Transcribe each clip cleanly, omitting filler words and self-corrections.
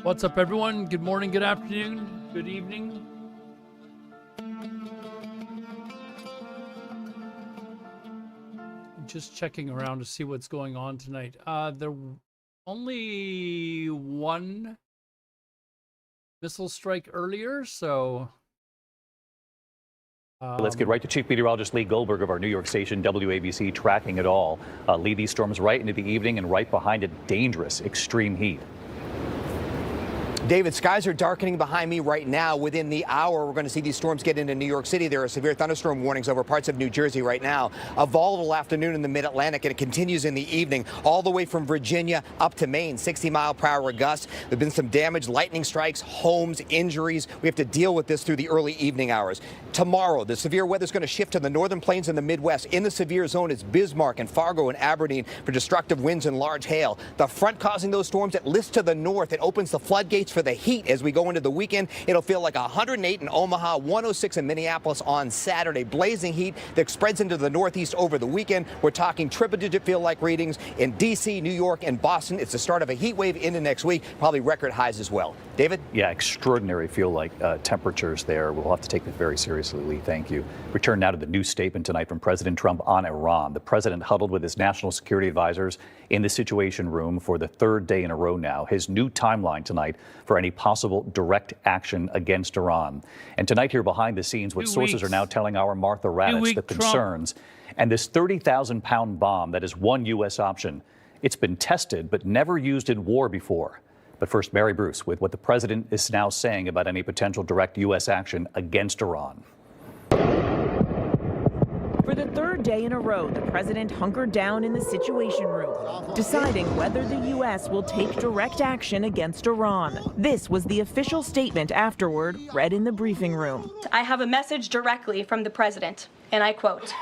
What's up, everyone? Good morning, good afternoon, good evening. Just checking around to see what's going on tonight. There only one missile strike earlier, so let's get right to Chief Meteorologist Lee Goldberg of our New York station, WABC, tracking it all. Lee, these storms right into the evening, and right behind it, dangerous extreme heat. David, skies are darkening behind me right now. Within the hour, we're going to see these storms get into New York City. There are severe thunderstorm warnings over parts of New Jersey right now. A volatile afternoon in the mid-Atlantic, and it continues in the evening, all the way from Virginia up to Maine. 60-mile-per-hour gusts. There have been some damage, lightning strikes, homes, injuries. We have to deal with this through the early evening hours. Tomorrow, the severe weather is going to shift to the northern plains and the Midwest. In the severe zone is Bismarck and Fargo and Aberdeen for destructive winds and large hail. The front causing those storms, it lifts to the north. It opens the floodgates for the heat as we go into the weekend. It'll feel like 108 in Omaha, 106 in Minneapolis on Saturday. Blazing heat that spreads into the northeast over the weekend. We're talking triple-digit feel-like readings in D.C., New York, and Boston. It's the start of a heat wave into next week, probably record highs as well. David? Yeah, extraordinary feel-like temperatures there. We'll have to take this very seriously, Lee. Thank you. Return now to the new statement tonight from President Trump on Iran. The president huddled with his national security advisors in the Situation Room for the third day in a row now. His new timeline tonight for any possible direct action against Iran. And tonight here behind the scenes, what sources are now telling our Martha Raddatz, the concerns. And this 30,000-pound bomb that is one U.S. option. It's been tested but never used in war before. But first, Mary Bruce with what the president is now saying about any potential direct U.S. action against Iran. For the third day in a row, the president hunkered down in the Situation Room, deciding whether the U.S. will take direct action against Iran. This was the official statement afterward, read in the briefing room. I have a message directly from the president, and I quote,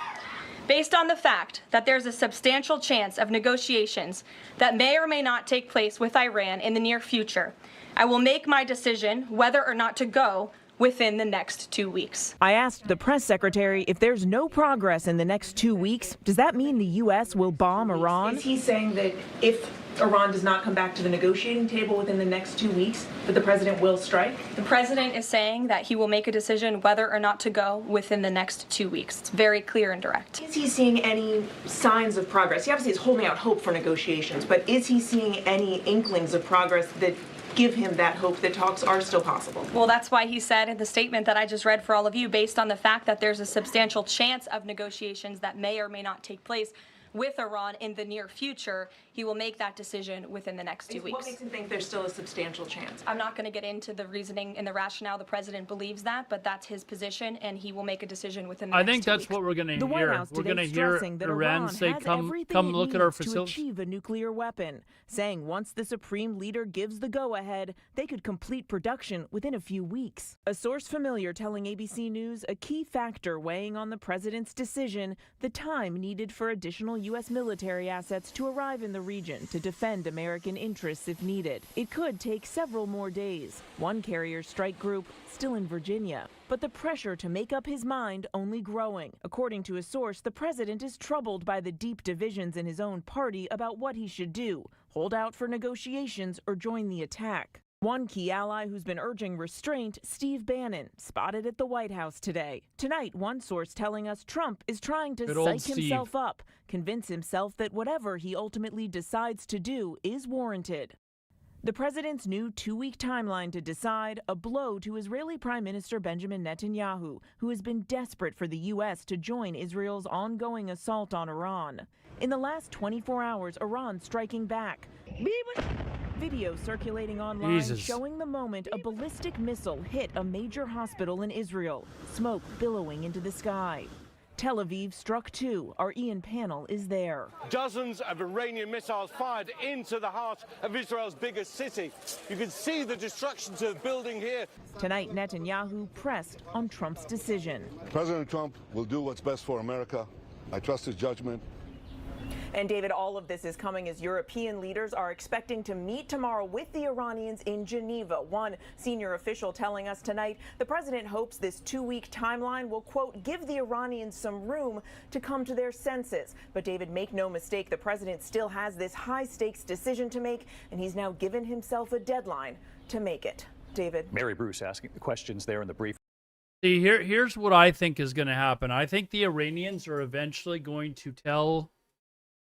"Based on the fact that there's a substantial chance of negotiations that may or may not take place with Iran in the near future, I will make my decision whether or not to go within the next 2 weeks." I asked the press secretary if there's no progress in the next 2 weeks, does that mean the U.S. will bomb Iran? Is he saying that if Iran does not come back to the negotiating table within the next 2 weeks, that the president will strike? The president is saying that he will make a decision whether or not to go within the next 2 weeks. It's very clear and direct. Is he seeing any signs of progress? He obviously is holding out hope for negotiations, but is he seeing any inklings of progress that give him that hope that talks are still possible? Well, that's why he said in the statement that I just read for all of you, based on the fact that there's a substantial chance of negotiations that may or may not take place with Iran in the near future, he will make that decision within the next 2 weeks. What makes him think there's still a substantial chance? I'm not going to get into the reasoning and the rationale. The president believes that, but that's his position, and he will make a decision within the next 2 weeks. I think that's what we're going to hear. We're going to hear Iran say, come look at our facility. To achieve a nuclear weapon, saying once the supreme leader gives the go-ahead, they could complete production within a few weeks. A source familiar telling ABC News a key factor weighing on the president's decision, the time needed for additional U.S. military assets to arrive in the region to defend American interests if needed. It could take several more days. One carrier strike group still in Virginia. But the pressure to make up his mind only growing. According to a source, the president is troubled by the deep divisions in his own party about what he should do, hold out for negotiations or join the attack. One key ally who's been urging restraint, Steve Bannon, spotted at the White House today. Tonight, one source telling us Trump is trying to psych himself up, convince himself that whatever he ultimately decides to do is warranted. The president's new 2-week timeline to decide, a blow to Israeli Prime Minister Benjamin Netanyahu, who has been desperate for the U.S. to join Israel's ongoing assault on Iran. In the last 24 hours, Iran striking back. Video circulating online showing the moment a ballistic missile hit a major hospital in Israel, smoke billowing into the sky. Tel Aviv struck too. Our Ian Panel is there. Dozens of Iranian missiles fired into the heart of Israel's biggest city. You can see the destruction to the building here. Tonight, Netanyahu pressed on Trump's decision. President Trump will do what's best for America. I trust his judgment. And David, all of this is coming as European leaders are expecting to meet tomorrow with the Iranians in Geneva. One senior official telling us tonight the president hopes this 2-week timeline will, quote, give the Iranians some room to come to their senses. But David, make no mistake, the president still has this high-stakes decision to make, and he's now given himself a deadline to make it. David. Mary Bruce asking the questions there in the brief. See, here's what I think is going to happen. I think the Iranians are eventually going to tell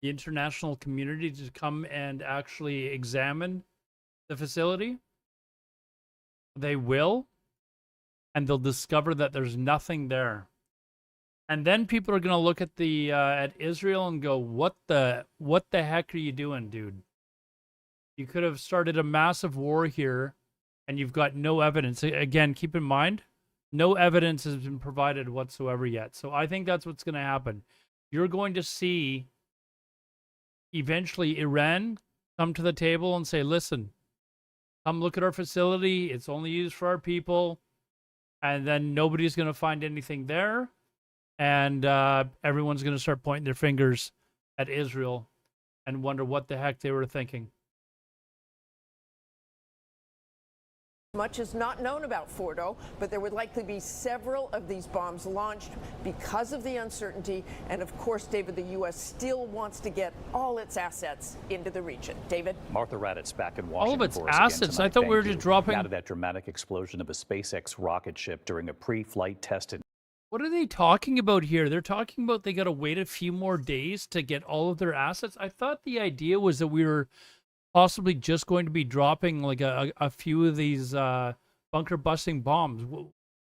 the international community to come and actually examine the facility. They will, and they'll discover that there's nothing there. And then people are going to look at at Israel and go, what the heck are you doing, dude? You could have started a massive war here, and you've got no evidence. Again, keep in mind, no evidence has been provided whatsoever yet. So I think that's what's going to happen. You're going to see eventually Iran come to the table and say, listen, come look at our facility. It's only used for our people. And then nobody's going to find anything there. And everyone's going to start pointing their fingers at Israel and wonder what the heck they were thinking. Much is not known about Fordo, but there would likely be several of these bombs launched because of the uncertainty. And of course, David, the U.S. still wants to get all its assets into the region. David? Martha Raddatz back in Washington. All of its for us again assets? tonight. I thought we were Thank just you. dropping. Out of that dramatic explosion of a SpaceX rocket ship during a pre-flight test. What are they talking about here? They're talking about they got to wait a few more days to get all of their assets. I thought the idea was that we were possibly just going to be dropping like a few of these bunker busting bombs.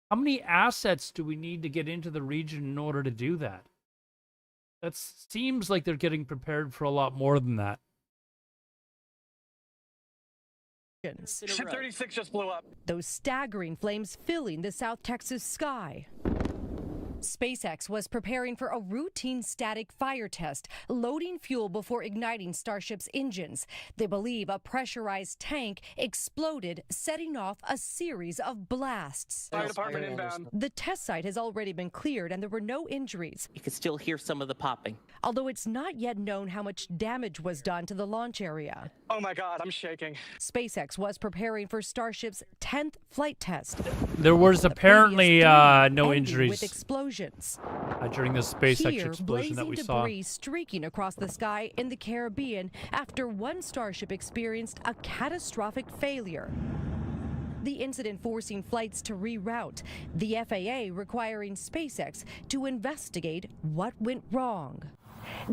How many assets do we need to get into the region in order to do that? That seems like they're getting prepared for a lot more than that. Ship 36 just blew up. Those staggering flames filling the South Texas sky. SpaceX was preparing for a routine static fire test, loading fuel before igniting Starship's engines. They believe a pressurized tank exploded, setting off a series of blasts. Fire department inbound. The test site has already been cleared and there were no injuries. You could still hear some of the popping. Although it's not yet known how much damage was done to the launch area. Oh my God, I'm shaking. SpaceX was preparing for Starship's 10th flight test. There was apparently no Ending injuries with explosions. During the SpaceX Here, explosion that we blazing saw. debris streaking across the sky in the Caribbean after one Starship experienced a catastrophic failure. The incident forcing flights to reroute, the FAA requiring SpaceX to investigate what went wrong.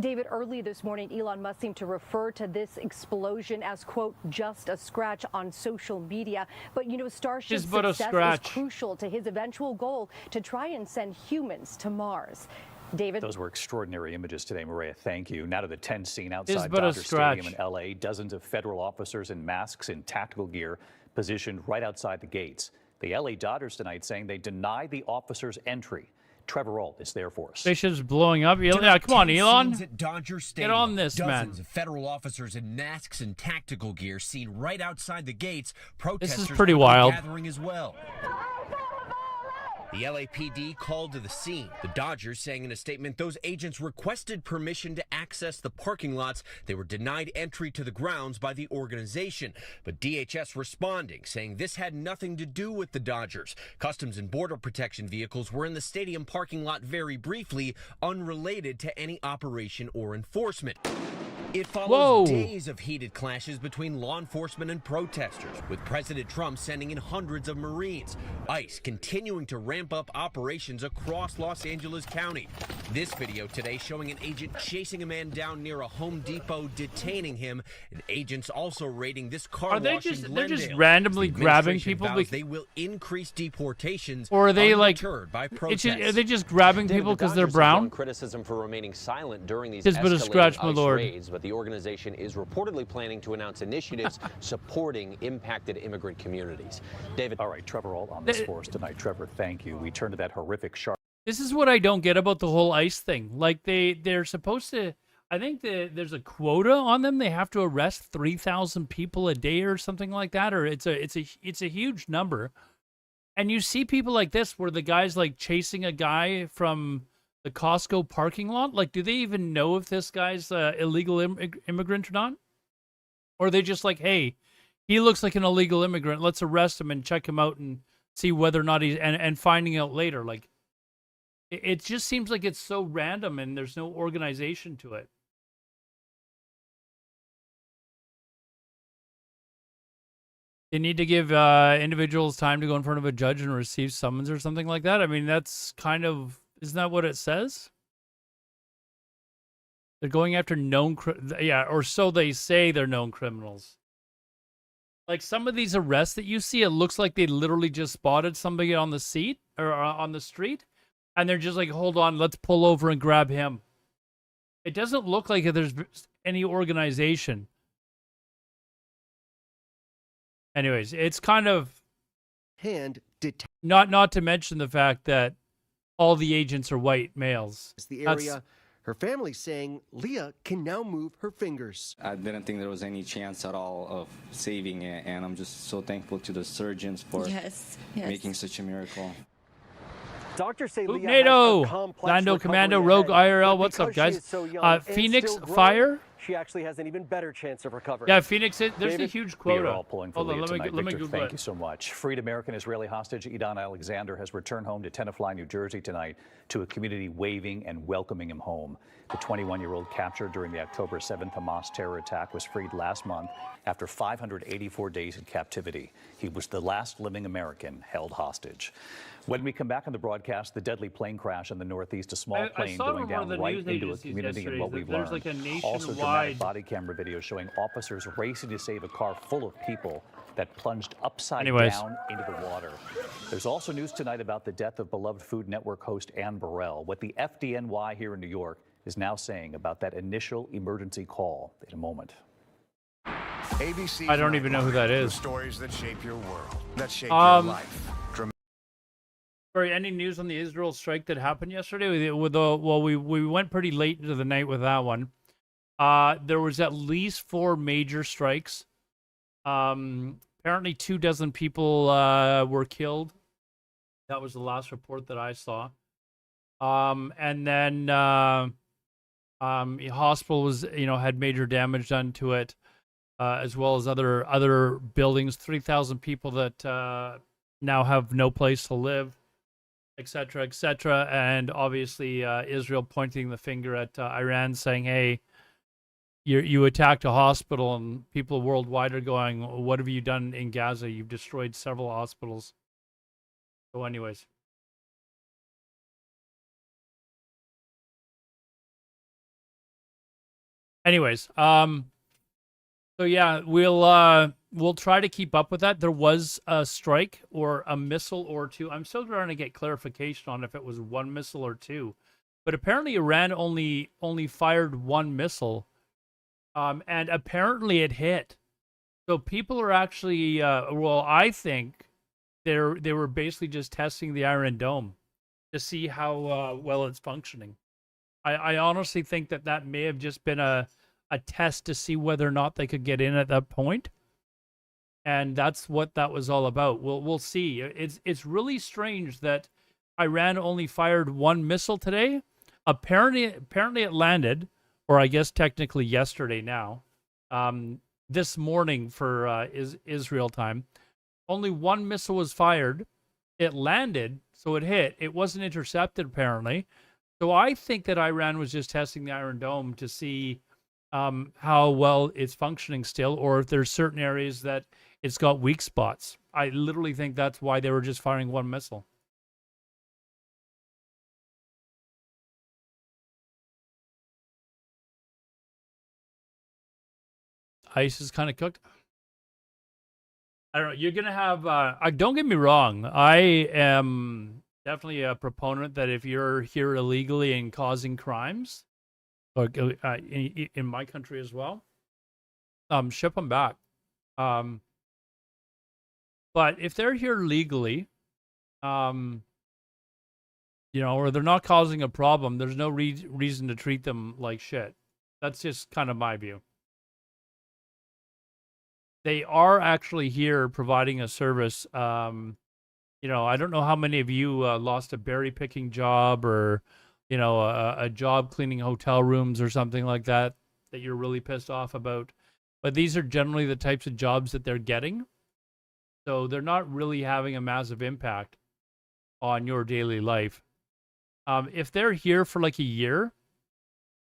David, early this morning, Elon Musk seemed to refer to this explosion as, quote, just a scratch on social media. But, you know, Starship's success is crucial to his eventual goal to try and send humans to Mars. David? Those were extraordinary images today, Maria. Thank you. Now to the tense scene outside Dodger Stadium in L.A. Dozens of federal officers in masks and tactical gear positioned right outside the gates. The L.A. Dodgers tonight saying they deny the officers' entry. Trevor Ault is there for us. Spaceship's blowing up. Yeah, come on, Elon. At Dodger Stadium. Get on this, Dozens man. Of federal officers in masks and tactical gear seen right outside the gates. Protesters this is pretty wild. Gathering as well. The LAPD called to the scene. The Dodgers saying in a statement those agents requested permission to access the parking lots. They were denied entry to the grounds by the organization. But DHS responding, saying this had nothing to do with the Dodgers. Customs and Border Protection vehicles were in the stadium parking lot very briefly, unrelated to any operation or enforcement. It follows days of heated clashes between law enforcement and protesters, with President Trump sending in hundreds of Marines. ICE continuing to ramp up operations across Los Angeles County. This video today showing an agent chasing a man down near a Home Depot, detaining him, and agents also raiding this car wash in Glendale. They're just randomly grabbing people? They will increase deportations, or are they like, by protests. are they just grabbing people because they're brown? Criticism for remaining silent during these escalating ICE Lord. raids, but the organization is reportedly planning to announce initiatives supporting impacted immigrant communities. David. All right, Trevor Ault on this for us tonight. Trevor, thank you. We turn to that horrific shark. This is what I don't get about the whole ICE thing. Like they're supposed to, I think there's a quota on them. They have to arrest 3,000 people a day or something like that, or it's a huge number. And you see people like this where the guy's like chasing a guy from the Costco parking lot? Like, do they even know if this guy's illegal immigrant or not? Or are they just like, hey, he looks like an illegal immigrant. Let's arrest him and check him out and see whether or not he's and finding out later. Like, it just seems like it's so random and there's no organization to it. They need to give individuals time to go in front of a judge and receive summons or something like that. I mean, that's kind of, isn't that what it says? They're going after known, yeah, or so they say they're known criminals. Like some of these arrests that you see, it looks like they literally just spotted somebody on the seat or on the street, and they're just like, hold on, let's pull over and grab him. It doesn't look like there's any organization. Anyways, it's kind of not to mention the fact that all the agents are white males. The area, her family saying Leah can now move her fingers. I didn't think there was any chance at all of saving it, and I'm just so thankful to the surgeons for making such a miracle. Doctors say Leah NATO, Lando Commando, Rogue IRL, what's up, guys? Phoenix Fire. She actually has an even better chance of recovery. Yeah, Phoenix, there's a huge quota. We are all pulling for Leah tonight. Let me Victor, Google thank it. you so much. Freed American Israeli hostage Idan Alexander has returned home to Tenafly, New Jersey tonight to a community waving and welcoming him home. The 21-year-old captured during the October 7th Hamas terror attack was freed last month after 584 days in captivity. He was the last living American held hostage. When we come back on the broadcast, the deadly plane crash in the Northeast, a small plane going down right into a community, and what we've learned. Like Also, dramatic body camera video showing officers racing to save a car full of people that plunged upside down into the water. There's also news tonight about the death of beloved Food Network host Ann Burrell. What the FDNY here in New York is now saying about that initial emergency call in a moment. ABC. I don't even know who that is. Stories that shape your world, that shape your life. Sorry, any news on the Israel strike that happened yesterday? We went pretty late into the night with that one. There was at least 4 major strikes. Apparently 24 people were killed. That was the last report that I saw. And then the hospital was, had major damage done to it, as well as other buildings. 3,000 people that now have no place to live, etc., etc. And obviously Israel pointing the finger at Iran, saying, "Hey, you attacked a hospital," and people worldwide are going, "What have you done in Gaza? You've destroyed several hospitals." So, anyways. So yeah, we'll try to keep up with that. There was a strike or a missile or two. I'm still trying to get clarification on if it was 1 missile or 2, but apparently Iran only fired 1 missile, and apparently it hit. So people are actually, I think they were basically just testing the Iron Dome to see how well it's functioning. I honestly think that may have just been a test to see whether or not they could get in at that point. And that's what that was all about. We'll see. It's really strange that Iran only fired 1 missile today. Apparently it landed, or I guess technically yesterday now, this morning for Israel time. Only 1 missile was fired. It landed, so it hit. It wasn't intercepted, apparently. So I think that Iran was just testing the Iron Dome to see how well it's functioning still, or if there's certain areas that it's got weak spots. I literally think that's why they were just firing 1 missile. Ice is kind of cooked. I don't know. You're going to have... don't get me wrong. I am definitely a proponent that if you're here illegally and causing crimes, or in my country as well, ship them back. But if they're here legally, or they're not causing a problem, there's no reason to treat them like shit. That's just kind of my view. They are actually here providing a service. I don't know how many of you lost a berry picking job or, you know, a job cleaning hotel rooms or something like that you're really pissed off about. But these are generally the types of jobs that they're getting. So they're not really having a massive impact on your daily life. If they're here for like a year,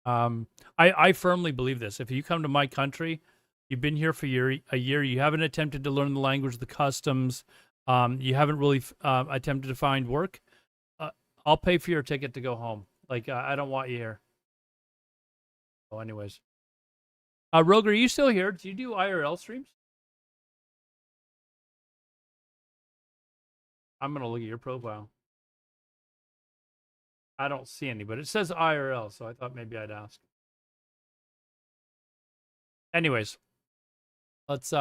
I firmly believe this. If you come to my country, you've been here for a year, you haven't attempted to learn the language, the customs, you haven't really attempted to find work, I'll pay for your ticket to go home. Like, I don't want you here. So anyways. Roger, are you still here? Do you do IRL streams? I'm going to look at your profile. I don't see any, but it says IRL, so I thought maybe I'd ask. Anyways, let's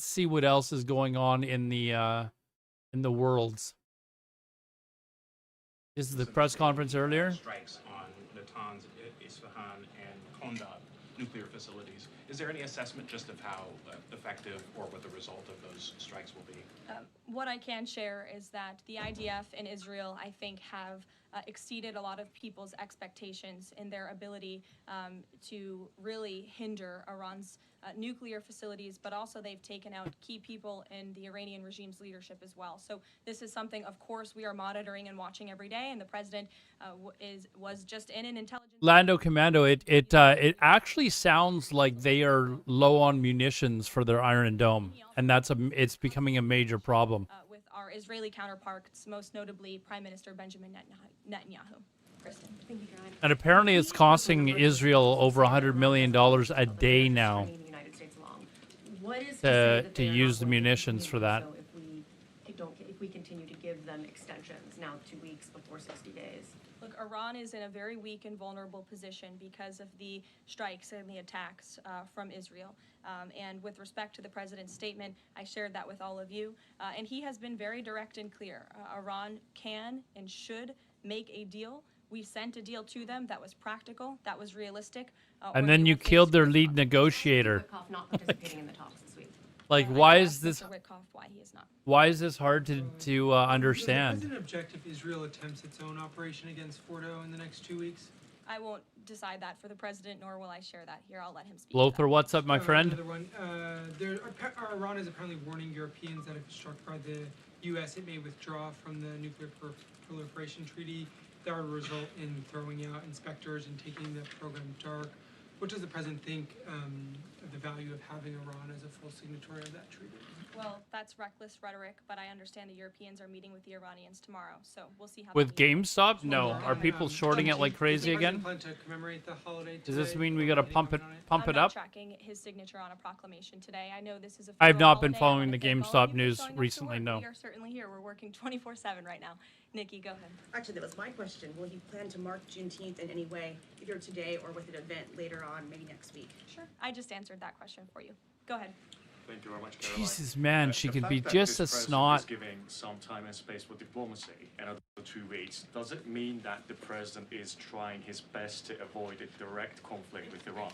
see what else is going on in the worlds. This is the press conference earlier. Strikes on Natanz, Isfahan, and Kondab nuclear facilities. Is there any assessment just of how effective or what the result of those strikes will be? What I can share is that the IDF and Israel, I think, have exceeded a lot of people's expectations in their ability to really hinder Iran's nuclear facilities, but also they've taken out key people in the Iranian regime's leadership as well. So this is something, of course, we are monitoring and watching every day, and the president was just in an intelligence... Lando Commando, it actually sounds like they are low on munitions for their Iron Dome, and it's becoming a major problem. With our Israeli counterparts, most notably Prime Minister Benjamin Netanyahu. Kristen. Thank you, John. And apparently it's costing Israel over $100 million a day now to use the munitions for that. If we continue to give them extensions, now 2 weeks before 60 days. Look, Iran is in a very weak and vulnerable position because of the strikes and the attacks from Israel. And with respect to the president's statement, I shared that with all of you. And he has been very direct and clear. Iran can and should make a deal. We sent a deal to them that was practical, that was realistic. And then you killed their lead negotiator. Not participating in the talks this week. Like, why is this? Why he is not. Why is this hard to understand? Does the president object if Israel attempts its own operation against Fordo in the next 2 weeks? I won't decide that for the president, nor will I share that here. I'll let him speak. Lothar, what's up, my friend? Another one. Iran is apparently warning Europeans that if struck by the U.S., it may withdraw from the nuclear proliferation treaty. That would result in throwing out inspectors and taking the program dark. What does the president think of the value of having Iran as a full signatory of that treaty? Well, that's reckless rhetoric, but I understand the Europeans are meeting with the Iranians tomorrow, so we'll see how. With GameStop? No. Are people shorting it like crazy again? Plan to commemorate the holiday Does this mean we got to pump it I'm up? not tracking his signature on a proclamation today. I know this is a. I have not been federal following holiday. the I wanna GameStop thank all of you news for showing up to recently, work. no. We are certainly here. We're working 24/7 right now. Nikki, go ahead. Actually, that was my question. Will he plan to mark Juneteenth in any way, either today or with an event later on, maybe next week? Sure. I just answered that question for you. Go ahead. Thank you very much, Caroline. Jesus, man, she The could fact be that just this a president snot. is giving some time and space for diplomacy another 2 weeks. Does it mean that the president is trying his best to avoid a direct conflict with Iran?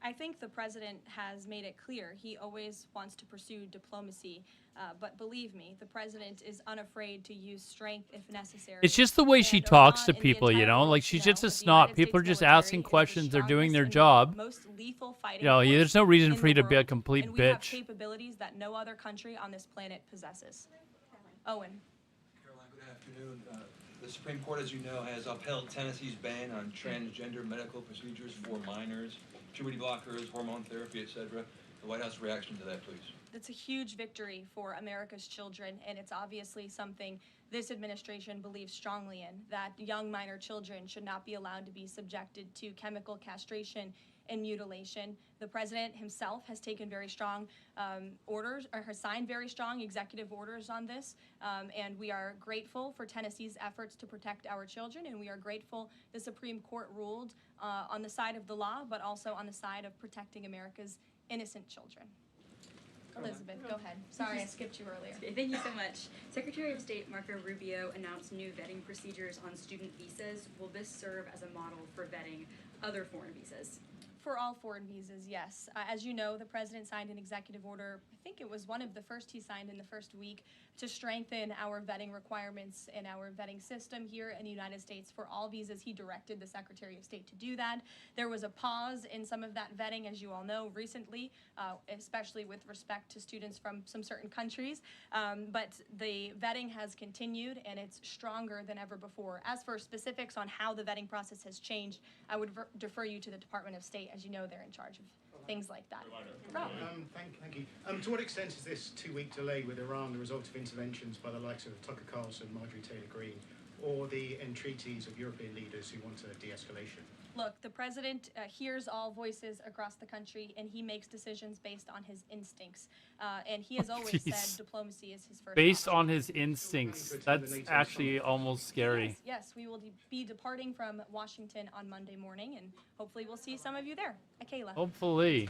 I think the president has made it clear he always wants to pursue diplomacy, but believe me, the president is unafraid to use strength if necessary. It's just the way she talks to people, you know? Like, she's just a snot. People are just asking questions. They're doing their job. Most lethal fighting You know, force there's no reason in for you the to be a world, complete and we have bitch. capabilities that no other country on this planet possesses. Owen. Caroline, good afternoon. The Supreme Court, as you know, has upheld Tennessee's ban on transgender medical procedures for minors, puberty blockers, hormone therapy, etc. The White House reaction to that, please. That's a huge victory for America's children, and it's obviously something this administration believes strongly in, that young minor children should not be allowed to be subjected to chemical castration and mutilation. The president himself has taken very strong orders, or has signed very strong executive orders on this, and we are grateful for Tennessee's efforts to protect our children, and we are grateful the Supreme Court ruled on the side of the law, but also on the side of protecting America's innocent children. Elizabeth, go ahead. Sorry, I skipped you earlier. Thank you so much. Secretary of State Marco Rubio announced new vetting procedures on student visas. Will this serve as a model for vetting other foreign visas? For all foreign visas, yes. As you know, the president signed an executive order, I think it was one of the first he signed in the first week, to strengthen our vetting requirements and our vetting system here in the United States for all visas. He directed the Secretary of State to do that. There was a pause in some of that vetting, as you all know, recently, especially with respect to students from some certain countries. But the vetting has continued, and it's stronger than ever before. As for specifics on how the vetting process has changed, I would defer you to the Department of State. As you know, they're in charge of things like that. Thank you. To what extent is this 2-week delay with Iran the result of interventions by the likes of Tucker Carlson, Marjorie Taylor Greene, or the entreaties of European leaders who want a de-escalation? Look, the president hears all voices across the country, and he makes decisions based on his instincts. And he has always said diplomacy is his first Based option. on his instincts. That's actually almost scary. Yes, we will be departing from Washington on Monday morning, and hopefully we'll see some of you there. Kayla. Hopefully.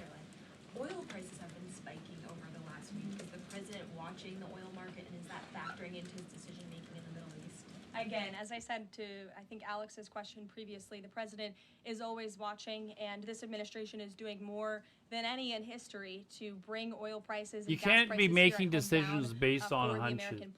Oil prices have been spiking over the last week. Is the president watching the oil market, and is that factoring into his decision-making in the Middle East? Again, as I said to, I think, Alex's question previously, the president is always watching, and this administration is doing more than any in history to bring oil prices and You gas can't be prices here making at home decisions down, based on for the hunches. American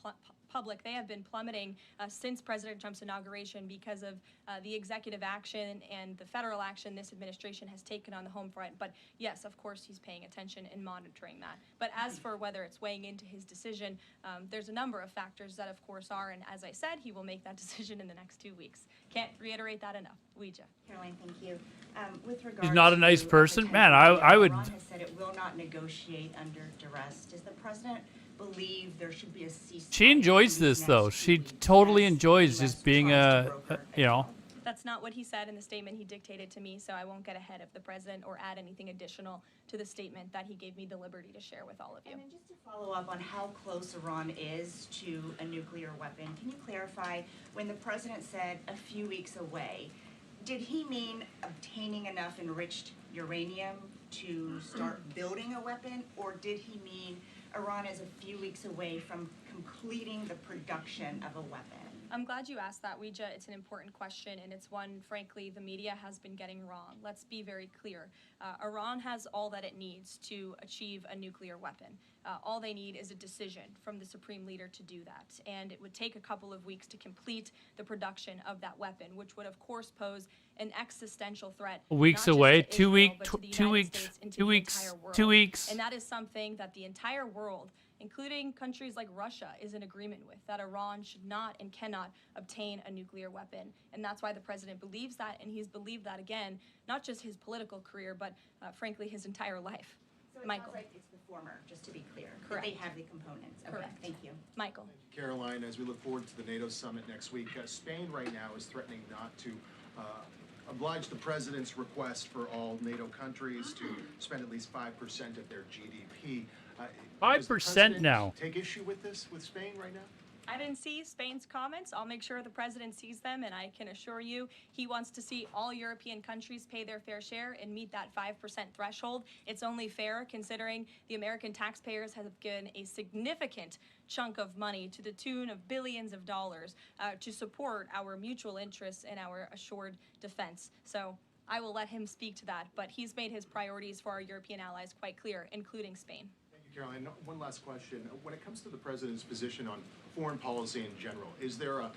public. They have been plummeting since President Trump's inauguration because of the executive action and the federal action this administration has taken on the home front. But yes, of course, he's paying attention and monitoring that. But as for whether it's weighing into his decision, there's a number of factors that, of course, are. And as I said, he will make that decision in the next 2 weeks. Can't reiterate that enough. Ouija. Caroline, thank you. With regard He's not a nice to person? Man, I would... Iran has said it will not negotiate under duress. Does the president believe there should be a ceasefire? She enjoys this, though. She totally enjoys just being you know. That's not what he said in the statement he dictated to me, so I won't get ahead of the president or add anything additional to the statement that he gave me the liberty to share with all of you. And then just to follow up on how close Iran is to a nuclear weapon, can you clarify, when the president said a few weeks away, did he mean obtaining enough enriched uranium to start building a weapon, or did he mean Iran is a few weeks away from completing the production of a weapon? I'm glad you asked that, Ouija. It's an important question, and it's one, frankly, the media has been getting wrong. Let's be very clear. Iran has all that it needs to achieve a nuclear weapon. All they need is a decision from the supreme leader to do that. And it would take a couple of weeks to complete the production of that weapon, which would, of course, pose an existential threat. Weeks away, 2 weeks, 2 weeks, 2 weeks, 2 weeks. And that is something that the entire world, including countries like Russia, is in agreement with, that Iran should not and cannot obtain a nuclear weapon. And that's why the president believes that, and he's believed that, again, not just his political career, but frankly, his entire life. So it Michael. sounds like it's the former, just to be clear. Correct. That they have the components. Okay, Correct. thank you. Michael. Caroline, as we look forward to the NATO summit next week, Spain right now is threatening not to oblige the president's request for all NATO countries to spend at least 5% of their GDP. 5% now. Take issue with this with Spain right now? I didn't see Spain's comments. I'll make sure the president sees them, and I can assure you he wants to see all European countries pay their fair share and meet that 5% threshold. It's only fair considering the American taxpayers have given a significant chunk of money to the tune of billions of dollars to support our mutual interests and our assured defense. So I will let him speak to that, but he's made his priorities for our European allies quite clear, including Spain. Caroline, one last question. When it comes to the president's position on foreign policy in general, is there a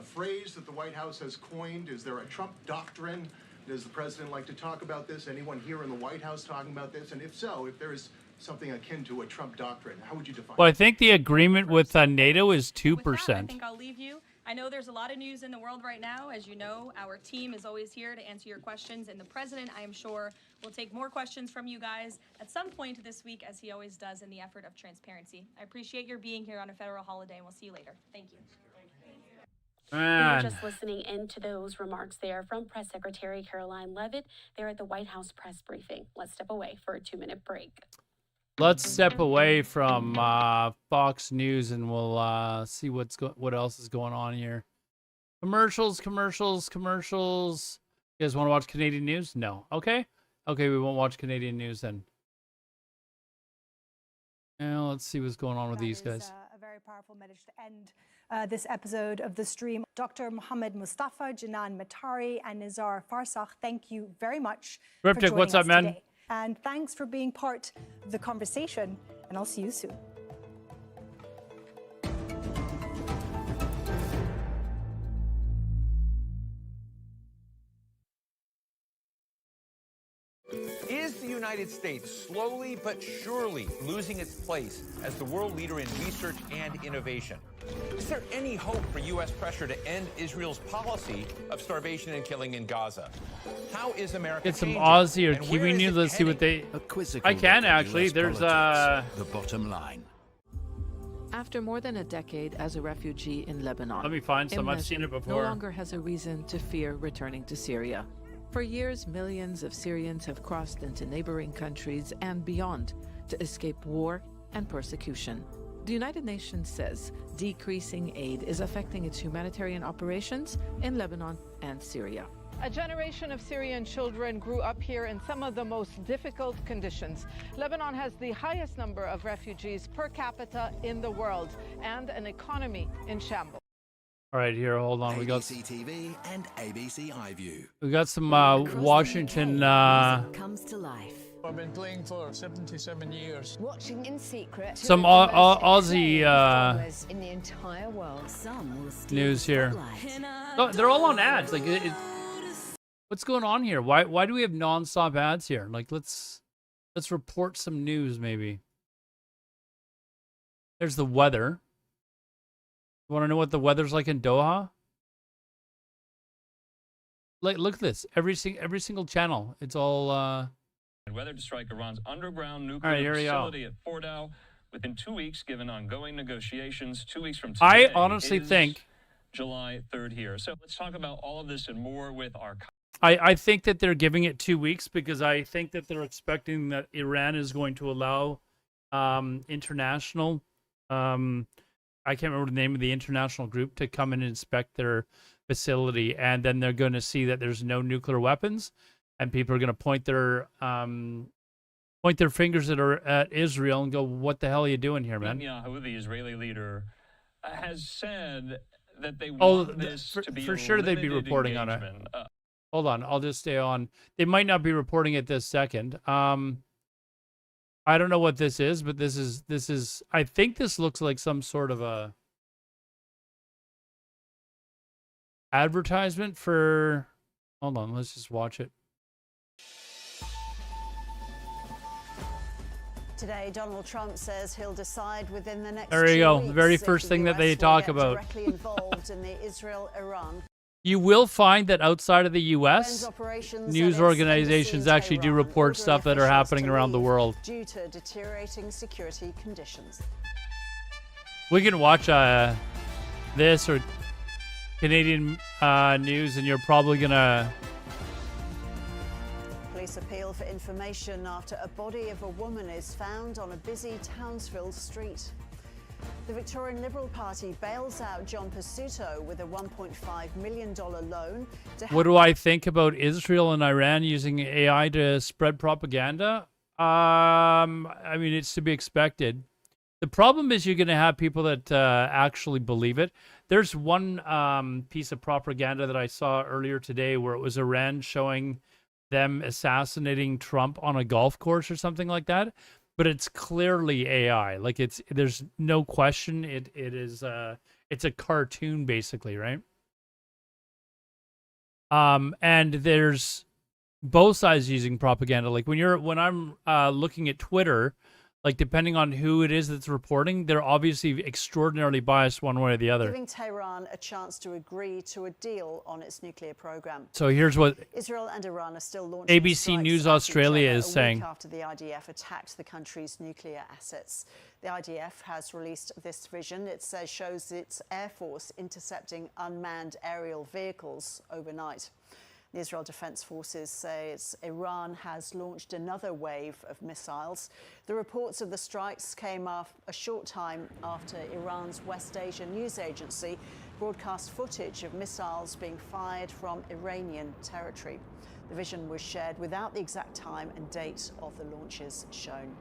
phrase that the White House has coined? Is there a Trump doctrine? Does the president like to talk about this? Anyone here in the White House talking about this? And if so, if there is something akin to a Trump doctrine, how would you define Well, I it? think the agreement with NATO is 2%. With that, I think I'll leave you. I know there's a lot of news in the world right now. As you know, our team is always here to answer your questions, and the president, I am sure, will take more questions from you guys at some point this week, as he always does in the effort of transparency. I appreciate your being here on a federal holiday, and we'll see you later. Thank you. We were just listening into those remarks there from Press Secretary Caroline Leavitt there at the White House press briefing. Let's step away for a 2-minute break. Let's step away from Fox News and we'll see what else is going on here. Commercials. You guys want to watch Canadian news? No. Okay, we won't watch Canadian news then. Now let's see what's going on with these guys. A very powerful message to end this episode of The Stream. Dr. Mohammed Mustafa, Janan Matari, and Nizar Farsakh, thank you very much for Riptic, joining what's us up, man? today. And thanks for being part of the conversation, and I'll see you soon. Is the United States slowly but surely losing its place as the world leader in research and innovation? Is there any hope for U.S. pressure to end Israel's policy of starvation and killing in Gaza? How is America Get some changing, Aussie or and Kiwi where is news. it Let's see what they. I can actually. There's The bottom line. After more than a decade as a refugee in Lebanon, Let me find some. I've Imnesm seen it no before. longer has a reason to fear returning to Syria. For years, millions of Syrians have crossed into neighboring countries and beyond to escape war and persecution. The United Nations says decreasing aid is affecting its humanitarian operations in Lebanon and Syria. A generation of Syrian children grew up here in some of the most difficult conditions. Lebanon has the highest number of refugees per capita in the world and an economy in shambles. All right, here, hold on. We got ABC TV and ABC iView. we got some Washington. Comes to life. I've been playing for 77 years. Watching in secret. Some Aussie in the entire world. Some will steal news here. Oh, they're all on ads. Like, what's going on here? Why do we have nonstop ads here? Like, let's report some news maybe. There's the weather. You want to know what the weather's like in Doha? Like, look at this. Every single channel. It's all. Weather to strike Iran's underground nuclear facility at Fordow within 2 weeks, given ongoing negotiations. 2 weeks from today. I honestly think July 3rd here. So let's talk about all of this and more with our. I think that they're giving it 2 weeks because I think that they're expecting that Iran is going to allow international. I can't remember the name of the international group to come and inspect their facility, and then they're going to see that there's no nuclear weapons, and people are going to point their fingers at Israel and go, "What the hell are you doing here, man?" Netanyahu, the Israeli leader, has said that they want this to be for sure they'd be reporting on it. Hold on, I'll just stay on. They might not be reporting it this second. I don't know what this is, but this is. I think this looks like some sort of a advertisement for. Hold on, let's just watch it. Today, Donald Trump says he'll decide within the next. There you go. Weeks Very if first the thing that US they will talk get about. Directly involved in the Israel-Iran. You will find that outside of the U.S., news organizations actually do report stuff that are happening around the world. Due to deteriorating security conditions. We can watch this or Canadian news, and you're probably gonna. Police appeal for information after a body of a woman is found on a busy Townsville street. The Victorian Liberal Party bails out John Pizzuto with a $1.5 million loan. What do I think about Israel and Iran using AI to spread propaganda? I mean, it's to be expected. The problem is you're going to have people that actually believe it. There's one piece of propaganda that I saw earlier today where it was Iran showing them assassinating Trump on a golf course or something like that. But it's clearly AI. Like there's no question. It's a cartoon basically, right? And there's both sides using propaganda. Like when I'm looking at Twitter, like depending on who it is that's reporting, they're obviously extraordinarily biased one way or the other. Giving Tehran a chance to agree to a deal on its nuclear program. So here's what Israel and Iran are still launching ABC News Australia is saying. After the IDF attacked the country's nuclear assets. The IDF has released this vision. It says shows its air force intercepting unmanned aerial vehicles overnight. The Israel Defense Forces say Iran has launched another wave of missiles. The reports of the strikes came a short time after Iran's West Asia news agency broadcast footage of missiles being fired from Iranian territory. The vision was shared without the exact time and date of the launches shown.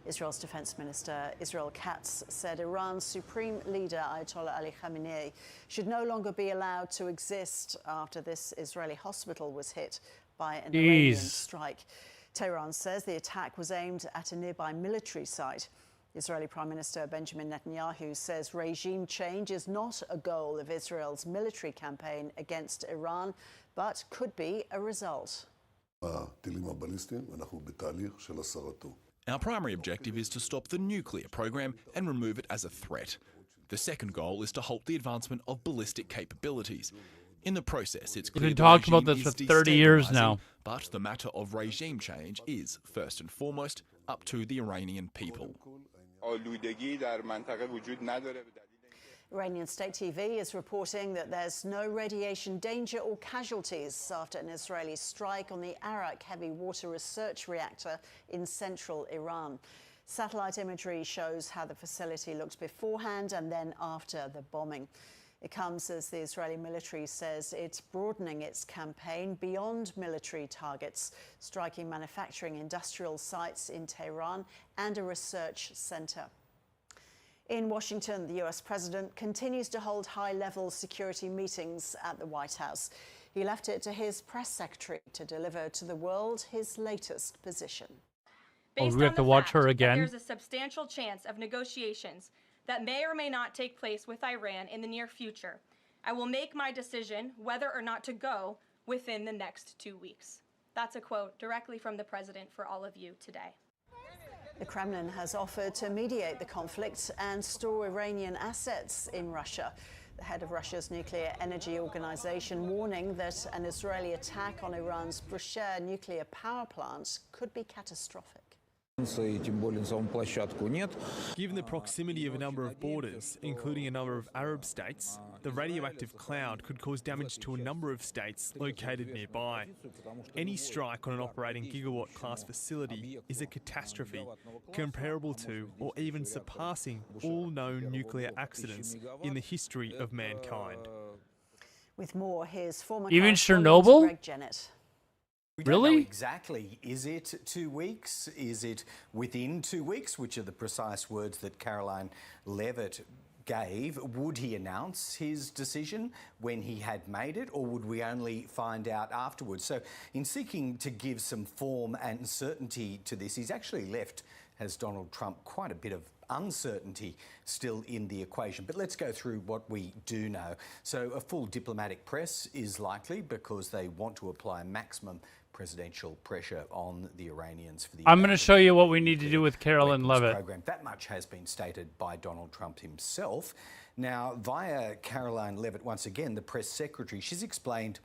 Israel's Defense Minister Israel Katz said Iran's supreme leader Ayatollah Ali Khamenei should no longer be allowed to exist after this Israeli hospital was hit by an Iranian strike. Tehran says the attack was aimed at a nearby military site. Israeli Prime Minister Benjamin Netanyahu says regime change is not a goal of Israel's military campaign against Iran, but could be a result. Our primary objective is to stop the nuclear program and remove it as a threat. The second goal is to halt the advancement of ballistic capabilities. In the process, it's clear we've been talking about this for 30 years now. But the matter of regime change is, first and foremost, up to the Iranian people. Iranian state TV is reporting that there's no radiation danger or casualties after an Israeli strike on the Arak heavy water research reactor in central Iran. Satellite imagery shows how the facility looked beforehand and then after the bombing. It comes as the Israeli military says it's broadening its campaign beyond military targets, striking manufacturing industrial sites in Tehran and a research centre. In Washington, the US president continues to hold high-level security meetings at the White House. He left it to his press secretary to deliver to the world his latest position. Based we have to watch her again. There's a substantial chance of negotiations that may or may not take place with Iran in the near future. I will make my decision whether or not to go within the next 2 weeks. That's a quote directly from the president for all of you today. The Kremlin has offered to mediate the conflict and store Iranian assets in Russia. The head of Russia's nuclear energy organization warning that an Israeli attack on Iran's Bushehr nuclear power plant could be catastrophic. Given the proximity of a number of borders, including a number of Arab states, the radioactive cloud could cause damage to a number of states located nearby. Any strike on an operating gigawatt-class facility is a catastrophe, comparable to or even surpassing all known nuclear accidents in the history of mankind. With more, here's former Even correspondent Chernobyl? Greg Jennett. We don't know exactly. Is it 2 weeks? Is it within 2 weeks? Which are the precise words that Caroline Levitt gave. Would he announce his decision when he had made it, or would we only find out afterwards? So in seeking to give some form and certainty to this, he's actually left, has Donald Trump, quite a bit of uncertainty still in the equation. But let's go through what we do know. So a full diplomatic press is likely because they want to apply maximum presidential pressure on the Iranians for the I'm going to show you what we need to do with Caroline Levitt. Program. That much has been stated by Donald Trump himself. Now, via Caroline Levitt, once again, the press secretary, she's explained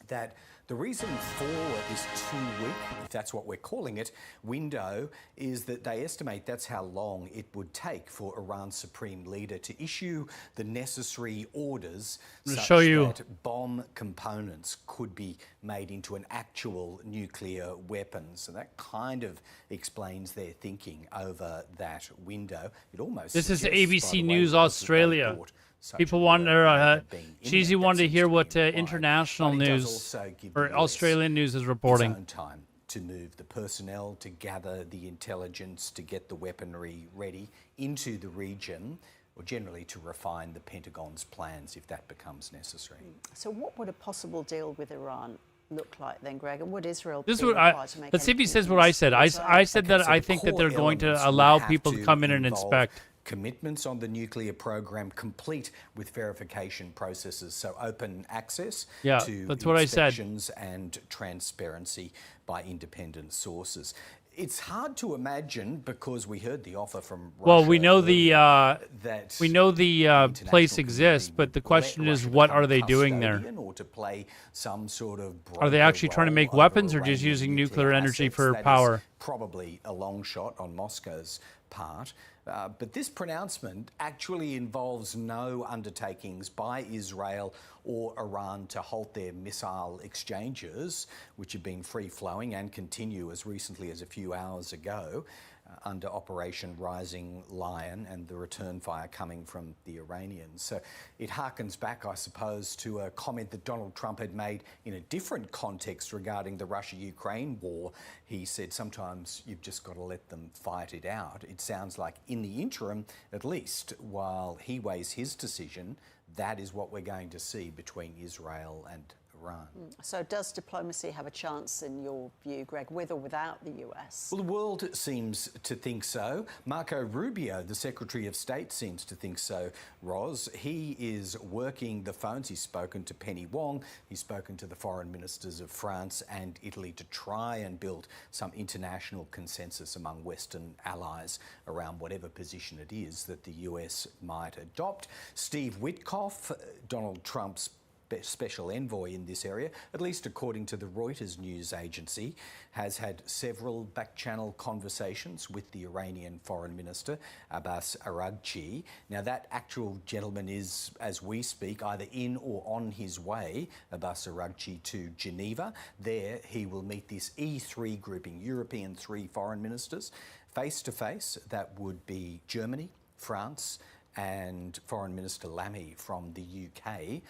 that the reason for this 2 week, if that's what we're calling it, window is that they estimate that's how long it would take for Iran's supreme leader to issue the necessary orders such that bomb components could be made into an actual nuclear weapon. So that kind of explains their thinking over that window. It almost This is suggests, ABC by the way, News Australia. People want Cheesy wanted to hear what international news or Australian news is reporting. Its own time to move the personnel, to gather the intelligence, to get the weaponry ready into the region, or generally to refine the Pentagon's plans if that becomes necessary. So what would a possible deal with Iran look like then, Greg? And would Israel This be would required to make let's see if he any says what I said. I said that I think that they're going to allow people to come in and inspect. Commitments on the nuclear program complete with verification processes, so open access to that's what I said. inspections and transparency by independent sources. It's hard to imagine because we heard the offer from Russia. Well, we know the place exists, but the question is, what are they doing there? Or to play some sort of Are they actually trying to make weapons or just using nuclear energy for power? Probably a long shot on Moscow's part. But this pronouncement actually involves no undertakings by Israel or Iran to halt their missile exchanges, which have been free-flowing and continue as recently as a few hours ago. under Operation Rising Lion and the return fire coming from the Iranians. So it harkens back, I suppose, to a comment that Donald Trump had made in a different context regarding the Russia-Ukraine war. He said sometimes you've just got to let them fight it out. It sounds like in the interim, at least, while he weighs his decision, that is what we're going to see between Israel and Iran. So does diplomacy have a chance, in your view, Greg, with or without the US? Well, the world seems to think so. Marco Rubio, the Secretary of State, seems to think so, Ros. He is working the phones. He's spoken to Penny Wong. He's spoken to the foreign ministers of France and Italy to try and build some international consensus among Western allies around whatever position it is that the US might adopt. Steve Witkoff, Donald Trump's special envoy in this area, at least according to the Reuters news agency, has had several back-channel conversations with the Iranian Foreign Minister, Abbas Araghchi. Now, that actual gentleman is, as we speak, either in or on his way, Abbas Araghchi, to Geneva. There, he will meet this E3 grouping, European 3 foreign ministers, face-to-face. That would be Germany, France, and Foreign Minister Lamy from the UK.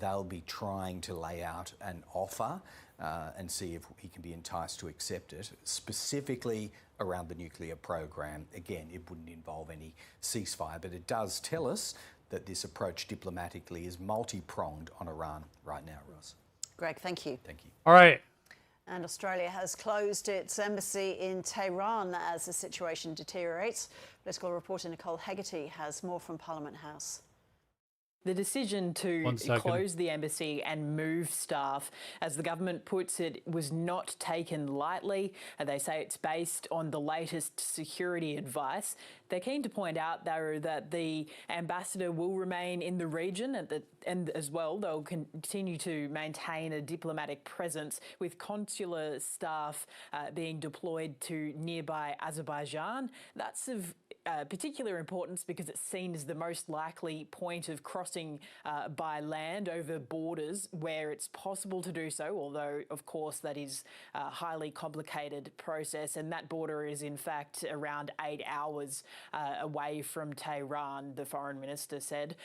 They'll be trying to lay out an offer and see if he can be enticed to accept it, specifically around the nuclear program. Again, it wouldn't involve any ceasefire, but it does tell us that this approach diplomatically is multi-pronged on Iran right now, Ross. Greg, thank you. Thank you. All right. And Australia has closed its embassy in Tehran as the situation deteriorates. Political reporter Nicole Hegarty has more from Parliament House. The decision to close the embassy and move staff, as the government puts it, was not taken lightly. They say it's based on the latest security advice. They're keen to point out, though, that the ambassador will remain in the region and as well they'll continue to maintain a diplomatic presence, with consular staff being deployed to nearby Azerbaijan. That's of particular importance because it's seen as the most likely point of crossing by land over borders where it's possible to do so, although, of course, that is a highly complicated process, and that border is, in fact, around 8 hours away from Tehran, the foreign minister said.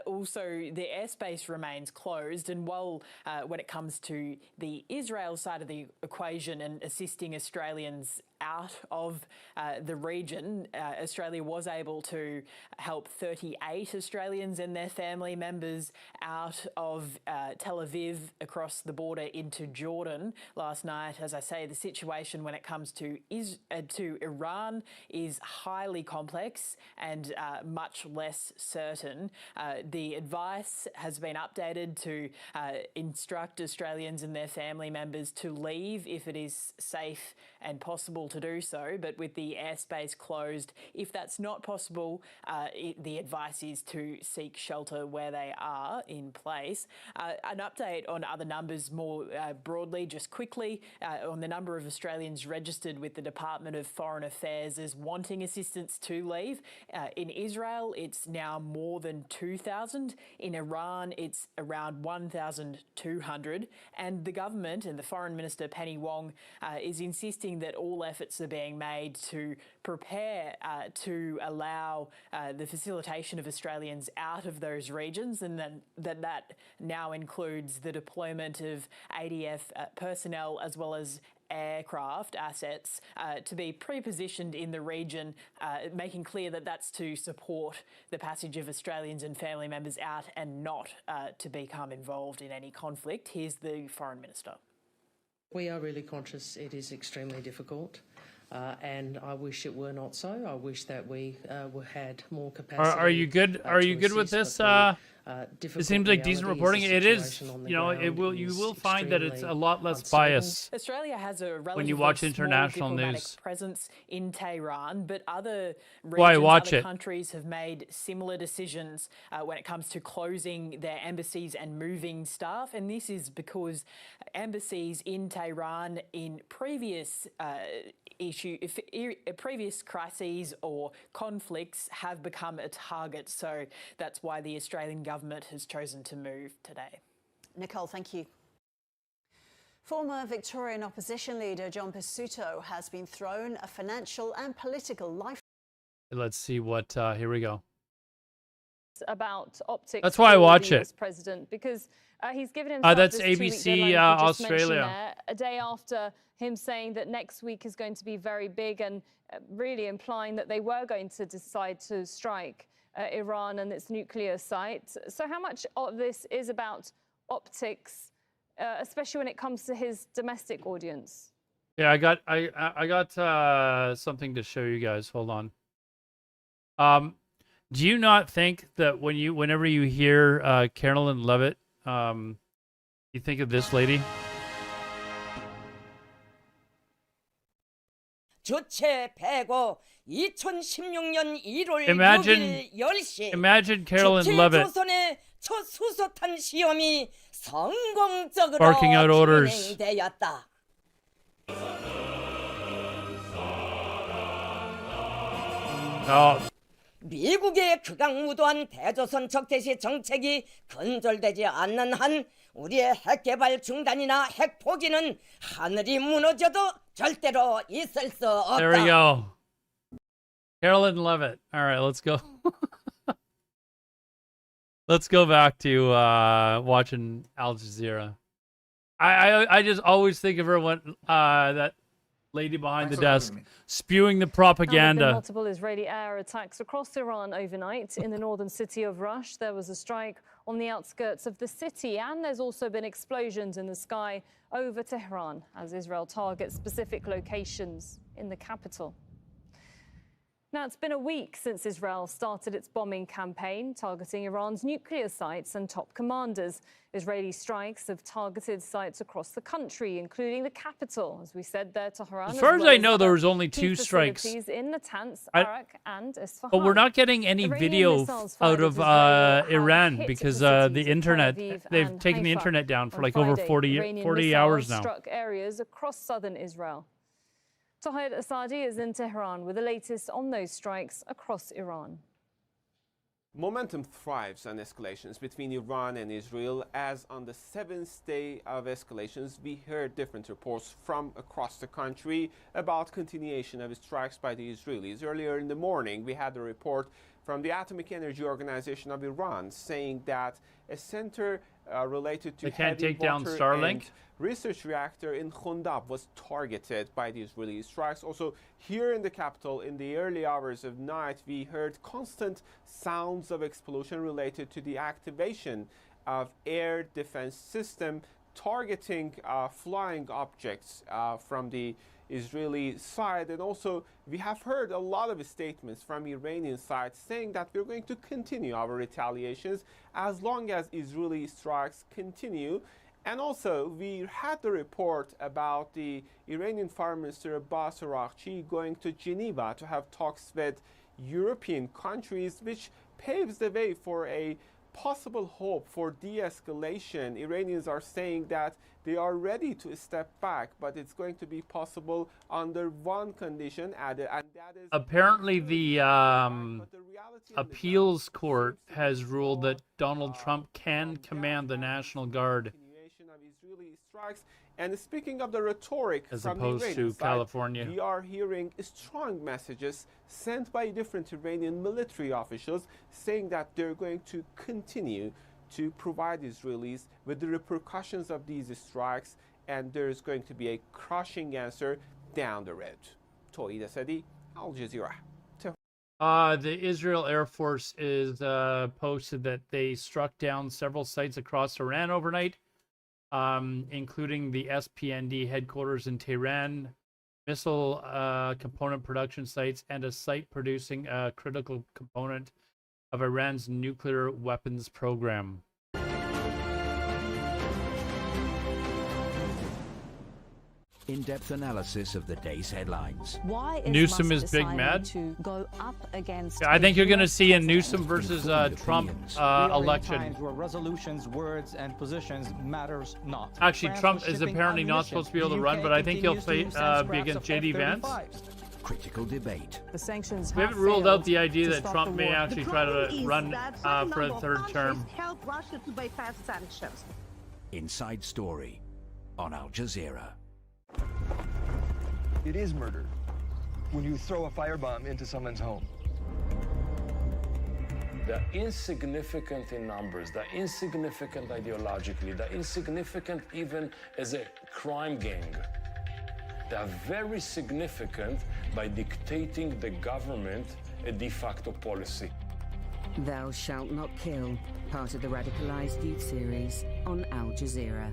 Also, the airspace remains closed, and while when it comes to the Israel side of the equation and assisting Australians out of the region, Australia was able to help 38 Australians and their family members out of Tel Aviv across the border into Jordan last night. As I say, the situation when it comes to Iran is highly complex and much less certain. The advice has been updated to instruct Australians and their family members to leave if it is safe and possible to do so, but with the airspace closed, if that's not possible, the advice is to seek shelter where they are in place. An update on other numbers more broadly, just quickly, on the number of Australians registered with the Department of Foreign Affairs as wanting assistance to leave. In Israel, it's now more than 2,000. In Iran, it's around 1,200. And the government and the Foreign Minister, Penny Wong, is insisting that all efforts are being made to prepare to allow the facilitation of Australians out of those regions, and then that now includes the deployment of ADF personnel as well as aircraft assets to be pre-positioned in the region, making clear that that's to support the passage of Australians and family members out and not to become involved in any conflict. Here's the Foreign Minister. We are really conscious it is extremely difficult, and I wish it were not so. I wish that we had more capacity. Are you good? Are you good with this? It seems like decent reporting. It is, you know, you will find that it's a lot less biased. Australia has a relatively when you watch small international diplomatic news presence in Tehran, but other Why regions, watch other it? countries have made similar decisions when it comes to closing their embassies and moving staff, and this is because embassies in Tehran in previous previous crises or conflicts have become a target. So that's why the Australian government has chosen to move today. Nicole, thank you. Former Victorian opposition leader John Pesutto has been thrown a financial and political life. Let's see what. Here we go. About optics. That's why I watch the US it. President, because he's given himself That's this 2-week ABC deadline, as you just Australia. mentioned there, a day after him saying that next week is going to be very big, and really implying that they were going to decide to strike Iran and its nuclear site. So how much of this is about optics, especially when it comes to his domestic audience? Yeah, I got something to show you guys. Hold on. Do you not think that whenever you hear Carolyn Levitt, you think of this lady? Imagine Carolyn Levitt barking out orders. Oh. 미국의 극악무도한 대조선 적대시 정책이 근절되지 않는 한 우리의 핵 개발 중단이나 핵 포기는 하늘이 무너져도 절대로 있을 수 없다. There we go. Carolyn Levitt. All right, let's go. Let's go back to watching Al Jazeera. I just always think of her when that lady behind the desk spewing the propaganda. There have been multiple Israeli air attacks across Iran overnight. In the northern city of Rush, there was a strike on the outskirts of the city, and there's also been explosions in the sky over Tehran as Israel targets specific locations in the capital. Now, it's been a week since Israel started its bombing campaign, targeting Iran's nuclear sites and top commanders. Israeli strikes have targeted sites across the country, including the capital, as we said there, Tehran. As far as I know, there was only 2 strikes. In Natanz, Arak, and Isfahan. But we're not getting any video out of Iran because the internet, they've taken the internet down for like over 40 hours now. Struck areas across southern Israel. Tahir Asadi is in Tehran with the latest on those strikes across Iran. Momentum thrives on escalations between Iran and Israel, as on the 7th day of escalations, we heard different reports from across the country about continuation of strikes by the Israelis. Earlier in the morning, we had a report from the Atomic Energy Organization of Iran saying that a center related to heavy water and research reactor in Khundab was targeted by the Israeli strikes. Also, here in the capital, in the early hours of night, we heard constant sounds of explosion related to the activation of air defense system targeting flying objects from the Israeli side. And also, we have heard a lot of statements from Iranian side saying that we're going to continue our retaliations as long as Israeli strikes continue. And also, we had the report about the Iranian Foreign Minister Abbas Araghchi going to Geneva to have talks with European countries, which paves the way for a possible hope for de-escalation. Iranians are saying that they are ready to step back, but it's going to be possible under one condition, and that is... Apparently, the appeals court has ruled that Donald Trump can command the National Guard. Israeli strikes. And speaking of the rhetoric as from opposed the Iranian to side, California, we are hearing strong messages sent by different Iranian military officials saying that they're going to continue to provide Israelis with the repercussions of these strikes, and there's going to be a crushing answer down the road. Toida Sadi, Al Jazeera. the Israel Air Force is posted that they struck down several sites across Iran overnight, including the SPND headquarters in Tehran, missile component production sites, and a site producing a critical component of Iran's nuclear weapons program. In-depth analysis of the day's headlines. Why is Newsom Musk is big deciding mad. to go up against I think you're going to US see a president? Newsom versus Trump election. Times where resolutions, words, and positions matters not. Actually, France Trump was is shipping apparently not ammunition. supposed to be able to The run, UK but I think he'll continues to play, send be scraps against of J.D. Vance. F-35s. Critical debate. The sanctions We haven't have ruled out failed the idea to that stop Trump the may war. actually try to run for a third term. Help Russia to bypass sanctions. Inside Story. on Al Jazeera. It is murder when you throw a firebomb into someone's home. They're insignificant in numbers, they're insignificant ideologically, they're insignificant even as a crime gang. They're very significant by dictating the government a de facto policy. Thou Shalt Not Kill, part of the Radicalized Youth series on Al Jazeera.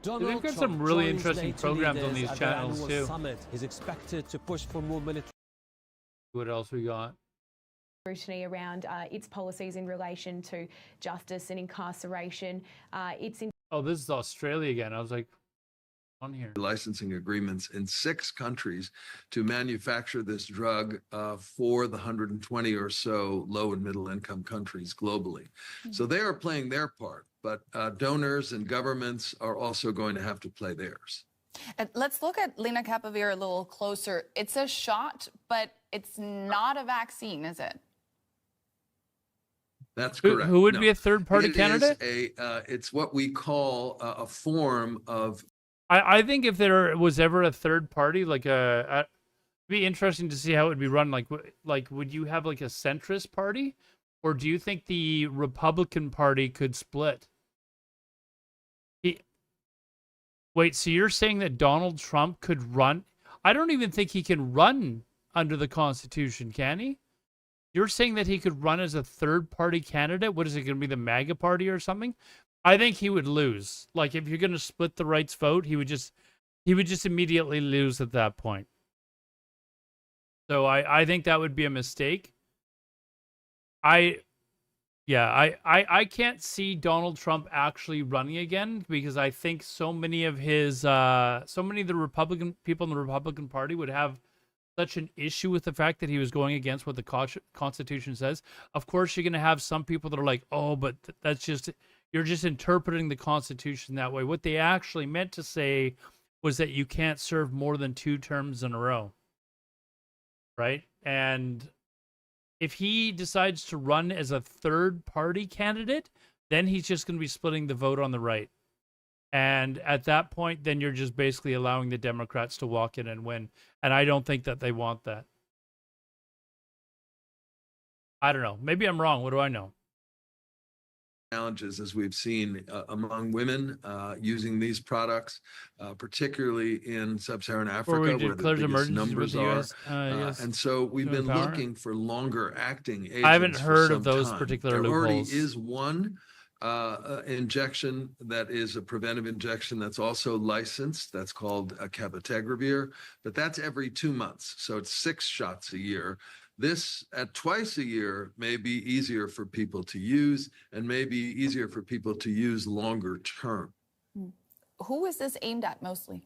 They've got some really interesting programs on these channels too. Summit is expected to push for more military. What else we got? Scrutiny around its policies in relation to justice and incarceration. Oh, this is Australia again. I was like, on here. Licensing agreements in 6 countries to manufacture this drug for the 120 or so low and middle income countries globally. So they are playing their part, but donors and governments are also going to have to play theirs. Let's look at lenacapavir a little closer. It's a shot, but it's not a vaccine, is it? That's correct. Who would be a third-party candidate? It's what we call a form of. I think if there was ever a third party, like it'd be interesting to see how it would be run. Like would you have like a centrist party, or do you think the Republican Party could split? Wait, so you're saying that Donald Trump could run? I don't even think he can run under the Constitution, can he? You're saying that he could run as a third-party candidate? What is it going to be, the MAGA party or something? I think he would lose. Like, if you're going to split the rights vote, he would just immediately lose at that point. So I think that would be a mistake. I can't see Donald Trump actually running again, because I think so many of the Republican people in the Republican Party would have such an issue with the fact that he was going against what the Constitution says. Of course, you're going to have some people that are like, oh, but that's just, you're just interpreting the Constitution that way. What they actually meant to say was that you can't serve more than 2 terms in a row. Right? And if he decides to run as a third-party candidate, then he's just going to be splitting the vote on the right. And at that point, then you're just basically allowing the Democrats to walk in and win. And I don't think that they want that. I don't know. Maybe I'm wrong. What do I know? Challenges, as we've seen among women using these products, particularly in sub-Saharan Africa, where the biggest numbers are. And so we've been looking for longer acting agents. I haven't heard of those particular loopholes. There already is one injection that is a preventive injection that's also licensed. That's called cabotegravir, but that's every 2 months. So it's 6 shots a year. This at twice a year may be easier for people to use, and may be easier for people to use longer term. Who is this aimed at mostly?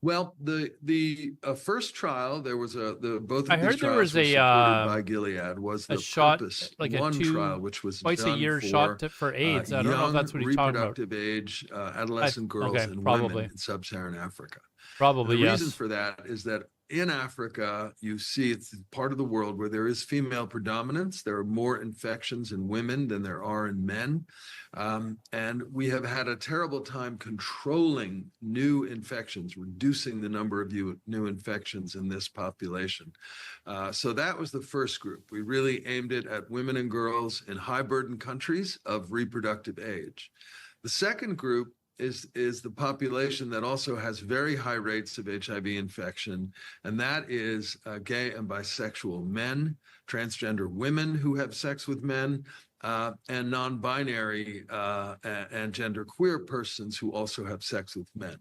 Well, the first trial, there was both of these I heard there trials was were a supported by Gilead, was the shot, Purpose like One a trial, which was twice done a year for, shot for AIDS. I don't know if that's what he's talking about. reproductive age adolescent girls and probably. women in sub-Saharan Africa. Probably, and the yes. reason for that is that in Africa, you see it's part of the world where there is female predominance. There are more infections in women than there are in men. And we have had a terrible time controlling new infections, reducing the number of new infections in this population. So that was the first group. We really aimed it at women and girls in high burden countries of reproductive age. The second group is the population that also has very high rates of HIV infection, and that is gay and bisexual men, transgender women who have sex with men, and non-binary and genderqueer persons who also have sex with men.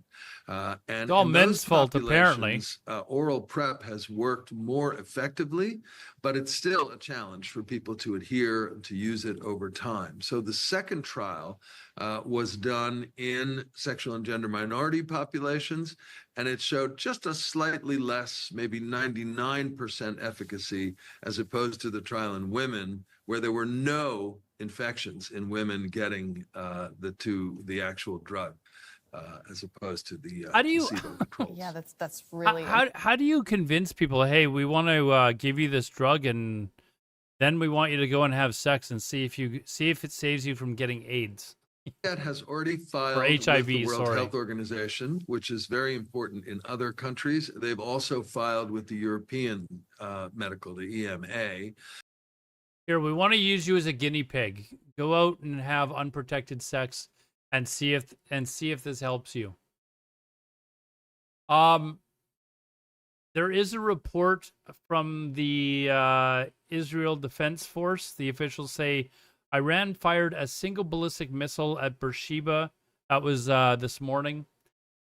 And it's all in men's those fault, apparently. Oral PrEP has worked more effectively, but it's still a challenge for people to adhere and to use it over time. So the second trial was done in sexual and gender minority populations, and it showed just a slightly less, maybe 99% efficacy, as opposed to the trial in women, where there were no infections in women getting the actual drug, as opposed to the placebo controls. Yeah, that's really. How do you convince people? Hey, we want to give you this drug, and Then we want you to go and have sex and see if it saves you from getting AIDS. That has already filed HIV, with the World sorry. Health Organization, which is very important in other countries. They've also filed with the European Medical, the EMA. Here, we want to use you as a guinea pig. Go out and have unprotected sex and see if this helps you. There is a report from the Israel Defense Force. The officials say Iran fired a single ballistic missile at Beersheba. That was this morning.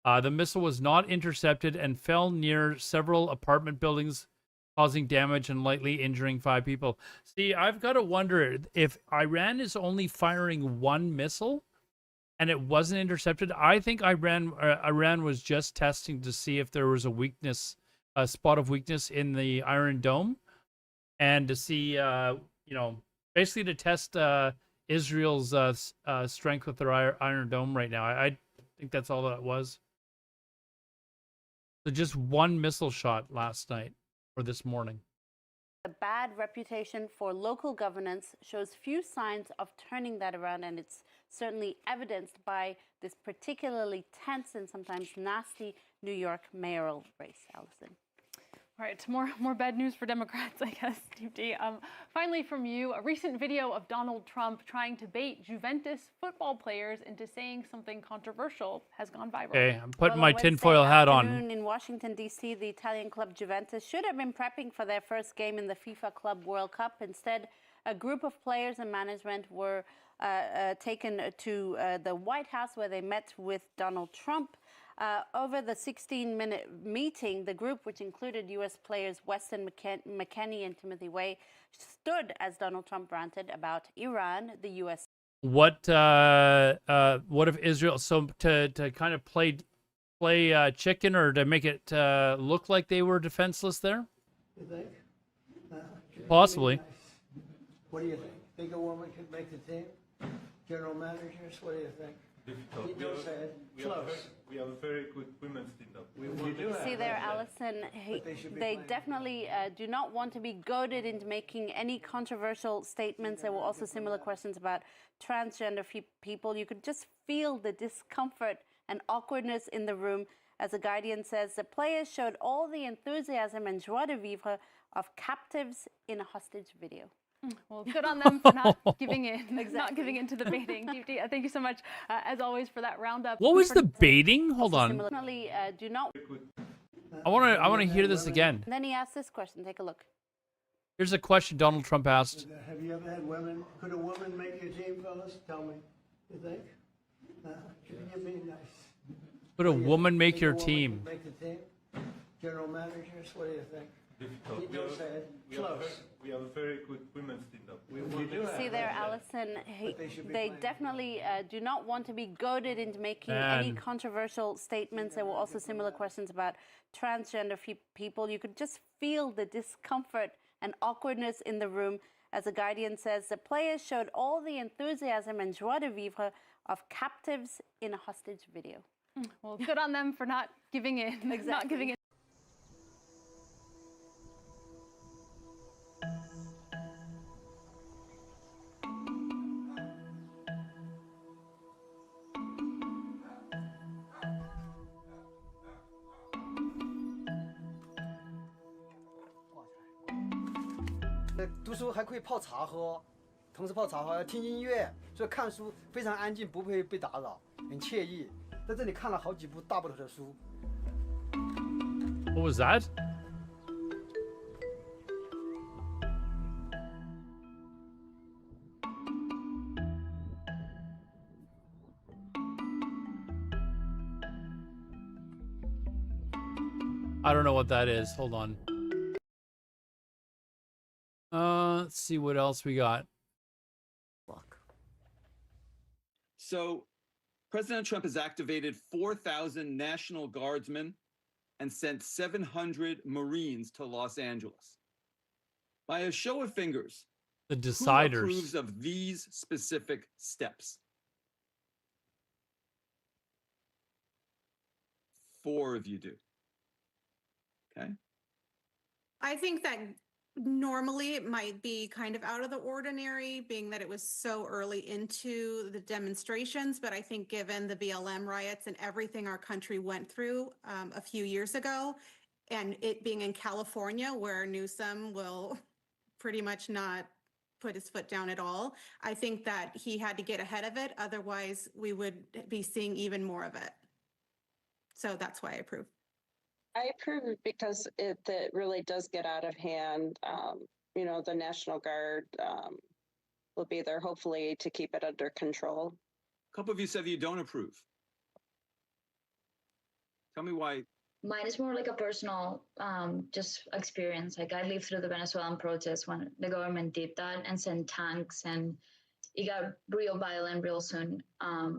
The missile was not intercepted and fell near several apartment buildings, causing damage and lightly injuring 5 people. See, I've got to wonder if Iran is only firing one missile and it wasn't intercepted. I think Iran was just testing to see if there was a spot of weakness in the Iron Dome, and to see, basically to test Israel's strength with their Iron Dome right now. I think that's all that it was. So just one missile shot last night or this morning. A bad reputation for local governance shows few signs of turning that around, and it's certainly evidenced by this particularly tense and sometimes nasty New York mayoral race. Allison. All right, more bad news for Democrats, I guess, Deepti. Finally from you, a recent video of Donald Trump trying to bait Juventus football players into saying something controversial has gone viral. Okay, I'm putting my tinfoil hat on. In Washington, D.C., the Italian club Juventus should have been prepping for their first game in the FIFA Club World Cup. Instead, a group of players and management were taken to the White House, where they met with Donald Trump. Over the 16-minute meeting, the group, which included U.S. players Weston McKennie and Timothy Way, stood as Donald Trump ranted about Iran, the U.S. What if Israel? So to kind of play chicken, or to make it look like they were defenseless there? You think? Possibly. What do you think? Think a woman could make the team? General managers, what do you think? Difficult. We have a very good women's team, though. You see there, Allison, they definitely do not want to be goaded into making any controversial statements. There were also similar questions about transgender people. You could just feel the discomfort and awkwardness in the room. As The Guardian says, the players showed all the enthusiasm and joie de vivre of captives in a hostage video. Well, good on them for not giving in, not giving in to the baiting. Deepti, thank you so much, as always, for that roundup. What was the baiting? Hold on. Do not. I want to hear this again. And then he asked this question. Take a look. Here's a question Donald Trump asked. Have you ever had women? Could a woman make your team, fellas? Tell me. You think? Give me nice. Could a woman make your team? Make the team? General managers, what do you think? Difficult. We have a very good women's team, though. See there, Allison, they definitely do not want to be goaded into making any controversial statements. There were also similar questions about transgender people. You could just feel the discomfort and awkwardness in the room. As The Guardian says, the players showed all the enthusiasm and joie de vivre of captives in a hostage video. Well, good on them for not giving in, not giving in. 读书还可以泡茶喝，同时泡茶喝，听音乐，所以看书非常安静，不会被打扰，很惬意。在这里看了好几部大部头的书。What was that? I don't know what that is. Hold on. Let's see what else we got. So, President Trump has activated 4,000 National Guardsmen and sent 700 Marines to Los Angeles. By a show of fingers, the deciders. Who approves of these specific steps? 4 of you do. Okay. I think that Normally, it might be kind of out of the ordinary, being that it was so early into the demonstrations. But I think given the BLM riots and everything our country went through a few years ago, and it being in California, where Newsom will pretty much not put his foot down at all, I think that he had to get ahead of it. Otherwise, we would be seeing even more of it. So that's why I approve. I approve it because it really does get out of hand. You know, the National Guard will be there hopefully to keep it under control. A couple of you said that you don't approve. Tell me why. Mine is more like a personal just experience. Like I lived through the Venezuelan protests when the government did that and sent tanks, and it got real violent real soon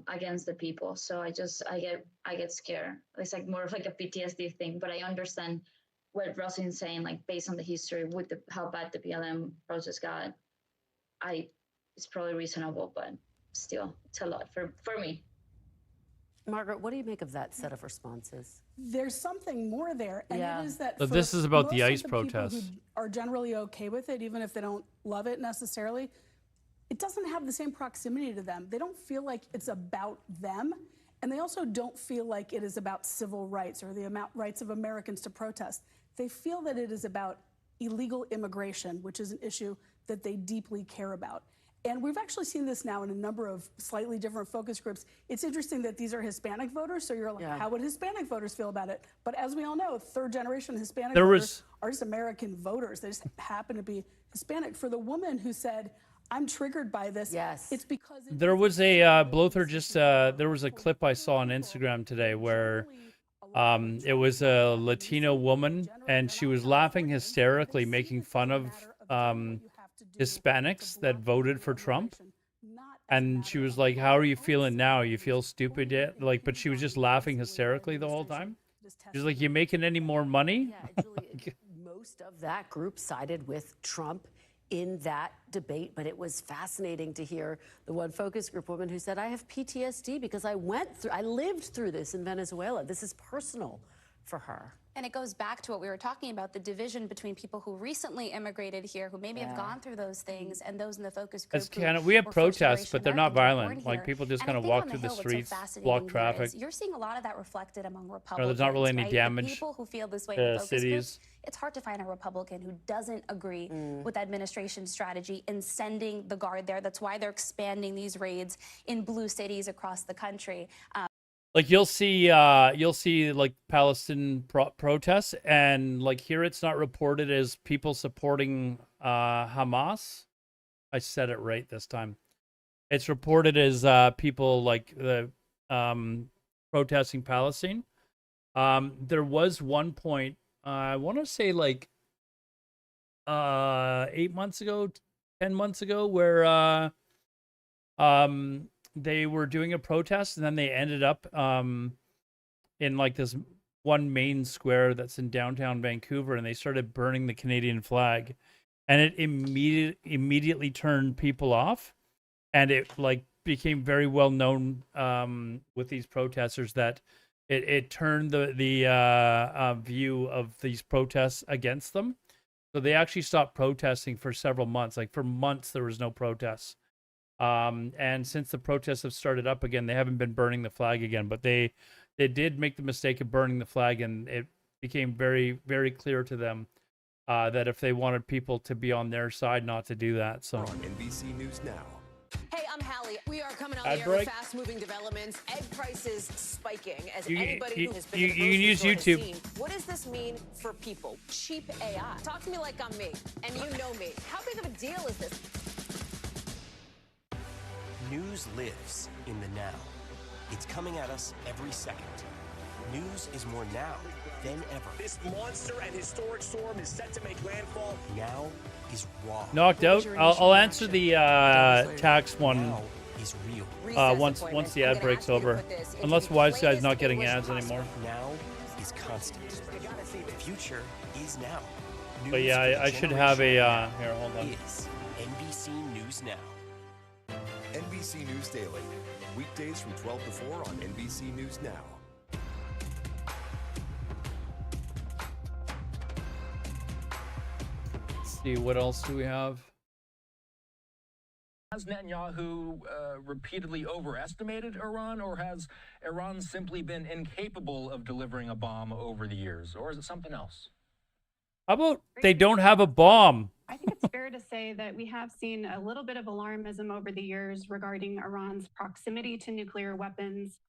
against the people. So I get scared. It's like more of like a PTSD thing, but I understand what Rosin's saying, like based on the history with how bad the BLM process got. It's probably reasonable, but still, it's a lot for me. Margaret, what do you make of that set of responses? There's something more there, and it is that But for this is about the most of ICE people protests. who are generally okay with it, even if they don't love it necessarily, it doesn't have the same proximity to them. They don't feel like it's about them, and they also don't feel like it is about civil rights or the rights of Americans to protest. They feel that it is about illegal immigration, which is an issue that they deeply care about. And we've actually seen this now in a number of slightly different focus groups. It's interesting that these are Hispanic voters, so you're like, how would Hispanic voters feel about it? But as we all know, third-generation Hispanic voters are just American voters. They just happen to be Hispanic. For the woman who said, I'm triggered by this, it's because... There was a Blother there was a clip I saw on Instagram today where it was a Latino woman, and she was laughing hysterically, making fun of Hispanics that voted for Trump. And she was like, how are you feeling now? You feel stupid yet? Like, but she was just laughing hysterically the whole time. She's like, you making any more money? Yeah, Julie, most of that group sided with Trump in that debate, but it was fascinating to hear the one focus group woman who said, I have PTSD because I lived through this in Venezuela. This is personal for her. And it goes back to what we were talking about, the division between people who recently immigrated here, who maybe have gone through those things, and those in the focus group. As Canada, we have protests, but they're not violent. Like people just kind of walk through the streets, block traffic. You're seeing a lot of that reflected among Republicans. There's not really any damage. The people who feel this way in the focus cities. groups, it's hard to find a Republican who doesn't agree with the administration's strategy in sending the Guard there. That's why they're expanding these raids in blue cities across the country. Like you'll see like Palestinian protests, and like here it's not reported as people supporting Hamas. I said it right this time. It's reported as people like the protesting Palestine. There was one point, I want to say like 8 months ago, 10 months ago, where they were doing a protest, and then they ended up in like this one main square that's in downtown Vancouver, and they started burning the Canadian flag, and it immediately turned people off, and it like became very well known with these protesters that it turned the view of these protests against them. So they actually stopped protesting for several months. Like for months there was no protests. And since the protests have started up again, they haven't been burning the flag again, but they did make the mistake of burning the flag, and it became very, very clear to them that if they wanted people to be on their side, not to do that. So on NBC News Now. Hey, I'm Hallie. We are coming on Ad the air break. with fast-moving developments. Egg prices spiking as You- anybody you- who has been you- to the you can grocery use store has YouTube. seen. What does this mean for people? Cheap AI. Talk to me like I'm me, and you know me. How big of a deal is this? News lives in the now. It's coming at us every second. News is more now than ever. This monster and historic storm is set to make landfall. Now is raw. Knocked out. I'll answer the tax one is real. once the ad breaks over. Unless Wise Guy's not getting ads anymore. Now is constant. The future is now. But yeah, I should have a here. Hold on. Is NBC News Now. NBC News Daily. Weekdays from 12 to 4 on NBC News Now. see, what else do we have? Has Netanyahu repeatedly overestimated Iran, or has Iran simply been incapable of delivering a bomb over the years, or is it something else? How about they don't have a bomb? I think it's fair to say that we have seen a little bit of alarmism over the years regarding Iran's proximity to nuclear weapons.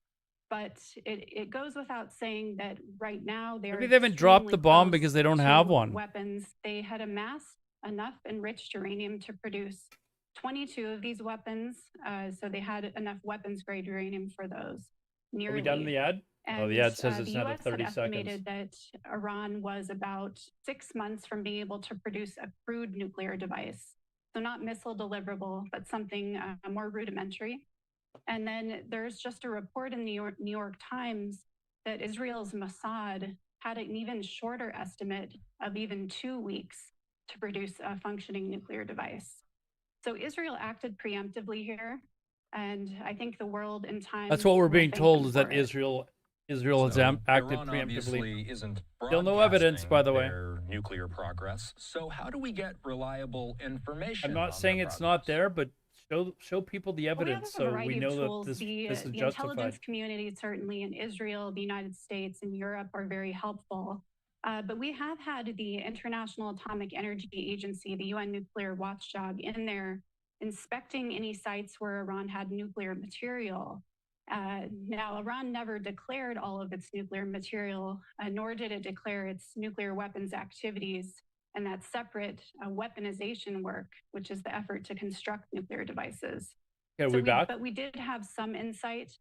But it goes without saying that right now they're Maybe they haven't dropped the bomb close because they don't to have one. weapons. They had amassed enough enriched uranium to produce 22 of these weapons. So they had enough weapons grade uranium for those. Are we done in the ad? Oh, the ad says it's the another US 30 had seconds. estimated that Iran was about 6 months from being able to produce a crude nuclear device. So not missile deliverable, but something more rudimentary. And then there's just a report in the New York Times that Israel's Mossad had an even shorter estimate of even 2 weeks to produce a functioning nuclear device. So Israel acted preemptively here, and I think the world in time. That's what we're will being thank told them is that for it. Israel has acted Iran preemptively. obviously isn't Still no evidence, by the way. their nuclear progress. So how do we get reliable information? I'm not on saying their it's not there, but show people the Well, we have evidence a so variety we of know that tools. this The is intelligence justified. community, certainly in Israel, the United States, and Europe, are very helpful. But we have had the International Atomic Energy Agency, the UN Nuclear Watchdog, in there inspecting any sites where Iran had nuclear material. Now, Iran never declared all of its nuclear material, nor did it declare its nuclear weapons activities and that separate weaponization work, which is the effort to construct nuclear devices. Okay, we back? But we did have some insight,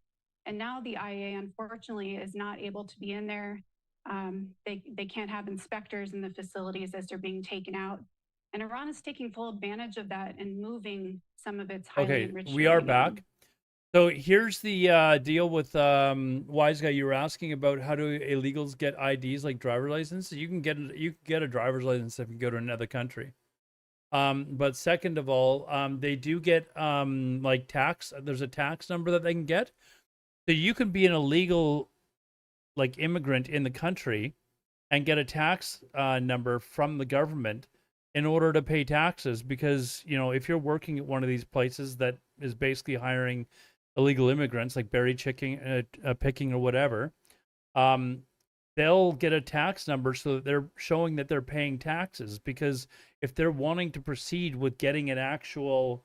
and now the IAEA, unfortunately, is not able to be in there. They can't have inspectors in the facilities as they're being taken out. And Iran is taking full advantage of that and moving some of its highly Okay, enriched we are uranium. back. So here's the deal with Wise Guy. You were asking about how do illegals get IDs like driver license. You can get a driver's license if you go to another country. But second of all, they do get like tax. There's a tax number that they can get. So you can be an illegal like immigrant in the country and get a tax number from the government in order to pay taxes, because if you're working at one of these places that is basically hiring illegal immigrants like berry picking or whatever, they'll get a tax number so that they're showing that they're paying taxes, because if they're wanting to proceed with getting an actual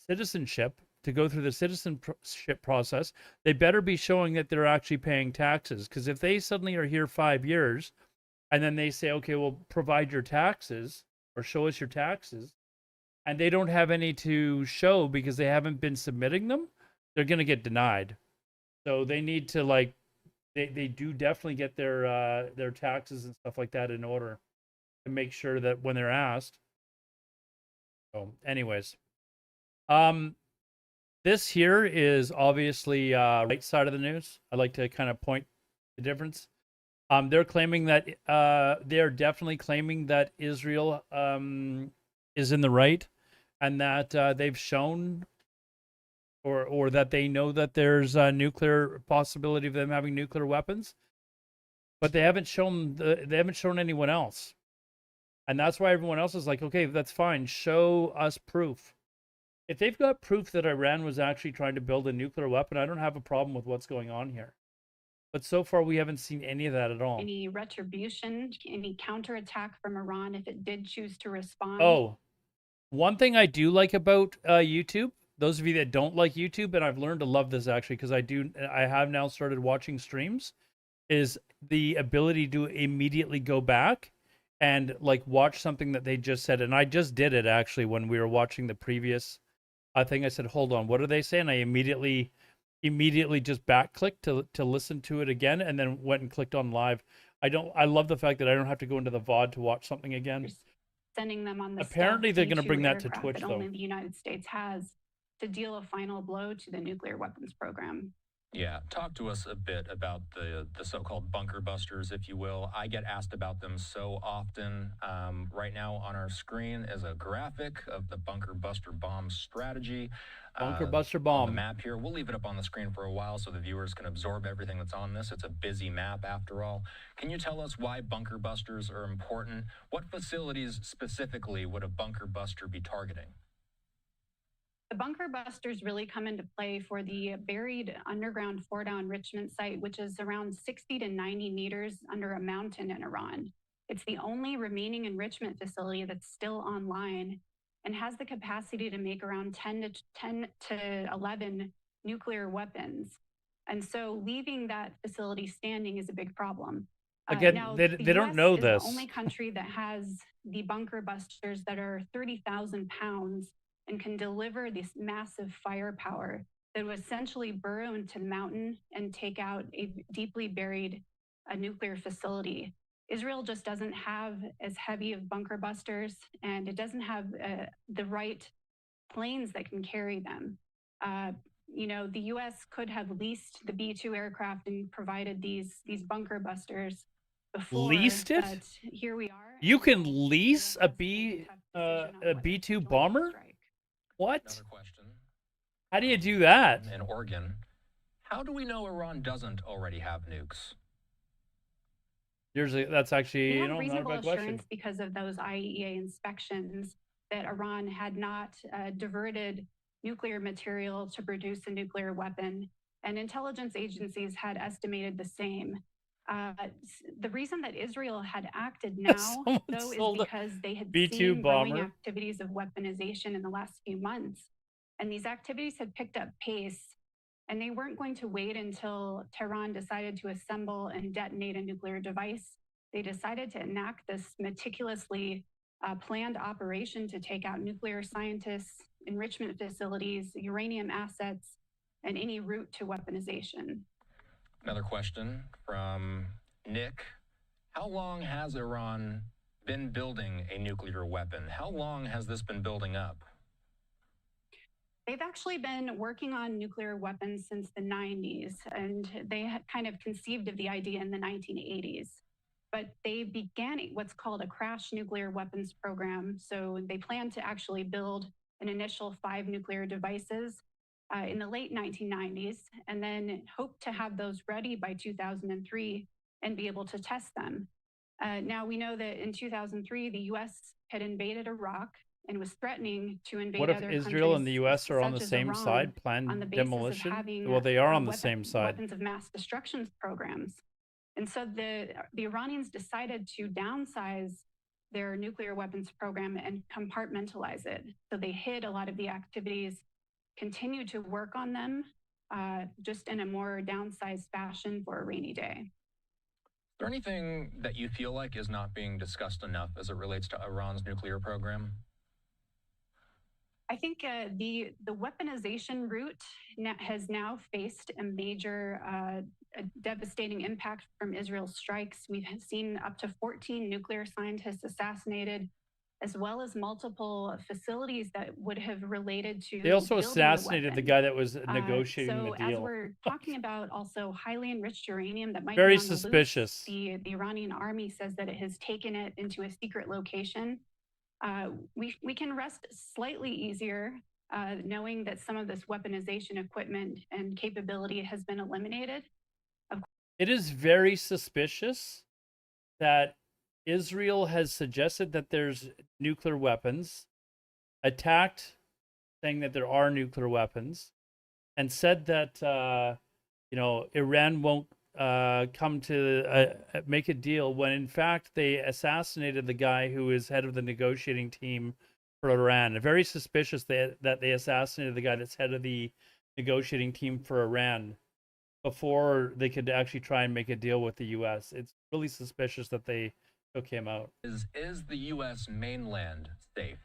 citizenship, to go through the citizenship process, they better be showing that they're actually paying taxes. Because if they suddenly are here 5 years and then they say, okay, well, provide your taxes or show us your taxes, and they don't have any to show because they haven't been submitting them, they're going to get denied. So they need to they do definitely get their taxes and stuff like that in order to make sure that when they're asked. So anyways, this here is obviously right side of the news. I'd like to kind of point the difference. They're claiming that they're definitely claiming that Israel is in the right, and that they've shown or that they know that there's a nuclear possibility of them having nuclear weapons, but they haven't shown anyone else. And that's why everyone else is like, okay, that's fine. Show us proof. If they've got proof that Iran was actually trying to build a nuclear weapon, I don't have a problem with what's going on here. But so far, we haven't seen any of that at all. Any retribution, any counterattack from Iran if it did choose to respond? Oh, one thing I do like about YouTube, those of you that don't like YouTube, and I've learned to love this actually, because I have now started watching streams, is the ability to immediately go back and like watch something that they just said. And I just did it actually when we were watching the previous thing. I said, hold on, what are they saying? I immediately just back clicked to listen to it again, and then went and clicked on live. I love the fact that I don't have to go into the VOD to watch something again. Sending them on the Apparently they're going to stealth bring D2 that to aircraft Twitch that though. only the United States has to deal a final blow to the nuclear weapons program. Yeah, talk to us a bit about the so-called bunker busters, if you will. I get asked about them so often. Right now on our screen is a graphic of the bunker buster bomb strategy. Bunker buster On the bomb. map here, we'll leave it up on the screen for a while so the viewers can absorb everything that's on this. It's a busy map after all. Can you tell us why bunker busters are important? What facilities specifically would a bunker buster be targeting? The bunker busters really come into play for the buried underground Fordow enrichment site, which is around 60 to 90 meters under a mountain in Iran. It's the only remaining enrichment facility that's still online and has the capacity to make around 10 to 11 nuclear weapons. And so leaving that facility standing is a big problem. Again, Now, they the don't US know is this. the only country that has the bunker busters that are 30,000 pounds and can deliver this massive firepower that would essentially burrow into the mountain and take out a deeply buried nuclear facility. Israel just doesn't have as heavy of bunker busters, and it doesn't have the right planes that can carry them. You know, the U.S. could have leased the B-2 aircraft and provided these bunker busters before. Leased it? But here we are. You can lease a B-2 bomber? What? Another question. How do you do that? In Oregon, how do we know Iran doesn't already have nukes? That's actually, We you have know, not a reasonable bad question. assurance because of those IAEA inspections that Iran had not diverted nuclear material to produce a nuclear weapon, and intelligence agencies had estimated the same. The reason that Israel had acted now, Someone though, is sold a because they had B-2 seen growing bomber. activities of weaponization in the last few months, and these activities had picked up pace. And they weren't going to wait until Tehran decided to assemble and detonate a nuclear device. They decided to enact this meticulously planned operation to take out nuclear scientists, enrichment facilities, uranium assets, and any route to weaponization. Another question from Nick. How long has Iran been building a nuclear weapon? How long has this been building up? They've actually been working on nuclear weapons since the 90s, and they had kind of conceived of the idea in the 1980s. But they began what's called a crash nuclear weapons program. So they plan to actually build an initial 5 nuclear devices in the late 1990s, and then hope to have those ready by 2003 and be able to test them. Now, we know that in 2003, the US had invaded Iraq and was threatening to invade What if other Israel and countries the US are on the such as same Iran side, on the planned basis of demolition? having, Well, they are on the weapon- same side. weapons of mass destruction programs. And so the Iranians decided to downsize their nuclear weapons program and compartmentalize it. So they hid a lot of the activities, continued to work on them, just in a more downsized fashion for a rainy day. Is there anything that you feel like is not being discussed enough as it relates to Iran's nuclear program? I think the weaponization route has now faced a major a devastating impact from Israel's strikes. We've seen up to 14 nuclear scientists assassinated, as well as multiple facilities that would have related to. They also building assassinated the weapon. guy that was negotiating So the as deal. we're talking about also highly enriched uranium that might Very be on the loose, suspicious. the Iranian army says that it has taken it into a secret location. We can rest slightly easier knowing that some of this weaponization equipment and capability has been eliminated. It is very suspicious that Israel has suggested that there's nuclear weapons, attacked saying that there are nuclear weapons, and said that Iran won't come to make a deal, when in fact they assassinated the guy who is head of the negotiating team for Iran. Very suspicious that they assassinated the guy that's head of the negotiating team for Iran before they could actually try and make a deal with the U.S. It's really suspicious that they took him out. Is the U.S. mainland safe?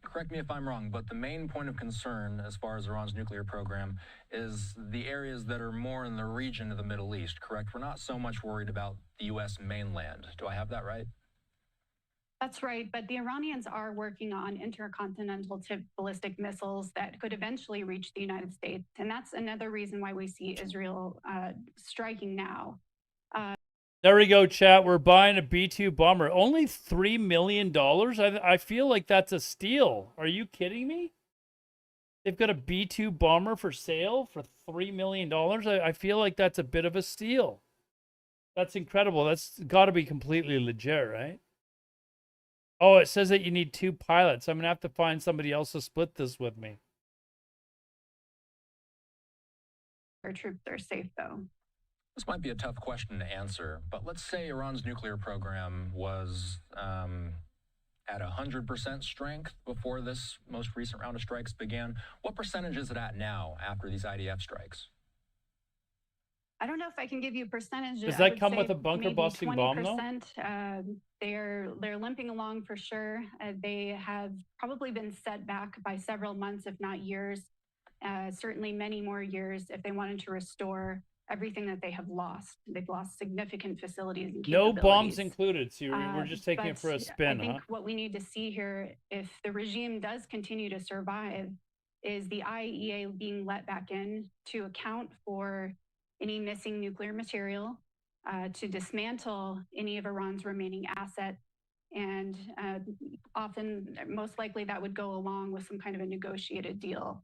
Correct me if I'm wrong, but the main point of concern as far as Iran's nuclear program is the areas that are more in the region of the Middle East, correct? We're not so much worried about the U.S. mainland. Do I have that right? That's right, but the Iranians are working on intercontinental tipped ballistic missiles that could eventually reach the United States. And that's another reason why we see Israel striking now. There we go, chat. We're buying a B-2 bomber. Only $3 million? I feel like that's a steal. Are you kidding me? They've got a B-2 bomber for sale for $3 million. I feel like that's a bit of a steal. That's incredible. That's got to be completely legit, right? Oh, it says that you need 2 pilots. I'm going to have to find somebody else to split this with me. Our troops are safe, though. This might be a tough question to answer, but let's say Iran's nuclear program was at 100% strength before this most recent round of strikes began. What percentage is it at now after these IDF strikes? I don't know if I can give you a percentage. Does I that would come say with a bunker maybe busting bomb, though? 20%. They're limping along for sure. They have probably been set back by several months, if not years. Certainly many more years if they wanted to restore everything that they have lost. They've lost significant facilities and No capabilities. bombs included, so we're just taking it But for a spin, I think huh? what we need to see here, if the regime does continue to survive, is the IAEA being let back in to account for any missing nuclear material, to dismantle any of Iran's remaining assets. And often, most likely, that would go along with some kind of a negotiated deal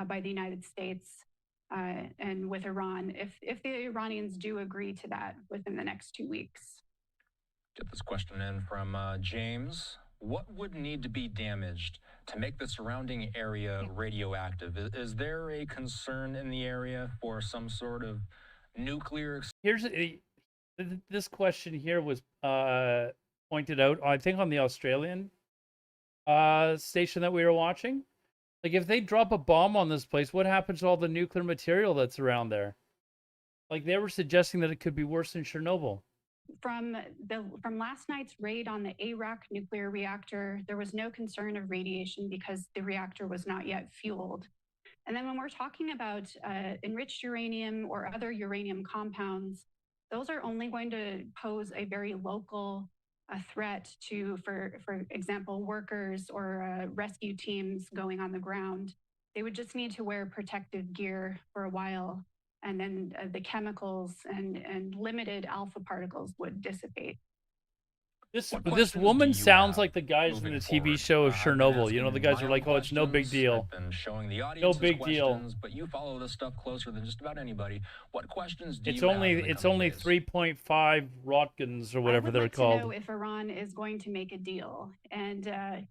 by the United States and with Iran, if the Iranians do agree to that within the next 2 weeks. Get this question in from James. What would need to be damaged to make the surrounding area radioactive? Is there a concern in the area for some sort of nuclear? This question here was pointed out, I think, on the Australian station that we were watching. Like, if they drop a bomb on this place, what happens to all the nuclear material that's around there? Like, they were suggesting that it could be worse than Chernobyl. From last night's raid on the Arak nuclear reactor, there was no concern of radiation because the reactor was not yet fueled. And then when we're talking about enriched uranium or other uranium compounds, those are only going to pose a very local threat to, for example, workers or rescue teams going on the ground. They would just need to wear protective gear for a while, and then the chemicals and limited alpha particles would dissipate. This woman sounds like the guys in the TV show Chernobyl. You know, the guys are like, "Oh, it's no big deal. I've been showing the audience No big deal. questions, but you follow this stuff closer than just about anybody. What questions do It's you only have? it's only 3.5 Rotkins or whatever I would they're like called." to know if Iran is going to make a deal, and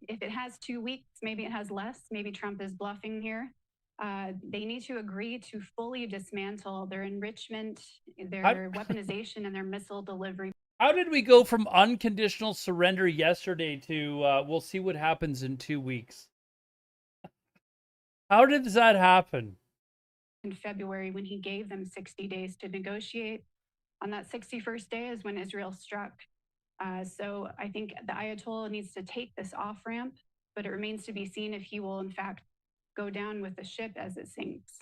if it has 2 weeks, maybe it has less. Maybe Trump is bluffing here. They need to agree to fully dismantle their enrichment, their weaponization, and their missile delivery. How did we go from unconditional surrender yesterday to we'll see what happens in 2 weeks? How did that happen? In February, when he gave them 60 days to negotiate. On that 61st day is when Israel struck. So I think the Ayatollah needs to take this off ramp, but it remains to be seen if he will, in fact, go down with the ship as it sinks.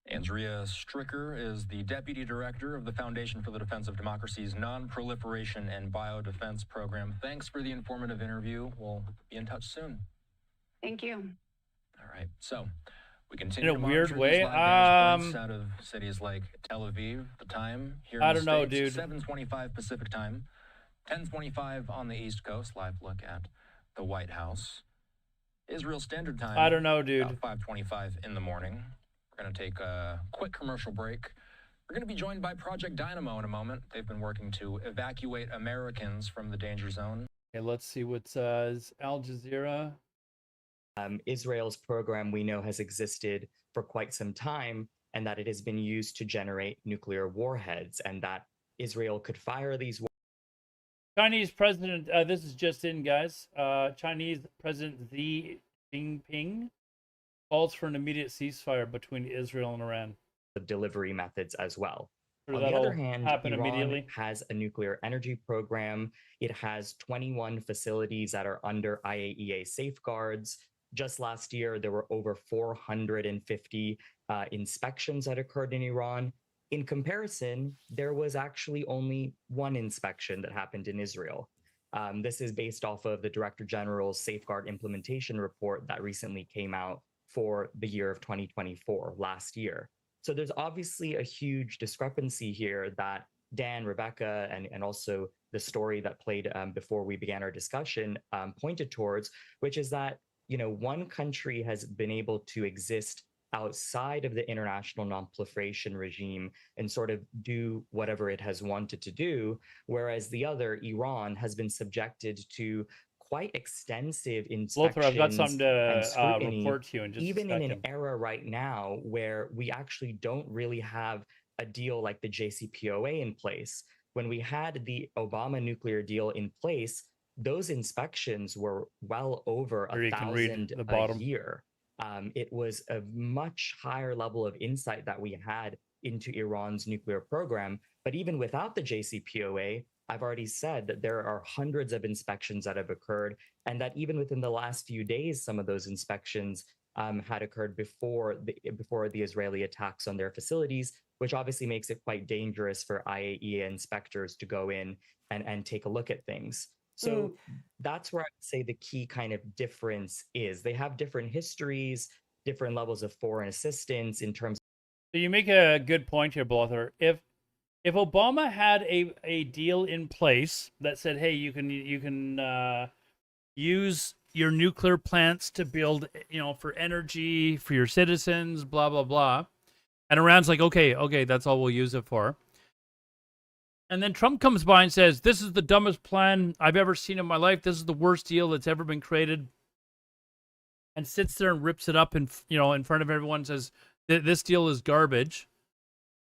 Andrea Stricker is the Deputy Director of the Foundation for the Defense of Democracy's Non-Proliferation and Biodefense Program. Thanks for the informative interview. We'll be in touch soon. Thank you. All right. So we continue In a to weird monitor way, these live vantage points out of cities like Tel Aviv. The time here I in the don't know, States, dude. 7:25 Pacific time, 10:25 on the East Coast. Live look at the White House. Israel Standard Time. I don't know, dude. About 5:25 in the morning. We're going to take a quick commercial break. We're going to be joined by Project Dynamo in a moment. They've been working to evacuate Americans from the danger zone. Okay, let's see what says Al Jazeera. Israel's program, we know, has existed for quite some time, and that it has been used to generate nuclear warheads, and that Israel could fire these. Chinese President, this is just in, guys. Chinese President Xi Jinping calls for an immediate ceasefire between Israel and Iran. The delivery methods as well. Sure, On the that'll other hand, happen Iran immediately. has a nuclear energy program. It has 21 facilities that are under IAEA safeguards. Just last year, there were over 450 inspections that occurred in Iran. In comparison, there was actually only one inspection that happened in Israel. This is based off of the Director General's Safeguard Implementation Report that recently came out for the year of 2024, last year. So there's obviously a huge discrepancy here that Dan, Rebecca, and also the story that played before we began our discussion pointed towards, which is that, you know, one country has been able to exist outside of the international non-proliferation regime and sort of do whatever it has wanted to do, whereas the other, Iran, has been subjected to quite extensive Lothar, I've got inspections something and to scrutiny, report to you in just even a in an second. era right now where we actually don't really have a deal like the JCPOA in place. When we had the Obama nuclear deal in place, those inspections were well over Here you can read 1,000 the a bottom. year. It was a much higher level of insight that we had into Iran's nuclear program. But even without the JCPOA, I've already said that there are hundreds of inspections that have occurred, and that even within the last few days, some of those inspections had occurred before the Israeli attacks on their facilities, which obviously makes it quite dangerous for IAEA inspectors to go in and take a look at things. So that's where I'd say the key kind of difference is. They have different histories, different levels of foreign assistance in terms. So you make a good point here, Blother. If Obama had a deal in place that said, hey, you can use your nuclear plants to build, you know, for energy for your citizens, blah blah blah, and Iran's like, okay, that's all we'll use it for. And then Trump comes by and says, this is the dumbest plan I've ever seen in my life. This is the worst deal that's ever been created. And sits there and rips it up in front of everyone and says, this deal is garbage.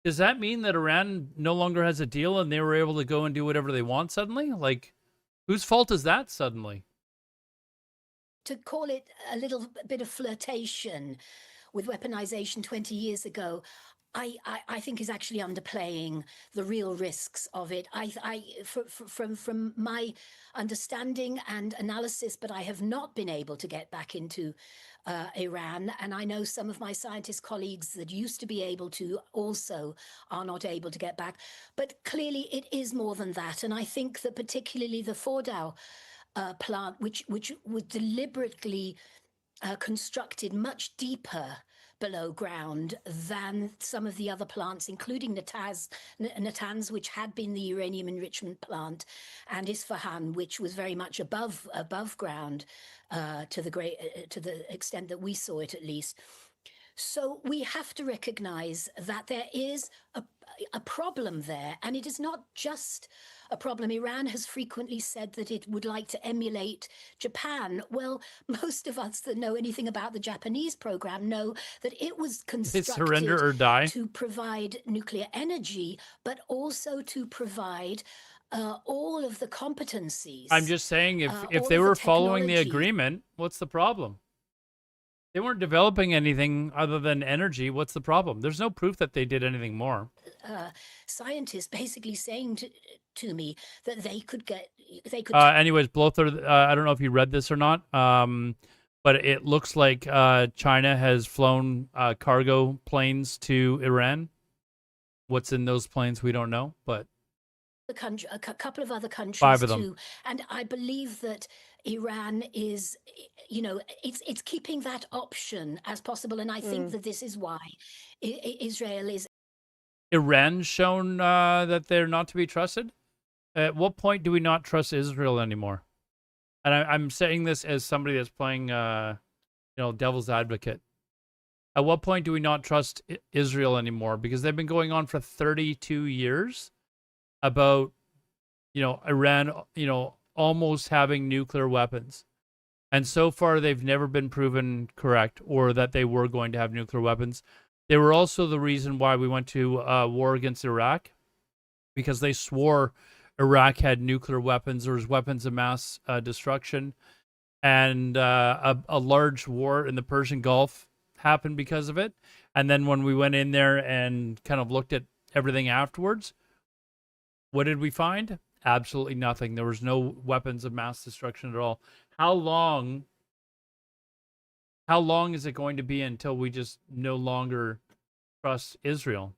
Does that mean that Iran no longer has a deal and they were able to go and do whatever they want suddenly? Like, whose fault is that suddenly? To call it a little bit of flirtation with weaponization 20 years ago, I think is actually underplaying the real risks of it. From my understanding and analysis, but I have not been able to get back into Iran, and I know some of my scientist colleagues that used to be able to also are not able to get back. But clearly, it is more than that, and I think that particularly the Fordow plant, which was deliberately constructed much deeper below ground than some of the other plants, including Natanz, which had been the uranium enrichment plant, and Isfahan, which was very much above ground to the extent that we saw it, at least. So we have to recognize that there is a problem there, and it is not just a problem. Iran has frequently said that it would like to emulate Japan. Well, most of us that know anything about the Japanese program know that it was constructed surrender or die to provide nuclear energy, but also to provide all of the competencies. I'm just saying, if they were following the agreement, what's the problem? They weren't developing anything other than energy. What's the problem? There's no proof that they did anything more. Scientists basically saying to me that they could. Anyways, Blother, I don't know if you read this or not, but it looks like China has flown cargo planes to Iran. What's in those planes, we don't know, but a couple of other countries 5 of them too, and I believe that Iran is, it's keeping that option as possible, and I think that this is why Israel is. Iran's shown that they're not to be trusted. At what point do we not trust Israel anymore? And I'm saying this as somebody that's playing, devil's advocate. At what point do we not trust Israel anymore? Because they've been going on for 32 years about, Iran, almost having nuclear weapons. And so far, they've never been proven correct or that they were going to have nuclear weapons. They were also the reason why we went to war against Iraq, because they swore Iraq had nuclear weapons. There was weapons of mass destruction. And a large war in the Persian Gulf happened because of it. And then when we went in there and kind of looked at everything afterwards, what did we find? Absolutely nothing. There was no weapons of mass destruction at all. How long is it going to be until we just no longer trust Israel?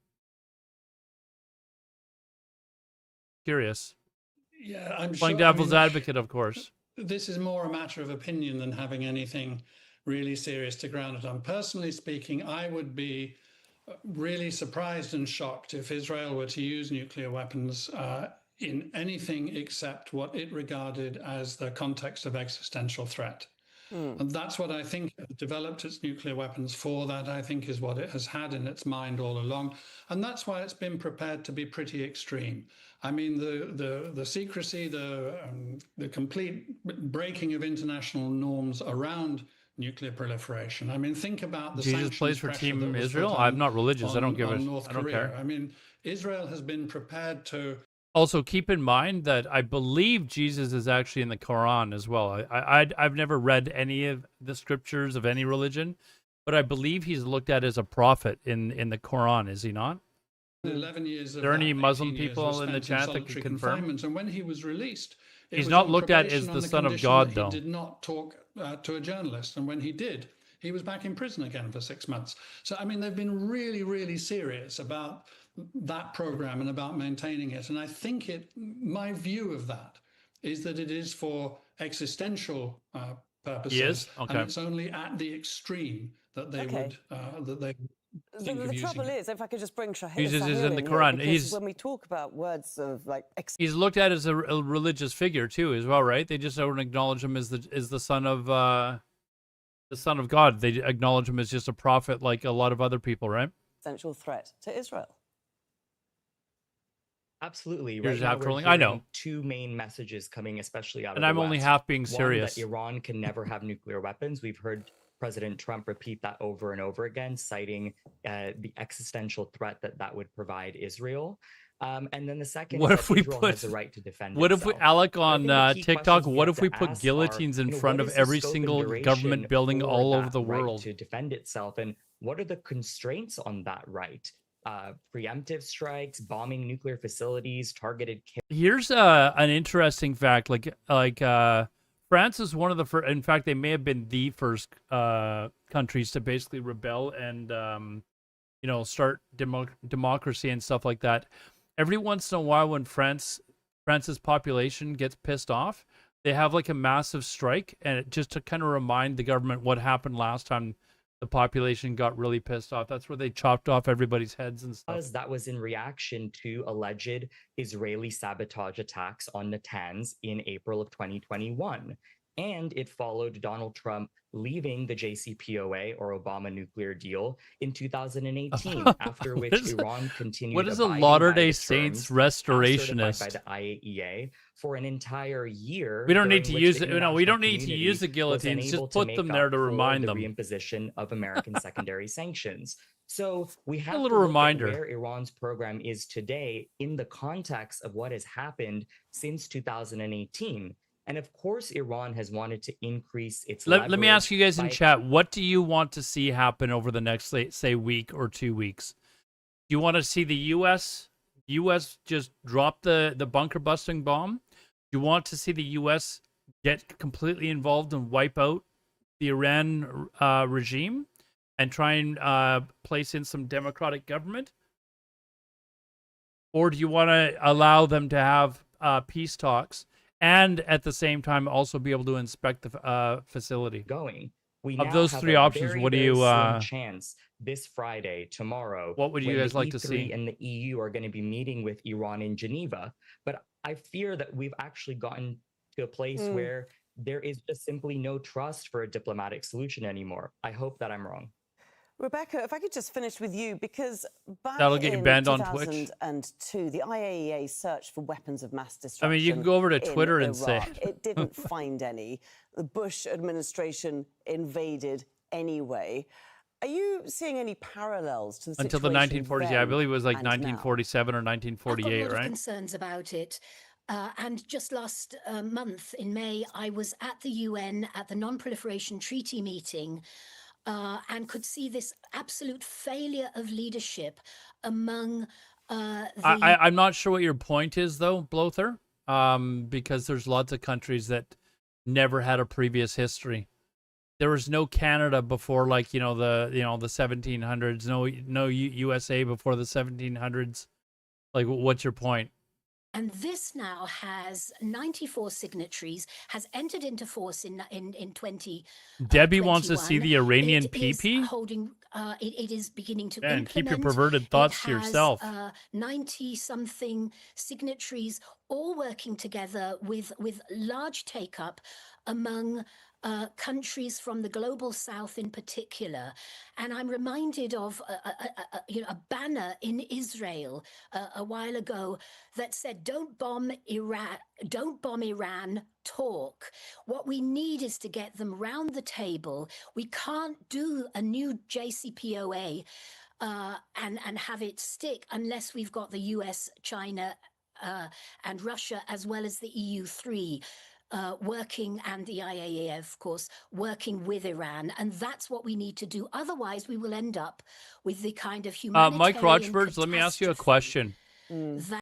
Curious. Yeah, I'm Playing sure. I devil's mean, advocate, of course. this is more a matter of opinion than having anything really serious to ground it on. Personally speaking, I would be really surprised and shocked if Israel were to use nuclear weapons in anything except what it regarded as the context of existential threat. And that's what I think it developed its nuclear weapons for. That, I think, is what it has had in its mind all along. And that's why it's been prepared to be pretty extreme. I mean, the secrecy, the complete breaking of international norms around nuclear proliferation. I mean, think about the Jesus sanctions plays for pressure Team that was Israel. put I'm not religious. I don't give on a. North I don't Korea. care. I mean, Israel has been prepared to. Also, keep in mind that I believe Jesus is actually in the Quran as well. I've never read any of the scriptures of any religion, but I believe he's looked at as a prophet in the Quran. Is he not? 11 years Are of there that, any 18 Muslim years people was in the spent chat that solitary can confirm? confinement. And when he was released, it He's was not on looked at as probation the on the son of condition God, that though. he did not talk to a journalist. And when he did, he was back in prison again for 6 months. So, I mean, they've been really, really serious about that program and about maintaining it. And I think my view of that is that it is for existential purposes. Yes? And Okay. it's only at the extreme that they Okay. would think of The using trouble it. is, if I could just bring Shahir Jesus is in the here, Quran. because when we talk about words of like He's looked at as a religious figure too, as well, right? They just don't acknowledge him as the son of God. They acknowledge him as just a prophet, like a lot of other people, right? existential threat to Israel. Absolutely. You're Right just now, half we're trolling. I know. hearing two main messages coming, especially out of And the I'm only West. half being One, serious. that Iran can never have nuclear weapons. We've heard President Trump repeat that over and over again, citing the existential threat that would provide Israel. And then the second What is if that we Israel put? has the right to defend What if itself. we, Alec, But I on think the key TikTok? questions we What have if we to put ask guillotines in what front of is the every scope and single duration government building for all over that the right world? to defend itself, and what are the constraints on that right? Preemptive strikes, bombing nuclear facilities, targeted kills. Here's an interesting fact. France is one of the first. In fact, they may have been the first countries to basically rebel and start democracy and stuff like that. Every once in a while, when France's population gets pissed off, they have like a massive strike, and just to kind of remind the government what happened last time the population got really pissed off. That's where they chopped off everybody's heads and stuff. That was in reaction to alleged Israeli sabotage attacks on Natanz in April of 2021. And it followed Donald Trump leaving the JCPOA, or Obama nuclear deal, in 2018, after which Iran continued. What is a abiding Latter-day by the Saints terms as certified restorationist? by the IAEA for an entire year. We don't need during to which use the it. No, we don't international need to community use the was guillotines. unable Just to put make them up there to for remind the them. reimposition of American secondary sanctions. So we have little to look reminder. at where Iran's program is today in the context of what has happened since 2018. And of course, Iran has wanted to increase its Let me ask you guys in by chat, what do you want to see happen over the next, say week or 2 weeks? Do you want to see the U.S. just drop the bunker busting bomb? Do you want to see the U.S. get completely involved and wipe out the Iran regime and try and place in some democratic government? Or do you want to allow them to have peace talks and at the same time also be able to inspect the facility? We Of now those have three a options, very, what do very you slim chance this Friday, tomorrow? What would you when guys the like to E3 see? and the EU are going to be meeting with Iran in Geneva. But I fear that we've actually gotten to a place where there is just simply no trust for a diplomatic solution anymore. I hope that I'm wrong. Rebecca, if I could just finish with you, because back That'll get you in banned on Twitch. 2002, the IAEA searched for weapons of mass I destruction. mean, you can go over to in Twitter and say Iraq. It didn't find any. The Bush administration invaded anyway. Are you seeing any parallels to the until the situation 1940s. Yeah, I then believe it was like and now? 1947 or I've got a 1948, lot of right? concerns about it. And just last month in May, I was at the UN at the Non-Proliferation Treaty meeting and could see this absolute failure of leadership among I'm not sure what your point is, though, Blother, because there's lots of countries that never had a previous history. There was no Canada before, like, the 1700s. No USA before the 1700s. Like, what's your point? And this now has 94 signatories, has entered into force in 20. Debbie wants to see the Iranian It is PP. holding. It is beginning to And implement. keep your perverted thoughts to yourself. 90-something signatories, all working together with large take up among countries from the global south in particular. And I'm reminded of a banner in Israel a while ago that said, "Don't bomb Iran, talk." What we need is to get them round the table. We can't do a new JCPOA and have it stick unless we've got the US, China, and Russia, as well as the EU3 working, and the IAEA, of course, working with Iran. And that's what we need to do. Otherwise, we will end up with the kind of humanitarian Mike Rochford, let me ask you a question. that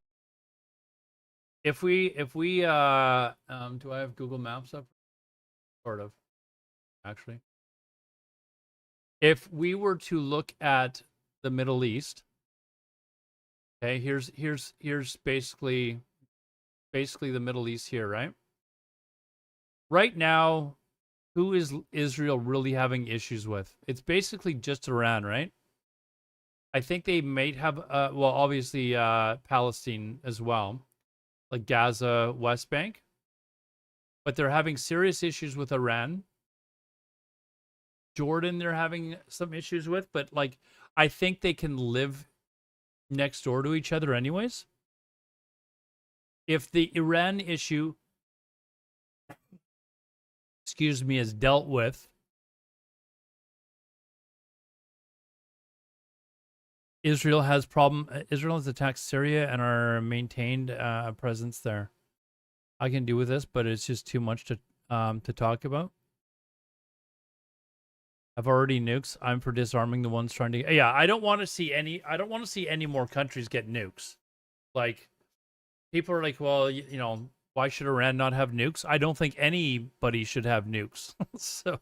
If we do I have Google Maps up? Sort of, actually. If we were to look at the Middle East, okay, here's basically the Middle East here, right? Right now, who is Israel really having issues with? It's basically just Iran, right? I think they might have, well, obviously Palestine as well, like Gaza, West Bank. But they're having serious issues with Iran. Jordan, they're having some issues with, but like, I think they can live next door to each other anyways. If the Iran issue, excuse me, is dealt with, Israel has attacked Syria and are maintained a presence there. I can do with this, but it's just too much to talk about. I've already nukes. I'm for disarming the ones trying to. Yeah, I don't want to see any more countries get nukes. Like, people are like, well, you know, why should Iran not have nukes? I don't think anybody should have nukes. So,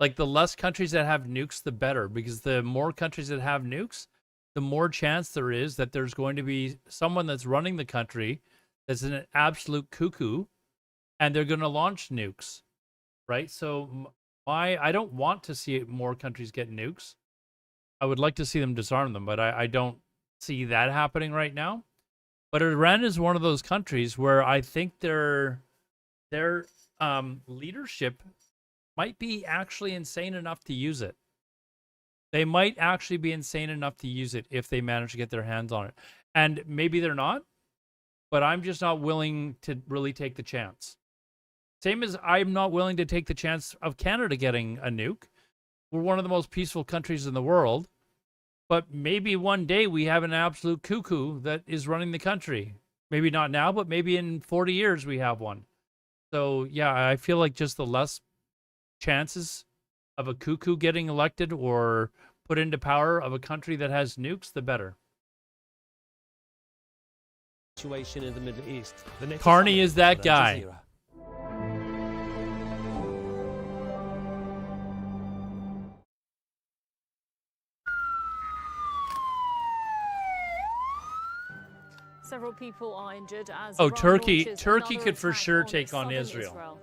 like, the less countries that have nukes, the better, because the more countries that have nukes, the more chance there is that there's going to be someone that's running the country that's an absolute cuckoo, and they're going to launch nukes, right? So I don't want to see more countries get nukes. I would like to see them disarm them, but I don't see that happening right now. But Iran is one of those countries where I think their leadership might be actually insane enough to use it. They might actually be insane enough to use it if they manage to get their hands on it. And maybe they're not, but I'm just not willing to really take the chance. Same as I'm not willing to take the chance of Canada getting a nuke. We're one of the most peaceful countries in the world, but maybe one day we have an absolute cuckoo that is running the country. Maybe not now, but maybe in 40 years we have one. So yeah, I feel like just the less chances of a cuckoo getting elected or put into power of a country that has nukes, the better. Situation in the Middle East. Carney is that guy. Several people are injured as Oh, Iran Turkey launches Turkey another could for attack sure on take on southern Israel.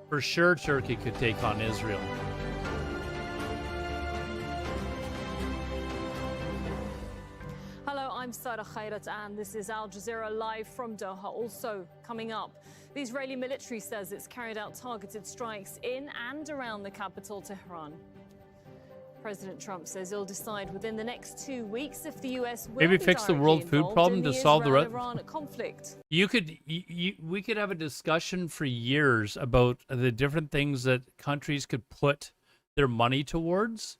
For sure Turkey could take on Israel. Hello, I'm Sada Khairat, and this is Al Jazeera live from Doha. Also coming up, the Israeli military says it's carried out targeted strikes in and around the capital, Tehran. President Trump says he'll decide within the next 2 weeks if the U.S. will Maybe be fix the directly world food involved problem in to the solve the Israel-Iran conflict. We could have a discussion for years about the different things that countries could put their money towards,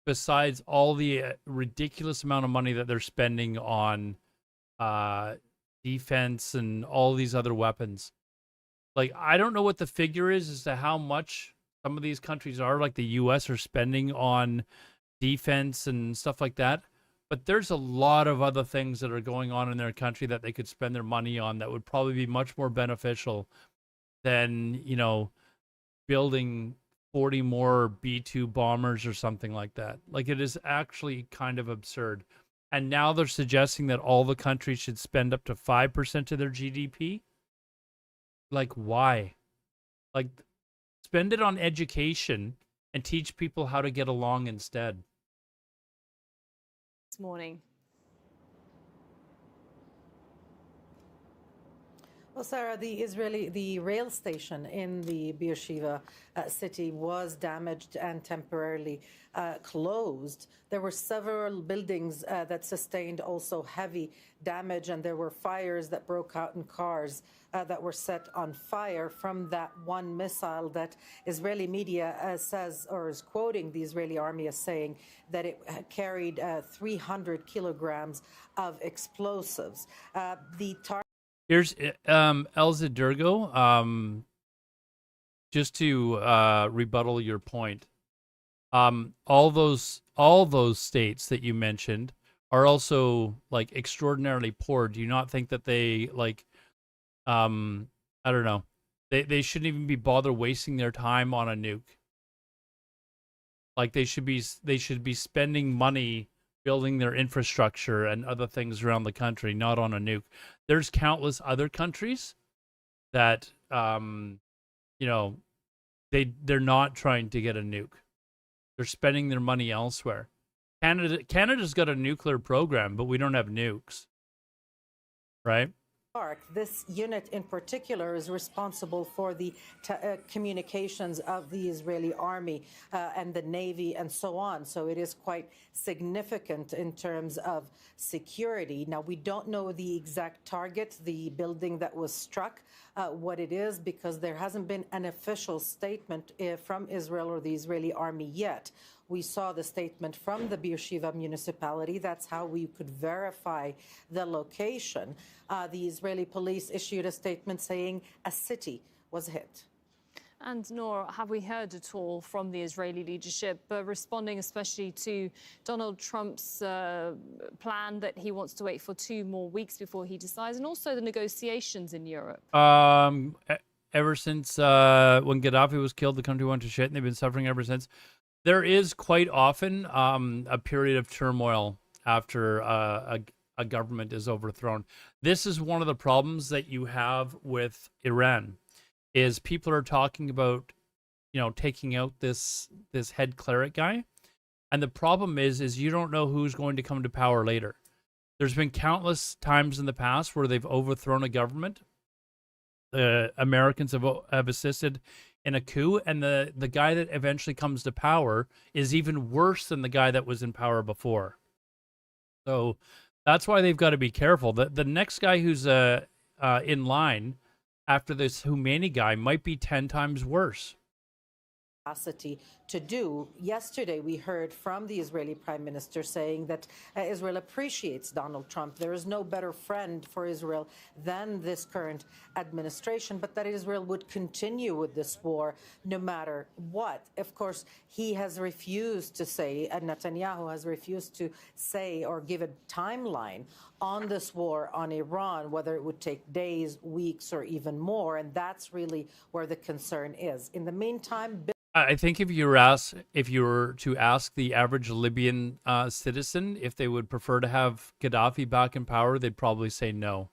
besides all the ridiculous amount of money that they're spending on defense and all these other weapons. Like, I don't know what the figure is as to how much some of these countries are, like the U.S. are spending on defense and stuff like that. But there's a lot of other things that are going on in their country that they could spend their money on that would probably be much more beneficial than, you know, building 40 more B-2 bombers or something like that. Like, it is actually kind of absurd. and now they're suggesting that all the countries should spend up to 5% of their GDP. Like, why? Like, spend it on education and teach people how to get along instead. This morning. Well, Sarah, the rail station in the Beersheba city was damaged and temporarily closed. There were several buildings that sustained also heavy damage, and there were fires that broke out in cars that were set on fire from that one missile that Israeli media says, or is quoting the Israeli army as saying that it carried 300 kilograms of explosives. Here's Elza Durgo. Just to rebuttal your point, all those states that you mentioned are also like extraordinarily poor. Do you not think that they like, I don't know, they shouldn't even be bothered wasting their time on a nuke? Like they should be spending money building their infrastructure and other things around the country, not on a nuke. There's countless other countries that, you know, they're not trying to get a nuke. They're spending their money elsewhere. Canada's got a nuclear program, but we don't have nukes, right? This unit in particular is responsible for the communications of the Israeli army and the Navy and so on. So it is quite significant in terms of security. Now, we don't know the exact target, the building that was struck, what it is, because there hasn't been an official statement from Israel or the Israeli army yet. We saw the statement from the Beersheba municipality. That's how we could verify the location. The Israeli police issued a statement saying a city was hit. And Nora, have we heard at all from the Israeli leadership responding especially to Donald Trump's plan that he wants to wait for 2 more weeks before he decides, and also the negotiations in Europe? Ever since when Gaddafi was killed, the country went to shit, and they've been suffering ever since. There is quite often a period of turmoil after a government is overthrown. This is one of the problems that you have with Iran, is people are talking about, you know, taking out this head cleric guy, and the problem is you don't know who's going to come to power later. There's been countless times in the past where they've overthrown a government. The Americans have assisted in a coup, and the guy that eventually comes to power is even worse than the guy that was in power before. So that's why they've got to be careful. The next guy who's in line after this Khomeini guy might be 10 times worse. Capacity to do. Yesterday, we heard from the Israeli Prime Minister saying that Israel appreciates Donald Trump. There is no better friend for Israel than this current administration, but that Israel would continue with this war no matter what. Of course, he has refused to say, and Netanyahu has refused to say or give a timeline on this war on Iran, whether it would take days, weeks, or even more. And that's really where the concern is. In the meantime, I think if you were to ask the average Libyan citizen if they would prefer to have Gaddafi back in power, they'd probably say no.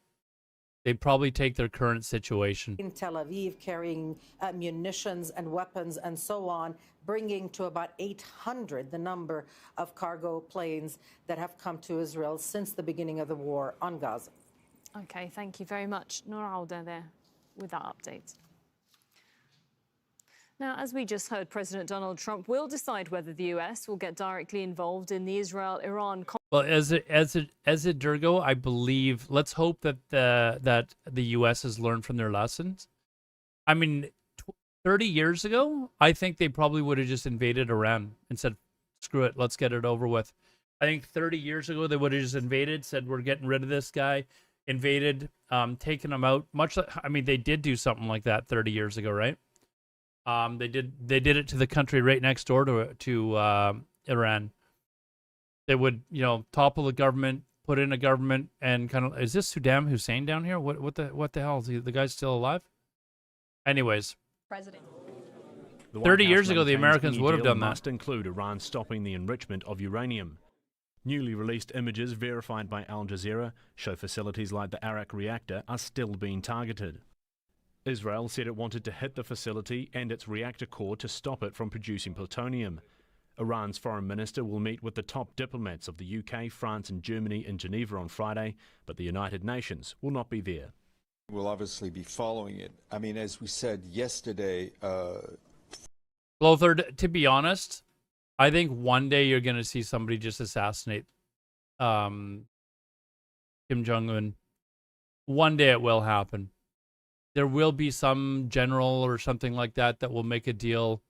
They'd probably take their current situation. In Tel Aviv, carrying munitions and weapons and so on, bringing to about 800 the number of cargo planes that have come to Israel since the beginning of the war on Gaza. Okay, thank you very much. Nora Alda there with that update. Now, as we just heard, President Donald Trump will decide whether the U.S. will get directly involved in the Israel-Iran conflict. Well, as a Durgo, I believe. Let's hope that the U.S. has learned from their lessons. I mean, 30 years ago, I think they probably would have just invaded Iran and said, "Screw it, let's get it over with." I think 30 years ago they would have just invaded, said, "We're getting rid of this guy," invaded, taken him out. Much like, I mean, they did do something like that 30 years ago, right? They did it to the country right next door to Iran. They would, you know, topple the government, put in a government, and kind of, is this Saddam Hussein down here? What the hell? Is the guy still alive? Anyways, President. 30 years ago, the Americans would have done that. Must include Iran stopping the enrichment of uranium. Newly released images verified by Al Jazeera show facilities like the Arak reactor are still being targeted. Israel said it wanted to hit the facility and its reactor core to stop it from producing plutonium. Iran's foreign minister will meet with the top diplomats of the UK, France and Germany in Geneva on Friday, but the United Nations will not be there. We'll obviously be following it. I mean, as we said yesterday... Lothar, to be honest, I think one day you're going to see somebody just assassinate Kim Jong-un. One day it will happen. There will be some general or something like that that will make a deal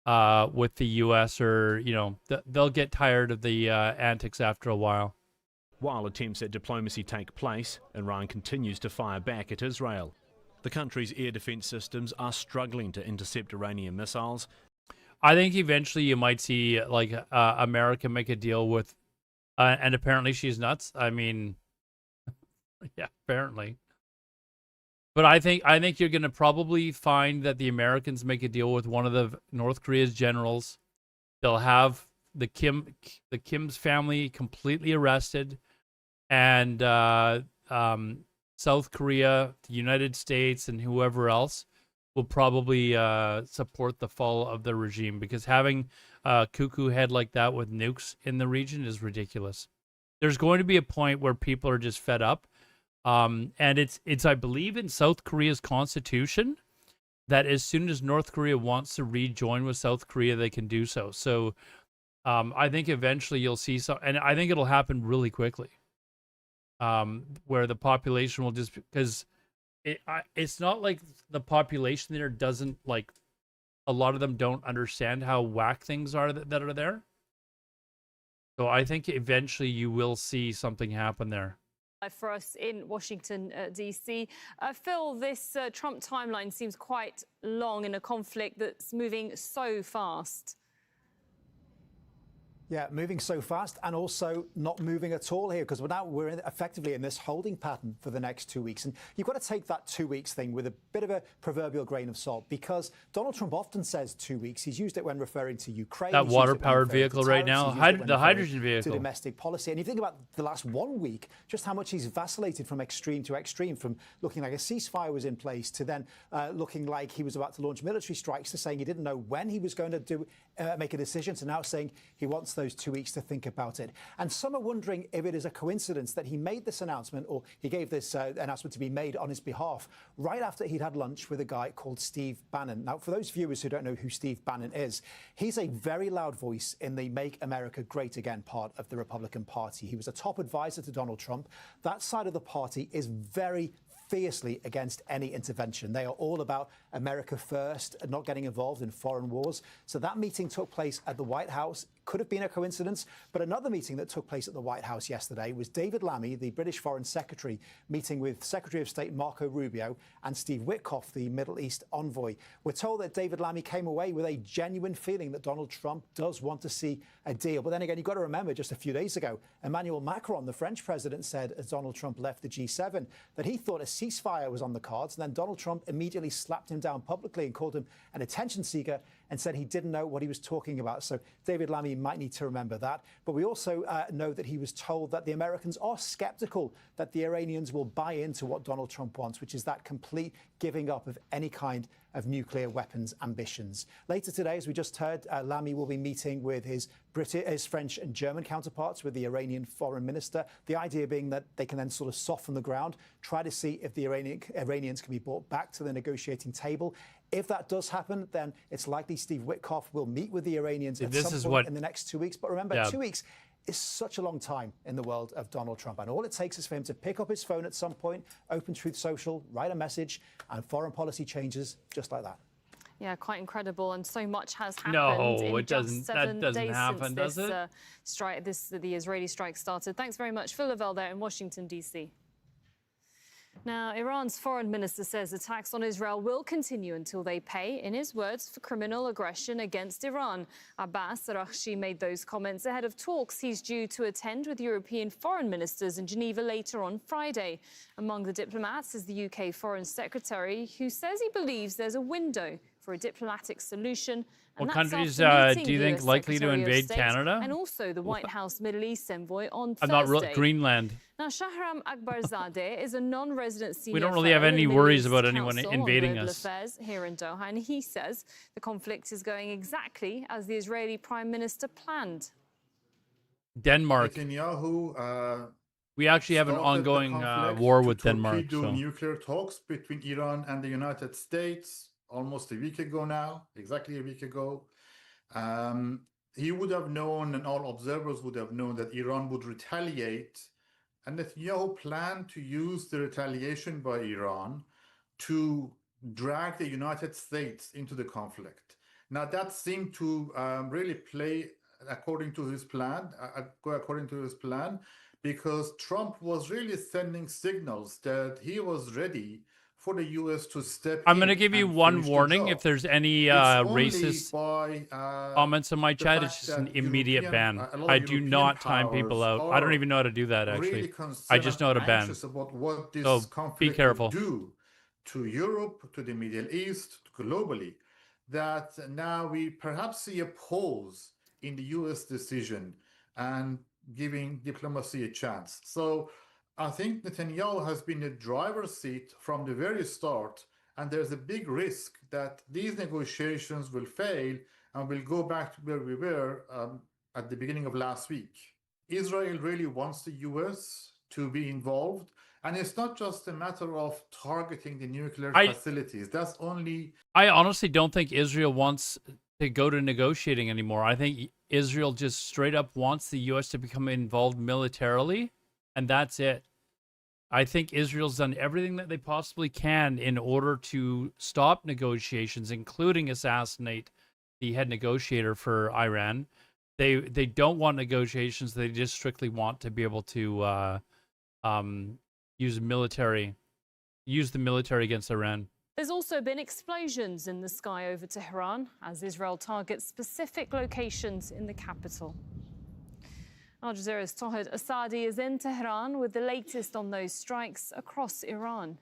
with the U.S. or, you know, they'll get tired of the antics after a while. While attempts at diplomacy take place, Iran continues to fire back at Israel. The country's air defense systems are struggling to intercept Iranian missiles. I think eventually you might see like America make a deal with, and apparently she's nuts. I mean, yeah, apparently. But I think you're going to probably find that the Americans make a deal with one of the North Korea's generals. They'll have the Kim's family completely arrested, and South Korea, the United States, and whoever else will probably support the fall of the regime, because having a cuckoo head like that with nukes in the region is ridiculous. There's going to be a point where people are just fed up. And it's I believe in South Korea's constitution that as soon as North Korea wants to rejoin with South Korea, they can do so. So I think eventually you'll see some, and I think it'll happen really quickly, where the population will just, because it's not like the population there doesn't, like, a lot of them don't understand how whack things are that are there. So I think eventually you will see something happen there. For us in Washington, D.C. Phil, this Trump timeline seems quite long in a conflict that's moving so fast. Yeah, moving so fast and also not moving at all here, because we're effectively in this holding pattern for the next 2 weeks. And you've got to take that 2 weeks thing with a bit of a proverbial grain of salt, because Donald Trump often says 2 weeks. He's used it when referring to Ukraine. That water-powered vehicle right now, the hydrogen vehicle. To domestic policy. And you think about the last 1 week, just how much he's vacillated from extreme to extreme, from looking like a ceasefire was in place to then looking like he was about to launch military strikes, to saying he didn't know when he was going to make a decision, to now saying he wants those 2 weeks to think about it. And some are wondering if it is a coincidence that he made this announcement, or he gave this announcement to be made on his behalf right after he'd had lunch with a guy called Steve Bannon. Now, for those viewers who don't know who Steve Bannon is, he's a very loud voice in the Make America Great Again part of the Republican Party. He was a top advisor to Donald Trump. That side of the party is very fiercely against any intervention. They are all about America first and not getting involved in foreign wars. So that meeting took place at the White House. Could have been a coincidence, but another meeting that took place at the White House yesterday was David Lammy, the British Foreign Secretary, meeting with Secretary of State Marco Rubio and Steve Witkoff, the Middle East envoy. We're told that David Lammy came away with a genuine feeling that Donald Trump does want to see a deal. But then again, you've got to remember, just a few days ago, Emmanuel Macron, the French president, said as Donald Trump left the G7 that he thought a ceasefire was on the cards. And then Donald Trump immediately slapped him down publicly and called him an attention seeker and said he didn't know what he was talking about. So David Lammy might need to remember that. But we also know that he was told that the Americans are skeptical that the Iranians will buy into what Donald Trump wants, which is that complete giving up of any kind of nuclear weapons ambitions. Later today, as we just heard, Lammy will be meeting with his British, French and German counterparts, with the Iranian foreign minister. The idea being that they can then sort of soften the ground, try to see if the Iranians can be brought back to the negotiating table. If that does happen, then it's likely Steve Witkoff will meet with the Iranians at some point in the next 2 weeks. But remember, 2 weeks is such a long time in the world of Donald Trump. And all it takes is for him to pick up his phone at some point, open Truth Social, write a message, and foreign policy changes just like that. Yeah, quite incredible, and so much has happened. No, in it doesn't. Just 7 That doesn't days happen, since does this the Israeli strike started. Thanks very much, Phil Lavelle, there in Washington, D.C. Now, Iran's foreign minister says attacks on Israel will continue until they pay, in his words, for criminal aggression against Iran. Abbas Araghchi made those comments ahead of talks he's due to attend with European foreign ministers in Geneva later on Friday. Among the diplomats is the UK Foreign Secretary, who says he believes there's a window for a diplomatic solution. And What that's countries after do meeting you think US likely to Secretary of invade State Canada? and also the White House Middle East envoy on I'm not Thursday. Greenland. Now, Shahram Akbarzadeh is a non-resident senior We don't really fellow have at the any Middle worries East about anyone Council invading on Global us. Affairs here in Doha, and he says the conflict is going exactly as the Israeli Prime Minister planned. Denmark. Netanyahu We actually have an started the ongoing conflict war to with Denmark. torpedo So. nuclear talks between Iran and the United States almost a week ago now, exactly a week ago. He would have known, and all observers would have known, that Iran would retaliate. And Netanyahu planned to use the retaliation by Iran to drag the United States into the conflict. Now, that seemed to really play according to his plan, because Trump was really sending signals that he was ready for the U.S. to step in. I'm going to give you and one finish the warning. job. If there's any It's only racist by, comments on my the chat, fact it's just an that immediate European- ban. a lot of I do European not time people powers out. I don't are even know how to do that, actually. really concerned I just know how to and ban. anxious about what this So conflict be careful. will do to Europe, to the Middle East, globally. That now we perhaps see a pause in the U.S. decision and giving diplomacy a chance. So I think Netanyahu has been a driver's seat from the very start, and there's a big risk that these negotiations will fail and we'll go back to where we were at the beginning of last week. Israel really wants the US to be involved, and it's not just a matter of targeting the nuclear facilities. That's only... I honestly don't think Israel wants to go to negotiating anymore. I think Israel just straight up wants the U.S. to become involved militarily, and that's it. I think Israel's done everything that they possibly can in order to stop negotiations, including assassinate the head negotiator for Iran. They don't want negotiations. They just strictly want to be able to use the military against Iran. There's also been explosions in the sky over Tehran as Israel targets specific locations in the capital. Al Jazeera's Tohed Asadi is in Tehran with the latest on those strikes across Iran.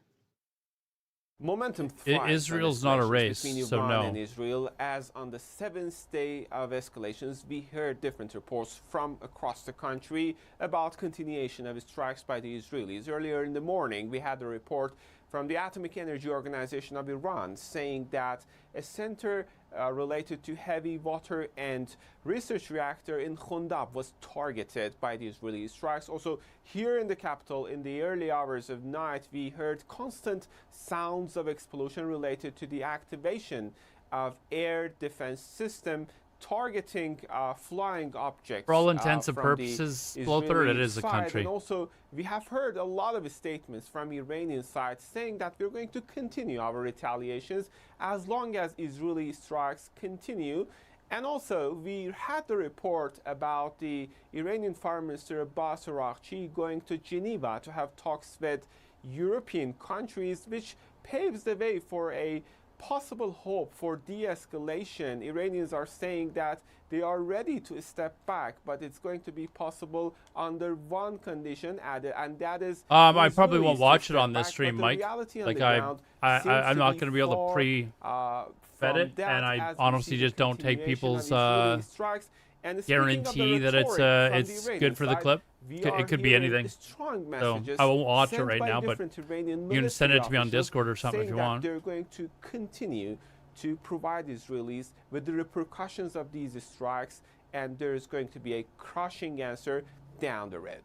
Momentum thrives Israel's not a race, between so Iran no. and Israel, as on the seventh day of escalations, we heard different reports from across the country about continuation of strikes by the Israelis. Earlier in the morning, we had a report from the Atomic Energy Organization of Iran saying that a center related to heavy water and research reactor in Khundab was targeted by the Israeli strikes. Also, here in the capital, in the early hours of night, we heard constant sounds of explosion related to the activation of air defense system targeting flying objects. For all intents and from purposes, the Floater, it Israeli is a side. country. And also, we have heard a lot of statements from Iranian side saying that we're going to continue our retaliations as long as Israeli strikes continue. And also, we had the report about the Iranian Foreign Minister Abbas Araghchi going to Geneva to have talks with European countries, which paves the way for a possible hope for de-escalation. Iranians are saying that they are ready to step back, but it's going to be possible under one condition, and that is I probably won't Israelis watch to it on step this back, stream, but the Mike. reality on Like the ground seems I'm to not be going to be able to far, pre-vet it, from that, and I as we honestly see just the don't take continuation of people's Israeli strikes. And speaking of the guarantee that it's rhetoric from the it's Iranian good for the side, clip. we It are could be hearing anything. strong So messages I won't watch it sent right by now, but different Iranian you can send it to me on military Discord or something if saying you that want. they're going to continue to provide Israelis with the repercussions of these strikes, and there's going to be a crushing answer down the road.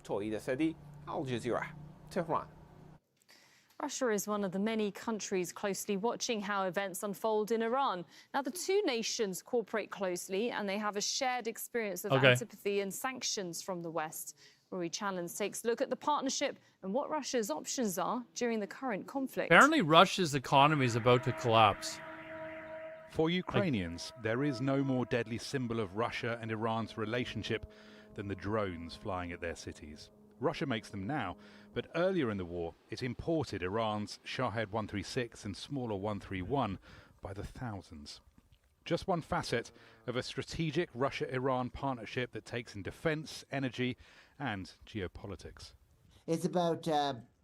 Toida Sadi, Al Jazeera, Tehran. Russia is one of the many countries closely watching how events unfold in Iran. Now, the two nations cooperate closely and they have a shared experience of antipathy and sanctions from the West. Rory Challens takes a look at the partnership and what Russia's options are during the current conflict. Apparently, Russia's economy is about to collapse. For Ukrainians, there is no more deadly symbol of Russia and Iran's relationship than the drones flying at their cities. Russia makes them now, but earlier in the war, it imported Iran's Shahed 136 and smaller 131 by the thousands. Just one facet of a strategic Russia-Iran partnership that takes in defense, energy, and geopolitics. It's about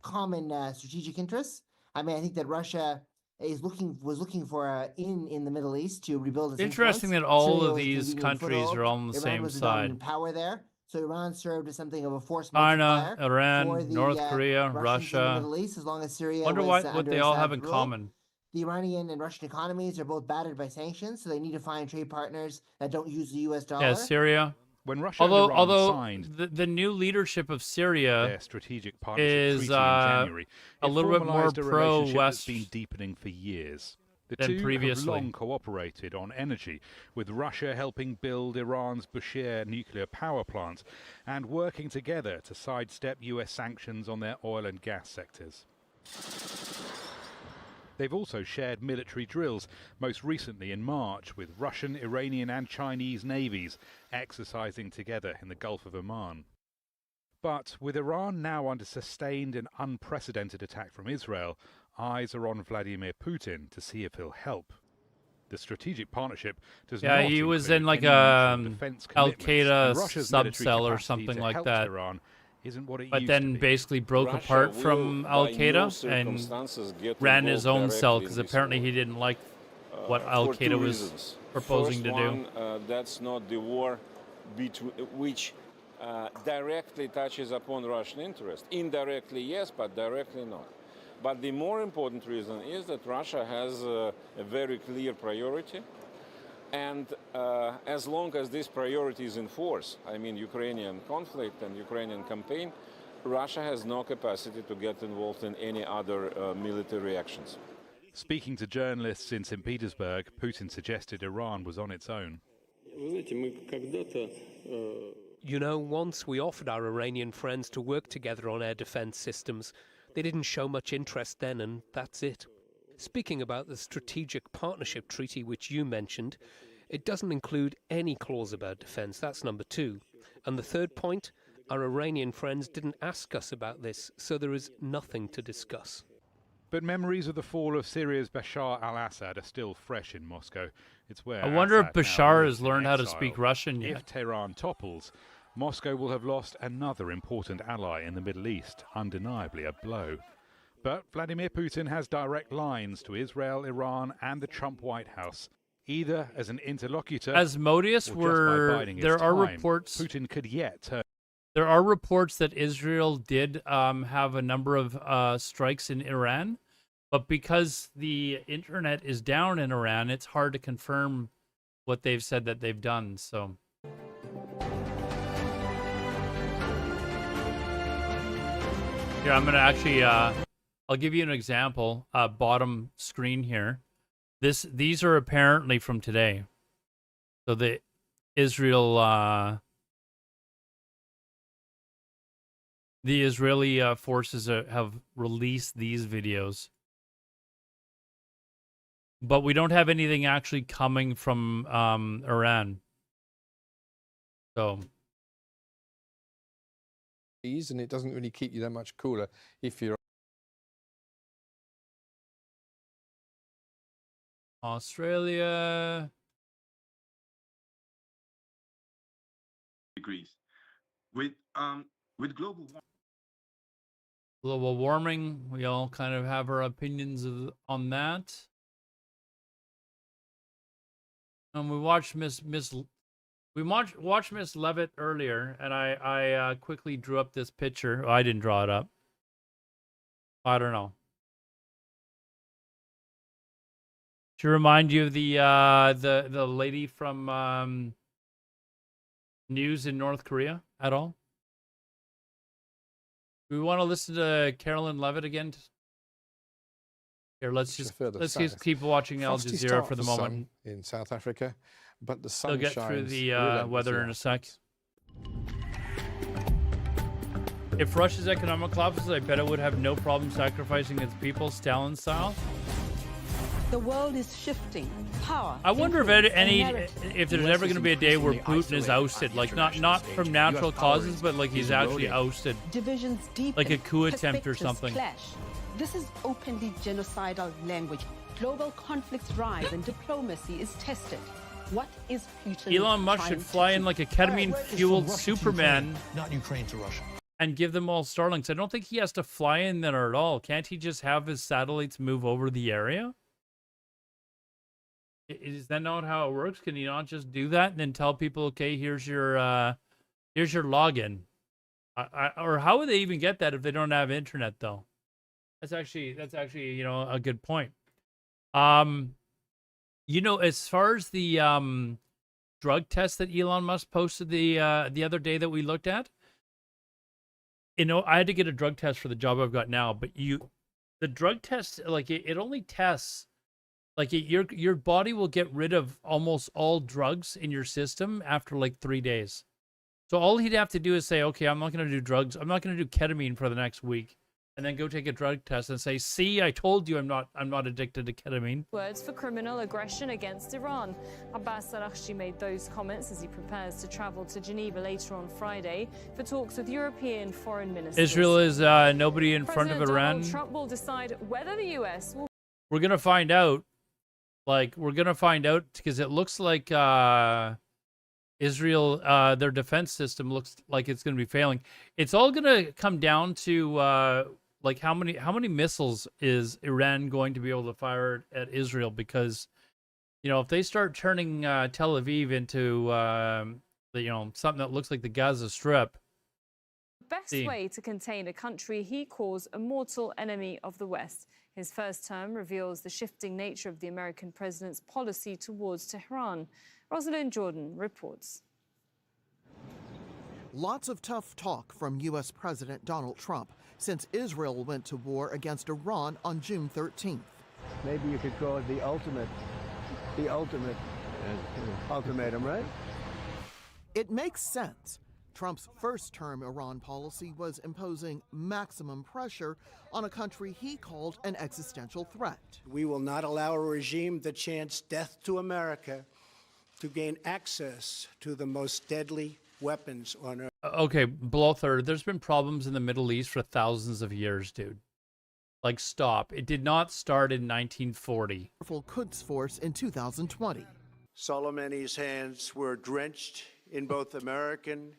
common strategic interests. I mean, I think that Russia was looking for in the Middle East to rebuild its Interesting influence. that all Syria of was a these convenient countries foothold. are all on the Iran same was the side. dominant power there. So Iran served as something of a force China, multiplier for Iran, the North Korea, Russians in the Russia. Middle East, as long as Syria Wonder was what under they all have Assad's in rule. common. The Iranian and Russian economies are both battered by sanctions, so they need to find trade partners that don't use the U.S. dollar. Yeah, Syria. When Russia and Iran Although signed the new leadership of Syria their strategic partnership is treaty in January, a little bit more formalised a relationship that's pro-West been deepening for years. The than two previously. have long cooperated on energy, with Russia helping build Iran's Bushehr nuclear power plant and working together to sidestep US sanctions on their oil and gas sectors. They've also shared military drills, most recently in March, with Russian, Iranian and Chinese navies exercising together in the Gulf of Oman. But with Iran now under sustained and unprecedented attack from Israel, eyes are on Vladimir Putin to see if he'll help. The strategic partnership does not he was include in like any a mutual defense Al commitments, Qaeda and Russia's military subcell or capacity something to like help that. Iran isn't what it But used then to be. basically broke Russia apart will, from by Al no Qaeda and circumstances, get ran his involved own cell directly in because this apparently war. he didn't like what Al For two Qaeda was reasons. proposing First to do. one, that's not the war which directly touches upon Russian interest. Indirectly, yes, but directly not. But the more important reason is that Russia has a very clear priority. And as long as this priority is in force, I mean Ukrainian conflict and Ukrainian campaign, Russia has no capacity to get involved in any other military actions. Speaking to journalists in St. Petersburg, Putin suggested Iran was on its own. You know, once we offered our Iranian friends to work together on air defense systems. They didn't show much interest then, and that's it. Speaking about the Strategic Partnership Treaty, which you mentioned, it doesn't include any clause about defense. That's number 2. And the third point, our Iranian friends didn't ask us about this, so there is nothing to discuss. But memories of the fall of Syria's Bashar al-Assad are still fresh in Moscow. It's where I wonder if Assad now Bashar lives has in learned how to exile. speak Russian yet. If Tehran topples, Moscow will have lost another important ally in the Middle East, undeniably a blow. But Vladimir Putin has direct lines to Israel, Iran and the Trump White House, either as an interlocutor Asmodeus, or just by biding his there are time. reports. Putin could yet turn. There are reports that Israel did have a number of strikes in Iran, but because the internet is down in Iran, it's hard to confirm what they've said that they've done. So. Here, I'm going to actually, I'll give you an example, bottom screen here. These are apparently from today. So the Israeli forces have released these videos. But we don't have anything actually coming from Iran. So. And it doesn't really keep you that much cooler if you're Australia. Degrees. With global warming, we all kind of have our opinions on that. We watched Miss Levitt earlier, and I quickly drew up this picture. Oh, I didn't draw it up. I don't know. To remind you of the lady from news in North Korea at all? Do we want to listen to Carolyn Levitt again? Here, let's just keep watching Al Jazeera for the moment. In South Africa, but the sun They'll get through the weather in a sec. If Russia's economic collapses, I bet it would have no problem sacrificing its people, Stalin style. The world is shifting. Power. I wonder if there's ever going to be a day where Putin is ousted, like not from natural causes, but like he's actually ousted, Divisions deepen, like a coup attempt or perspectives something. Clash. This is openly genocidal language. Global conflicts rise and diplomacy is tested. What is Putin? Elon Musk should fly in like a ketamine-fueled Superman, not Ukraine to Russia. and give them all Starlinks. I don't think he has to fly in there at all. Can't he just have his satellites move over the area? Is that not how it works? Can you not just do that and then tell people, okay, here's your login? Or how would they even get that if they don't have internet though? That's actually a good point. As far as the drug test that Elon Musk posted the other day that we looked at, I had to get a drug test for the job I've got now, but the drug test, like it only tests, like your body will get rid of almost all drugs in your system after like 3 days. So all he'd have to do is say, okay, I'm not going to do drugs. I'm not going to do ketamine for the next week, and then go take a drug test and say, see, I told you I'm not addicted to ketamine. Words for criminal aggression against Iran. Abbas Araghchi made those comments as he prepares to travel to Geneva later on Friday for talks with European foreign ministers. Israel is nobody in front of Iran. Donald Trump will decide whether the U.S. will. We're gonna find out. Because it looks like Israel, their defense system looks like it's going to be failing. It's all going to come down to how many missiles is Iran going to be able to fire at Israel? Because if they start turning Tel Aviv into something that looks like the Gaza Strip. Best way to contain a country he calls a mortal enemy of the West. His first term reveals the shifting nature of the American president's policy towards Tehran. Rosalind Jordan reports. Lots of tough talk from U.S. President Donald Trump since Israel went to war against Iran on June 13th. Maybe you could call it the ultimate ultimatum, right? It makes sense. Trump's first-term Iran policy was imposing maximum pressure on a country he called an existential threat. We will not allow a regime that chants death to America to gain access to the most deadly weapons on earth. Okay, Blother, there's been problems in the Middle East for thousands of years, dude. Like, stop. It did not start in 1940. Quds Force in 2020. Soleimani's hands were drenched in both American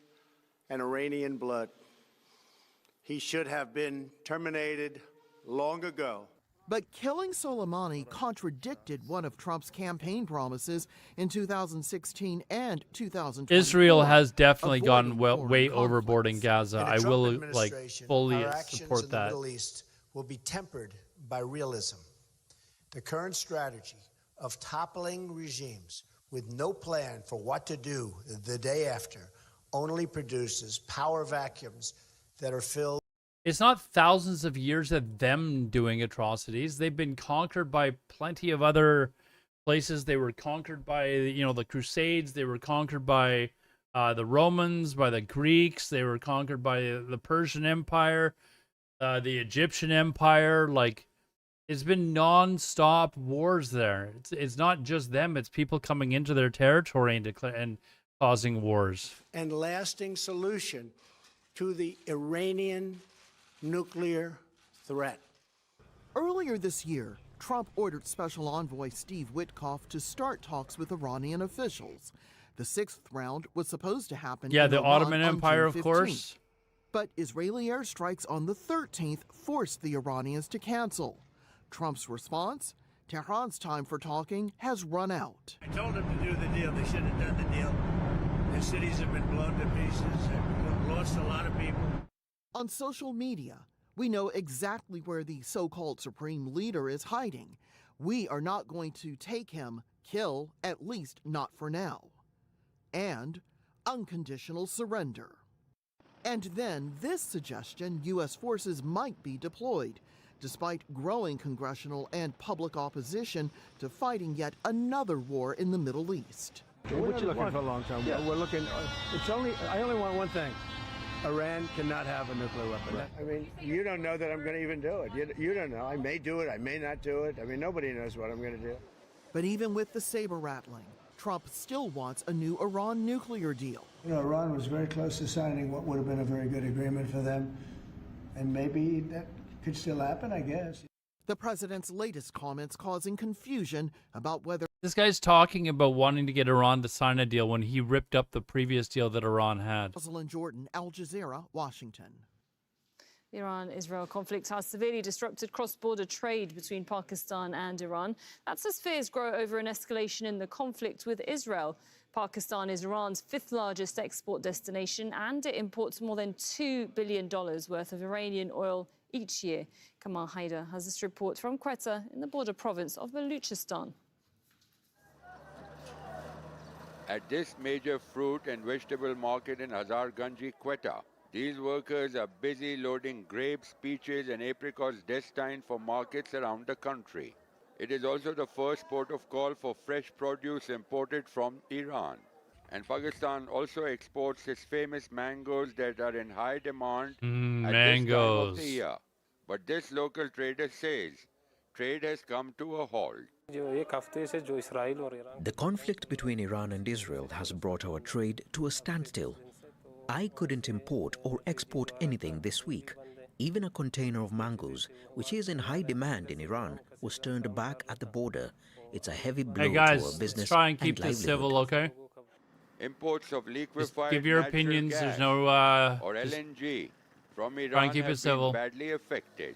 and Iranian blood. He should have been terminated long ago. But killing Soleimani contradicted one of Trump's campaign promises in 2016 and 2020. Israel has definitely gone way overboard in Gaza. I will fully support in that. The Middle East will be tempered by realism. The current strategy of toppling regimes with no plan for what to do the day after only produces power vacuums that are filled. It's not thousands of years of them doing atrocities. They've been conquered by plenty of other places. They were conquered by, the Crusades. They were conquered by the Romans, by the Greeks. They were conquered by the Persian Empire, the Egyptian Empire. Like, it's been non-stop wars there. It's not just them. It's people coming into their territory and causing wars. And lasting solution to the Iranian nuclear threat. Earlier this year, Trump ordered Special Envoy Steve Witkoff to start talks with Iranian officials. The sixth round was supposed to happen in the Iran Ottoman on Empire, June of course. 15th. But Israeli airstrikes on the 13th forced the Iranians to cancel. Trump's response? Tehran's time for talking has run out. I told them to do the deal. They should have done the deal. Their cities have been blown to pieces. They've lost a lot of people. On social media, we know exactly where the so-called supreme leader is hiding. We are not going to take him, kill, at least not for now. And unconditional surrender. And then this suggestion U.S. forces might be deployed, despite growing congressional and public opposition to fighting yet another war in the Middle East. We're not looking for a long time. Yeah. We're looking. I only want one thing. Iran cannot have a nuclear weapon. I mean, you don't know that I'm going to even do it. You don't know. I may do it. I may not do it. I mean, nobody knows what I'm going to do. But even with the saber rattling, Trump still wants a new Iran nuclear deal. Iran was very close to signing what would have been a very good agreement for them. And maybe that could still happen, I guess. The president's latest comments causing confusion about whether This guy's talking about wanting to get Iran to sign a deal when he ripped up the previous deal that Iran had. Rosalind Jordan, Al Jazeera, Washington. The Iran-Israel conflict has severely disrupted cross-border trade between Pakistan and Iran. That's as fears grow over an escalation in the conflict with Israel. Pakistan is Iran's fifth largest export destination, and it imports more than $2 billion worth of Iranian oil each year. Kamal Haider has this report from Quetta in the border province of Baluchistan. At this major fruit and vegetable market in Hazarganji, Quetta, these workers are busy loading grapes, peaches and apricots destined for markets around the country. It is also the first port of call for fresh produce imported from Iran. And Pakistan also exports its famous mangoes that are in high demand at this time of the year. But this local trader says trade has come to a halt. The conflict between Iran and Israel has brought our trade to a standstill. I couldn't import or export anything this week. Even a container of mangoes, which is in high demand in Iran, was turned back at the border. It's a heavy blow Hey guys, to our business let's try and keep and this civil, okay? Imports of liquefied Just give your natural opinions. gas There's no or LNG from try Iran and keep it have civil. been badly affected.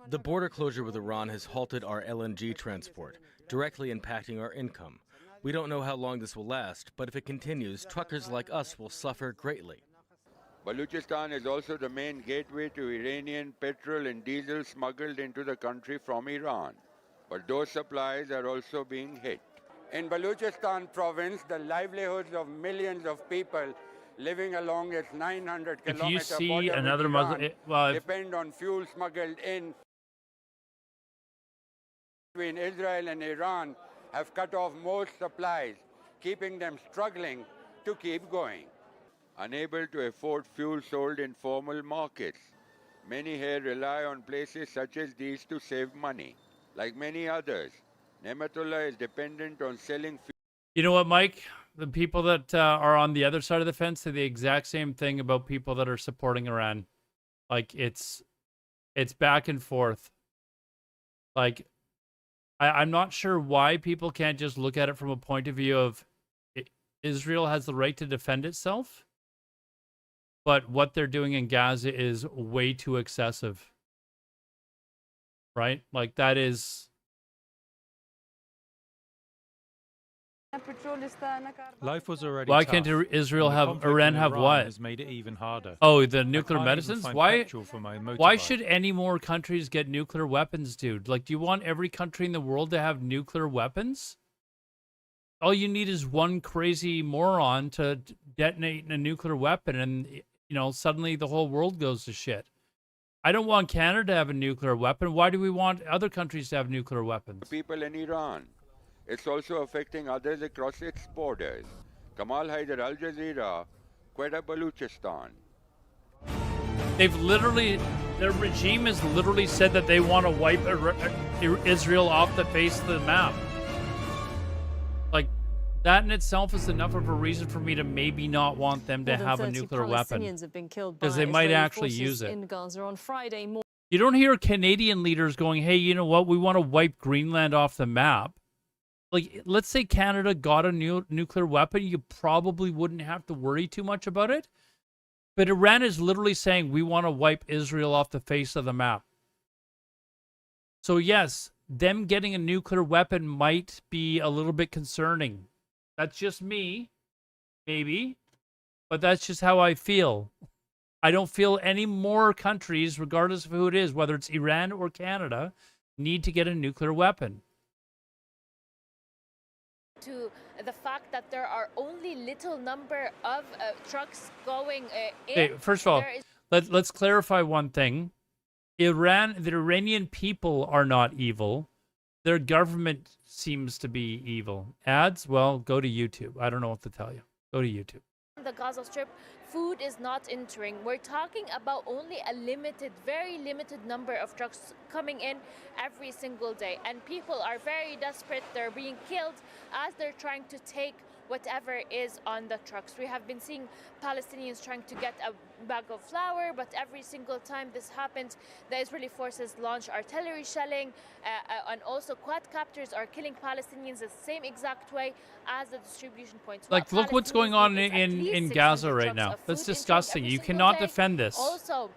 The border closure with Iran has halted our LNG transport, directly impacting our income. We don't know how long this will last, but if it continues, truckers like us will suffer greatly. Baluchistan is also the main gateway to Iranian petrol and diesel smuggled into the country from Iran. But those supplies are also being hit. In Baluchistan province, the livelihoods of millions of people living along its 900-kilometer If you see border another with Muslim, Iran well, depend on fuel smuggled in between Israel and Iran have cut off most supplies, keeping them struggling to keep going. Unable to afford fuel sold in formal markets, many here rely on places such as these to save money. Like many others, Nematullah is dependent on selling fuel. You know what, Mike? The people that are on the other side of the fence say the exact same thing about people that are supporting Iran. Like it's back and forth. Like I'm not sure why people can't just look at it from a point of view of Israel has the right to defend itself, but what they're doing in Gaza is way too excessive. Right? Like that is. Life was already Why tough, can't Israel and the have conflict Iran in have Iran what? has made it even harder. Oh, the I nuclear can't even medicines? find Why? petrol for my Why motorbike. should any more countries get nuclear weapons, dude? Like, do you want every country in the world to have nuclear weapons? All you need is one crazy moron to detonate a nuclear weapon, and suddenly the whole world goes to shit. I don't want Canada to have a nuclear weapon. Why do we want other countries to have nuclear weapons? People in Iran. It's also affecting others across its borders. Kamal Haider, Al Jazeera, Quetta, Baluchistan. Their regime has literally said that they want to wipe Israel off the face of the map. Like, that in itself is enough of a reason for me to maybe not want them to More than have a 30 nuclear weapon. Palestinians have been killed Because by they might Israeli actually forces use it. in Gaza on Friday morning. You don't hear Canadian leaders going, hey, you know what? We want to wipe Greenland off the map. Like, let's say Canada got a nuclear weapon. You probably wouldn't have to worry too much about it. But Iran is literally saying, we want to wipe Israel off the face of the map. So, yes, them getting a nuclear weapon might be a little bit concerning. That's just me, maybe. But that's just how I feel. I don't feel any more countries, regardless of who it is, whether it's Iran or Canada, need to get a nuclear weapon. To the fact that there are only little number of trucks going in. Hey, first of all, let's clarify one thing. The Iranian people are not evil. Their government seems to be evil. Ads? Well, go to YouTube. I don't know what to tell you. Go to YouTube. The Gaza Strip, food is not entering. We're talking about only a very limited number of trucks coming in every single day. And people are very desperate. They're being killed as they're trying to take whatever is on the trucks. We have been seeing Palestinians trying to get a bag of flour, but every single time this happens, the Israeli forces launch artillery shelling, and also quadcopters are killing Palestinians the same exact way as the distribution points. Like, look what's going on in Gaza right now. That's disgusting. You cannot defend this. Also,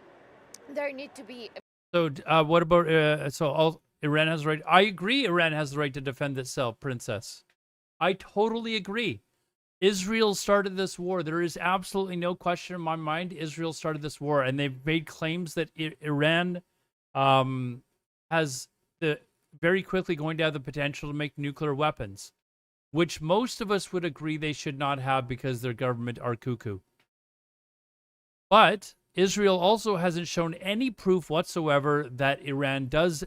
there need to be. So what about Iran has the right? I agree. Iran has the right to defend itself, Princess. I totally agree. Israel started this war. There is absolutely no question in my mind. Israel started this war, and they've made claims that Iran has very quickly going to have the potential to make nuclear weapons, which most of us would agree they should not have because their government are cuckoo. But Israel also hasn't shown any proof whatsoever that Iran does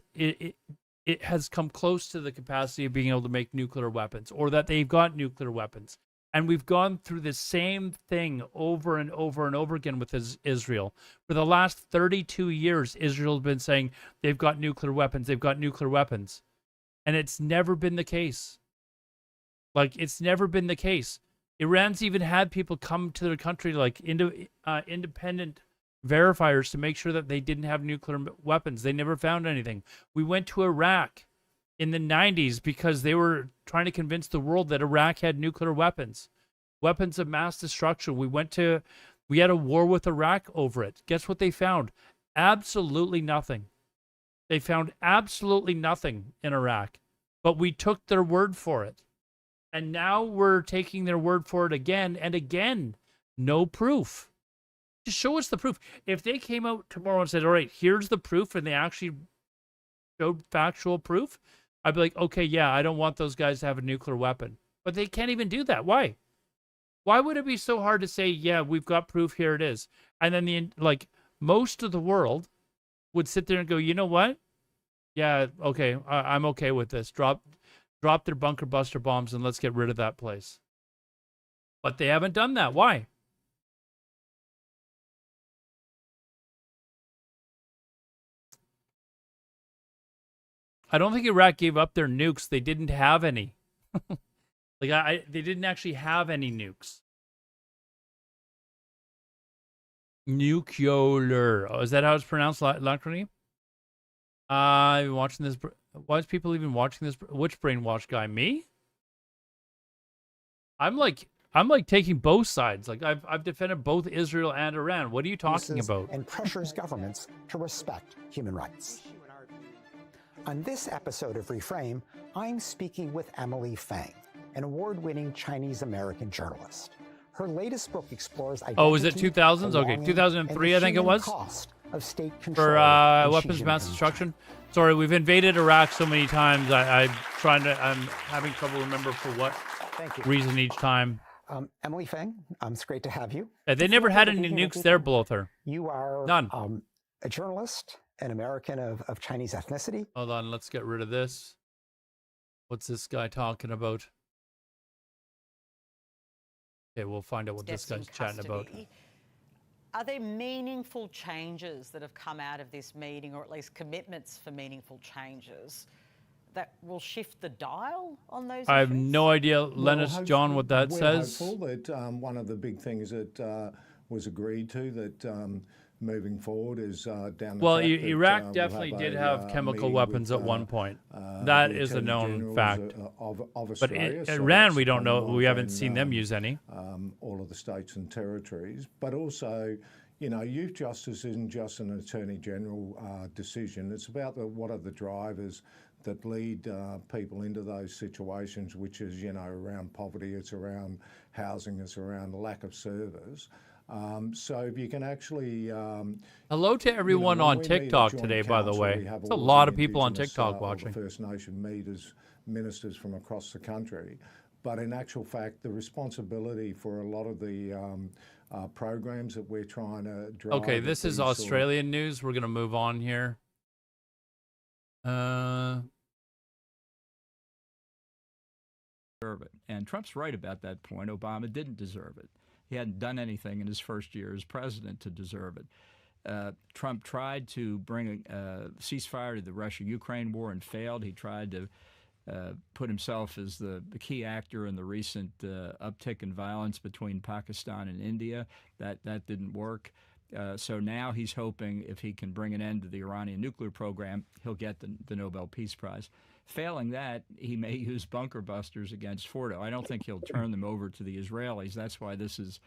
it has come close to the capacity of being able to make nuclear weapons, or that they've got nuclear weapons. And we've gone through the same thing over and over and over again with Israel. For the last 32 years, Israel has been saying they've got nuclear weapons, they've got nuclear weapons. And it's never been the case. Like, it's never been the case. Iran's even had people come to their country, like independent verifiers, to make sure that they didn't have nuclear weapons. They never found anything. We went to Iraq in the 90s because they were trying to convince the world that Iraq had nuclear weapons of mass destruction. We had a war with Iraq over it. Guess what they found? Absolutely nothing. They found absolutely nothing in Iraq, but we took their word for it. And now we're taking their word for it again and again. No proof. Just show us the proof. If they came out tomorrow and said, all right, here's the proof, and they actually showed factual proof, I'd be like, okay, yeah, I don't want those guys to have a nuclear weapon. But they can't even do that. Why? Why would it be so hard to say, yeah, we've got proof, here it is? And then most of the world would sit there and go, you know what? Yeah, okay, I'm okay with this. Drop their bunker buster bombs and let's get rid of that place. But they haven't done that. Why? I don't think Iraq gave up their nukes. They didn't have any. They didn't actually have any nukes. Nuclear. Oh, is that how it's pronounced, Lacrony? I've been watching this. Why is people even watching this? Which brainwash guy? Me? I'm like taking both sides. Like I've defended both Israel and Iran. What are you talking about? And pressures governments to respect human rights. On this episode of Reframe, I'm speaking with Emily Feng, an award-winning Chinese-American journalist. Her latest book explores identity. Oh, is it 2000s? Okay, 2003, I think it was. Cost of state control for weapons of mass destruction. Sorry, we've invaded Iraq so many times. I'm having trouble remember for what reason each time. Emily Feng, it's great to have you. Yeah, they never had any nukes there below her. You are none. A journalist, an American of Chinese ethnicity. Hold on, let's get rid of this. What's this guy talking about? Okay, we'll find out what this guy's chatting about. Are there meaningful changes that have come out of this meeting, or at least commitments for meaningful changes, that will shift the dial on those I have issues? no idea, Lennis, John, what that says. We're hopeful that one of the big things that was agreed to, that moving forward is down the well, track Iraq that, definitely we'll did have have a chemical meeting weapons with, at one point. That the is a Attorney known Generals fact. Of But Australia, so Iran, that's we don't know. We Commonwealth haven't and, seen them use any. all of the states and territories, but also, you know, youth justice isn't just an Attorney General decision. It's about what are the drivers that lead people into those situations, which is, you know, around poverty, it's around housing, it's around lack of service. So if you can actually... Hello to everyone on TikTok today, by the way. There's a lot of people on TikTok watching. The First Nation meeters, ministers from across the country. But in actual fact, the responsibility for a lot of the programs that we're trying to drive... Okay, this is Australian news. We're going to move on here. Deserve it. And Trump's right about that point. Obama didn't deserve it. He hadn't done anything in his first year as president to deserve it. Trump tried to bring a ceasefire to the Russia-Ukraine war and failed. He tried to put himself as the key actor in the recent uptick in violence between Pakistan and India. That didn't work. So now he's hoping if he can bring an end to the Iranian nuclear program, he'll get the Nobel Peace Prize. Failing that, he may use bunker busters against Fordo. I don't think he'll turn them over to the Israelis. That's why this is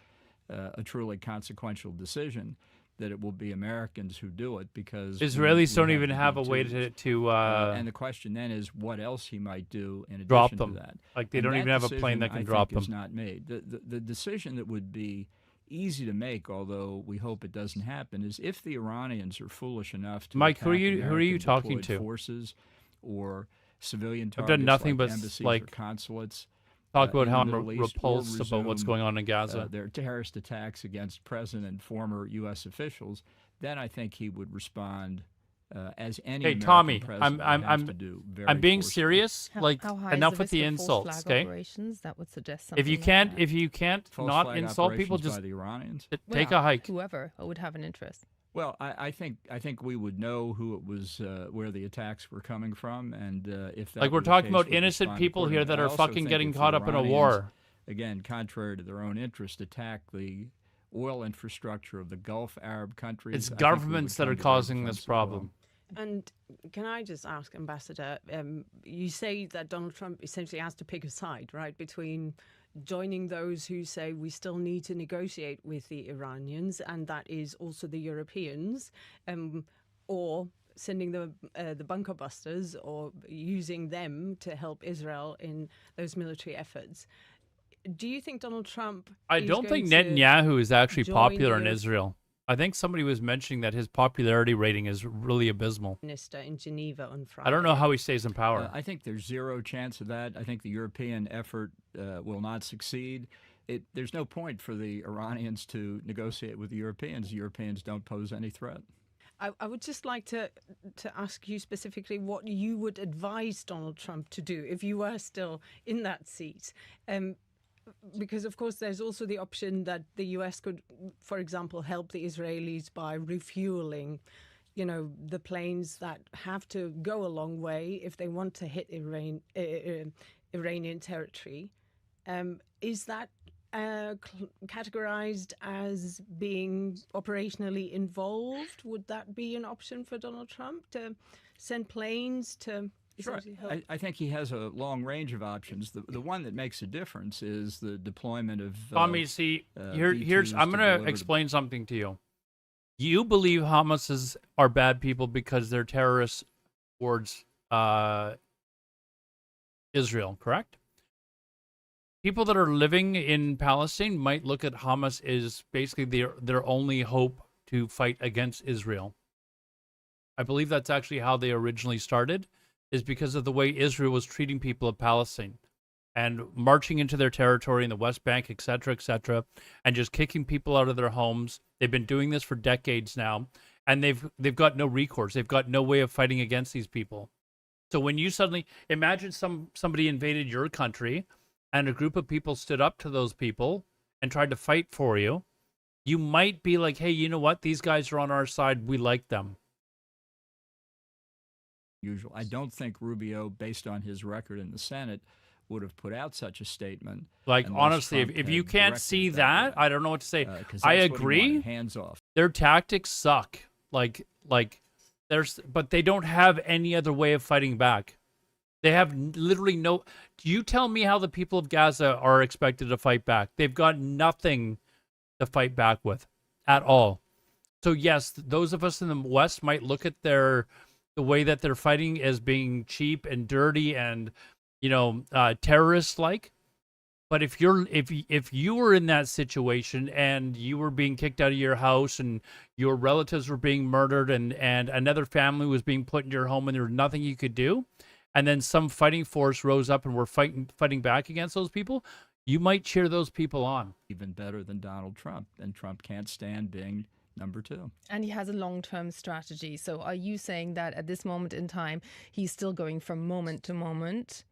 a truly consequential decision, that it will be Americans who do it, because Israelis we don't have even the have a way B-2s. to and the question then is what else he might do in drop addition them. to that. Like they And don't that even have a plane that decision, can drop I think, is them. not made. The decision that would be easy to make, although we hope it doesn't happen, is if the Iranians are foolish enough to Mike, who are attack you American talking deployed to? forces or civilian I've targets done nothing like but embassies like or consulates. talk about in how the I'm Middle East, repulsed or about what's resume, going on in Gaza. their terrorist attacks against president and former U.S. officials, then I think he would respond as any Hey American Tommy, president would have to do. Very I'm being forcefully. serious. Like How high enough is with the the risk of false insults, flag okay? operations? That would suggest something. If you like can't, that. if you can't False not flag insult people, operations just by the Iranians. take Well, a hike. Whoever would have an interest. Well, I think we would know who it was, where the attacks were coming from, and if that Like were we're the talking case, about we'd innocent respond people here accordingly. that I are also fucking think getting if the caught up in a Iranians, war. Again, contrary to their own interest, attack the oil infrastructure of the Gulf Arab countries. It's I think we would governments that come are to their causing defense this as well. problem. And can I just ask, Ambassador, you say that Donald Trump essentially has to pick a side, right, between joining those who say we still need to negotiate with the Iranians, and that is also the Europeans, or sending the bunker busters or using them to help Israel in those military efforts. Do you think Donald Trump I is don't think going to Netanyahu is actually join popular the in Europe- Israel. I think somebody was mentioning that his popularity rating is really abysmal. Minister in Geneva on Friday? I don't know how he stays in power. I think there's zero chance of that. I think the European effort will not succeed. There's no point for the Iranians to negotiate with the Europeans. The Europeans don't pose any threat. I would just like to ask you specifically what you would advise Donald Trump to do if you were still in that seat. Because, of course, there's also the option that the U.S. could, for example, help the Israelis by refueling, the planes that have to go a long way if they want to hit Iranian territory. Is that categorized as being operationally involved? Would that be an option for Donald Trump to send planes to... Sure. I think he has a long range of options. The one that makes a difference is the deployment of Tommy, see, here's B-2s I'm to going deliver to explain something to you. You believe Hamas are bad people because they're terrorists towards Israel, correct? People that are living in Palestine might look at Hamas as basically their only hope to fight against Israel. I believe that's actually how they originally started, is because of the way Israel was treating people of Palestine and marching into their territory in the West Bank, et cetera, and just kicking people out of their homes. They've been doing this for decades now, and they've got no recourse. They've got no way of fighting against these people. So when you suddenly imagine somebody invaded your country and a group of people stood up to those people and tried to fight for you, you might be like, hey, you know what? These guys are on our side. We like them. usual. I don't think Rubio, based on his record in the Senate, would have put out such a statement. Like, unless honestly, Trump if had you can't directed see it that, way. I don't know what to say. 'Cause that's I what he agree. wanted, hands off. Their tactics suck. Like but they don't have any other way of fighting back. They have literally no. You tell me how the people of Gaza are expected to fight back. They've got nothing to fight back with at all. So yes, those of us in the West might look at the way that they're fighting as being cheap and dirty and, terrorist like. But if you were in that situation and you were being kicked out of your house and your relatives were being murdered and another family was being put in your home and there was nothing you could do, and then some fighting force rose up and were fighting back against those people, you might cheer those people on. Even better than Donald Trump, and Trump can't stand being number two. And he has a long-term strategy. So are you saying that at this moment in time, he's still going from moment to moment?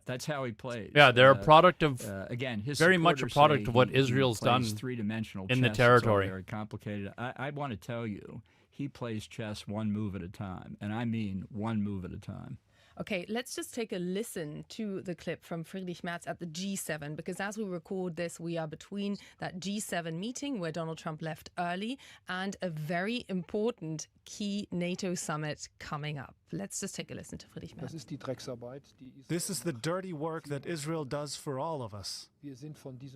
That's how he plays. Yeah, they're a product of again. His very much a supporters product say of what he Israel's done plays three-dimensional in the chess. It's all territory. very complicated. I want to tell you, he plays chess one move at a time, and I mean one move at a time. Okay, let's just take a listen to the clip from Friedrich Merz at the G7, because as we record this, we are between that G7 meeting where Donald Trump left early and a very important key NATO summit coming up. Let's just take a listen to Friedrich Merz. This is the dirty work that Israel does for all of us.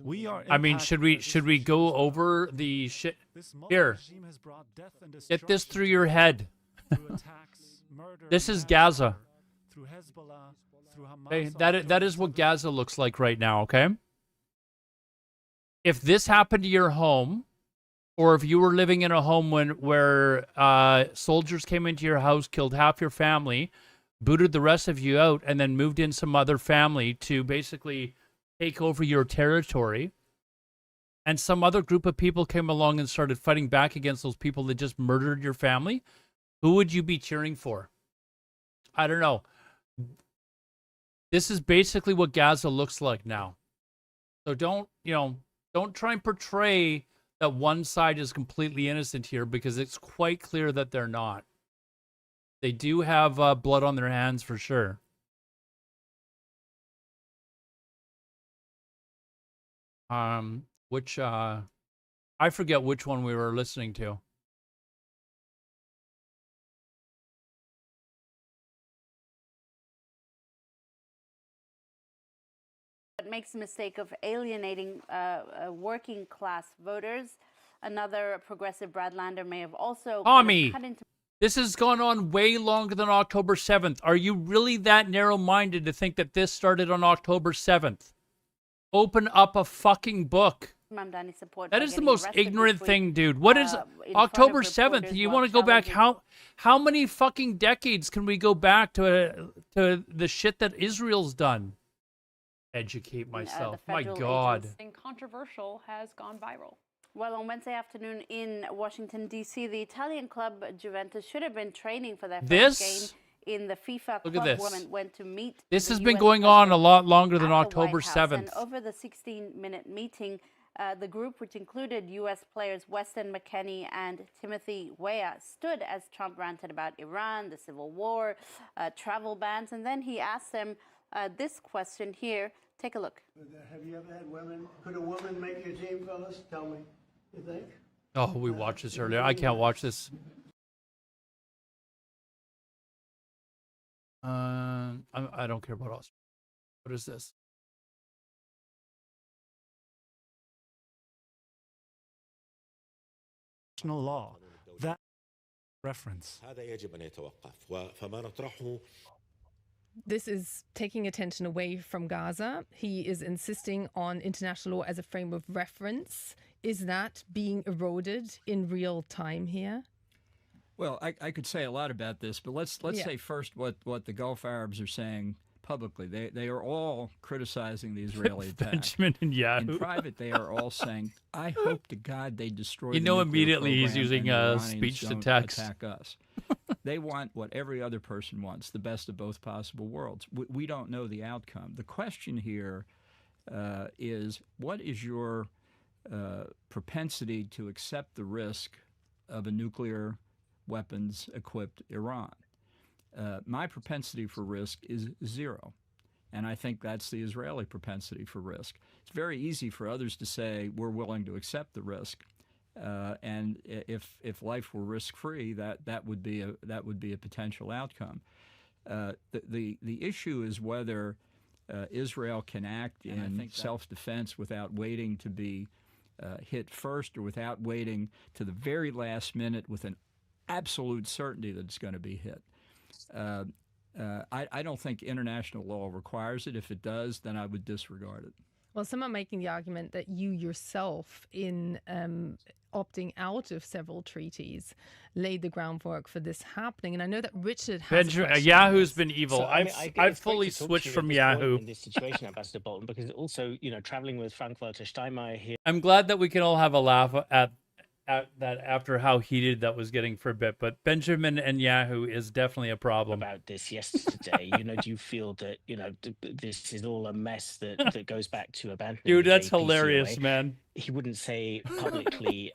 We are. I mean, should we go over the shit here? Get this through your head. This is Gaza. Through Hezbollah, through Hamas. Okay, that is what Gaza looks like right now, okay? If this happened to your home, or if you were living in a home where soldiers came into your house, killed half your family, booted the rest of you out, and then moved in some other family to basically take over your territory, and some other group of people came along and started fighting back against those people that just murdered your family, who would you be cheering for? I don't know. This is basically what Gaza looks like now. So don't try and portray that one side is completely innocent here, because it's quite clear that they're not. They do have blood on their hands for sure. Which I forget which one we were listening to. Makes the mistake of alienating working class voters. Another progressive Bradlander may have also Tommy, cut into. This has gone on way longer than October 7th. Are you really that narrow-minded to think that this started on October 7th? Open up a fucking book. Mamdani support That by is the getting most arrested ignorant this thing, week, dude. What is in front of October 7th? reporters You while want to go back? challenging- How many fucking decades can we go back to the shit that Israel's done? Educate myself. My federal God. Something controversial has gone viral. Well, on Wednesday afternoon in Washington, D.C., the Italian club Juventus should have been training for their first This? game in the FIFA Look at club this. women went to meet This the has been US going on a president lot longer than at the White October House. 7th. And over the 16-minute meeting, the group, which included U.S. players Weston McKennie and Timothy Weah, stood as Trump ranted about Iran, the civil war, travel bans, and then he asked them this question here. Take a look. Have you ever had women? Could a woman make your team, fellas? Tell me. You think? Oh, we watched this earlier. I can't watch this. I don't care about us. What is this? Law. That reference. This is taking attention away from Gaza. He is insisting on international law as a frame of reference. Is that being eroded in real time here? Well, I could say a lot about this, but let's say first what the Gulf Arabs are saying publicly. They are all criticizing the Israeli attack. Benjamin and Yahoo. In private, they are all saying, "I hope to God they destroy." You the know, nuclear immediately he's program using and the Iranians speech to don't text. attack us. They want what every other person wants: the best of both possible worlds. We don't know the outcome. The question here is, what is your propensity to accept the risk of a nuclear weapons-equipped Iran? My propensity for risk is zero, and I think that's the Israeli propensity for risk. It's very easy for others to say we're willing to accept the risk, and if life were risk-free, that would be a potential outcome. The issue is whether Israel can act in self-defense without waiting to be hit first, or without waiting to the very last minute with an absolute certainty that it's going to be hit. I don't think international law requires it. If it does, then I would disregard it. Well, some are making the argument that you yourself, in opting out of several treaties, laid the groundwork for this happening. And I know that Richard has Yahoo's been evil. So, I've fully switched from Yahoo. In this situation, Ambassador Bolton, because also, traveling with Frank-Walter Steinmeier here. I'm glad that we can all have a laugh after how heated that was getting for a bit. But Benjamin Netanyahu is definitely a problem. About this yesterday, do you feel that this is all a mess that goes back to abandoning Dude, the that's JCPOA? hilarious, man. He wouldn't say publicly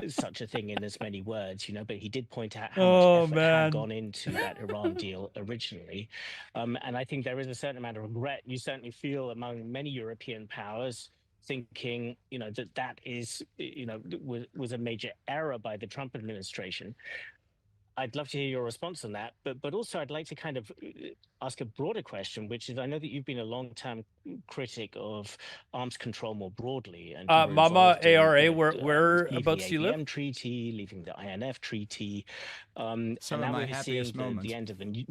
such a thing in as many words, but he did point out how Oh, much effort man. had gone into that Iran deal originally. And I think there is a certain amount of regret you certainly feel among many European powers, thinking, that is, was a major error by the Trump administration. I'd love to hear your response on that, but also I'd like to kind of ask a broader question, which is, I know that you've been a long-term critic of arms control more broadly, and you were Mama involved in, ARA, leaving whereabouts the do you live? ABM treaty, leaving the INF treaty, Some and of now my we're seeing happiest moments. the end of the new.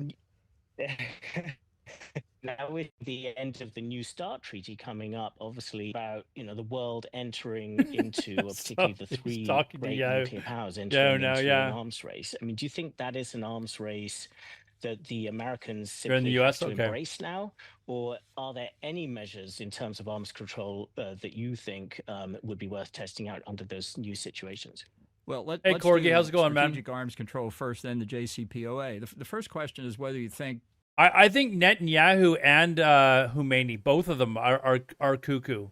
Now with the end of the New START treaty coming up, obviously about the world entering into, particularly the three great nuclear powers entering into an arms race. I mean, do you think that is an arms race that the Americans simply have to embrace now, or are there any measures in terms of arms control that you think would be worth testing out under those new situations? Well, let's Corgi, do how's it going, man? strategic arms control first, then the JCPOA. The first question is whether you think. I think Netanyahu and Khomeini, both of them are cuckoo.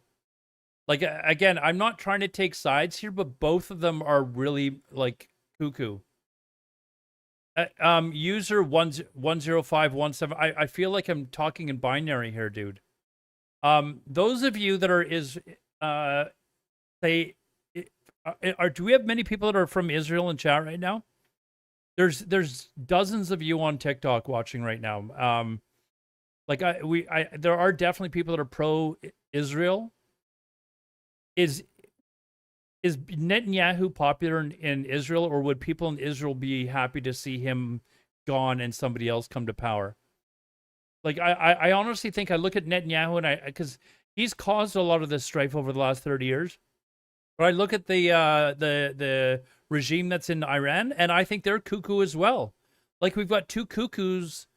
Like, again, I'm not trying to take sides here, but both of them are really like cuckoo. User 10517. I feel like I'm talking in binary here, dude. Those of you that are do we have many people that are from Israel in chat right now? There's dozens of you on TikTok watching right now. There are definitely people that are pro-Israel. Is Netanyahu popular in Israel, or would people in Israel be happy to see him gone and somebody else come to power? Like, I honestly think I look at Netanyahu and because he's caused a lot of this strife over the last 30 years. But I look at the regime that's in Iran, and I think they're cuckoo as well. Like, we've got two cuckoos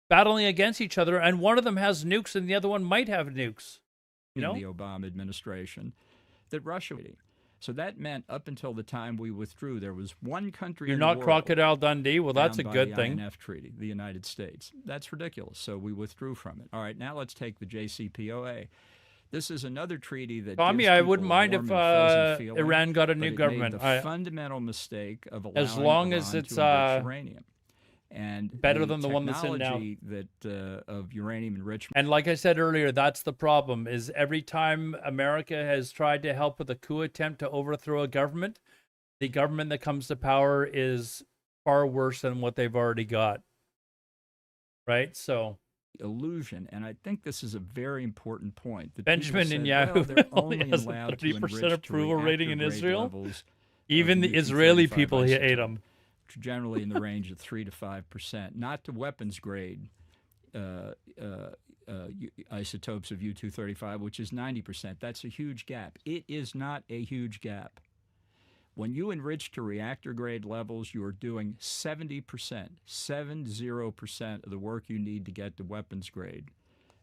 battling against each other, and one of them has nukes, and the other one might have nukes. You know, the Obama administration, that Russia. So that meant up until the time we withdrew, there was one country. You're in not the world Crocodile Dundee. Well, that's a bound by good the thing. INF treaty, the United States. That's ridiculous. So we withdrew from it. All right, now let's take the JCPOA. This is another treaty that Tommy, gives I people wouldn't a mind warm if and fuzzy feeling, Iran got a but new it government. Made the fundamental mistake of allowing as long Iran as it's to enrich uranium. And better than the one that's in now. That of uranium enrichment. And like I said earlier, that's the problem. Is every time America has tried to help with a coup attempt to overthrow a government, the government that comes to power is far worse than what they've already got. Right? So. Illusion, and I think this is a very important point. That Benjamin Netanyahu only has a 30% approval rating in Israel. Even the Israeli people hate him. Generally in the range of 3 to 5%, not to weapons grade isotopes of U-235, which is 90%. That's a huge gap. It is not a huge gap. When you enrich to reactor grade levels, you are doing 70%, 70% of the work you need to get to weapons grade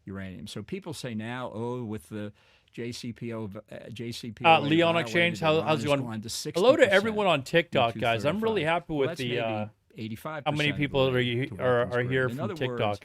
uranium. So people say now, with the JCPOA. Leon Exchange, how's it going? Hello to everyone on TikTok, guys. I'm really happy with the 85%. How many people are here from TikTok?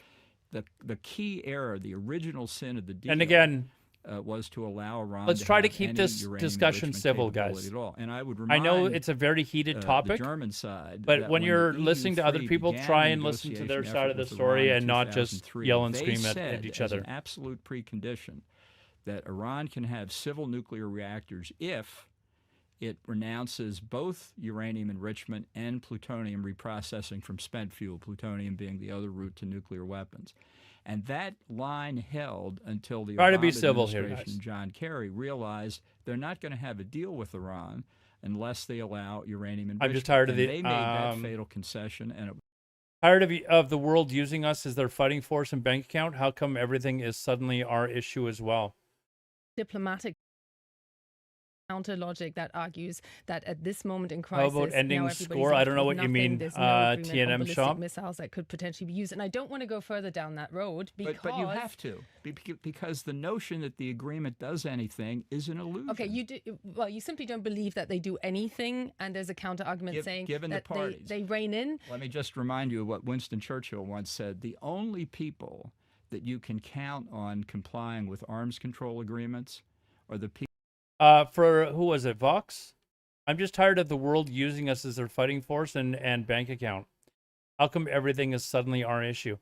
Words, the key error, the original sin of the deal. And again, was to allow Iran. Let's try to keep this discussion civil, guys. And I would I know it's a very heated topic, the German side, but when you're listening to other people, try and listen to their side of the story and not just yell and scream at each other. An absolute precondition that Iran can have civil nuclear reactors if it renounces both uranium enrichment and plutonium reprocessing from spent fuel, plutonium being the other route to nuclear weapons. And that line held until the Obama administration, John Kerry, realized they're not going to have a deal with Iran unless they allow uranium enrichment. I'm just tired of they made that fatal concession, and tired of the world using us as their fighting force and bank account. How come everything is suddenly our issue as well? Diplomatic counter logic that argues that at this moment in How crisis, about ending now everybody's score? I left don't know with what you nothing. mean, There's no agreement on TNM ballistic shop. missiles that could potentially be used, and I don't want to go further down that road because. But you have to, because the notion that the agreement does anything is an illusion. Okay, you simply don't believe that they do anything, and there's a counter argument saying given that the parties. they rein in. Let me just remind you of what Winston Churchill once said: the only people that you can count on complying with arms control agreements are the people. For who was it, Vox? I'm just tired of the world using us as their fighting force and bank account. How come everything is suddenly our issue?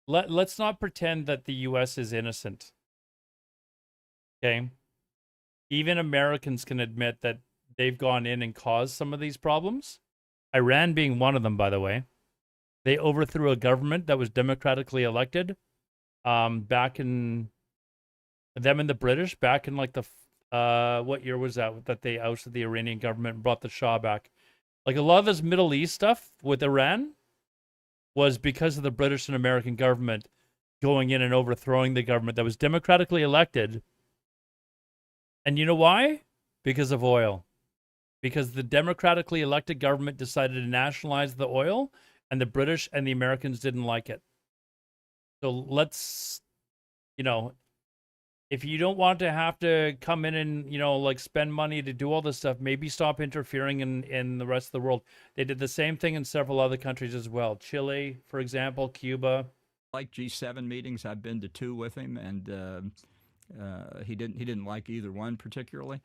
Let's not pretend that the U.S. is innocent. Okay? Even Americans can admit that they've gone in and caused some of these problems. Iran being one of them, by the way. They overthrew a government that was democratically elected. Back in them and the British, back in like the what year was that they ousted the Iranian government and brought the Shah back? Like a lot of this Middle East stuff with Iran was because of the British and American government going in and overthrowing the government that was democratically elected. And you know why? Because of oil. Because the democratically elected government decided to nationalize the oil, and the British and the Americans didn't like it. So let's, if you don't want to have to come in and, like spend money to do all this stuff, maybe stop interfering in the rest of the world. They did the same thing in several other countries as well. Chile, for example, Cuba. Like G7 meetings, I've been to 2 with him, and he didn't like either one particularly.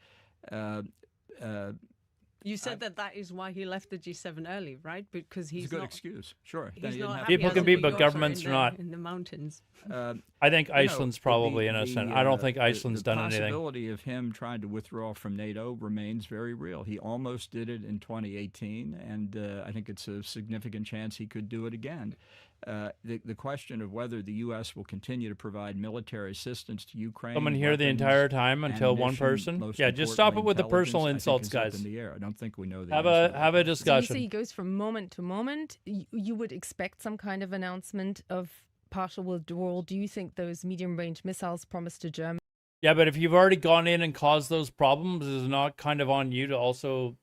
You said that is why he left the G7 early, right? Because he's it's a good not, excuse. Sure. He's not happy People as can a be, New but Yorker governments in are not. in the mountains. I think Iceland's probably innocent. I don't think Iceland's done anything. The possibility of him trying to withdraw from NATO remains very real. He almost did it in 2018, and I think it's a significant chance he could do it again. The question of whether the U.S. will continue to provide military assistance to Ukraine. Someone here the entire time until one person. Yeah, just stop it with the personal insults, guys. In the air. I don't think we know the have a discussion. So you say he goes from moment to moment. You would expect some kind of announcement of partial withdrawal. Do you think those medium-range missiles promised to Germany? Yeah, but if you've already gone in and caused those problems, is it not kind of on you to also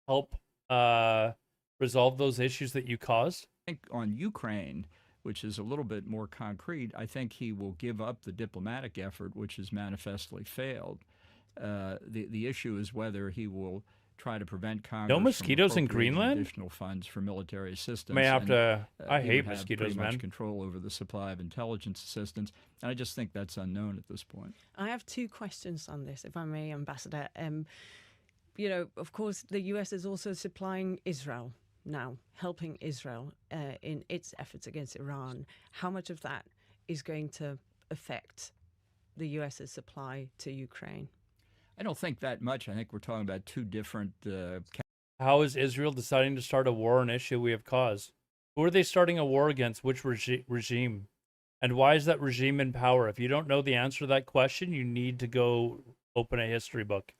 help resolve those issues that you caused? I think on Ukraine, which is a little bit more concrete, I think he will give up the diplomatic effort, which has manifestly failed. The issue is whether he will try to prevent Congress from mosquitoes in appropriating Greenland? additional funds for military assistance. May have to. I he hate would have mosquitoes, pretty much man. control over the supply of intelligence assistance, and I just think that's unknown at this point. I have 2 questions on this, if I may, Ambassador. Of course, the U.S. is also supplying Israel now, helping Israel in its efforts against Iran. How much of that is going to affect the U.S.'s supply to Ukraine? I don't think that much. I think we're talking about 2 different. How is Israel deciding to start a war on an issue we have caused? Who are they starting a war against? Which regime? And why is that regime in power? If you don't know the answer to that question, you need to go open a history book.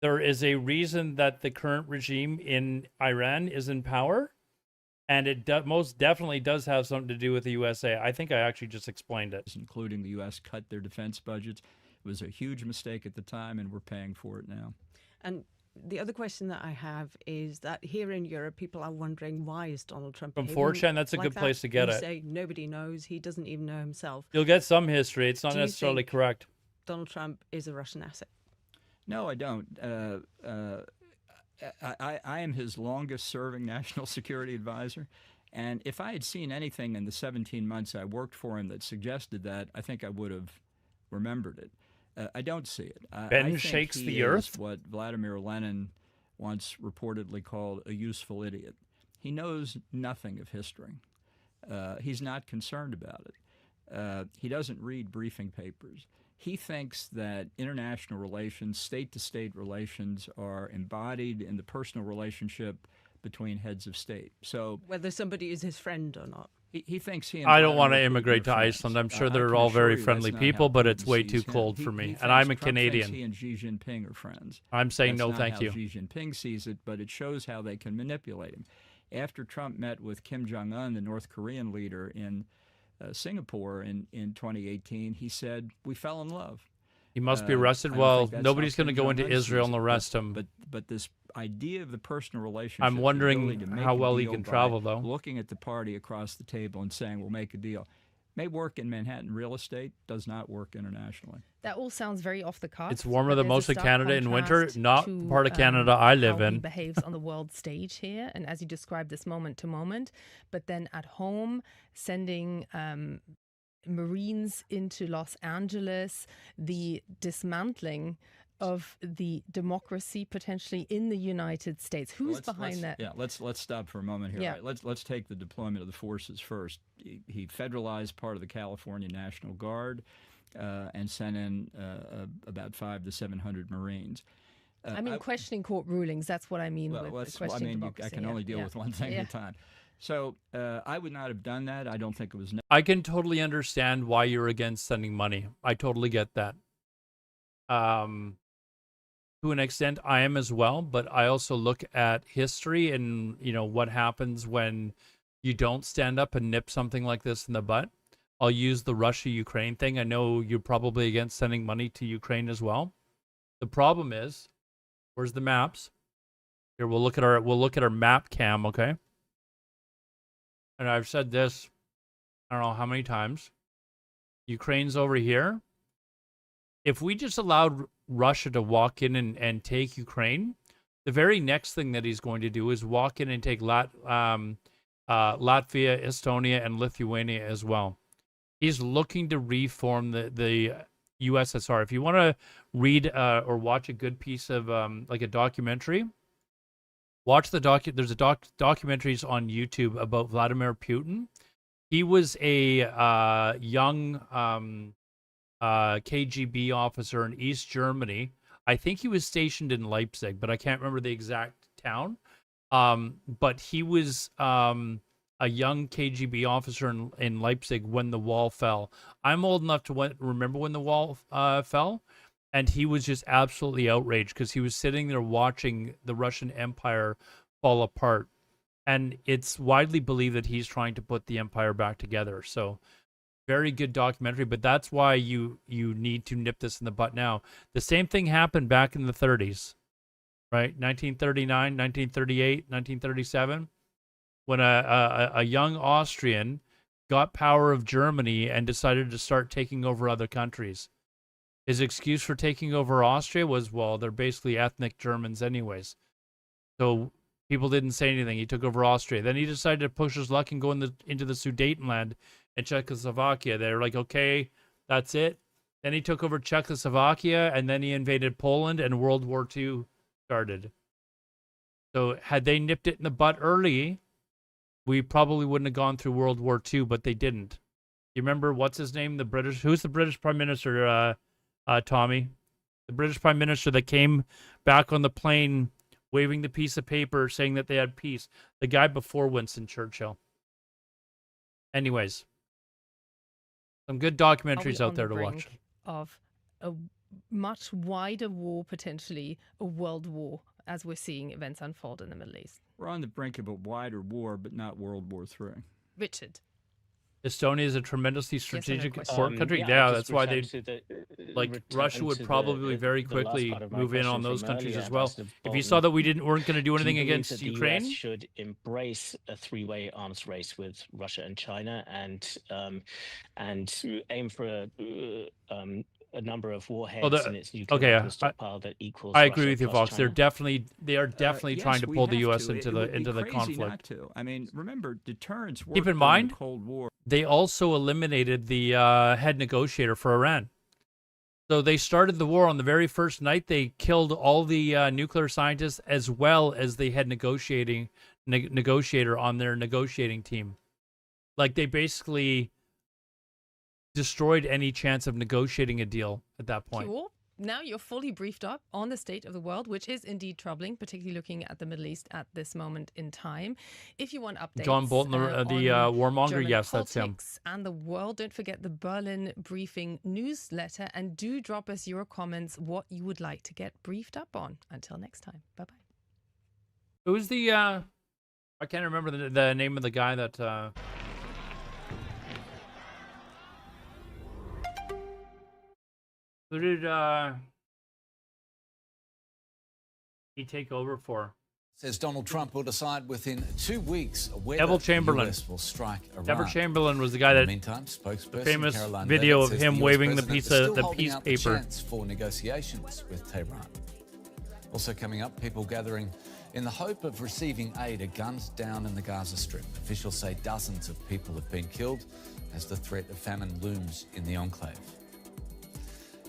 There is a reason that the current regime in Iran is in power, and it most definitely does have something to do with the USA. I think I actually just explained it. Including the U.S. cut their defense budgets. It was a huge mistake at the time, and we're paying for it now. And the other question that I have is that here in Europe, people are wondering, why is Donald Trump From behaving 4chan, that's a like good place to get you it. Say nobody knows. He doesn't even know himself. You'll get some history. It's not Do you necessarily think correct. Donald Trump is a Russian asset? No, I don't. I am his longest-serving national security advisor, and if I had seen anything in the 17 months I worked for him that suggested that, I think I would have remembered it. I don't see it. I think shakes he the is earth? what Vladimir Lenin once reportedly called a useful idiot. He knows nothing of history. He's not concerned about it. He doesn't read briefing papers. He thinks that international relations, state-to-state relations, are embodied in the personal relationship between heads of state. So whether somebody is his friend or not. He thinks he. I don't want to Vladimir Putin immigrate to are friends. Iceland. I'm sure I they're can all assure very you that's friendly not people, how but it's Putin way sees too him. cold He- for me. he And thinks I'm a Trump Canadian. Thinks he and Xi Jinping are friends. I'm saying That's no, not thank how you. Xi Jinping sees it, but it shows how they can manipulate him. After Trump met with Kim Jong-un, the North Korean leader, in Singapore in 2018, he said, "We fell in love." He must be arrested. I don't Well, think that's nobody's how going to things go are into done, Israel and Susan. arrest him. But this idea of the personal relationship. I'm the wondering ability to make how a well he deal can by travel, though. looking at the party across the table and saying, we'll make a deal. May work in Manhattan real estate, does not work internationally. That all sounds very off the cuff. It's warmer but than there's a most of stark Canada in winter, contrast not to, the part of Canada I live how in. he behaves on the world stage here, and as you described, this moment to moment. But then at home, sending Marines into Los Angeles, the dismantling of the democracy potentially in the United States. Who's behind that? Yeah, let's stop for a moment here. Yeah. Right? Let's take the deployment of the forces first. He federalized part of the California National Guard and sent in about 500 to 700 Marines. I mean, questioning court rulings. That's what I mean with questioning democracy. I can only deal with one thing at a time. So I would not have done that. I don't think it was. I can totally understand why you're against sending money. I totally get that. To an extent, I am as well, but I also look at history and, what happens when you don't stand up and nip something like this in the butt. I'll use the Russia-Ukraine thing. I know you're probably against sending money to Ukraine as well. The problem is, where's the maps? Here, we'll look at our map cam, okay? And I've said this, I don't know how many times. Ukraine's over here. If we just allowed Russia to walk in and take Ukraine, the very next thing that he's going to do is walk in and take Latvia, Estonia, and Lithuania as well. He's looking to reform the USSR. If you want to read or watch a good piece of like a documentary, watch the there's documentaries on YouTube about Vladimir Putin. He was a young KGB officer in East Germany. I think he was stationed in Leipzig, but I can't remember the exact town. But he was a young KGB officer in Leipzig when the wall fell. I'm old enough to remember when the wall fell, and he was just absolutely outraged because he was sitting there watching the Russian Empire fall apart. And it's widely believed that he's trying to put the empire back together. So very good documentary, but that's why you need to nip this in the butt now. The same thing happened back in the 30s, right? 1939, 1938, 1937, when a young Austrian got power of Germany and decided to start taking over other countries. His excuse for taking over Austria was, well, they're basically ethnic Germans anyways. So people didn't say anything. He took over Austria. Then he decided to push his luck and go into the Sudetenland and Czechoslovakia. They're like, okay, that's it. Then he took over Czechoslovakia, and then he invaded Poland, and World War II started. So had they nipped it in the butt early, we probably wouldn't have gone through World War II, but they didn't. You remember, what's his name? Who's the British Prime Minister, Tommy? The British Prime Minister that came back on the plane waving the piece of paper saying that they had peace. The guy before Winston Churchill. Anyways, some good documentaries out there to watch. Of a much wider war, potentially a world war, as we're seeing events unfold in the Middle East. We're on the brink of a wider war, but not World War III. Richard. Estonia is a tremendously strategic Yes, important country. Yeah, That's why they Russia would probably very quickly move in on those countries as well. If you saw that we weren't going to do anything against Ukraine, the US should embrace a three-way arms race with Russia and China, and aim for a number of warheads in its nuclear stockpile that equals. I agree Russia with you, plus Fox. China. They are definitely trying to pull the U.S. into the conflict. Not to. I mean, remember, deterrence worked Keep in during mind, the Cold War. They also eliminated the head negotiator for Iran. So they started the war on the very first night. They killed all the nuclear scientists as well as the head negotiator on their negotiating team. Like, they basically destroyed any chance of negotiating a deal at that point. Cool. Now you're fully briefed up on the state of the world, which is indeed troubling, particularly looking at the Middle East at this moment in time. If you want updates, John Bolton, the warmonger, German yes, that's him. And the world, don't forget the Berlin Briefing newsletter, and do drop us your comments what you would like to get briefed up on. Until next time, bye bye. Who's the? I can't remember the name of the guy that. Who did he take over for? Says Donald Trump will decide within 2 weeks whether Neville the Chamberlain. US will strike Iran. Neville Chamberlain was the guy In that. the meantime, spokesperson famous Caroline video Leavitt of says him the US waving the president is pizza, still the holding peace out the paper. chance for negotiations with Tehran. Also coming up, people gathering in the hope of receiving aid are gunned down in the Gaza Strip. Officials say dozens of people have been killed as the threat of famine looms in the enclave.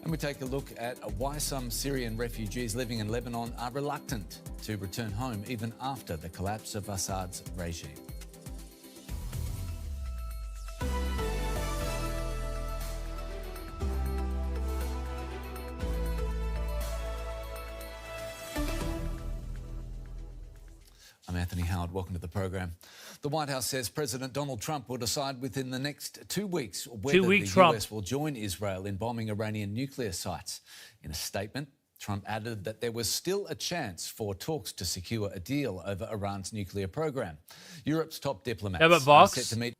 And we take a look at why some Syrian refugees living in Lebanon are reluctant to return home even after the collapse of Assad's regime. I'm Anthony Howard. Welcome to the program. The White House says President Donald Trump will decide within the next 2 weeks whether the US will join Israel in bombing Iranian nuclear sites. In a statement, Trump added that there was still a chance for talks to secure a deal over Iran's nuclear program. Europe's top diplomats Yeah, but are Vox, set to meet.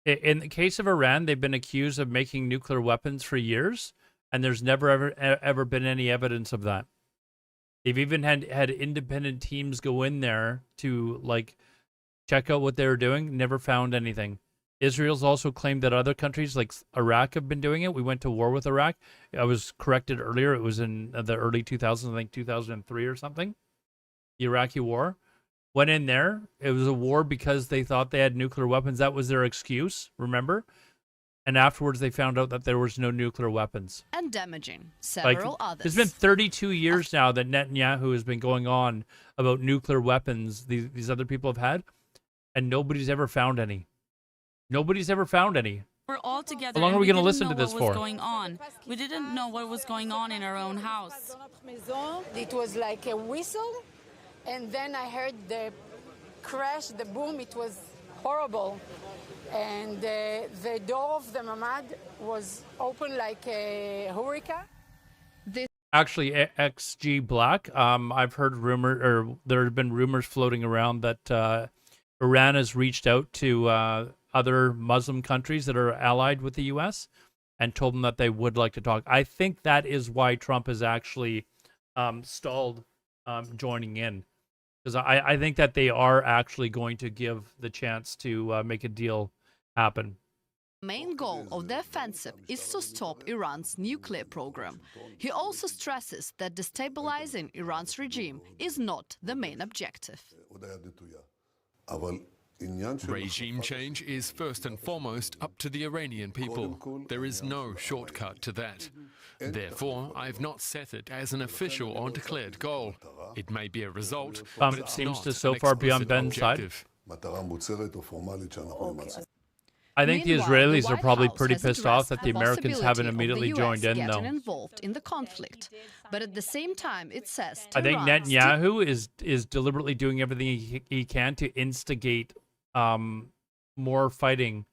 In the case of Iran, they've been accused of making nuclear weapons for years, and there's never ever been any evidence of that. They've even had independent teams go in there to like check out what they were doing. Never found anything. Israel's also claimed that other countries like Iraq have been doing it. We went to war with Iraq. I was corrected earlier. It was in the early 2000s, I think 2003 or something. The Iraqi war. Went in there. It was a war because they thought they had nuclear weapons. That was their excuse, remember? And afterwards, they found out that there was no nuclear weapons. And damaging several others. It's been 32 years now that Netanyahu has been going on about nuclear weapons these other people have had, and nobody's ever found any. Nobody's ever found any. We're all together. How long are we going to listen to this what was for? Going on. We didn't know what was going on in our own house. It was like a whistle, and then I heard the crash, the boom. It was horrible. And the door of the mamad was open like a hurricane. Actually, XG Black. I've heard there have been rumors floating around that Iran has reached out to other Muslim countries that are allied with the U.S. and told them that they would like to talk. I think that is why Trump has actually stalled joining in, because I think that they are actually going to give the chance to make a deal happen. Main goal of the offensive is to stop Iran's nuclear program. He also stresses that destabilizing Iran's regime is not the main objective. Regime change is first and foremost up to the Iranian people. There is no shortcut to that. Therefore, I've not set it as an official or declared goal. It may be a result, but it seems not to so an far be on explicit Ben's side. objective. I think the Meanwhile, Israelis the are White probably House pretty has pissed off that the addressed Americans possibility haven't of the immediately US joined in, getting though. involved in the conflict. But at the same time, it says I think Tehran Netanyahu is deliberately doing everything he can to instigate more fighting,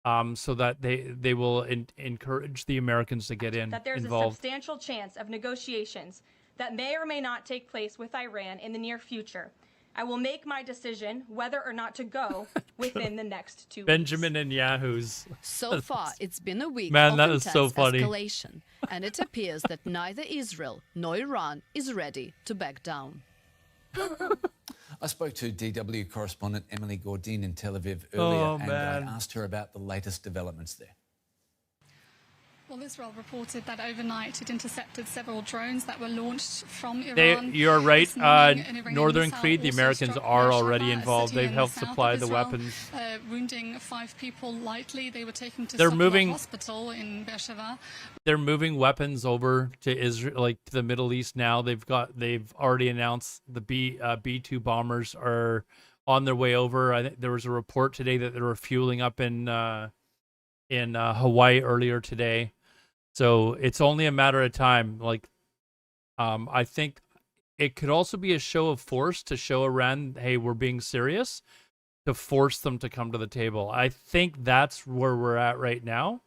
so that they will encourage the Americans to get that there's involved. a substantial chance of negotiations that may or may not take place with Iran in the near future. I will make my decision whether or not to go within the next 2 weeks. Benjamin Netanyahu's. So far, it's been a week Man, of that is intense so funny. escalation, and it appears that neither Israel nor Iran is ready to back down. I spoke to DW correspondent Emily Gordine in Tel Aviv earlier, Oh, and man. I asked her about the latest developments there. Well, Israel reported that overnight it intercepted several drones that were launched from Iran. You're right. This morning, an Iranian Northern missile Crete, the also Americans struck are Beersheba, already a involved. city They've in helped the south supply of the Israel, weapons. wounding 5 people lightly. They were taken to They're Safra moving- hospital in Beersheba. They're moving weapons over to Israel, like to the Middle East now. They've already announced the B-2 bombers are on their way over. I think there was a report today that they were fueling up in Hawaii earlier today. So it's only a matter of time. Like, I think it could also be a show of force to show Iran, hey, we're being serious, to force them to come to the table. I think that's where we're at right now.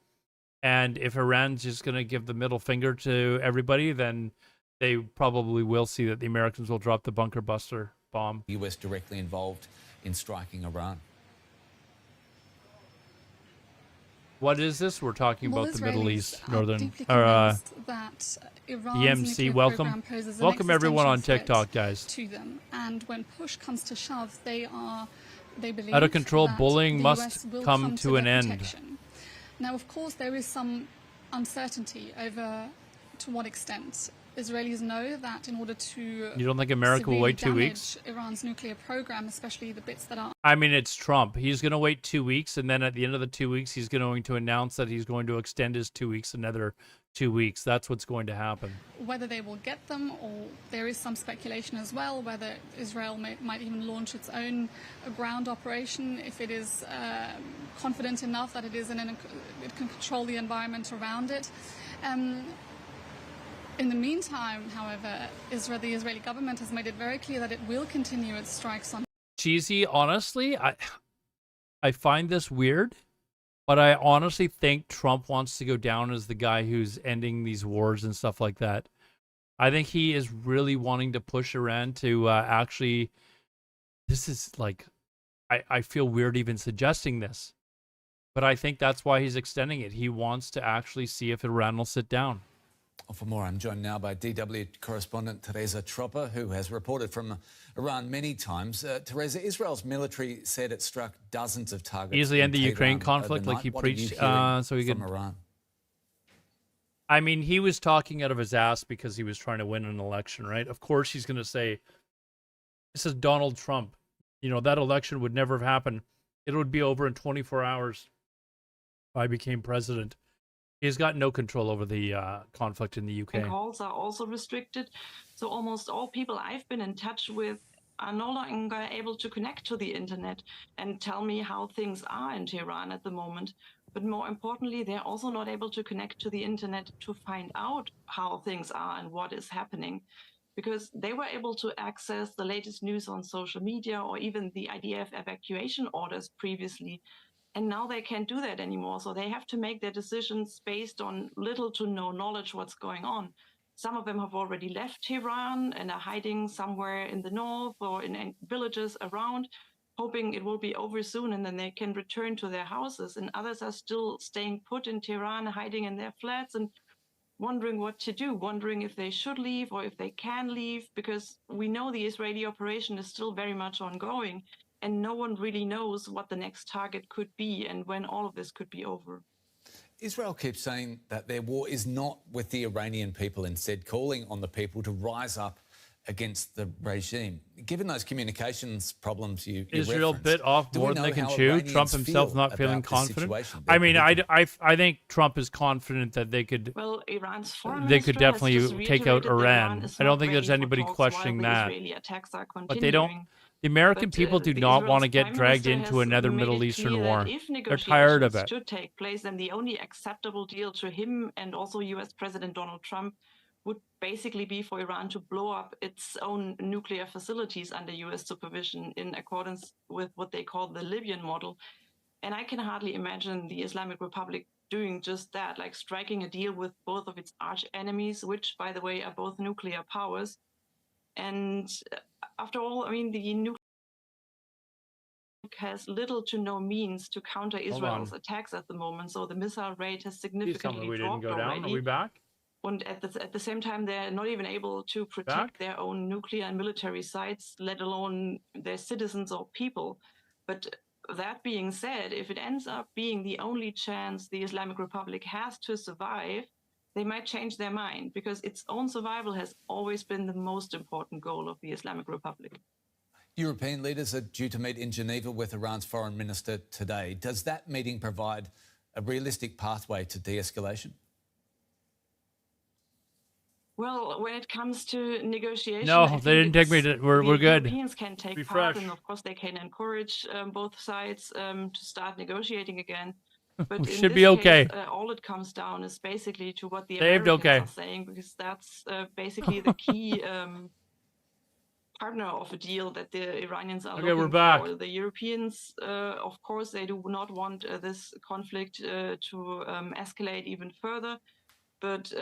And if Iran's just going to give the middle finger to everybody, then they probably will see that the Americans will drop the bunker buster bomb. The US directly involved in striking Iran. What is this? We're talking Well, about the Middle Israelis East, are northern, deeply or convinced that Iran's EMC. nuclear Welcome, program poses an welcome everyone on existential TikTok, threat guys. to them. And when push comes to shove, they believe Out of control that bullying the must US will come to their an end. protection. Now, of course, there is some uncertainty over to what extent. Israelis know that in order to You don't think America will wait 2 damage weeks? Iran's nuclear program, especially the bits that are I mean, it's Trump. He's going to wait 2 weeks, and then at the end of the 2 weeks, he's going to announce that he's going to extend his 2 weeks another 2 weeks. That's what's going to happen. whether they will get them, or there is some speculation as well whether Israel might even launch its own ground operation if it is confident enough that it can control the environment around it. In the meantime, however, the Israeli government has made it very clear that it will continue its strikes on. Cheesy, honestly, I find this weird, but I honestly think Trump wants to go down as the guy who's ending these wars and stuff like that. I think he is really wanting to push Iran to actually. This is like, I feel weird even suggesting this, but I think that's why he's extending it. He wants to actually see if Iran will sit down. For more, I'm joined now by DW correspondent Teresa Tropper, who has reported from Iran many times. Teresa, Israel's military said it struck dozens of targets. Easily end the in Ukraine Tehran conflict, like overnight. he What are you preached, hearing so he from could. Iran? I mean, he was talking out of his ass because he was trying to win an election, right? Of course, he's going to say, "This is Donald Trump. You know, that election would never have happened. It would be over in 24 hours if I became president." He's got no control over the conflict in the UK. And calls are also restricted. So almost all people I've been in touch with are no longer able to connect to the internet and tell me how things are in Tehran at the moment. But more importantly, they're also not able to connect to the internet to find out how things are and what is happening, because they were able to access the latest news on social media or even the IDF evacuation orders previously. And now they can't do that anymore. So they have to make their decisions based on little to no knowledge what's going on. Some of them have already left Tehran and are hiding somewhere in the north or in villages around, hoping it will be over soon and then they can return to their houses. And others are still staying put in Tehran, hiding in their flats and wondering what to do, wondering if they should leave or if they can leave, because we know the Israeli operation is still very much ongoing. And no one really knows what the next target could be and when all of this could be over. Israel keeps saying that their war is not with the Iranian people, instead calling on the people to rise up against the regime. Given those communications problems you Israel referenced, bit off do we more than know they can how chew. Iranians Trump himself feel not feeling about the confident. situation I they're mean, predicting? I think Trump is confident that they could. Well, Iran's foreign They could minister has definitely just take out reiterated that Iran Iran. is I don't not think there's ready for anybody talks questioning while the that. Israeli attacks are But they don't. continuing. The American But, people do the not want to Israel's get prime dragged minister into has another made Middle it Eastern clear war. that if They're tired of negotiations it. should take place, then the only acceptable deal to him and also US President Donald Trump would basically be for Iran to blow up its own nuclear facilities under US supervision in accordance with what they call the Libyan model. And I can hardly imagine the Islamic Republic doing just that, like striking a deal with both of its arch enemies, which, by the way, are both nuclear powers. And after all, I mean, the nuclear has little to no means to counter Israel's attacks at the moment. So the missile rate has Please tell me significantly we didn't dropped go down. already. Are we back? And at the same time, they're not even able to protect their own nuclear and military sites, let alone their citizens or people. But that being said, if it ends up being the only chance the Islamic Republic has to survive, they might change their mind, because its own survival has always been the most important goal of the Islamic Republic. European leaders are due to meet in Geneva with Iran's foreign minister today. Does that meeting provide a realistic pathway to de-escalation? Well, when it comes to negotiation, No, they didn't take me to. We're good. Europeans can take Refresh. part, and of course they can encourage both sides to start negotiating again. But We in should this be okay. case, all it comes down is basically to what the Saved Americans okay. are saying, because that's basically the key partner of a deal that the Iranians are Okay, looking we're back. for. The Europeans, of course, they do not want this conflict to escalate even further. But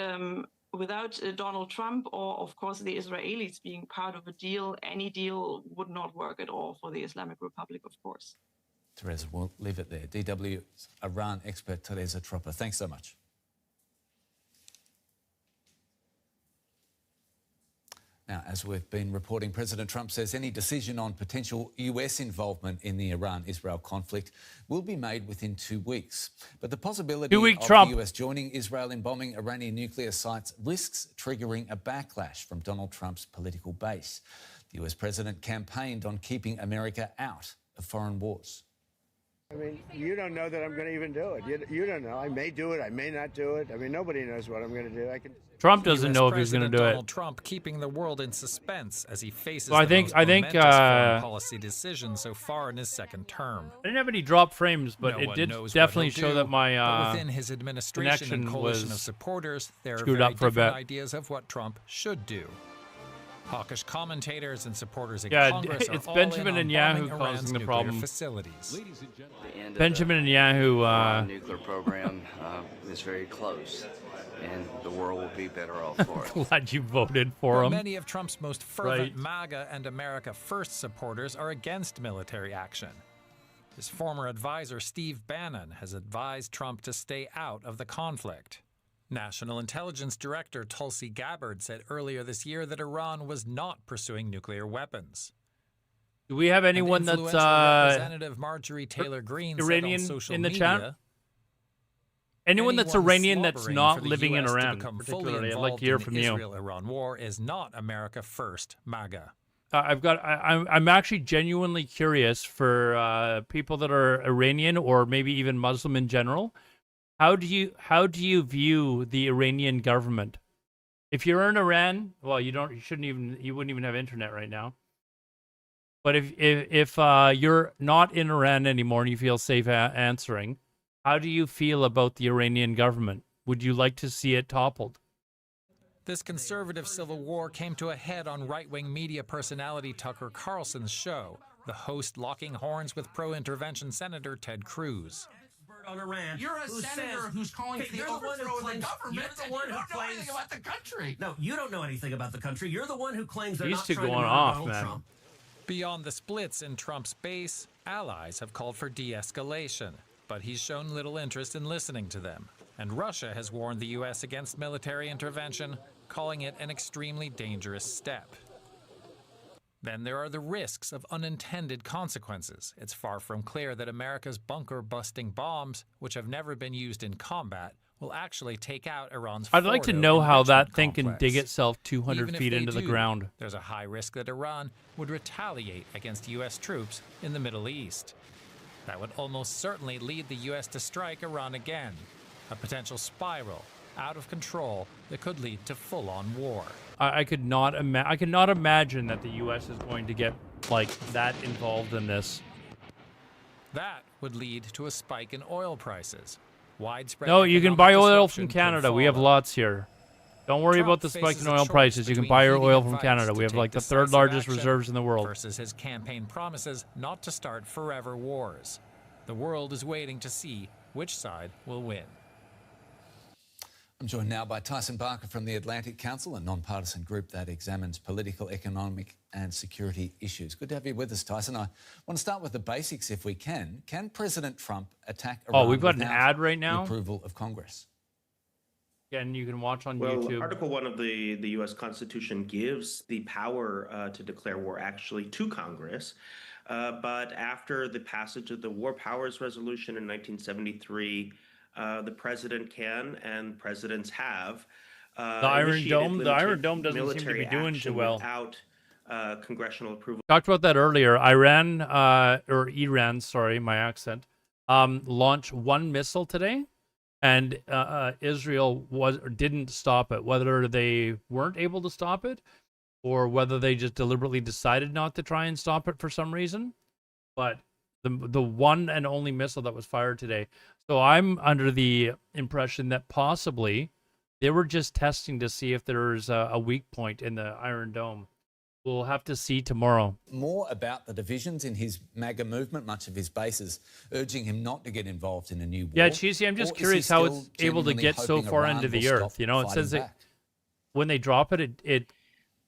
without Donald Trump or, of course, the Israelis being part of a deal, any deal would not work at all for the Islamic Republic, of course. Teresa, we'll leave it there. DW's Iran expert Teresa Tropper, thanks so much. Now, as we've been reporting, President Trump says any decision on potential US involvement in the Iran-Israel conflict will be made within 2 weeks. But the possibility of the US joining Israel in bombing Iranian nuclear sites risks triggering a backlash from Donald Trump's political base. The US president campaigned on keeping America out of foreign wars. I mean, you don't know that I'm going to even do it. You don't know. I may do it. I may not do it. I mean, nobody knows what I'm going to do. Trump doesn't know if he's going to do it. Donald Trump keeping the world in suspense as he faces I think foreign policy decision so far in his second term. I didn't have any drop frames, but it did definitely show that my but within his administration and coalition of supporters, there are screwed very up for a different bit. ideas of what Trump should do. Hawkish commentators and supporters in Yeah, Congress it's are Benjamin all in and on Yahoo bombing causing Iran's the nuclear problem. facilities. Benjamin and Yahoo. Nuclear program is very close, and the world will be better off for it. Glad you voted for him. Many of Trump's most fervent MAGA and America First supporters are against military action. His former advisor, Steve Bannon, has advised Trump to stay out of the conflict. National Intelligence Director Tulsi Gabbard said earlier this year that Iran was not pursuing nuclear weapons. Do we have anyone that's Representative Marjorie Taylor Greene Iranian said on social in the media, chat? Anyone that's Iranian that's slobbering not for the living in US to Iran, become fully particularly, I'd like involved to hear in the from you. Israel-Iran war is not America First MAGA. I'm actually genuinely curious for people that are Iranian or maybe even Muslim in general. How do you view the Iranian government? If you're in Iran, well, you wouldn't even have internet right now. But if you're not in Iran anymore and you feel safe answering, how do you feel about the Iranian government? Would you like to see it toppled? This conservative civil war came to a head on right-wing media personality Tucker Carlson's show, the host locking horns with pro-intervention Senator Ted Cruz. On Iran. You're a senator who's calling for the overthrow of the government. You're the one who claims anything about the country. No, you don't know anything about the country. You're the one who claims they're These not two trying to going murder off, Donald man. Trump. Beyond the splits in Trump's base, allies have called for de-escalation, but he's shown little interest in listening to them. And Russia has warned the U.S. against military intervention, calling it an extremely dangerous step. Then there are the risks of unintended consequences. It's far from clear that America's bunker-busting bombs, which have never been used in combat, will actually take out Iran's I'd like to Fordo know how that enrichment thing can complex. dig itself 200 Even if feet they into the do, ground. There's a high risk that Iran would retaliate against U.S. troops in the Middle East. That would almost certainly lead the U.S. to strike Iran again, a potential spiral out of control that could lead to full-on war. I could not imagine that the U.S. is going to get like that involved in this. That would lead to a spike in oil prices. Widespread No, you can buy economic oil disruption from could Canada. We have follow. lots here. Don't worry Trump about the spike faces in a oil choice prices. You can between buy your heeding oil from advice Canada. to We have take like the decisive third largest action reserves in the world. versus his campaign promises not to start forever wars. The world is waiting to see which side will win. I'm joined now by Tyson Barker from the Atlantic Council, a non-partisan group that examines political, economic and security issues. Good to have you with us, Tyson. I want to start with the basics if we can. Can President Trump attack Iran We've got an without ad right now? the approval of Congress? Again, you can watch on Well, YouTube. Article 1 of the U.S. Constitution gives the power to declare war actually to Congress. But after the passage of the War Powers Resolution in 1973, the president can and presidents have The Iron initiated Dome doesn't seem to military be doing action too well. without congressional approval. Talked about that earlier. Iran, sorry, my accent, launched one missile today, and Israel didn't stop it. Whether they weren't able to stop it, or whether they just deliberately decided not to try and stop it for some reason, but the one and only missile that was fired today. So I'm under the impression that possibly they were just testing to see if there's a weak point in the Iron Dome. We'll have to see tomorrow. More about the divisions in his MAGA movement, much of his bases urging him not to get involved in a new war. Yeah, Cheesy, I'm just Or is curious he how still it's able to genuinely get so hoping far Iran into will the stop earth. You know, it fighting says that back? when they drop it, it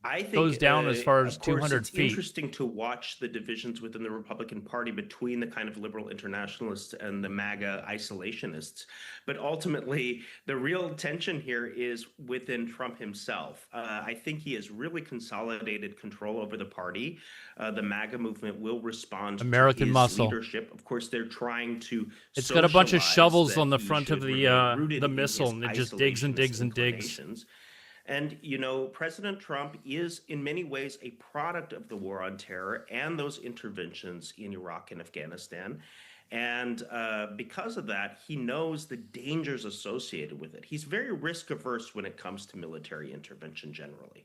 I think goes down as far as of course, 200 it's feet. interesting to watch the divisions within the Republican Party between the kind of liberal internationalists and the MAGA isolationists. But ultimately, the real tension here is within Trump himself. I think he has really consolidated control over the party. The MAGA movement will respond American to his muscle. leadership. Of course, they're trying to. It's got a bunch of socialize shovels that on the he front of should remain rooted the in missile, his and it just digs and isolationist digs and digs. inclinations. And, you know, President Trump is in many ways a product of the war on terror and those interventions in Iraq and Afghanistan. And because of that, he knows the dangers associated with it. He's very risk averse when it comes to military intervention generally.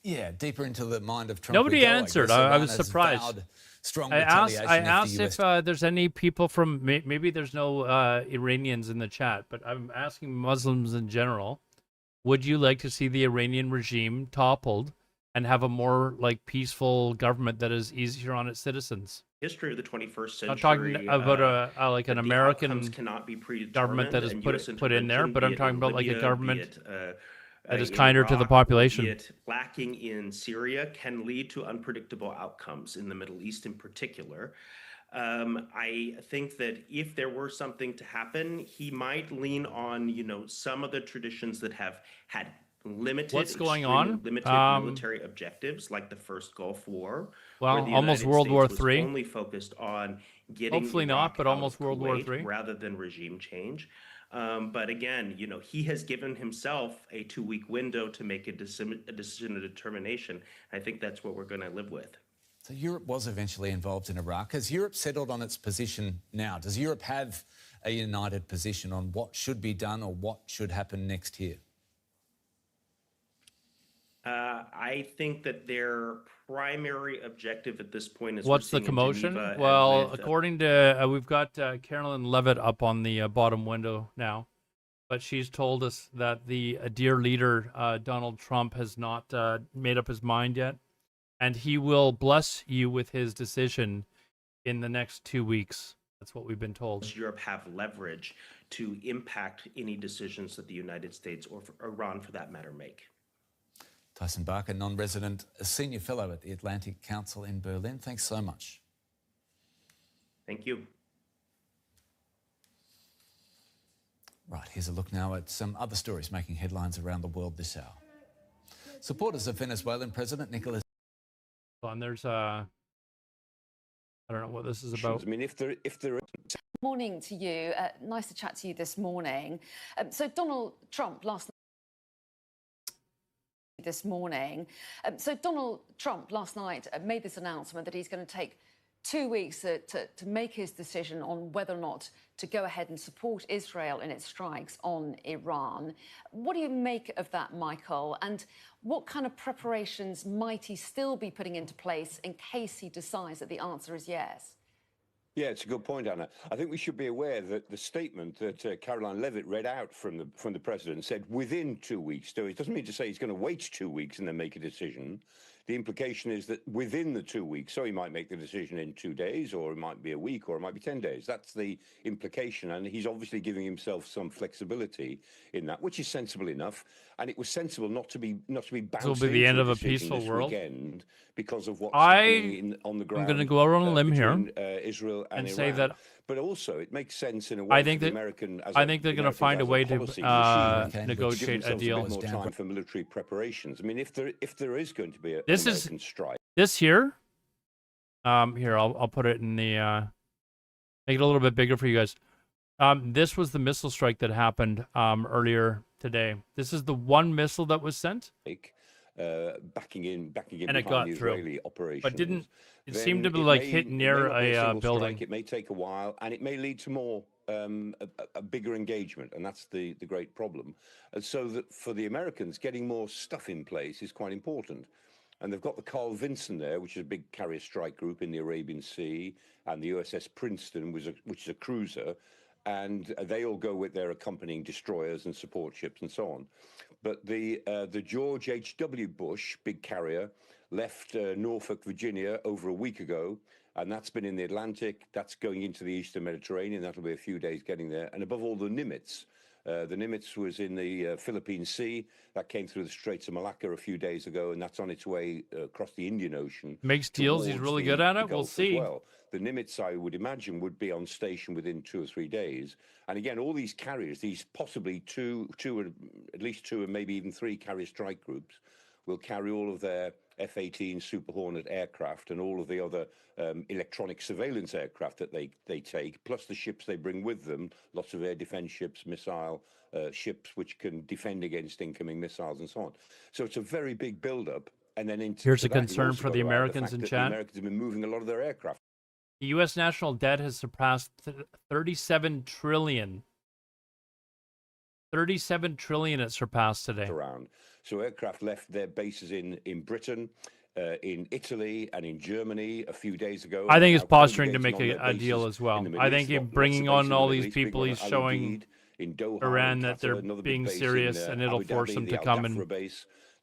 Yeah, deeper into the mind of Trump. Nobody we go, answered. I, guess. I Iran was has surprised. vowed strong I retaliation asked the if US there's any people from maybe there's no Iranians in the chat, but I'm asking Muslims in general. Would you like to see the Iranian regime toppled and have a more like peaceful government that is easier on its citizens? History of the 21st century. I'm talking about like an that the American outcomes cannot be government that is predetermined, and US put in there, intervention, but be I'm it talking in about like a Libya, government be it, that is in kinder to the Iraq, or population. be it lacking in Syria, can lead to unpredictable outcomes in the Middle East in particular. I think that if there were something to happen, he might lean on, you know, some of the traditions that have had limited, What's going extremely on? limited military objectives, like the first Gulf War, Well, where the almost United World States War was III. only focused on getting Hopefully Iraq not, but out almost of World War Kuwait III. rather than regime change. But again, you know, he has given himself a 2-week window to make a decision of determination. I think that's what we're going to live with. So Europe was eventually involved in Iraq. Has Europe settled on its position now? Does Europe have a united position on what should be done or what should happen next here? I think that their primary objective at this point is What's the we're seeing in commotion? Geneva and Well, with, according to we've got Carolyn Levitt up on the bottom window now, but she's told us that the dear leader Donald Trump has not made up his mind yet, and he will bless you with his decision in the next 2 weeks. That's what we've been told. Europe have leverage to impact any decisions that the United States or Iran, for that matter, make. Tyson Barker, non-resident senior fellow at the Atlantic Council in Berlin. Thanks so much. Thank you. Right, here's a look now at some other stories making headlines around the world this hour. Supporters of Venezuelan President Nicolas... And there's I don't know what this is about. I mean, if there Morning to you. Nice to chat to you this morning. So Donald Trump last night made this announcement that he's going to take 2 weeks to make his decision on whether or not to go ahead and support Israel in its strikes on Iran. What do you make of that, Michael? And what kind of preparations might he still be putting into place in case he decides that the answer is yes? Yeah, it's a good point, Anna. I think we should be aware that the statement that Caroline Levitt read out from the president said within 2 weeks. So it doesn't mean to say he's going to wait 2 weeks and then make a decision. The implication is that within the 2 weeks, so he might make the decision in 2 days, or it might be a week, or it might be 10 days. That's the implication, and he's obviously giving himself some flexibility in that, which is sensible enough. And it was sensible not to be bounced This will be the end into of a decision peaceful this world. Weekend because of what's happening on the ground. I'm going to go out on a limb here Israel and say Iran. that But also, it makes sense in a way. I think for the that American, I think they're going to find a way to negotiate a deal. A bit more time for military preparations. I mean, if there is going to be an This American strike, this here. Here I'll put it in the make it a little bit bigger for you guys. This was the missile strike that happened earlier today. This is the one missile that was sent. backing in And it behind got the through. Israeli operations. But didn't it then seemed to be it like may- hit it may near not be a a single building? strike, it may take a while, and it may lead to more a bigger engagement, and that's the great problem. And so that for the Americans, getting more stuff in place is quite important. And they've got the Carl Vinson there, which is a big carrier strike group in the Arabian Sea, and the USS Princeton, which is a cruiser, and they all go with their accompanying destroyers and support ships and so on. But the George H.W. Bush, big carrier, left Norfolk, Virginia over a week ago, And that's been in the Atlantic. That's going into the Eastern Mediterranean. That'll be a few days getting there. And above all, the Nimitz. The Nimitz was in the Philippine Sea. That came through the Straits of Malacca a few days ago, and that's on its way across the Indian Ocean. Makes deals. He's really good at it. We'll see. Well, the Nimitz, I would imagine, would be on station within 2 or 3 days. And again, all these carriers, these possibly at least two, and maybe even 3 carrier strike groups, will carry all of their F-18 Super Hornet aircraft and all of the other electronic surveillance aircraft that they take, plus the ships they bring with them, lots of air defense ships, missile ships which can defend against incoming missiles and so on. So it's a very big build-up. And then here's a concern for the Americans in chat. The Americans have been moving a lot of their aircraft. The U.S. national debt has surpassed 37 trillion. 37 trillion it surpassed today. Around. So aircraft left their bases in Britain, in Italy, and in Germany a few days ago. I think he's posturing to make a deal as well. I think he's bringing on all these people. He's showing Iran that they're being serious, and it'll force them to come and.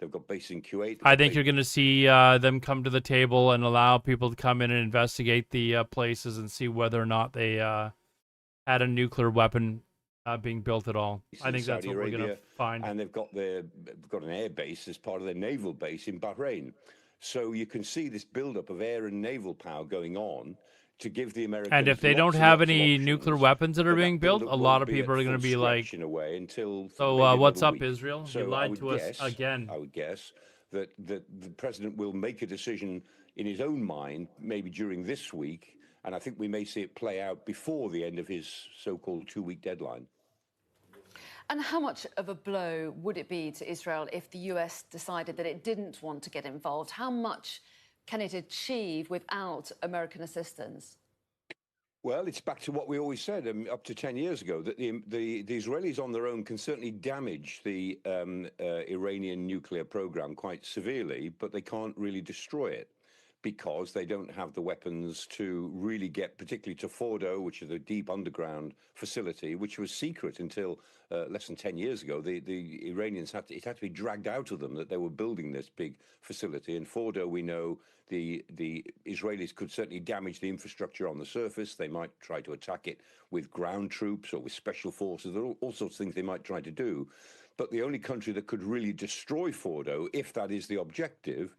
They've got base in Kuwait. I think you're going to see them come to the table and allow people to come in and investigate the places and see whether or not they had a nuclear weapon being built at all. I think that's what we're going to find. And they've got an air base as part of their naval base in Bahrain. So you can see this buildup of air and naval power going on to give the Americans. And if they don't have any nuclear weapons that are being built, a lot of people are going to be like, so what's up, Israel? You lied to us again. I would guess that the president will make a decision in his own mind, maybe during this week, and I think we may see it play out before the end of his so-called 2-week deadline. And how much of a blow would it be to Israel if the US decided that it didn't want to get involved? How much can it achieve without American assistance? Well, it's back to what we always said up to 10 years ago, that the Israelis on their own can certainly damage the Iranian nuclear program quite severely, but they can't really destroy it, because they don't have the weapons to really get, particularly to Fordo, which is a deep underground facility, which was secret until less than 10 years ago. The Iranians had to be dragged out of them that they were building this big facility. And Fordo, we know, the Israelis could certainly damage the infrastructure on the surface. They might try to attack it with ground troops or with special forces. There are all sorts of things they might try to do. But the only country that could really destroy Fordo, if that's the objective,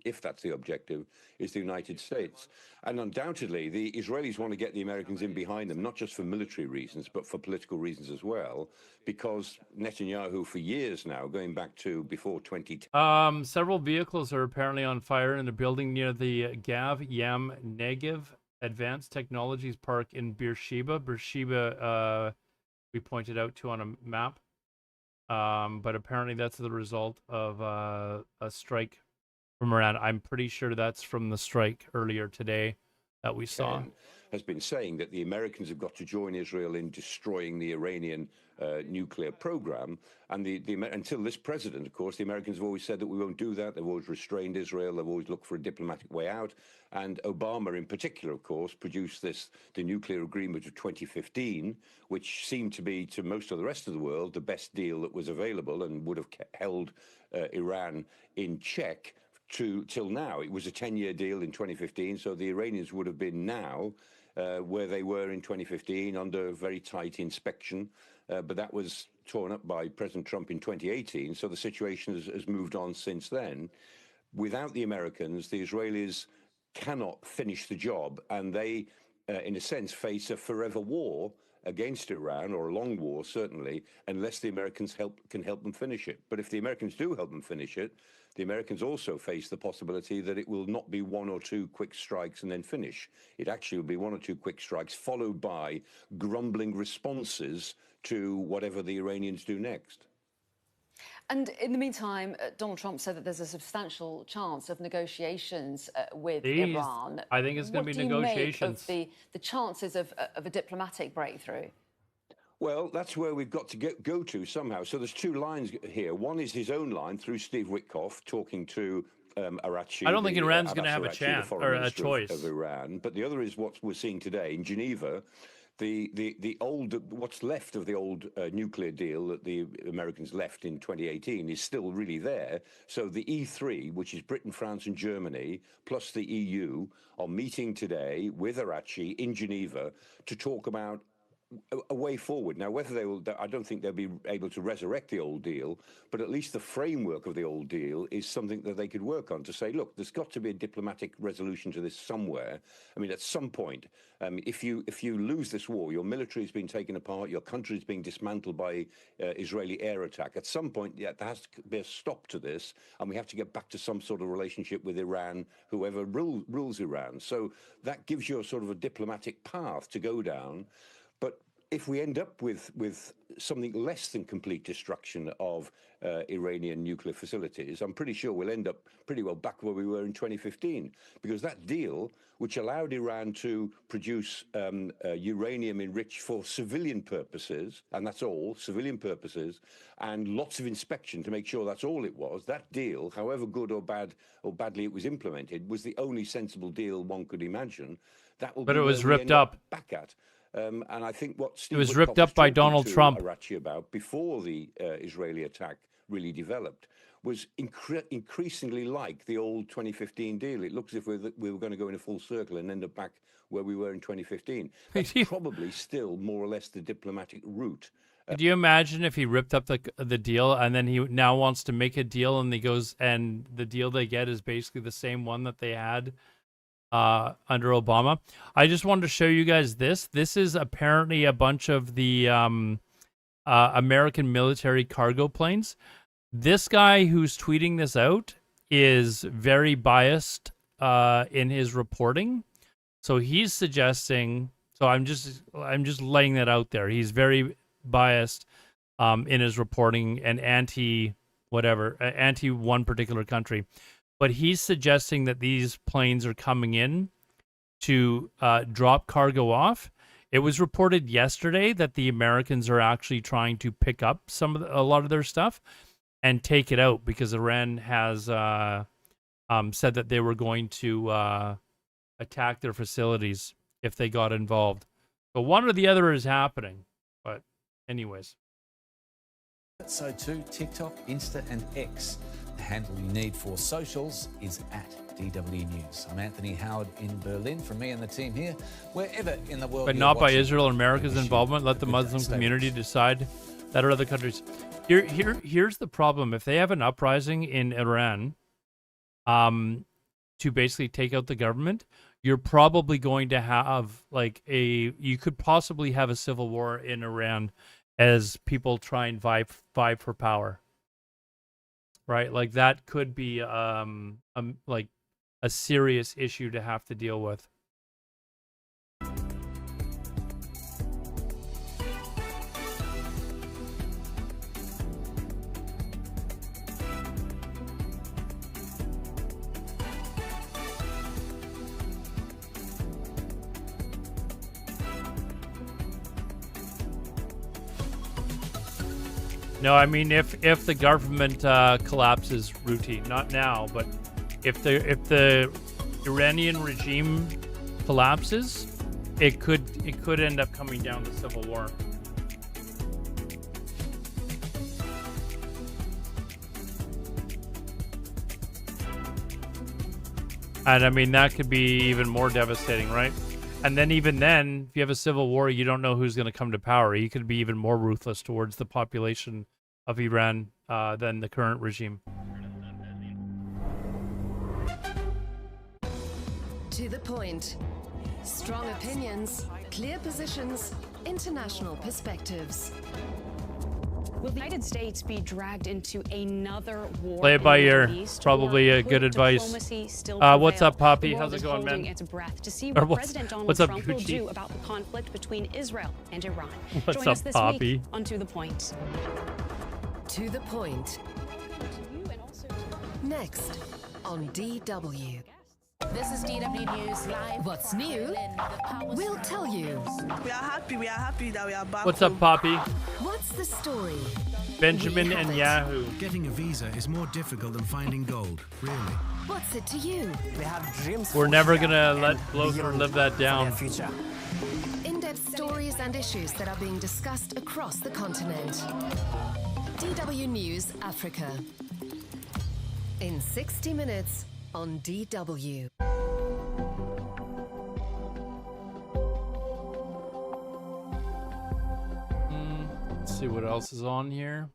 is the United States. And undoubtedly, the Israelis want to get the Americans in behind them, not just for military reasons, but for political reasons as well, because Netanyahu, for years now, going back to before 2010... Several vehicles are apparently on fire in a building near the Gav Yam Negev Advanced Technologies Park in Beersheba. Beersheba, we pointed out to on a map. But apparently that's the result of a strike from Iran. I'm pretty sure that's from the strike earlier today that we saw. Has been saying that the Americans have got to join Israel in destroying the Iranian nuclear program. And until this president, of course, the Americans have always said that we won't do that. They've always restrained Israel. They've always looked for a diplomatic way out. And Obama, in particular, of course, produced the nuclear agreement of 2015, which seemed to be, to most of the rest of the world, the best deal that was available and would have held Iran in check till now. It was a 10-year deal in 2015, so the Iranians would have been now where they were in 2015 under very tight inspection. But that was torn up by President Trump in 2018, so the situation has moved on since then. Without the Americans, the Israelis cannot finish the job, and they, in a sense, face a forever war against Iran, or a long war, certainly, unless the Americans can help them finish it. But if the Americans do help them finish it, the Americans also face the possibility that it will not be 1 or 2 quick strikes and then finish. It actually will be 1 or 2 quick strikes followed by grumbling responses to whatever the Iranians do next. And in the meantime, Donald Trump said that there's a substantial chance of negotiations with Iran. I think it's going to be negotiations. What do you make of the chances of a diplomatic breakthrough? Well, that's where we've got to go to somehow. So there's 2 lines here. One is his own line through Steve Witkoff talking to Arachi. I don't think Iran's going to have a chance or a choice of Iran. But the other is what we're seeing today in Geneva. the old, what's left of the old nuclear deal that the Americans left in 2018 is still really there. So the E3, which is Britain, France, and Germany, plus the EU, are meeting today with Arachi in Geneva to talk about a way forward. Now, whether they will, I don't think they'll be able to resurrect the old deal, but at least the framework of the old deal is something that they could work on to say, look, there's got to be a diplomatic resolution to this somewhere. I mean, at some point, if you lose this war, your military is being taken apart, your country is being dismantled by Israeli air attack. At some point, yeah, there has to be a stop to this, and we have to get back to some sort of relationship with Iran, whoever rules Iran. So that gives you a sort of a diplomatic path to go down. But if we end up with something less than complete destruction of Iranian nuclear facilities, I'm pretty sure we'll end up pretty well back where we were in 2015, because that deal, which allowed Iran to produce uranium enriched for civilian purposes, and that's all, civilian purposes, and lots of inspection to make sure that's all it was, that deal, however good or bad or badly it was implemented, was the only sensible deal one could imagine. That will But be it was where we ripped end up. Back at. And I think what Steve It was Witkoff ripped up by talking Donald to Trump. Arachi about before the Israeli attack really developed was increasingly like the old 2015 deal. It looks as if we were going to go in a full circle and end up back where we were in 2015. That's probably still more or less the diplomatic route. Could you imagine if he ripped up the deal and then he now wants to make a deal and he goes and the deal they get is basically the same one that they had under Obama? I just wanted to show you guys this. This is apparently a bunch of the American military cargo planes. This guy who's tweeting this out is very biased in his reporting. So he's suggesting, so I'm just laying that out there. He's very biased in his reporting and anti one particular country. But he's suggesting that these planes are coming in to drop cargo off. It was reported yesterday that the Americans are actually trying to pick up a lot of their stuff and take it out because Iran has said that they were going to attack their facilities if they got involved. But one or the other is happening. But anyways. So too, TikTok, Insta and X. The handle you need for socials is at DW News. I'm Anthony Howard in Berlin. From me and the team here, wherever in the world. But you're not by watching, Israel and America's involvement. Let the Muslim community decide that or other countries. Here's the problem. If they have an uprising in Iran to basically take out the government, you're probably going to have you could possibly have a civil war in Iran as people try and vie for power. Right? Like that could be like a serious issue to have to deal with. No, I mean if the government collapses, routine, not now, but if the Iranian regime collapses, it could end up coming down to civil war. And I mean that could be even more devastating, right? And then even then, if you have a civil war, you don't know who's going to come to power. You could be even more ruthless towards the population of Iran than the current regime. To the point. Strong opinions, clear positions, international perspectives. Will the United States be dragged into another war? Play it by in the ear. Middle East, Probably or a good could advice. diplomacy still What's prevail? up, Poppy? The world How's it is going, holding man? its breath to see Or what President Donald up, Trump will Gucci? do about the conflict between Israel and Iran. What's Join up, us this Poppy? week on To the Point. To the point. Next on DW. This is DW News Live. What's new? We'll tell you. We are happy that we are back. What's up, Poppy? What's the story? Benjamin and Yahoo. Getting a visa is more difficult than finding gold, really. What's it to you? We have dreams. We're never gonna let Bloker live that down. In-depth stories and issues that are being discussed across the continent. DW News Africa. In 60 minutes on DW. Let's see what else is on here.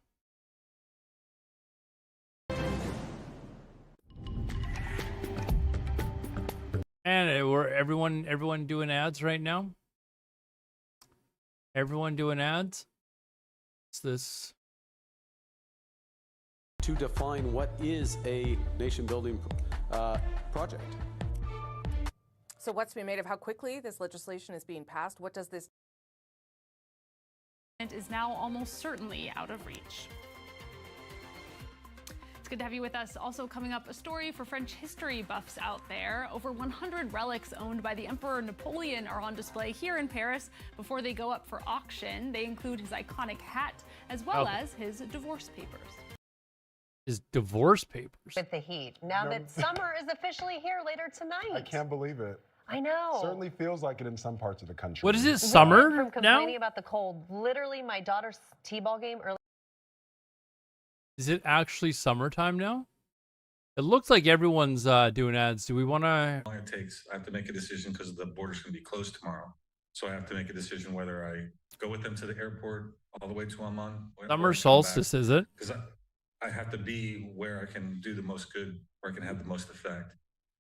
And we're everyone doing ads right now. Everyone doing ads. What's this? To define what is a nation-building project. So what's to be made of how quickly this legislation is being passed? What does this is now almost certainly out of reach. It's good to have you with us. Also coming up, a story for French history buffs out there. Over 100 relics owned by the Emperor Napoleon are on display here in Paris before they go up for auction. They include his iconic hat as well as his divorce papers. His divorce papers. With the heat. Now that summer is officially here later tonight. I can't believe it. I know. Certainly feels like it in some parts of the country. What is it, summer From now? complaining about the cold. Literally, my daughter's t-ball game early. Is it actually summertime now? It looks like everyone's doing ads. Do we want to? How long it takes? I have to make a decision because the border's going to be closed tomorrow. So I have to make a decision whether I go with them to the airport all the way to Amman. Summer solstice, is it? Because I have to be where I can do the most good, where I can have the most effect.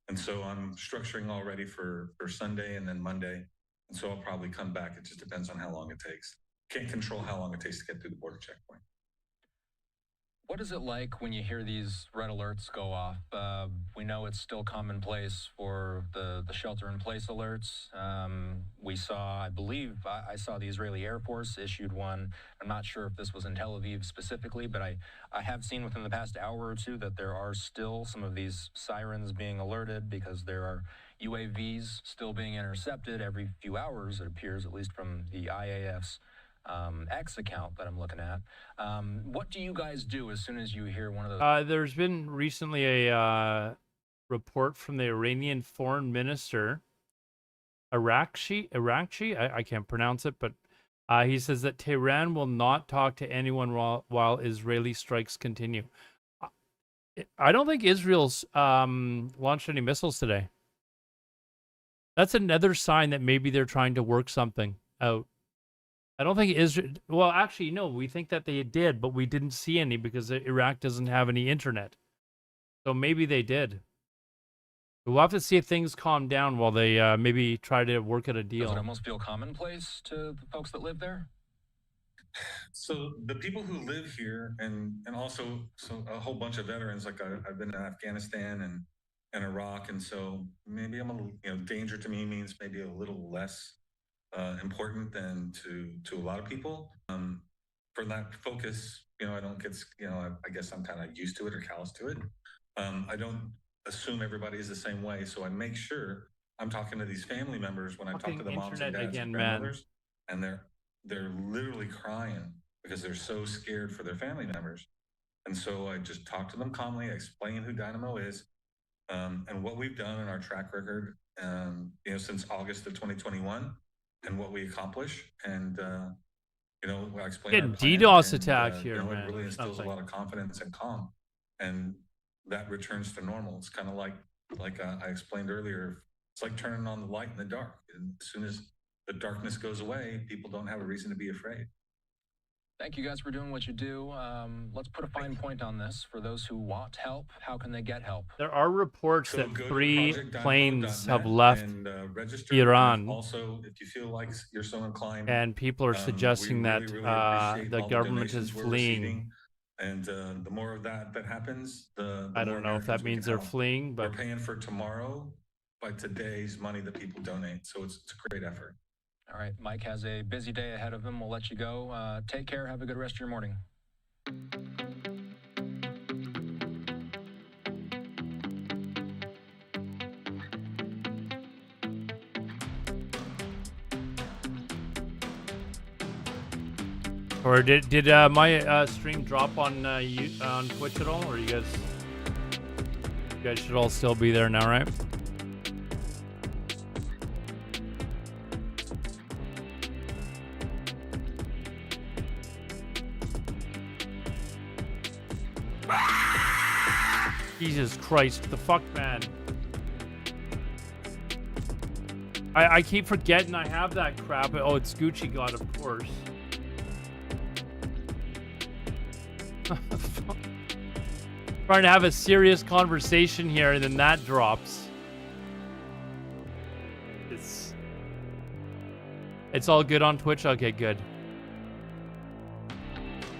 And so I'm structuring already for Sunday and then Monday. And so I'll probably come back. It just depends on how long it takes. Can't control how long it takes to get through the border checkpoint. What is it like when you hear these red alerts go off? We know it's still commonplace for the shelter-in-place alerts. We saw, I believe, I saw the Israeli Air Force issued one. I'm not sure if this was in Tel Aviv specifically, but I have seen within the past hour or two that there are still some of these sirens being alerted because there are UAVs still being intercepted every few hours, it appears, at least from the IAF's X account that I'm looking at. What do you guys do as soon as you hear one of those? There's been recently a report from the Iranian foreign minister, Arakchi. I can't pronounce it, but he says that Tehran will not talk to anyone while Israeli strikes continue. I don't think Israel's launched any missiles today. That's another sign that maybe they're trying to work something out. I don't think Israel. Well, actually, no. We think that they did, but we didn't see any because Iraq doesn't have any internet. So maybe they did. We'll have to see if things calm down while they maybe try to work out a deal. Does it almost feel commonplace to the folks that live there? So the people who live here, and also a whole bunch of veterans, like I've been to Afghanistan and Iraq, and so maybe I'm a little, danger to me means maybe a little less important than to a lot of people. For that focus, I don't get, I guess I'm kind of used to it or callous to it. I don't assume everybody is the same way, so I make sure I'm talking to these family members when I talk to the moms and dads and grandmothers, and they're literally crying because they're so scared for their family members. And so I just talk to them calmly, I explain who Dynamo is, and what we've done in our track record, since August of 2021. And what we accomplish, and I explain. Getting DDoS attacked here, it man. really instills a lot of confidence and calm, and that returns to normal. It's kind of like I explained earlier. It's like turning on the light in the dark. And as soon as the darkness goes away, people don't have a reason to be afraid. Thank you guys for doing what you do. Let's put a fine point on this. For those who want help, how can they get help? There are reports that 3 planes have left Iran. Also, if you feel like you're so inclined, and people are suggesting that the government is fleeing. And the more of that happens, the I don't know if that means they're fleeing, but we're paying for tomorrow by today's money that people donate. So it's a great effort. All right, Mike has a busy day ahead of him. We'll let you go. Take care. Have a good rest of your morning. Or did my stream drop on on Twitch at all? Or you guys should all still be there now, right? Jesus Christ, the fuck, man. I keep forgetting I have that crap. Oh, it's Gucci God, of course. Trying to have a serious conversation here, and then that drops. It's all good on Twitch? Okay, good.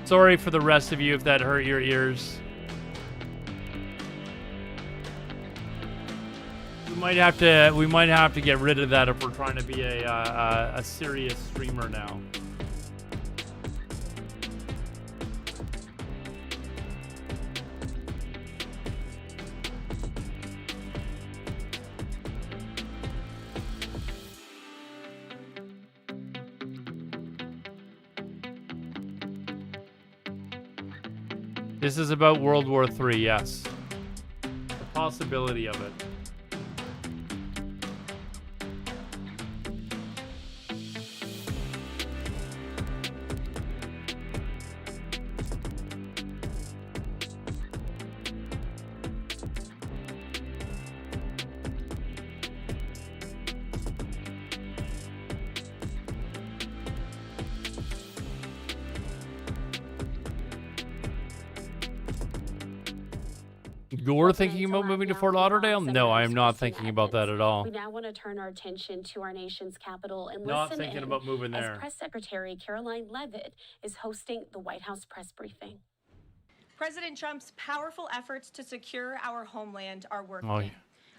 Sorry for the rest of you if that hurt your ears. We might have to get rid of that if we're trying to be a serious streamer now. This is about World War III, yes. The possibility of it. You're thinking about moving to Fort Lauderdale? No, I am not thinking about that at all. We now want to turn our attention to our nation's capital and Not listen thinking in about moving there. as Press Secretary Caroline Leavitt is hosting the White House press briefing. President Trump's powerful efforts to secure our homeland are working. Oh, yeah.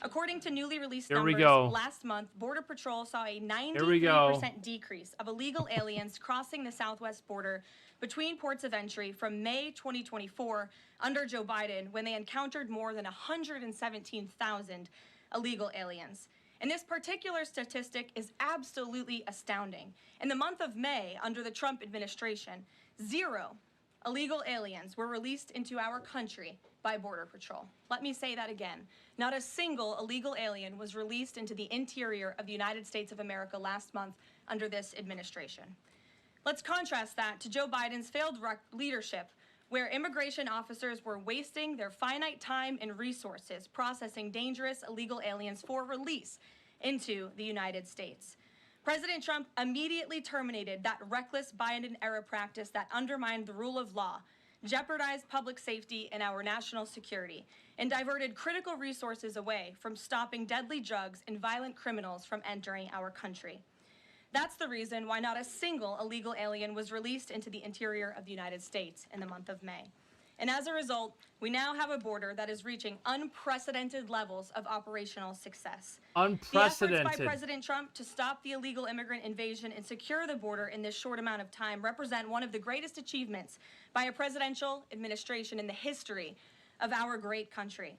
According to newly released Here we numbers, go. last month, Border Patrol saw a Here we go. 93% decrease of illegal aliens crossing the southwest border between ports of entry from May 2024 under Joe Biden, when they encountered more than 117,000 illegal aliens. And this particular statistic is absolutely astounding. In the month of May, under the Trump administration, 0 illegal aliens were released into our country by Border Patrol. Let me say that again. Not a single illegal alien was released into the interior of the United States of America last month under this administration. Let's contrast that to Joe Biden's failed leadership, where immigration officers were wasting their finite time and resources processing dangerous illegal aliens for release into the United States. President Trump immediately terminated that reckless Biden-era practice that undermined the rule of law, jeopardized public safety and our national security, and diverted critical resources away from stopping deadly drugs and violent criminals from entering our country. That's the reason why not a single illegal alien was released into the interior of the United States in the month of May. And as a result, we now have a border that is reaching unprecedented levels of operational success. Unprecedented. The efforts by President Trump to stop the illegal immigrant invasion and secure the border in this short amount of time represent one of the greatest achievements by a presidential administration in the history of our great country.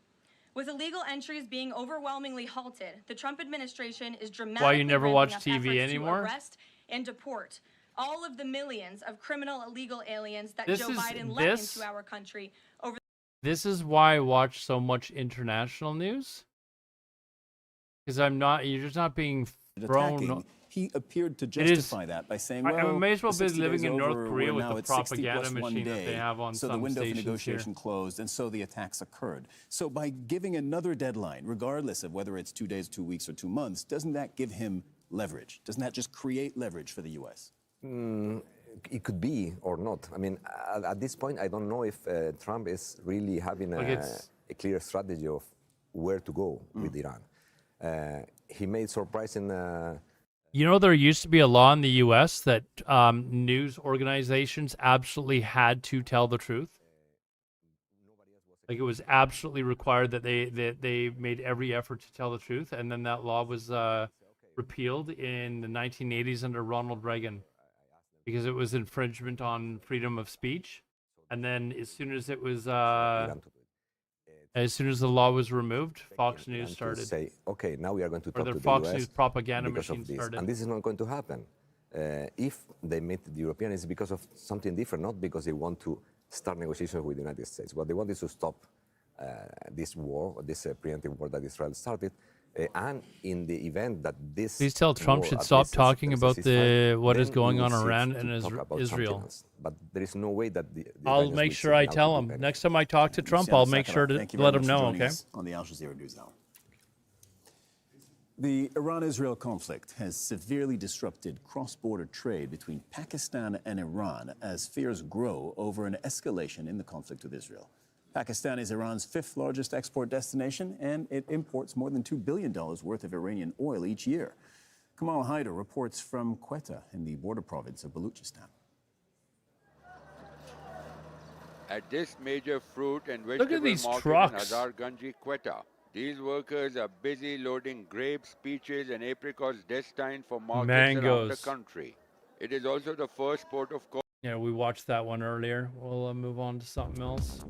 With illegal entries being overwhelmingly halted, the Trump administration is dramatically Why you never watch ramping up TV efforts anymore? to arrest and deport all of the millions of criminal illegal aliens that This Joe is- Biden let this- into our country over. This is why I watch so much international news. Because you're just not being thrown. Attacking. He appeared to It is- justify that by saying, I well, may as well the be 60 living days in North over, Korea we're with now the at 60 propaganda plus one machine that day. they have on so some the window for stations negotiation here. closed, and so the attacks occurred. So by giving another deadline, regardless of whether it's 2 days, 2 weeks, or 2 months, doesn't that give him leverage? Doesn't that just create leverage for the U.S.? It could be or not. I mean, at this point, I don't know if Trump is really having a clear strategy of where to go with Iran. He made surprising. You know, there used to be a law in the U.S. that news organizations absolutely had to tell the truth. Like, it was absolutely required that they made every effort to tell the truth, and then that law was repealed in the 1980s under Ronald Reagan because it was infringement on freedom of speech. And then as soon as it was as soon as the law was removed, Fox News started. Say, okay, now we are going to talk their to the Fox US News propaganda because machine of this. started. And this is not going to happen. If they meet the Europeans, it's because of something different, not because they want to start negotiations with the United States. What they want is to stop this war, this preemptive war that Israel started, And in the event that this Please tell Trump war, should at stop least talking there's a about ceasefire, what is then we going will on shift Iran to and talk about Israel. something else. But there is no way that the I'll Iranians make will sure sit I now tell to do him anything. next time I talk to Trump. Luciano I'll make sure Sakharov, to thank you let very him much for know. joining Okay. us on the Al Jazeera News Now. The Iran-Israel conflict has severely disrupted cross-border trade between Pakistan and Iran as fears grow over an escalation in the conflict with Israel. Pakistan is Iran's fifth largest export destination, and it imports more than $2 billion worth of Iranian oil each year. Kamal Haider reports from Quetta in the border province of Baluchistan. At this major fruit and Look at vegetable these market trucks. in Hazarganji, Quetta, these workers are busy loading grapes, peaches, and apricots destined for markets around the Mangoes. country. It is also the first port of call. Yeah, we watched that one earlier. We'll move on to something else.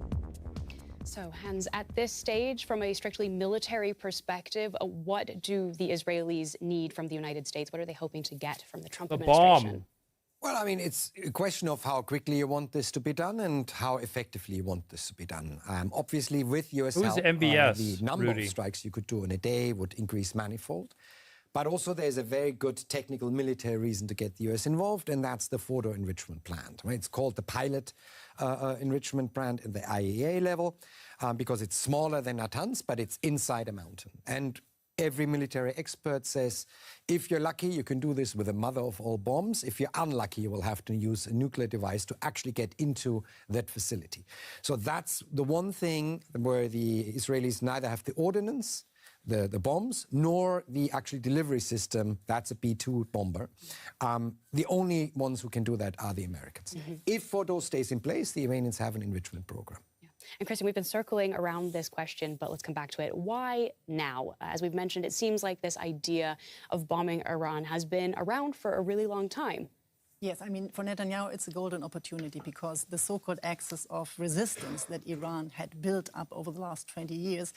So, Hans, at this stage, from a strictly military perspective, what do the Israelis need from the United States? What are they hoping to get from the Trump administration? Well, I mean, it's a question of how quickly you want this to be done and how effectively you want this to be done. Obviously, with U.S. Who's help, MBS, the number Rudy? of strikes you could do in a day would increase manifold. But also, there's a very good technical military reason to get the U.S. involved, and that's the photo enrichment plant. Right? It's called the pilot enrichment plant at the IAEA level because it's smaller than Natanz, but it's inside a mountain. And every military expert says, if you're lucky, you can do this with the mother of all bombs. If you're unlucky, you will have to use a nuclear device to actually get into that facility. So that's the one thing where the Israelis neither have the ordnance, the bombs, nor the actual delivery system. That's a B-2 bomber. The only ones who can do that are the Americans. If Fordo stays in place, the Iranians have an enrichment program. And Kristen, we've been circling around this question, but let's come back to it. Why now? As we've mentioned, it seems like this idea of bombing Iran has been around for a really long time. Yes, I mean, for Netanyahu, it's a golden opportunity because the so-called axis of resistance that Iran had built up over the last 20 years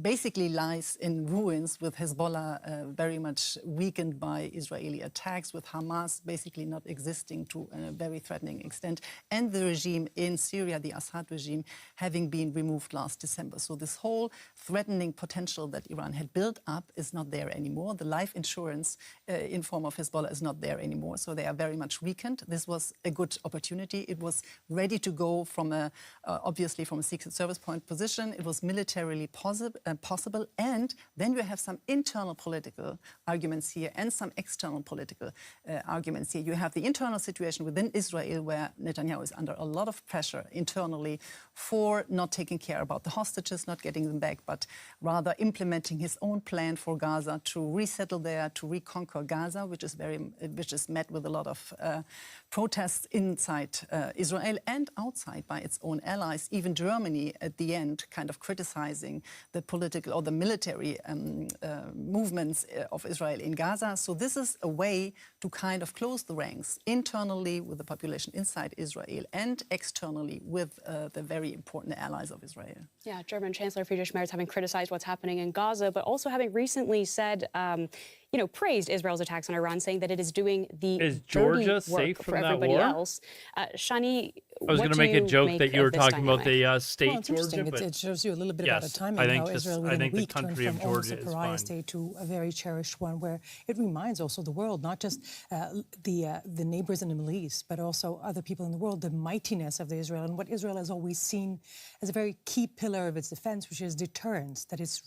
basically lies in ruins, with Hezbollah very much weakened by Israeli attacks, with Hamas basically not existing to a very threatening extent, and the regime in Syria, the Assad regime, having been removed last December. So this whole threatening potential that Iran had built up is not there anymore. The life insurance in form of Hezbollah is not there anymore. So they are very much weakened. This was a good opportunity. It was ready to go from obviously from a Secret Service point position. It was militarily possible, and then you have some internal political arguments here and some external political arguments here. You have the internal situation within Israel, where Netanyahu is under a lot of pressure internally for not taking care about the hostages, not getting them back, but rather implementing his own plan for Gaza to resettle there, to reconquer Gaza, which is met with a lot of protests inside Israel and outside by its own allies. Even Germany, at the end, kind of criticizing the political or the military movements of Israel in Gaza. So this is a way to kind of close the ranks internally with the population inside Israel and externally with the very important allies of Israel. Yeah, German Chancellor Friedrich Merz having criticized what's happening in Gaza, but also having recently said, praised Israel's attacks on Iran, saying that it is doing the Is dirty Georgia work safe for from that everybody war? else. Shani, I was going to make a joke that you were talking about the state Well, it's interesting. Georgia, but It shows you a little bit yes, about the timing, I think how this- Israel I within a think the week turned country of from almost Georgia a is pariah fine. state to a very cherished one, where it reminds also the world, not just the neighbors in the Middle East, but also other people in the world, the mightiness of the Israel and what Israel has always seen as a very key pillar of its defense, which is deterrence, that it's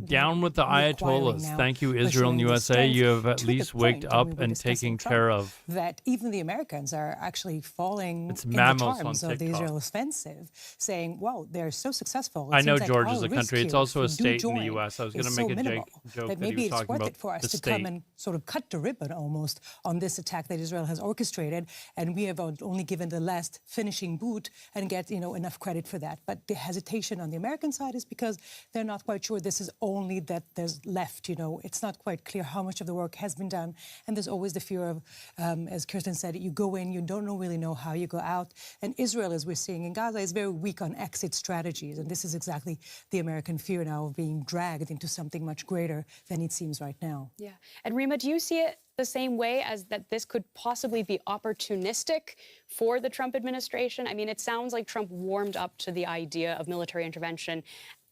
Down with the Ayatollahs. Thank you, Israel and USA. You have at least waked up and taking care of. that even the Americans are actually falling It's in the mammals on charms of the TikTok. Israel offensive, saying, well, they're so successful. It I know seems like Georgia's our a country. risk It's here, also a if we do state in the join, U.S. I was going is to so make a minimal joke that that he maybe was it's talking worth about it for us the to state. come and sort of cut the ribbon almost on this attack that Israel has orchestrated, and we have only given the last finishing boot and get enough credit for that. But the hesitation on the American side is because they're not quite sure this is only that there's left. It's not quite clear how much of the work has been done, and there's always the fear of, as Kirsten said, you go in, you don't really know how you go out. And Israel, as we're seeing in Gaza, is very weak on exit strategies, and this is exactly the American fear now of being dragged into something much greater than it seems right now. Yeah. And Rima, do you see it the same way as that this could possibly be opportunistic for the Trump administration? I mean, it sounds like Trump warmed up to the idea of military intervention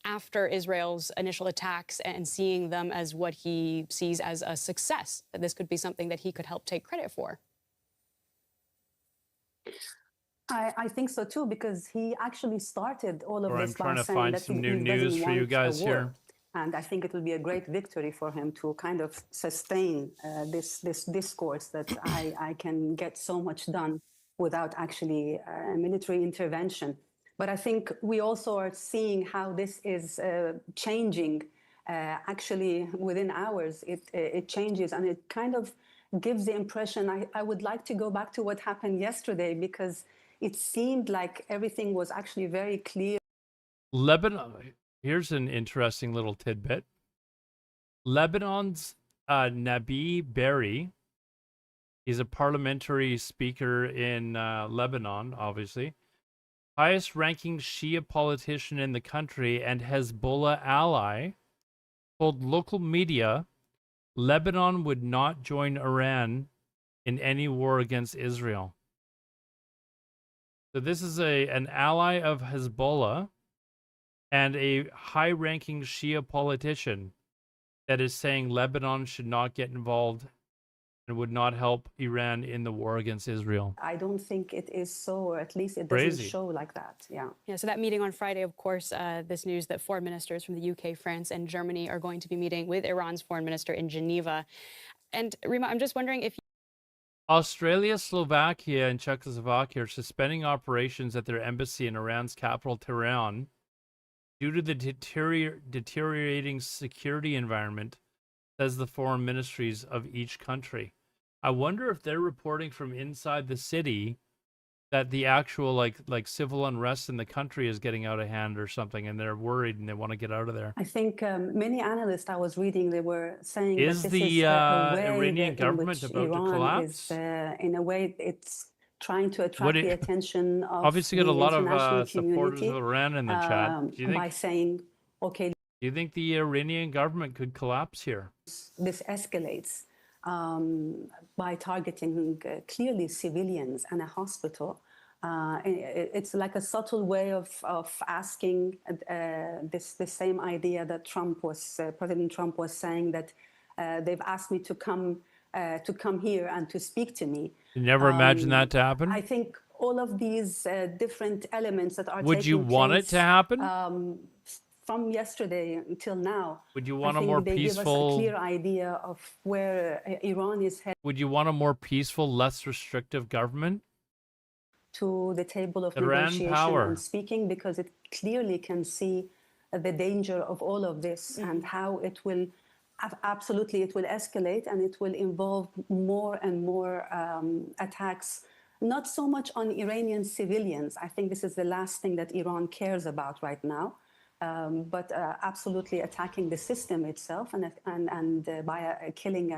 after Israel's initial attacks and seeing them as what he sees as a success, that this could be something that he could help take credit for? I think so too, because he actually started all of Or I'm this by trying to saying find that some he new doesn't news for you want guys a war. here. And I think it will be a great victory for him to kind of sustain this discourse that I can get so much done without actually a military intervention. But I think we also are seeing how this is changing. Actually, within hours, it changes, and it kind of gives the impression. I would like to go back to what happened yesterday, because it seemed like everything was actually very clear. Lebanon, here's an interesting little tidbit. Lebanon's Nabi Berri, he's a parliamentary speaker in Lebanon, obviously. Highest ranking Shia politician in the country and Hezbollah ally, told local media Lebanon would not join Iran in any war against Israel. So this is an ally of Hezbollah and a high-ranking Shia politician that is saying Lebanon should not get involved and would not help Iran in the war against Israel. I don't think it is so, or at least it Crazy. doesn't show like that. Yeah. Yeah, so that meeting on Friday, of course, this news that foreign ministers from the UK, France, and Germany are going to be meeting with Iran's foreign minister in Geneva. And Rima, I'm just wondering if Australia, Slovakia, and Czechoslovakia are suspending operations at their embassy in Iran's capital, Tehran, due to the deteriorating security environment, says the foreign ministries of each country. I wonder if they're reporting from inside the city that the actual like civil unrest in the country is getting out of hand or something, and they're worried and they want to get out of there. I think many analysts I was reading, they were saying Is that this the is a way Iranian in government which about to Iran collapse? is, in a way, it's trying to attract What do the you- attention of Obviously the got a lot of international supporters community of Iran in the chat. Do you think? by saying, okay, Do you think the Iranian government could collapse here? this escalates by targeting clearly civilians and a hospital. It's like a subtle way of asking the same idea that President Trump was saying, that they've asked me to come here and to speak to me. You never imagined that to happen? I think all of these different elements that are Would you taking want it place, to happen? from yesterday until now, Would you I want a think more they give us a peaceful? clear idea of where Iran is headed Would you want a more peaceful, less restrictive government? to the table of Iran negotiation power. and speaking, because it clearly can see the danger of all of this and how it will absolutely it will escalate, and it will involve more and more attacks, not so much on Iranian civilians. I think this is the last thing that Iran cares about right now, but absolutely attacking the system itself and by killing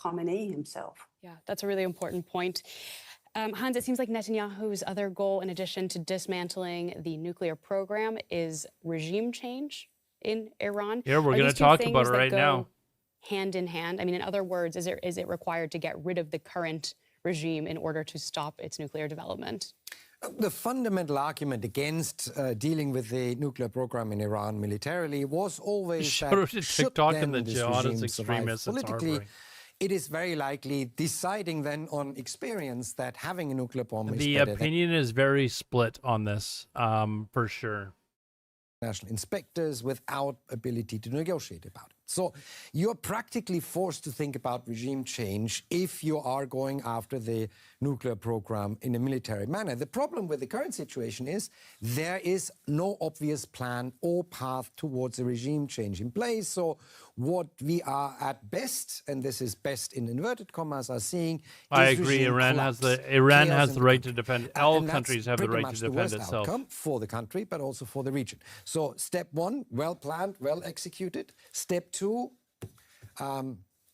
Khamenei himself. Yeah, that's a really important point. Hans, it seems like Netanyahu's other goal, in addition to dismantling the nuclear program, is regime change in Iran. Yeah, we're Are going these to two talk things about it that right go now. hand in hand? I mean, in other words, is it required to get rid of the current regime in order to stop its nuclear development? The fundamental argument against dealing with the nuclear program in Iran militarily was always Shout that out to should TikTok then and the this jihadist regime survive extremists, it's politically, harboring. it is very likely deciding then on experience that having a nuclear bomb is The better than opinion is very split on this, for sure. national inspectors without ability to negotiate about it. So you're practically forced to think about regime change if you are going after the nuclear program in a military manner. The problem with the current situation is there is no obvious plan or path towards a regime change in place. So what we are at best, and this is best in inverted commas, are seeing I is agree. regime Iran collapse, has the chaos in right country. to defend. And All that's countries have the pretty right much to the defend worst itself. outcome for the country, but also for the region. So step one, well planned, well executed. Step two,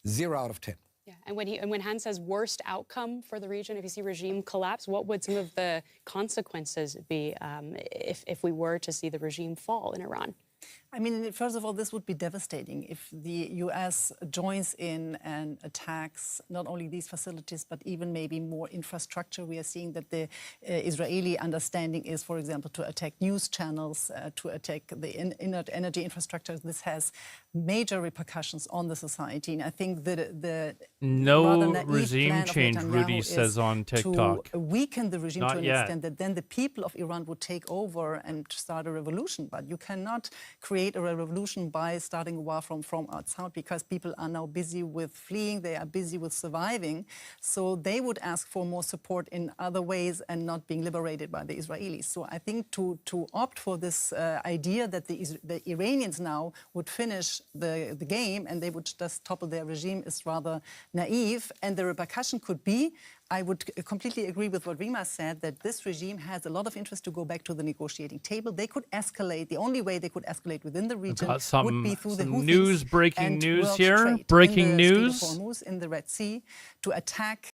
0 out of 10. Yeah, and when Hans says worst outcome for the region, if you see regime collapse, what would some of the consequences be if we were to see the regime fall in Iran? I mean, first of all, this would be devastating if the US joins in and attacks not only these facilities, but even maybe more infrastructure. We are seeing that the Israeli understanding is, for example, to attack news channels, to attack the energy infrastructure. This has major repercussions on the society. And I think that the rather No naive regime plan of change, Netanyahu Rudy is says on TikTok. to weaken the regime Not to an yet. extent that then the people of Iran would take over and start a revolution. But you cannot create a revolution by starting a war from outside, because people are now busy with fleeing, they are busy with surviving. So they would ask for more support in other ways and not being liberated by the Israelis. So I think to opt for this idea that the Iranians now would finish the game and they would just topple their regime is rather naive. And the repercussion could be, I would completely agree with what Rima said, that this regime has a lot of interest to go back to the negotiating table. They could escalate. The only way they could escalate within the region would be through the Houthis breaking and news world here. trade Breaking in the Strait of news. Hormuz, in the Red Sea, to attack.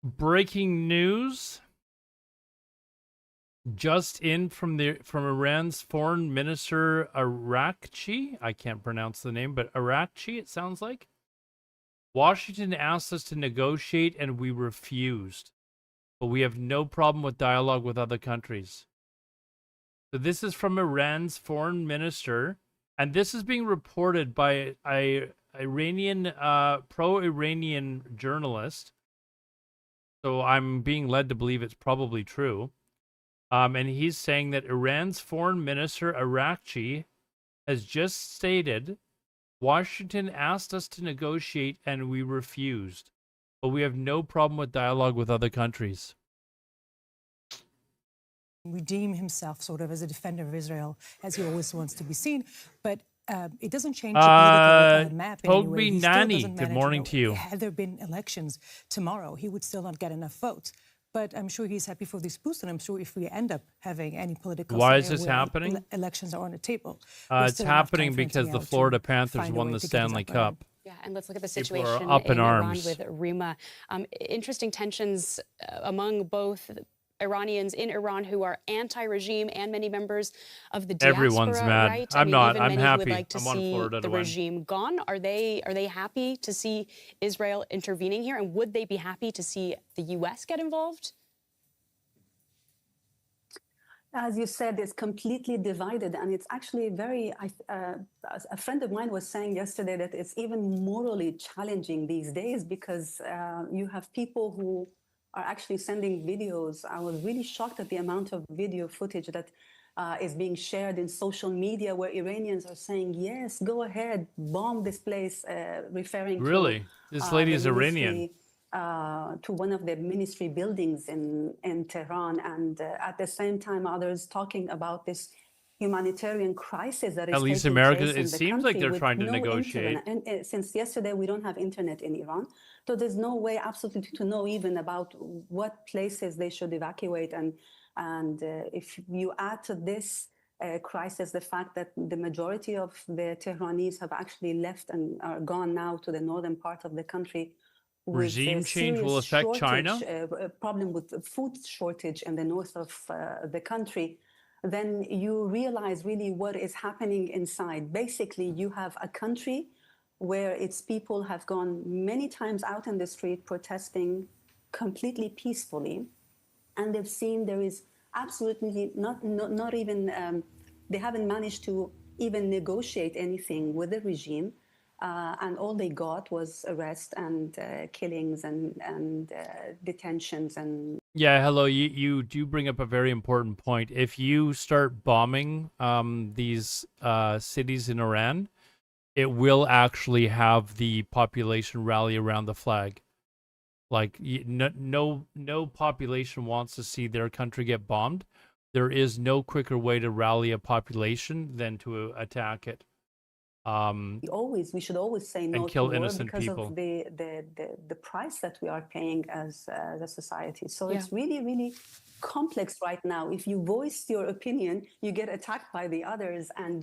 Breaking news. Just in from Iran's foreign minister Arakchi. I can't pronounce the name, but Arakchi it sounds like. Washington asked us to negotiate and we refused. But we have no problem with dialogue with other countries. So this is from Iran's foreign minister, and this is being reported by a Iranian pro-Iranian journalist. So I'm being led to believe it's probably true. And he's saying that Iran's foreign minister Arakchi has just stated, Washington asked us to negotiate and we refused, but we have no problem with dialogue with other countries. Redeem himself sort of as a defender of Israel, as he always wants to be seen, but it doesn't change the political map in any way. He still Nani, doesn't good manage, morning to you. Had there been elections tomorrow, he would still not get enough votes. But I'm sure he's happy for this boost, and I'm sure if we end up having any political Why is scenario this where happening? Elections are on the table. It's happening because the Florida Panthers won the Stanley Cup. Yeah, and let's look at the People are situation up in Iran arms. with Rima. Interesting tensions among both Iranians in Iran who are anti-regime and many members of the diaspora. Everyone's mad. Right? I'm not. Even I'm many happy. Who would like to I want see Florida the to win. regime gone. Are they happy to see Israel intervening here, and would they be happy to see the U.S. get involved? As you said, it's completely divided, and it's actually very. A friend of mine was saying yesterday that it's even morally challenging these days because you have people who are actually sending videos. I was really shocked at the amount of video footage that is being shared in social media, where Iranians are saying, "Yes, go ahead, bomb this place," referring Really? to This lady is the Iranian. ministry, to one of the ministry buildings in Tehran, and at the same time others talking about this humanitarian crisis that is At least taking America, place in it the seems like country they're with trying to no negotiate. internet. And since yesterday we don't have internet in Iran, so there's no way absolutely to know even about what places they should evacuate. And if you add to this crisis the fact that the majority of the Tehranis have actually left and are gone now to the northern part of the country, with Regime change will serious affect China? problem with the food shortage in the north of the country, then you realize really what is happening inside. Basically, you have a country where its people have gone many times out in the street protesting completely peacefully, and they've seen there is absolutely not even, they haven't managed to even negotiate anything with the regime. And all they got was arrest and killings and detentions and. Yeah, hello. You do bring up a very important point. If you start bombing these cities in Iran, it will actually have the population rally around the flag. Like no population wants to see their country get bombed. There is no quicker way to rally a population than to attack it. We should always say no and kill to war innocent because people. of the price that we are paying as a society. So Yeah. it's really complex right now. If you voice your opinion, you get attacked by the others, and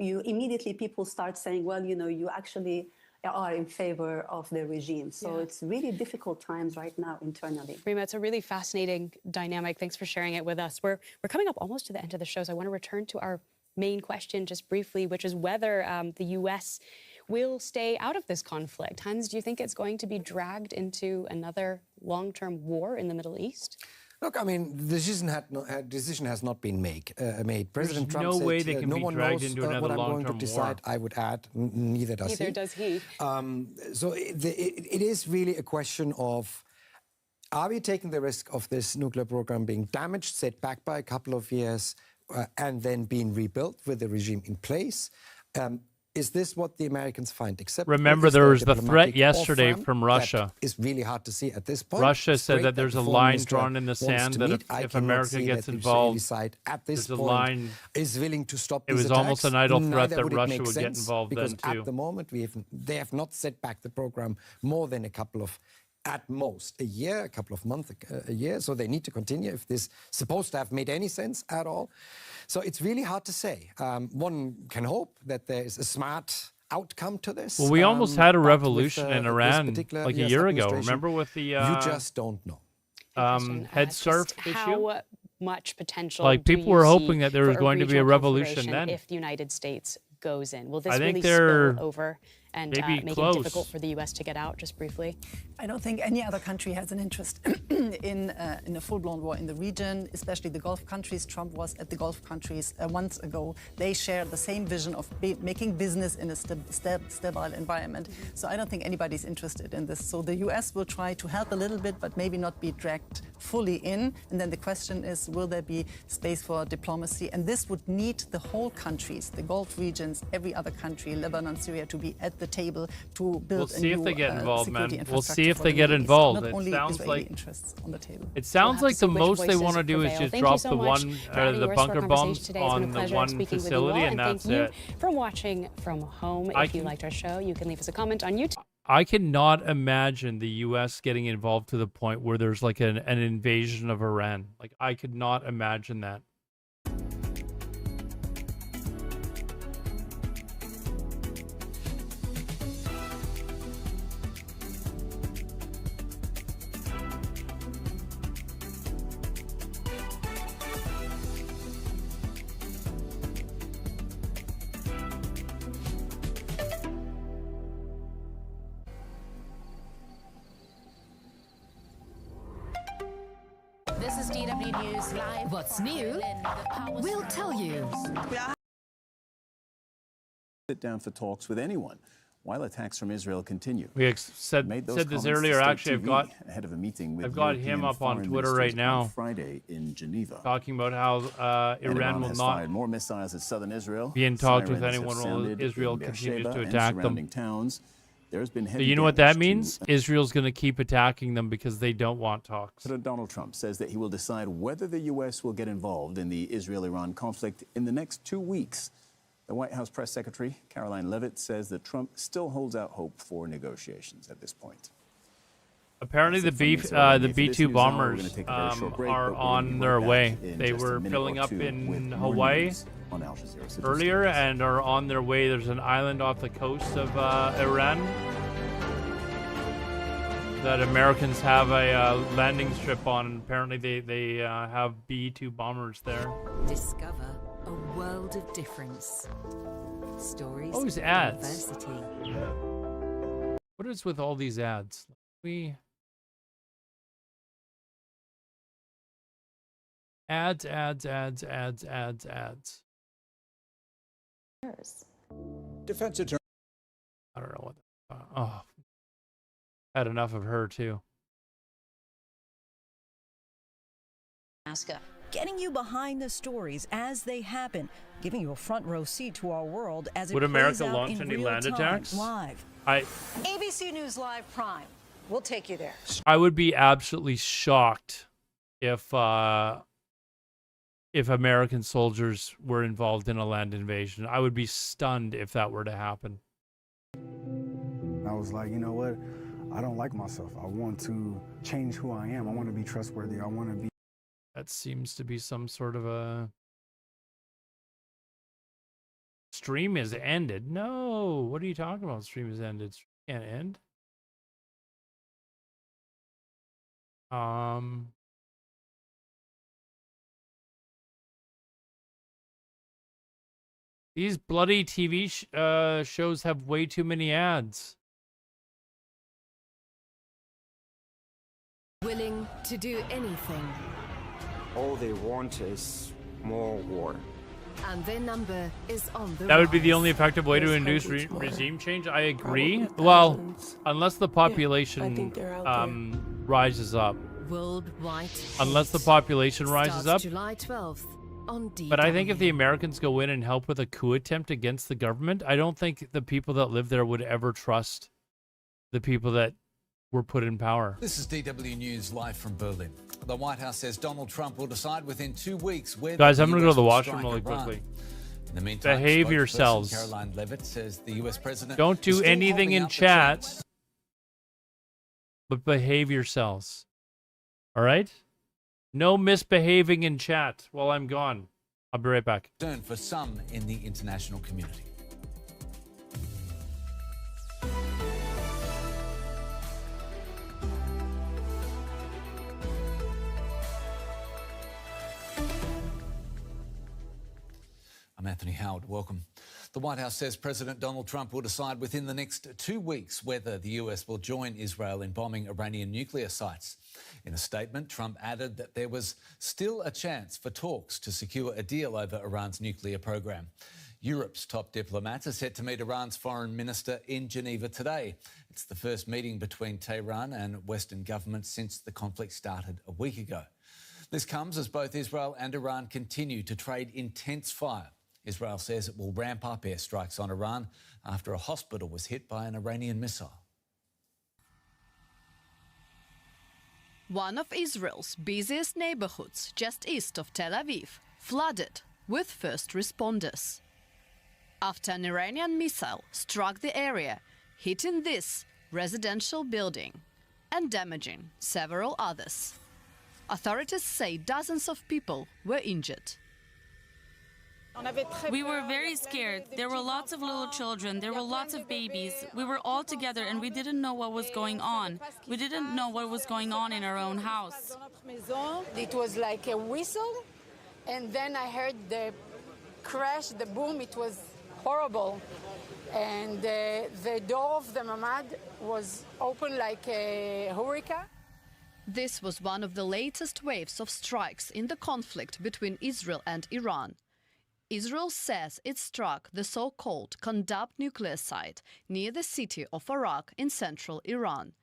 you immediately people start saying, well, you actually are in favor of the regime. So it's really difficult times right now internally. Rima, it's a really fascinating dynamic. Thanks for sharing it with us. We're coming up almost to the end of the show, so I want to return to our main question just briefly, which is whether the U.S. will stay out of this conflict. Hans, do you think it's going to be dragged into another long-term war in the Middle East? Look, I mean, the decision has not been made. President Trump no said, way they can no be one dragged knows into another what I'm going to long-term decide. war. I would add, neither does he. Neither does he. So it is really a question of, are we taking the risk of this nuclear program being damaged, set back by a couple of years, and then being rebuilt with the regime in place? Is this what the Americans find acceptable? Remember, there was the threat yesterday from Russia. It's really hard to see at this point. Russia It's said great that there's the a foreign line minister drawn in the wants sand to that meet. if I cannot America see gets that the Israeli involved, side at this there's a point line. is willing to stop It these was attacks. almost an idle threat Neither that would it Russia make would get sense, involved because then, too. at the moment they have not set back the program more than a couple of, at most, a year, a couple of months, a year. So they need to continue if this is supposed to have made any sense at all. So it's really hard to say. One can hope that there is a smart outcome to this. Well, we almost had a but revolution with, in this Iran particular like a US year ago. administration, Remember with the you just don't know. headscarf issue? How much potential Like, do people you were see hoping that there for was going to be a regional revolution conflagration then. if the United States goes in? Will this I think really they're spill over and maybe make close. it difficult for the U.S. to get out, just briefly? I don't think any other country has an interest in a full-blown war in the region, especially the Gulf countries. Trump was at the Gulf countries months ago. They share the same vision of making business in a stable environment. So I don't think anybody's interested in this. So the U.S. will try to help a little bit, but maybe not be dragged fully in. And then the question is, will there be space for diplomacy? And this would need the whole countries, the Gulf regions, every other country, Lebanon, Syria, to be at the table to build We'll see a if new they get involved, security man. We'll see infrastructure if for they the get Middle East. involved. Not It only sounds Israeli like interests on the table. it sounds like the most they want to do is just Thank drop you so the much one for adding the yours to our bunker conversation bombs today. It's been a on the pleasure one speaking with you facility, all, and that's thank you it. for watching from home. If you liked our show, you can leave us a comment on YouTube. I cannot imagine the U.S. getting involved to the point where there's like an invasion of Iran. Like, I could not imagine that. This is DW News Live. What's new? We'll tell you. Sit down for talks with anyone while attacks from Israel continue. We said Made those this comments to earlier. State Actually, TV ahead of a meeting with I've got European him up on foreign Twitter right ministers now, on Friday in Geneva. talking about how And Iran will has not fired more missiles at southern Israel. be in talks with Sirens have anyone while sounded Israel in continues Beersheba to and attack surrounding them. towns. There's been But heavy you know what that damage means? to- Israel's going to keep attacking them because they don't want talks. President Donald Trump says that he will decide whether the U.S. will get involved in the Israel-Iran conflict in the next 2 weeks. The White House press secretary, Caroline Leavitt, says that Trump still holds out hope for negotiations at this point. Apparently, That's the it from me. So for this B-2 news hour, we're bombers gonna take a very short break, are but we're gonna on be their right way. back in They just a were minute filling or up two with in more Hawaii news on Al Jazeera. So just earlier stay with us. and are on their way. There's an island off the coast of Iran that Americans have a landing strip on. Apparently, they have B-2 bombers there. Discover a world of difference. Stories Oh, these of ads. diversity. What is with all these ads? Ads. Defense attorney. I don't know what. Had enough of her too. Alaska, getting you behind the stories as they happen, giving you a front row seat to our world as it Would plays America out launch in any real land time, attacks? live. ABC News Live Prime. We'll take you there. I would be absolutely shocked if American soldiers were involved in a land invasion. I would be stunned if that were to happen. I was like, you know what? I don't like myself. I want to change who I am. I want to be trustworthy. I want to be. That seems to be some sort of a stream is ended. No, what are you talking about? Stream is ended. Can't end. These bloody TV shows have way too many ads. Willing to do anything. All they want is more war. And their number is on the That would be the rise. only effective way to induce regime change. I agree. Well, unless the population rises up. Worldwide. Unless the population rises Starts up. July 12th on DW. But I think if the Americans go in and help with a coup attempt against the government, I don't think the people that live there would ever trust the people that were put in power. This is DW News live from Berlin. The White House says Donald Trump will decide within 2 weeks whether Guys, I'm going to go to the will washroom strike really Iran. quickly. In the meantime, Behave spokesperson yourselves. Caroline Levitt says the US president Don't is do still anything holding in out the chat, but behave yourselves. All right? No misbehaving in chat while I'm gone. I'll be right back. concern for some in the international community. I'm Anthony Howard. Welcome. The White House says President Donald Trump will decide within the next 2 weeks whether the US will join Israel in bombing Iranian nuclear sites. In a statement, Trump added that there was still a chance for talks to secure a deal over Iran's nuclear program. Europe's top diplomats are set to meet Iran's foreign minister in Geneva today. It's the first meeting between Tehran and Western governments since the conflict started a week ago. This comes as both Israel and Iran continue to trade intense fire. Israel says it will ramp up airstrikes on Iran after a hospital was hit by an Iranian missile. One of Israel's busiest neighborhoods just east of Tel Aviv flooded with first responders. After an Iranian missile struck the area, hitting this residential building and damaging several others. Authorities say dozens of people were injured. We were very scared. There were lots of little children. There were lots of babies. We were all together and we didn't know what was going on. We didn't know what was going on in our own house. It was like a whistle, and then I heard the crash, the boom. It was horrible. And the door of the mamad was open like a hurricane. This was one of the latest waves of strikes in the conflict between Israel and Iran. Israel says it struck the so-called Kandab nuclear site near the city of Arak in central Iran.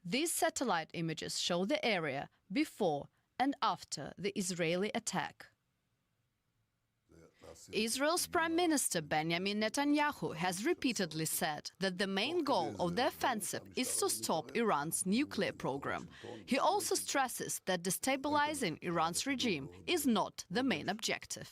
These satellite images show the area before and after the Israeli attack. Israel's Prime Minister Benjamin Netanyahu has repeatedly said that the main goal of the offensive is to stop Iran's nuclear program. He also stresses that destabilizing Iran's regime is not the main objective.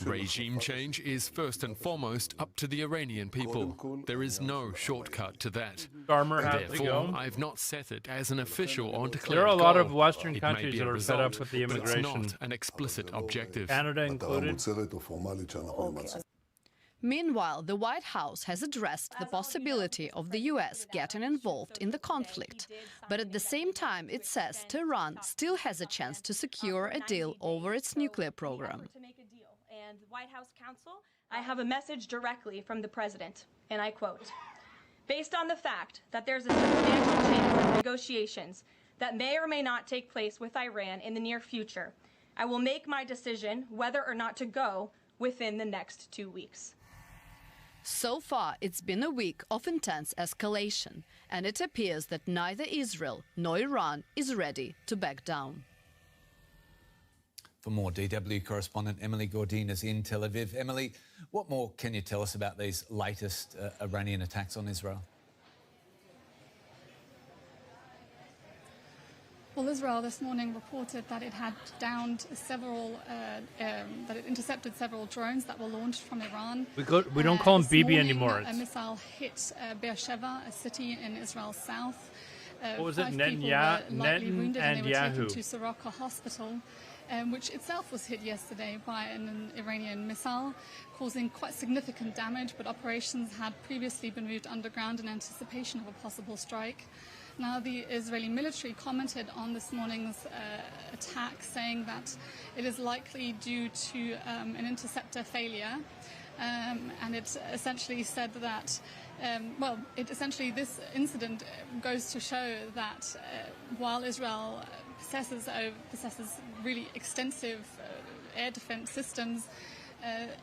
Regime change is first and foremost up to the Iranian people. There is no shortcut to that. Farmer has to Therefore, go. I've not set it as an official or declared There are a lot goal. of Western It countries may be that a are fed up result, with the but it's immigration. not an explicit objective. Canada included. Meanwhile, the White House has addressed the possibility of the US getting involved in the conflict. But at the same time, it says Tehran still has a chance to secure a deal over its nuclear program. And the White House counsel, I have a message directly from the president, and I quote, "Based on the fact that there's a substantial chance of negotiations that may or may not take place with Iran in the near future, I will make my decision whether or not to go within the next 2 weeks." So far, it's been a week of intense escalation, and it appears that neither Israel nor Iran is ready to back down. For more, DW correspondent Emily Gordine is in Tel Aviv. Emily, what more can you tell us about these latest Iranian attacks on Israel? Well, Israel this morning reported that it had downed several, that it intercepted several drones that were launched from Iran. We don't call him This Bibi morning, anymore. A missile hit Beersheba, a city in Israel's south. What was it? 5 people were lightly wounded and they were taken Netanyahu. to Soroka Hospital, which itself was hit yesterday by an Iranian missile, causing quite significant damage, but operations had previously been moved underground in anticipation of a possible strike. Now, the Israeli military commented on this morning's attack, saying that it is likely due to an interceptor failure. And it essentially said that, this incident goes to show that while Israel possesses really extensive air defense systems,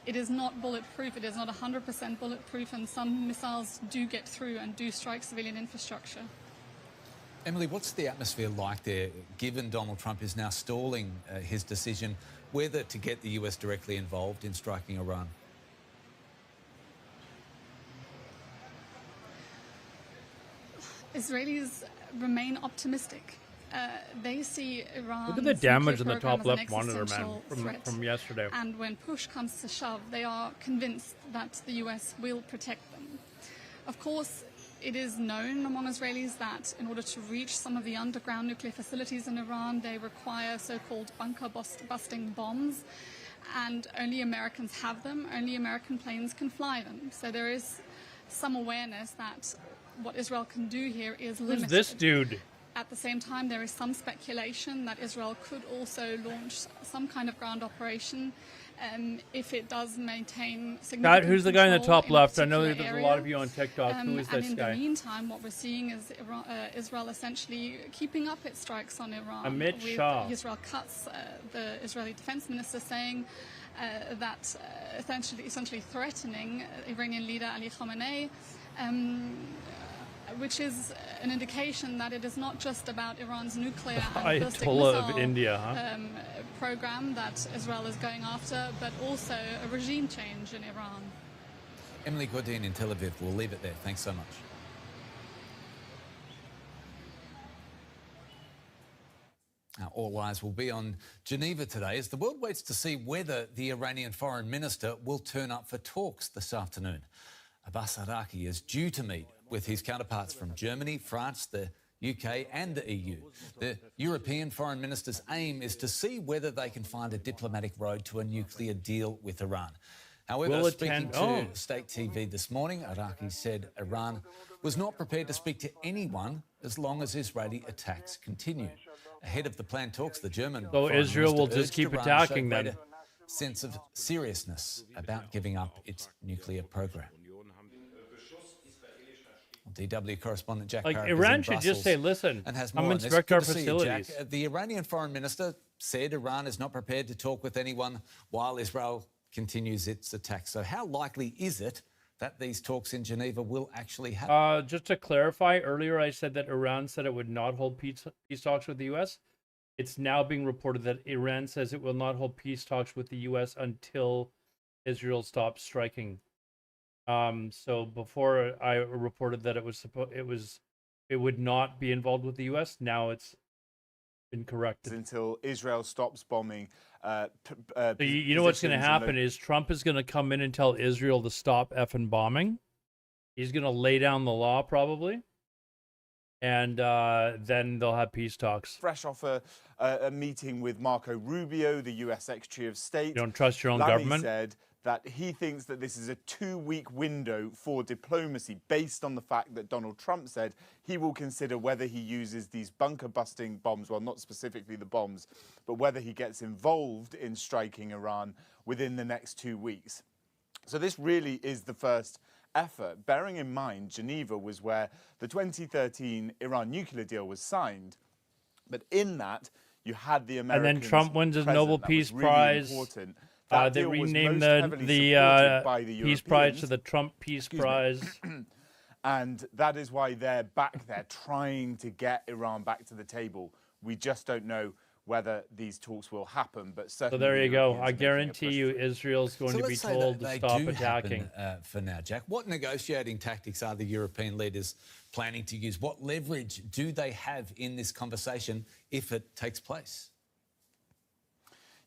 it is not bulletproof. It is not 100% bulletproof, and some missiles do get through and do strike civilian infrastructure. Emily, what's the atmosphere like there, given Donald Trump is now stalling his decision whether to get the US directly involved in striking Iran? Israelis remain optimistic. They see Iran. Look at the damage in the top left monitor, man, from yesterday. And when push comes to shove, they are convinced that the US will protect them. Of course, it is known among Israelis that in order to reach some of the underground nuclear facilities in Iran, they require so-called bunker-busting bombs, and only Americans have them. Only American planes can fly them. So there is some awareness that what Israel can do here is limited. Who's this dude? At the same time, there is some speculation that Israel could also launch some kind of ground operation if it does maintain significant Who's the guy in the top control left? a I know particular there's a lot of area. you on TikTok. Who is this And in guy? the meantime, what we're seeing is Israel essentially keeping up its strikes on Iran. Amit with Shah. Israel cuts, the Israeli defense minister saying that essentially threatening Iranian leader Ali Khamenei, which is an indication that it is not just about Iran's nuclear and ballistic Ayatollah missile of India, huh? program that Israel is going after, but also a regime change in Iran. Emily Gordine in Tel Aviv. We'll leave it there. Thanks so much. Now, all eyes will be on Geneva today as the world waits to see whether the Iranian foreign minister will turn up for talks this afternoon. Abbas Araki is due to meet with his counterparts from Germany, France, the UK and the EU. The European foreign minister's aim is to see whether they can find a diplomatic road to a nuclear deal with Iran. However, speaking to State TV this morning, Araki said Iran was not prepared to speak to anyone as long as Israeli attacks continue. Ahead of the planned talks, the German foreign Israel will minister just urged keep Iran attacking to show them. greater sense of seriousness about giving up its nuclear program. DW correspondent Jack Like, Parrott Iran is in should just Brussels say, listen, and has I'm more on this. inspect Good our to see you, Jack. facilities. The Iranian foreign minister said Iran is not prepared to talk with anyone while Israel continues its attacks. So how likely is it that these talks in Geneva will actually happen? Just to clarify, earlier I said that Iran said it would not hold peace talks with the U.S. It's now being reported that Iran says it will not hold peace talks with the U.S. until Israel stops striking. So before I reported that it would not be involved with the U.S. Now it's been corrected. Until Israel stops bombing. So you know what's going to happen is Trump is going to come in and tell Israel to stop effing bombing. He's going to lay down the law probably, and then they'll have peace talks. Fresh off a meeting with Marco Rubio, the U.S. Secretary of State. You don't trust your own Lamy government? Said that he thinks that this is a 2-week window for diplomacy based on the fact that Donald Trump said he will consider whether he uses these bunker-busting bombs, well, not specifically the bombs, but whether he gets involved in striking Iran within the next 2 weeks. So this really is the first effort, bearing in mind Geneva was where the 2013 Iran nuclear deal was signed. But in that, you had the Americans. And then Trump wins his present. Nobel That Peace was really Prize. important. They renamed the Peace Prize to the Trump Peace Prize. And that is why they're back there trying to get Iran back to the table. We just don't know whether these talks will happen, but certainly. So there you go. I guarantee you Israel's going to be told to stop attacking. For now, Jack, what negotiating tactics are the European leaders planning to use? What leverage do they have in this conversation if it takes place?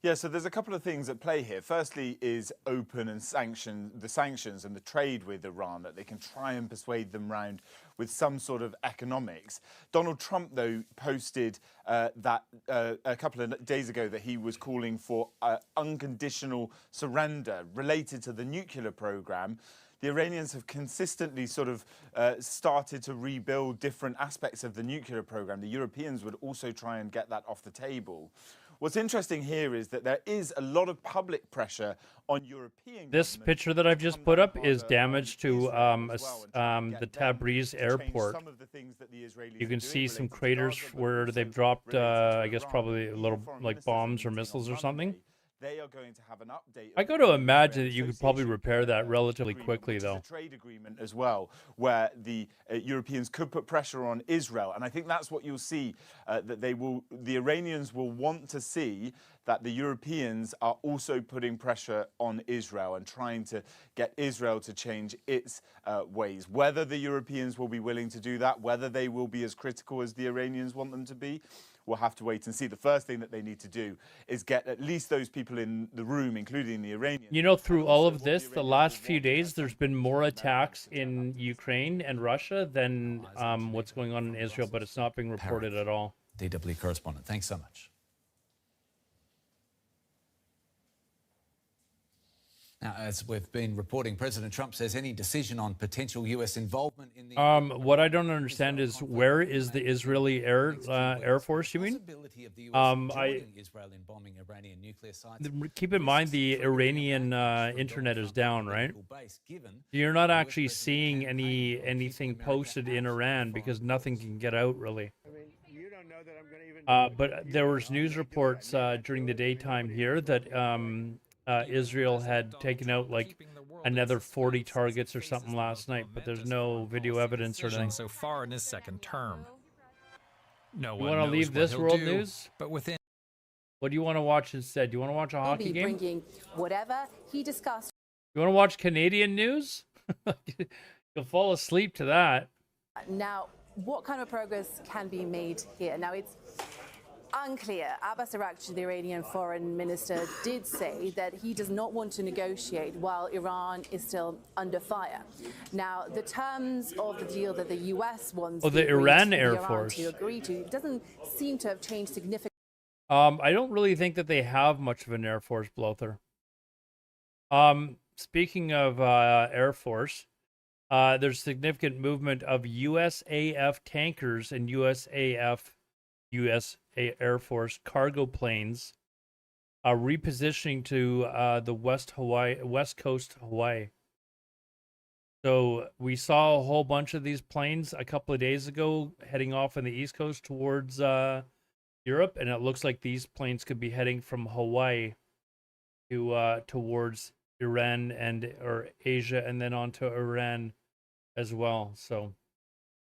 Yeah, so there's a couple of things at play here. Firstly is open and the sanctions and the trade with Iran, that they can try and persuade them round with some sort of economics. Donald Trump, though, posted that a couple of days ago that he was calling for unconditional surrender related to the nuclear program. the Iranians have consistently sort of started to rebuild different aspects of the nuclear program. The Europeans would also try and get that off the table. What's interesting here is that there is a lot of public pressure on European. This picture that I've just put up is damage to the Tabriz airport. You can see some craters where they've dropped, I guess, probably little like bombs or missiles or something. They are going to have an update. I got to imagine that you could probably repair that relatively quickly, though. A trade agreement as well, where the Europeans could put pressure on Israel, and I think that's what you'll see. That the Iranians will want to see that the Europeans are also putting pressure on Israel and trying to get Israel to change its ways. Whether the Europeans will be willing to do that, whether they will be as critical as the Iranians want them to be, we'll have to wait and see. The first thing that they need to do is get at least those people in the room, including the Iranians. You know, through all of this, the last few days, there's been more attacks in Ukraine and Russia than what's going on in Israel, but it's not being reported at all. DW correspondent, thanks so much. Now, as we've been reporting, President Trump says any decision on potential U.S. involvement in the... What I don't understand is where is the Israeli Air Force, you mean? Israel in bombing Iranian nuclear sites. Keep in mind the Iranian internet is down, right? You're not actually seeing anything posted in Iran because nothing can get out, really. But there was news reports during the daytime here that Israel had taken out like another 40 targets or something last night, but there's no video evidence or anything. So far in his second term. No You one want to knows leave what this he'll world do, news? but within... What do you want to watch instead? Do you want to watch a hockey game? Bringing whatever he discussed. You want to watch Canadian news? You'll fall asleep to that. Now, what kind of progress can be made here? Now, it's unclear. Abbas Araghchi, the Iranian foreign minister, did say that he does not want to negotiate while Iran is still under fire. Now, the terms of the deal that the U.S. wants the Iran Air Force to agree to doesn't seem to have changed significantly. I don't really think that they have much of an Air Force, Blother. Speaking of Air Force, there's significant movement of USAF tankers and US Air Force cargo planes repositioning to the west coast Hawaii. So we saw a whole bunch of these planes a couple of days ago heading off on the east coast towards Europe, and it looks like these planes could be heading from Hawaii to towards Iran or Asia, and then on to Iran as well. So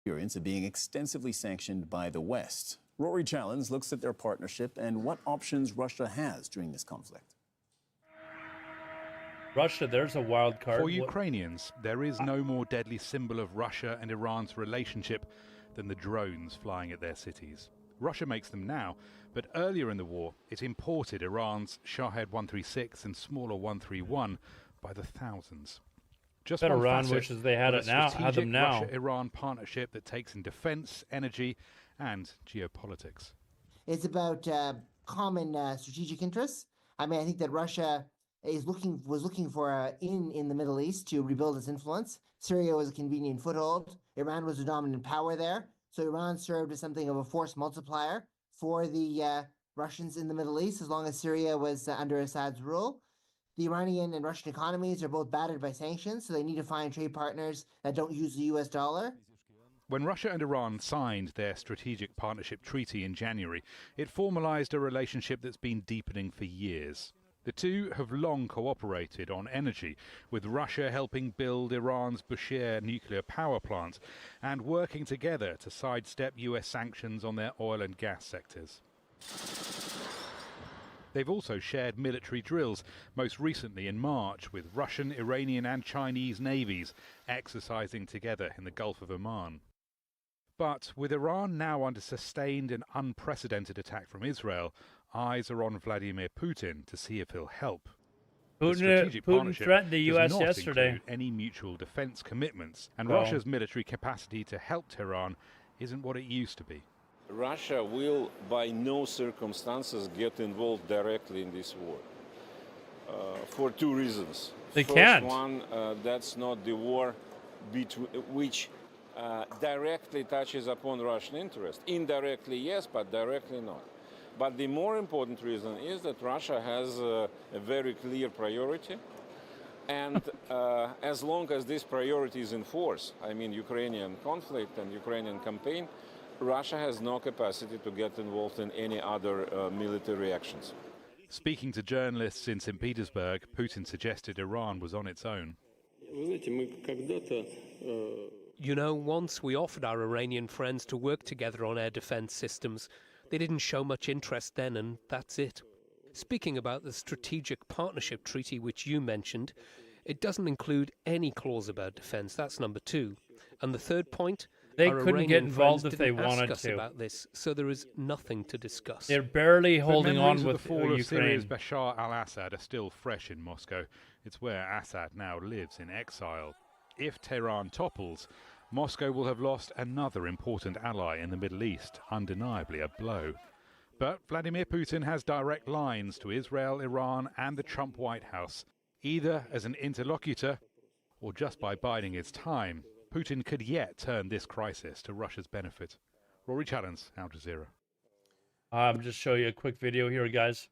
Experience of being extensively sanctioned by the West. Rory Challens looks at their partnership and what options Russia has during this conflict. Russia, there's a wild card. For Ukrainians, there is no more deadly symbol of Russia and Iran's relationship than the drones flying at their cities. Russia makes them now, but earlier in the war, it imported Iran's Shahed 136 and smaller 131 by the thousands. Just Bet one Iran facet wishes they had of it now, had them strategic now. Russia-Iran partnership that takes in defense, energy, and geopolitics. It's about common strategic interests. I mean, I think that Russia was looking for an in the Middle East to rebuild its influence. Syria was a convenient foothold. Iran was a dominant power there. So Iran served as something of a force multiplier for the Russians in the Middle East, as long as Syria was under Assad's rule. The Iranian and Russian economies are both battered by sanctions, so they need to find trade partners that don't use the US dollar. When Russia and Iran signed their strategic partnership treaty in January, it formalized a relationship that's been deepening for years. The two have long cooperated on energy, with Russia helping build Iran's Bushehr nuclear power plant and working together to sidestep US sanctions on their oil and gas sectors. They've also shared military drills, most recently in March, with Russian, Iranian and Chinese navies exercising together in the Gulf of Oman. But with Iran now under sustained and unprecedented attack from Israel, eyes are on Vladimir Putin to see if he'll help. The strategic partnership threatened the US does not yesterday. include any mutual defense commitments, and Well. Russia's military capacity to help Tehran isn't what it used to be. Russia will by no circumstances get involved directly in this war. for two reasons. They First can't. one, that's not the war between, which directly touches upon Russian interest. Indirectly, yes, but directly not. But the more important reason is that Russia has a very clear priority. And as long as this priority is in force, I mean Ukrainian conflict and Ukrainian campaign, Russia has no capacity to get involved in any other military actions. Speaking to journalists in St. Petersburg, Putin suggested Iran was on its own. You know, once we offered our Iranian friends to work together on air defense systems, they didn't show much interest then, and that's it. Speaking about the Strategic Partnership Treaty which you mentioned, it doesn't include any clause about defense. That's number 2. And the third point, They our couldn't get Iranian involved friends if they didn't ask wanted us to. about this, so there is nothing to discuss. They're barely But holding memories on of with the fall of Ukraine. Syria's Bashar al-Assad are still fresh in Moscow. It's where Assad now lives in exile. If Tehran topples, Moscow will have lost another important ally in the Middle East, undeniably a blow. But Vladimir Putin has direct lines to Israel, Iran and the Trump White House, either as an interlocutor or just by biding his time. Putin could yet turn this crisis to Russia's benefit. Rory Challens, Al Jazeera. Just show you a quick video here, guys.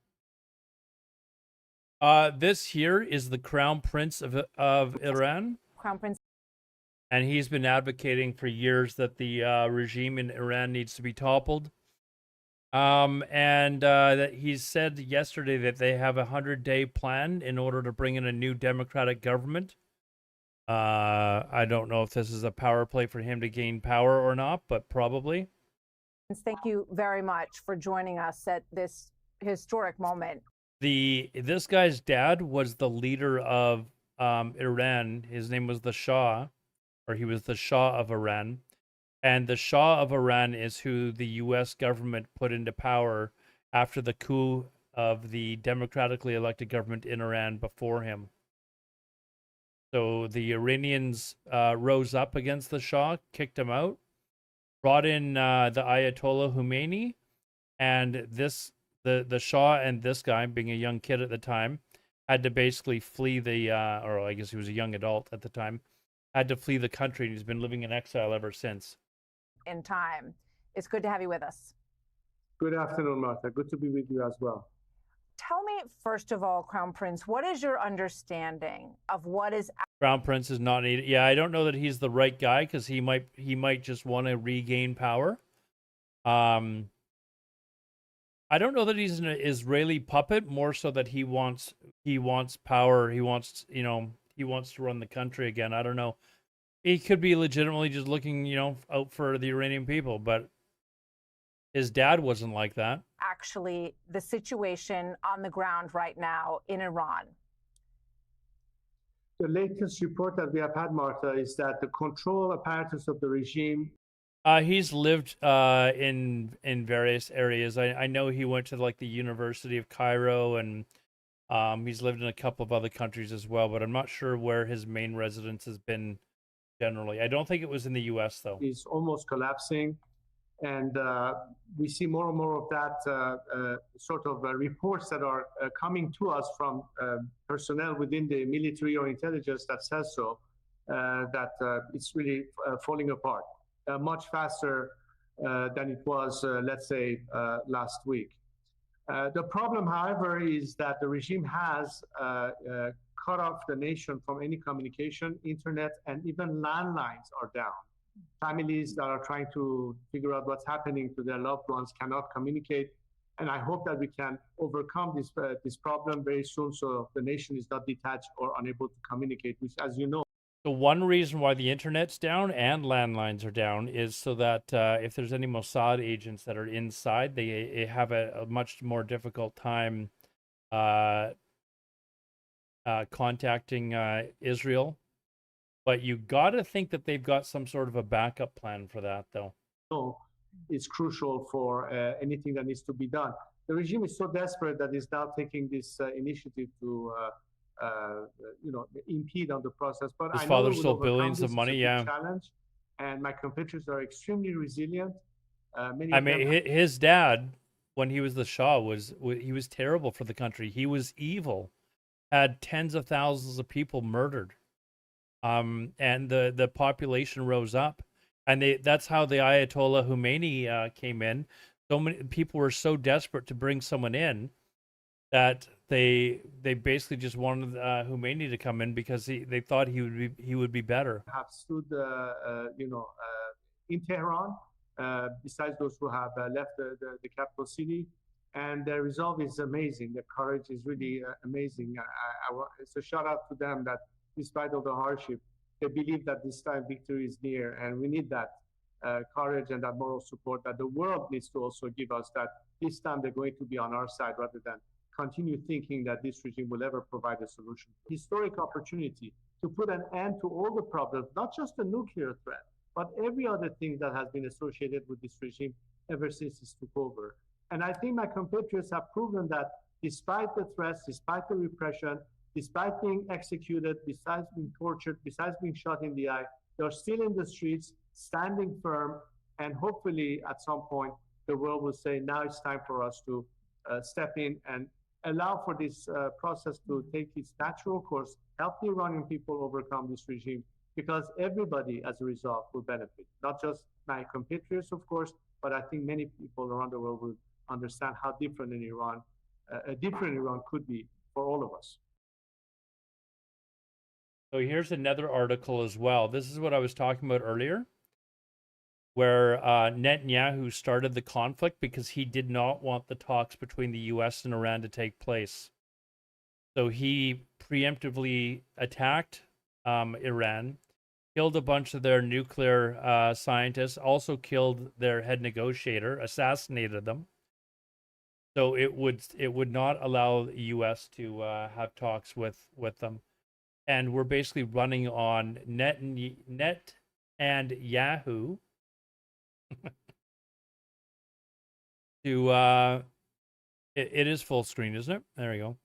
This here is the Crown Prince of Iran. Crown Prince. And he's been advocating for years that the regime in Iran needs to be toppled. That he said yesterday that they have a 100-day plan in order to bring in a new democratic government. I don't know if this is a power play for him to gain power or not, but probably. Thank you very much for joining us at this historic moment. This guy's dad was the leader of Iran. His name was the Shah, or he was the Shah of Iran. And the Shah of Iran is who the U.S. government put into power after the coup of the democratically elected government in Iran before him. So the Iranians rose up against the Shah, kicked him out, brought in the Ayatollah Khomeini, and the Shah and this guy, being a young kid at the time, had to basically flee or I guess he was a young adult at the time, had to flee the country, and he's been living in exile ever since. In time. It's good to have you with us. Good afternoon, Martha. Good to be with you as well. Tell me, first of all, Crown Prince, what is your understanding of what is... Crown Prince is not needed. Yeah, I don't know that he's the right guy, because he might just want to regain power. I don't know that he's an Israeli puppet, more so that he wants power. He wants to run the country again. I don't know. He could be legitimately just looking, out for the Iranian people, but his dad wasn't like that. Actually the situation on the ground right now in Iran? The latest report that we have had, Martha, is that the control apparatus of the regime... He's lived in various areas. I know he went to the University of Cairo, and he's lived in a couple of other countries as well, but I'm not sure where his main residence has been generally. I don't think it was in the U.S. though. Is almost collapsing, and we see more and more of that sort of reports that are coming to us from personnel within the military or intelligence that says so, that it's really falling apart much faster than it was, let's say, last week. The problem, however, is that the regime has cut off the nation from any communication. Internet and even landlines are down. Families that are trying to figure out what's happening to their loved ones cannot communicate. And I hope that we can overcome this problem very soon, so the nation is not detached or unable to communicate, which, as you know. The one reason why the internet's down and landlines are down is so that if there's any Mossad agents that are inside, they have a much more difficult time contacting Israel. But you got to think that they've got some sort of a backup plan for that, though. No, it's crucial for anything that needs to be done. The regime is so desperate that it's now taking this initiative to impede on the process. But his I know father we will stole overcome billions of this. money. It's a Yeah, big challenge, and my compatriots are extremely resilient. His dad, when he was the Shah, he was terrible for the country. He was evil. had tens of thousands of people murdered, and the population rose up, and that's how the Ayatollah Khomeini came in. So many people were so desperate to bring someone in that they basically just wanted Khomeini to come in because they thought he would be better. Have stood, in Tehran, besides those who have left the capital city, and their resolve is amazing. Their courage is really amazing. It's a shout out to them that despite all the hardship, they believe that this time victory is near, and we need that courage and that moral support that the world needs to also give us, that this time they're going to be on our side rather than continue thinking that this regime will ever provide a solution. Historic opportunity to put an end to all the problems, not just the nuclear threat, but every other thing that has been associated with this regime ever since it took over. And I think my compatriots have proven that despite the threats, despite the repression, despite being executed, besides being tortured, besides being shot in the eye, they're still in the streets, standing firm, and hopefully at some point the world will say, now it's time for us to step in and allow for this process to take its natural course, help the Iranian people overcome this regime, because everybody as a result will benefit. Not just my compatriots, of course, but I think many people around the world will understand how different an Iran, a different Iran could be for all of us. So here's another article as well. This is what I was talking about earlier, where Netanyahu started the conflict because he did not want the talks between the U.S. and Iran to take place. So he preemptively attacked Iran, killed a bunch of their nuclear scientists, also killed their head negotiator, assassinated them. So it would not allow the U.S. to have talks with them. And we're basically running on Net and Yahoo to it is full screen, isn't it? There we go.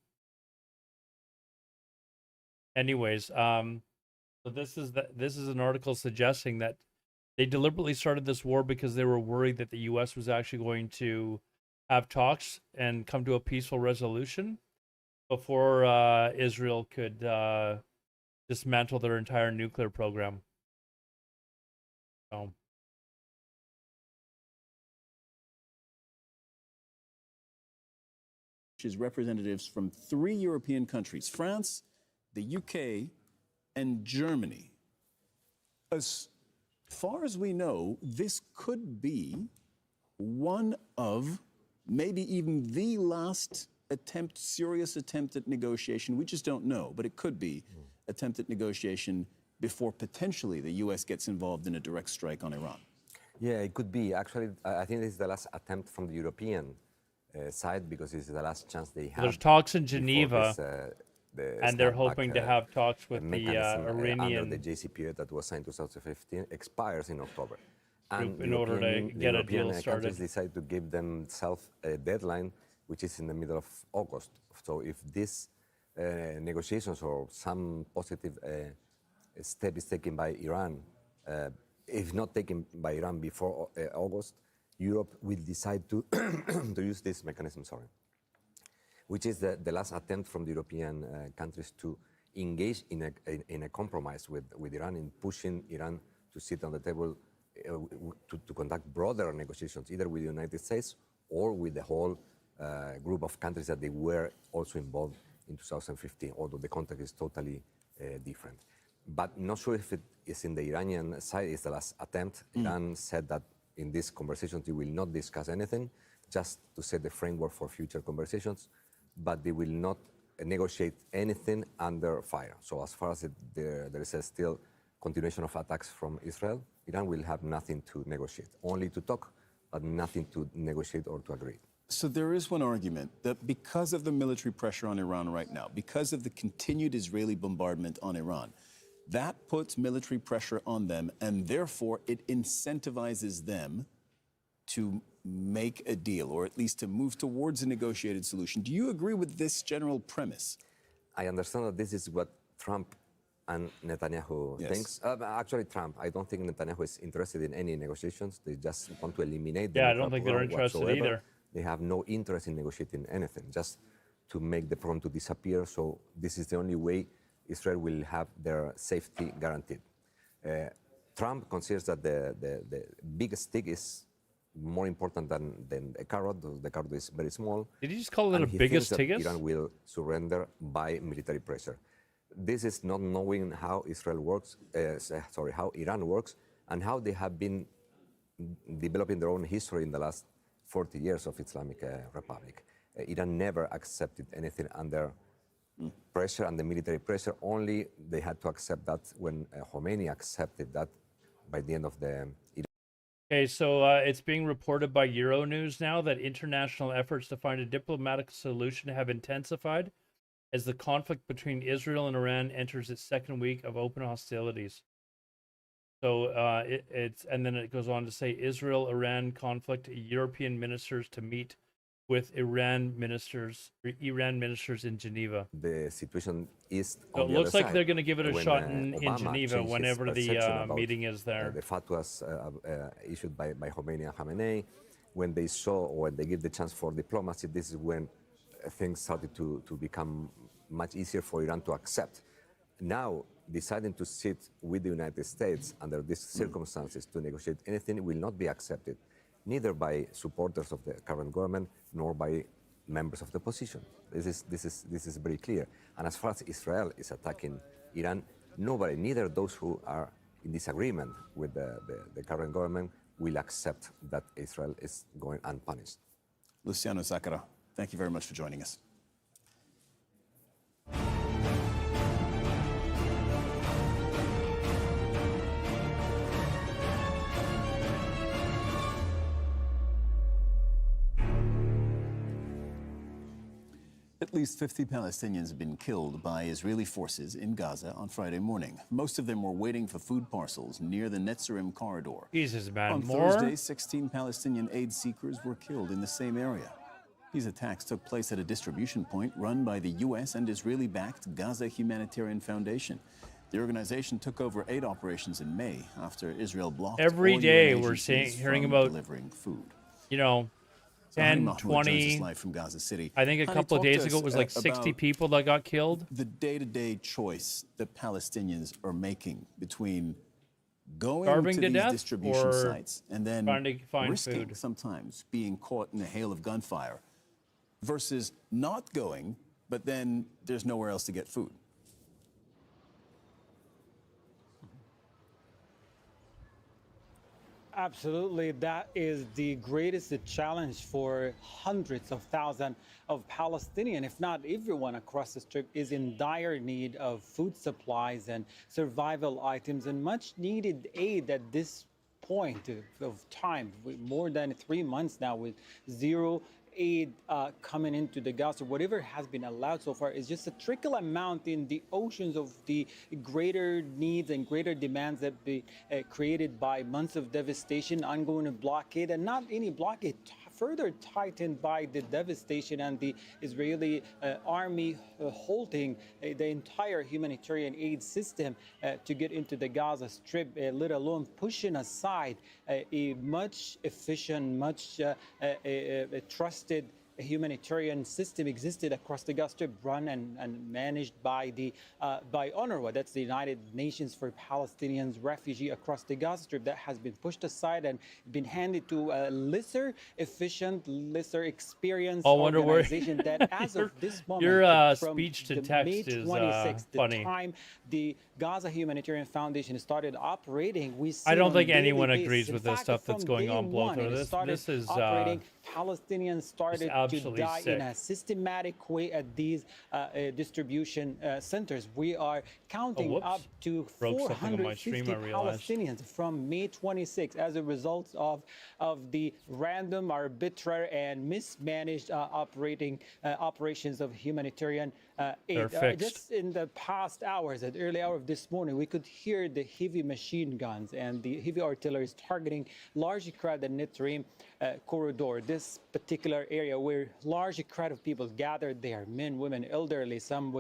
Anyways, so this is an article suggesting that they deliberately started this war because they were worried that the U.S. was actually going to have talks and come to a peaceful resolution before Israel could dismantle their entire nuclear program. So. Is representatives from 3 European countries, France, the UK, and Germany. As far as we know, this could be one of, maybe even the last serious attempt at negotiation. We just don't know, but it could be attempt at negotiation before potentially the U.S. gets involved in a direct strike on Iran. Yeah, it could be. Actually, I think this is the last attempt from the European side, because this is the last chance they have. There's talks in Geneva, and they're hoping to have talks with the Iranian under the JCPOA that was signed in 2015 expires in October. And in order to get a deal started. Countries decide to give themselves a deadline, which is in the middle of August. So if these negotiations or some positive step is taken by Iran, if not taken by Iran before August, Europe will decide to to use this mechanism, which is the last attempt from the European countries to engage in a compromise with Iran, in pushing Iran to sit on the table to conduct broader negotiations, either with the United States or with the whole group of countries that they were also involved in 2015, although the context is totally different. But not sure if it is in the Iranian side, it's the last attempt. Iran said that in these conversations they will not discuss anything, just to set the framework for future conversations, but they will not negotiate anything under fire. So as far as there is a still continuation of attacks from Israel, Iran will have nothing to negotiate, only to talk, but nothing to negotiate or to agree. So there is one argument that because of the military pressure on Iran right now, because of the continued Israeli bombardment on Iran, that puts military pressure on them, and therefore it incentivizes them to make a deal, or at least to move towards a negotiated solution. Do you agree with this general premise? I understand that this is what Trump and Netanyahu thinks. Actually, Trump, I don't think Netanyahu is interested in any negotiations. They just want to eliminate the I don't think they're interested whatsoever. either. They have no interest in negotiating anything, just to make the problem to disappear. So this is the only way Israel will have their safety guaranteed. Trump considers that the big stick is more important than a carrot. The carrot is very small. Did you just call it and a he biggest thinks that ticket? Iran will surrender by military pressure. This is not knowing how Israel works, how Iran works, and how they have been developing their own history in the last 40 years of Islamic Republic. Iran never accepted anything under pressure, under military pressure. Only they had to accept that when Khomeini accepted that by the end of the. Okay, so it's being reported by Euronews now that international efforts to find a diplomatic solution have intensified as the conflict between Israel and Iran enters its second week of open hostilities. So and then it goes on to say Israel-Iran conflict, European ministers to meet with Iran ministers in Geneva. The situation is So on it the looks other like side. they're going to give it a When, shot in Obama Geneva changed his whenever the perception about, meeting is there. The fatwas issued by Khomeini and Khamenei, when they saw or when they give the chance for diplomacy, this is when things started to become much easier for Iran to accept. Now, deciding to sit with the United States under these circumstances to negotiate anything will not be accepted, neither by supporters of the current government nor by members of the opposition. This is very clear. And as far as Israel is attacking Iran, nobody, neither those who are in disagreement with the current government, will accept that Israel is going unpunished. Luciano Zaccara, thank you very much for joining us. At least 50 Palestinians have been killed by Israeli forces in Gaza on Friday morning. Most of them were waiting for food parcels near the Netzarim corridor. Jesus, man. On More? Thursday, 16 Palestinian aid seekers were killed in the same area. These attacks took place at a distribution point run by the U.S. and Israeli-backed Gaza Humanitarian Foundation. The organization took over aid operations in May after Israel blocked Every all day UN we're agencies hearing from about, delivering food. you know, So Hani 10, Mahmoud joins 20, us live from Gaza City. I think a Hani, couple of talk to days ago us, it was like 60 about people that got killed. The day-to-day choice that Palestinians are making between going Starving to to these death distribution or sites and then trying to find risking food. sometimes being caught in a hail of gunfire versus not going, but then there's nowhere else to get food. Absolutely. That is the greatest challenge for hundreds of thousands of Palestinians, if not everyone across the Strip, is in dire need of food supplies and survival items and much needed aid at this point of time. More than 3 months now with zero aid coming into the Gaza. Whatever has been allowed so far is just a trickle amount in the oceans of the greater needs and greater demands that be created by months of devastation, ongoing blockade, and not any blockade, further tightened by the devastation and the Israeli army halting the entire humanitarian aid system to get into the Gaza Strip, let alone pushing aside a much efficient, much trusted humanitarian system existed across the Gaza Strip, run and managed by by UNRWA. That's the United Nations for Palestinians Refugee across the Gaza Strip. That has been pushed aside and been handed to a lesser efficient, lesser experienced organization that, as of this moment, your from speech to the text May is 26th, funny. the time the Gaza Humanitarian Foundation started operating, we see I don't on think a daily anyone basis. agrees In with this fact, stuff that's from going day on below one, there. it started This is operating. Palestinians started to absolutely die sick. in a systematic way at these distribution centers. We are counting up to Broke something on my 450 stream, I realized. Palestinians from May 26 as a result of the random, arbitrary, and mismanaged operations of humanitarian aid. Just in the past hours, at early hour of this morning, we could hear the heavy machine guns and the heavy artillery targeting large crowd at Netzarim corridor. This particular area where large crowd of people gathered there, men, women, elderly, some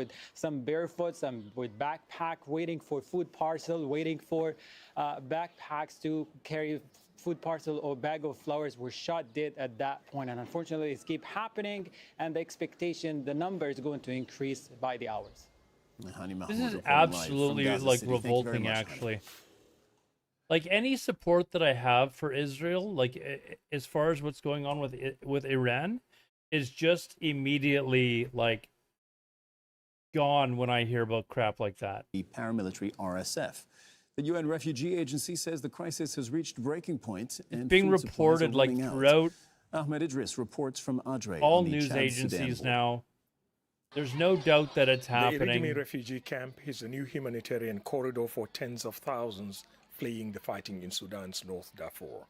barefoot, some with backpack, waiting for food parcel, waiting for backpacks to carry food parcel or bag of flowers were shot dead at that point. And unfortunately, it's keep happening, and the expectation, the number is going to increase by the hours. This is absolutely like revolting, actually. Like any support that I have for Israel, like as far as what's going on with Iran, is just immediately like gone when I hear about crap like that. The paramilitary RSF. The UN Refugee Agency says the crisis has reached breaking point and being food supplies are reported like running out. throughout Ahmed Idris reports from Adre. all on the news Chad-Sudan agencies border. now. There's no doubt that it's The happening. Iridimi refugee camp is a new humanitarian corridor for tens of thousands fleeing the fighting in Sudan's North Darfur.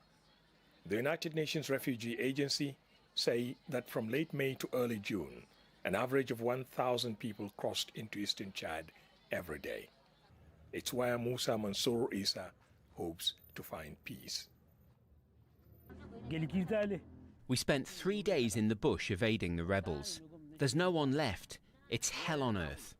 The United Nations Refugee Agency say that from late May to early June, an average of 1,000 people crossed into eastern Chad every day. It's where Musa Mansour Isa hopes to find peace. We spent 3 days in the bush evading the rebels. There's no one left. It's hell on earth.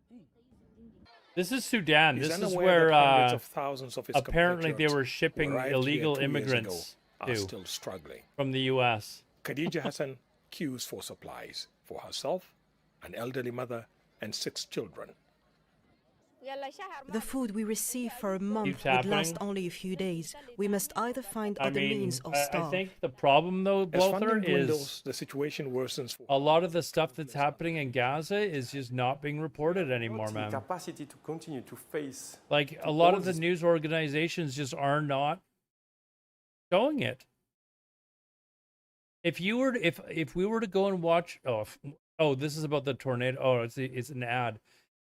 This is Sudan. He's This is unaware where that hundreds of thousands of his apparently they compatriots were shipping who arrived here illegal 2 years immigrants ago are to still struggling. from the U.S. Khadija Hassan queues for supplies for herself, an elderly mother, and 6 children. The food we receive for a month Keeps would last happening. only a few days. We must either find I other mean, means or I starve. think the problem though, As Walter, funding is dwindles, the situation worsens for a lot of the stuff that's happening in Gaza is just not being reported anymore, man. Capacity to continue to face Like a lot of the news organizations just are not showing it. If you were, if we were to go and watch, this is about the tornado. Oh, it's an ad.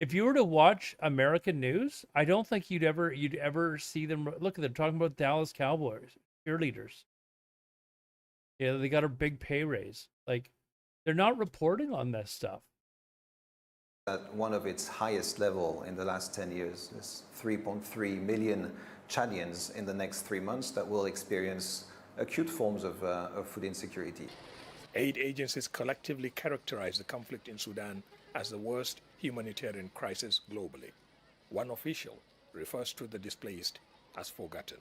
If you were to watch American news, I don't think you'd ever see them. Look, they're talking about Dallas Cowboys cheerleaders. Yeah, they got a big pay raise. Like, they're not reporting on this stuff. At one of its highest level in the last 10 years. There's 3.3 million Chadians in the next 3 months that will experience acute forms of food insecurity. Aid agencies collectively characterize the conflict in Sudan as the worst humanitarian crisis globally. One official refers to the displaced as forgotten.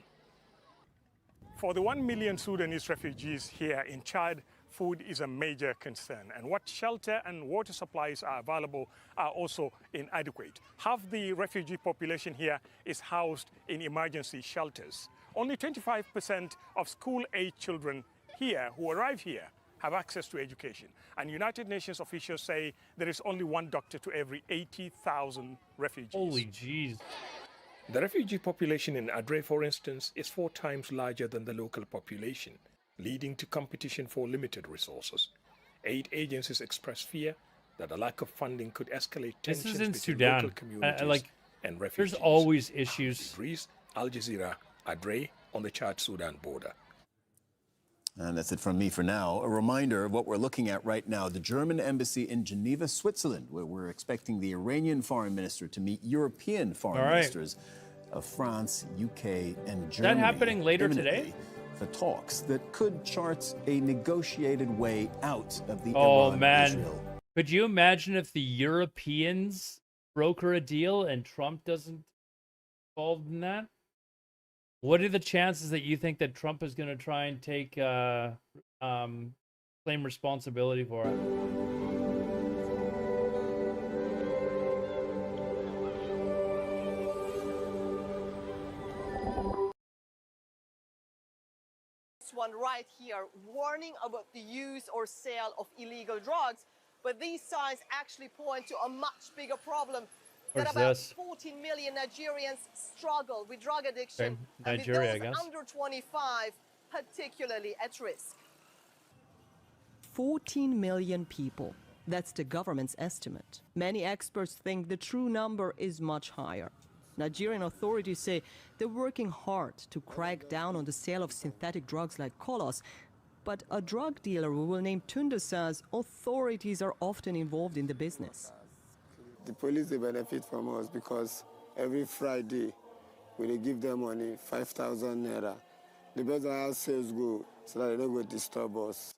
For the 1 million Sudanese refugees here in Chad, food is a major concern, and what shelter and water supplies are available are also inadequate. Half the refugee population here is housed in emergency shelters. Only 25% of school-age children here who arrive here have access to education. And United Nations officials say there is only one doctor to every 80,000 refugees. Holy jeez. The refugee population in Adre, for instance, is 4 times larger than the local population, leading to competition for limited resources. Aid agencies express fear that a lack of funding could escalate This tensions is in between Sudan. local communities Like, and refugees. there's always issues. Idris, Al Jazeera, Adre, on the Chad-Sudan border. And that's it from me for now. A reminder of what we're looking at right now. The German embassy in Geneva, Switzerland, where we're expecting the Iranian foreign minister to meet European foreign ministers of France, UK, and Germany. Is that happening later today? For talks that could chart a negotiated way out of the Oh man, Iran-Israel. could you imagine if the Europeans broker a deal and Trump doesn't involved in that? What are the chances that you think that Trump is going to try and take claim responsibility for it? This one right here, warning about the use or sale of illegal drugs, but these signs actually point to a much bigger problem. That Where's about this? 14 million Nigerians struggle with drug addiction, Okay, Nigeria, I and with guess. those under 25 particularly at risk. 14 million people. That's the government's estimate. Many experts think the true number is much higher. Nigerian authorities say they're working hard to crack down on the sale of synthetic drugs like Kolos. But a drug dealer we will name Tunde says authorities are often involved in the business. The police, they benefit from us because every Friday, we dey give them money, 5,000 naira. The better our sales go, so that they don't go disturb us.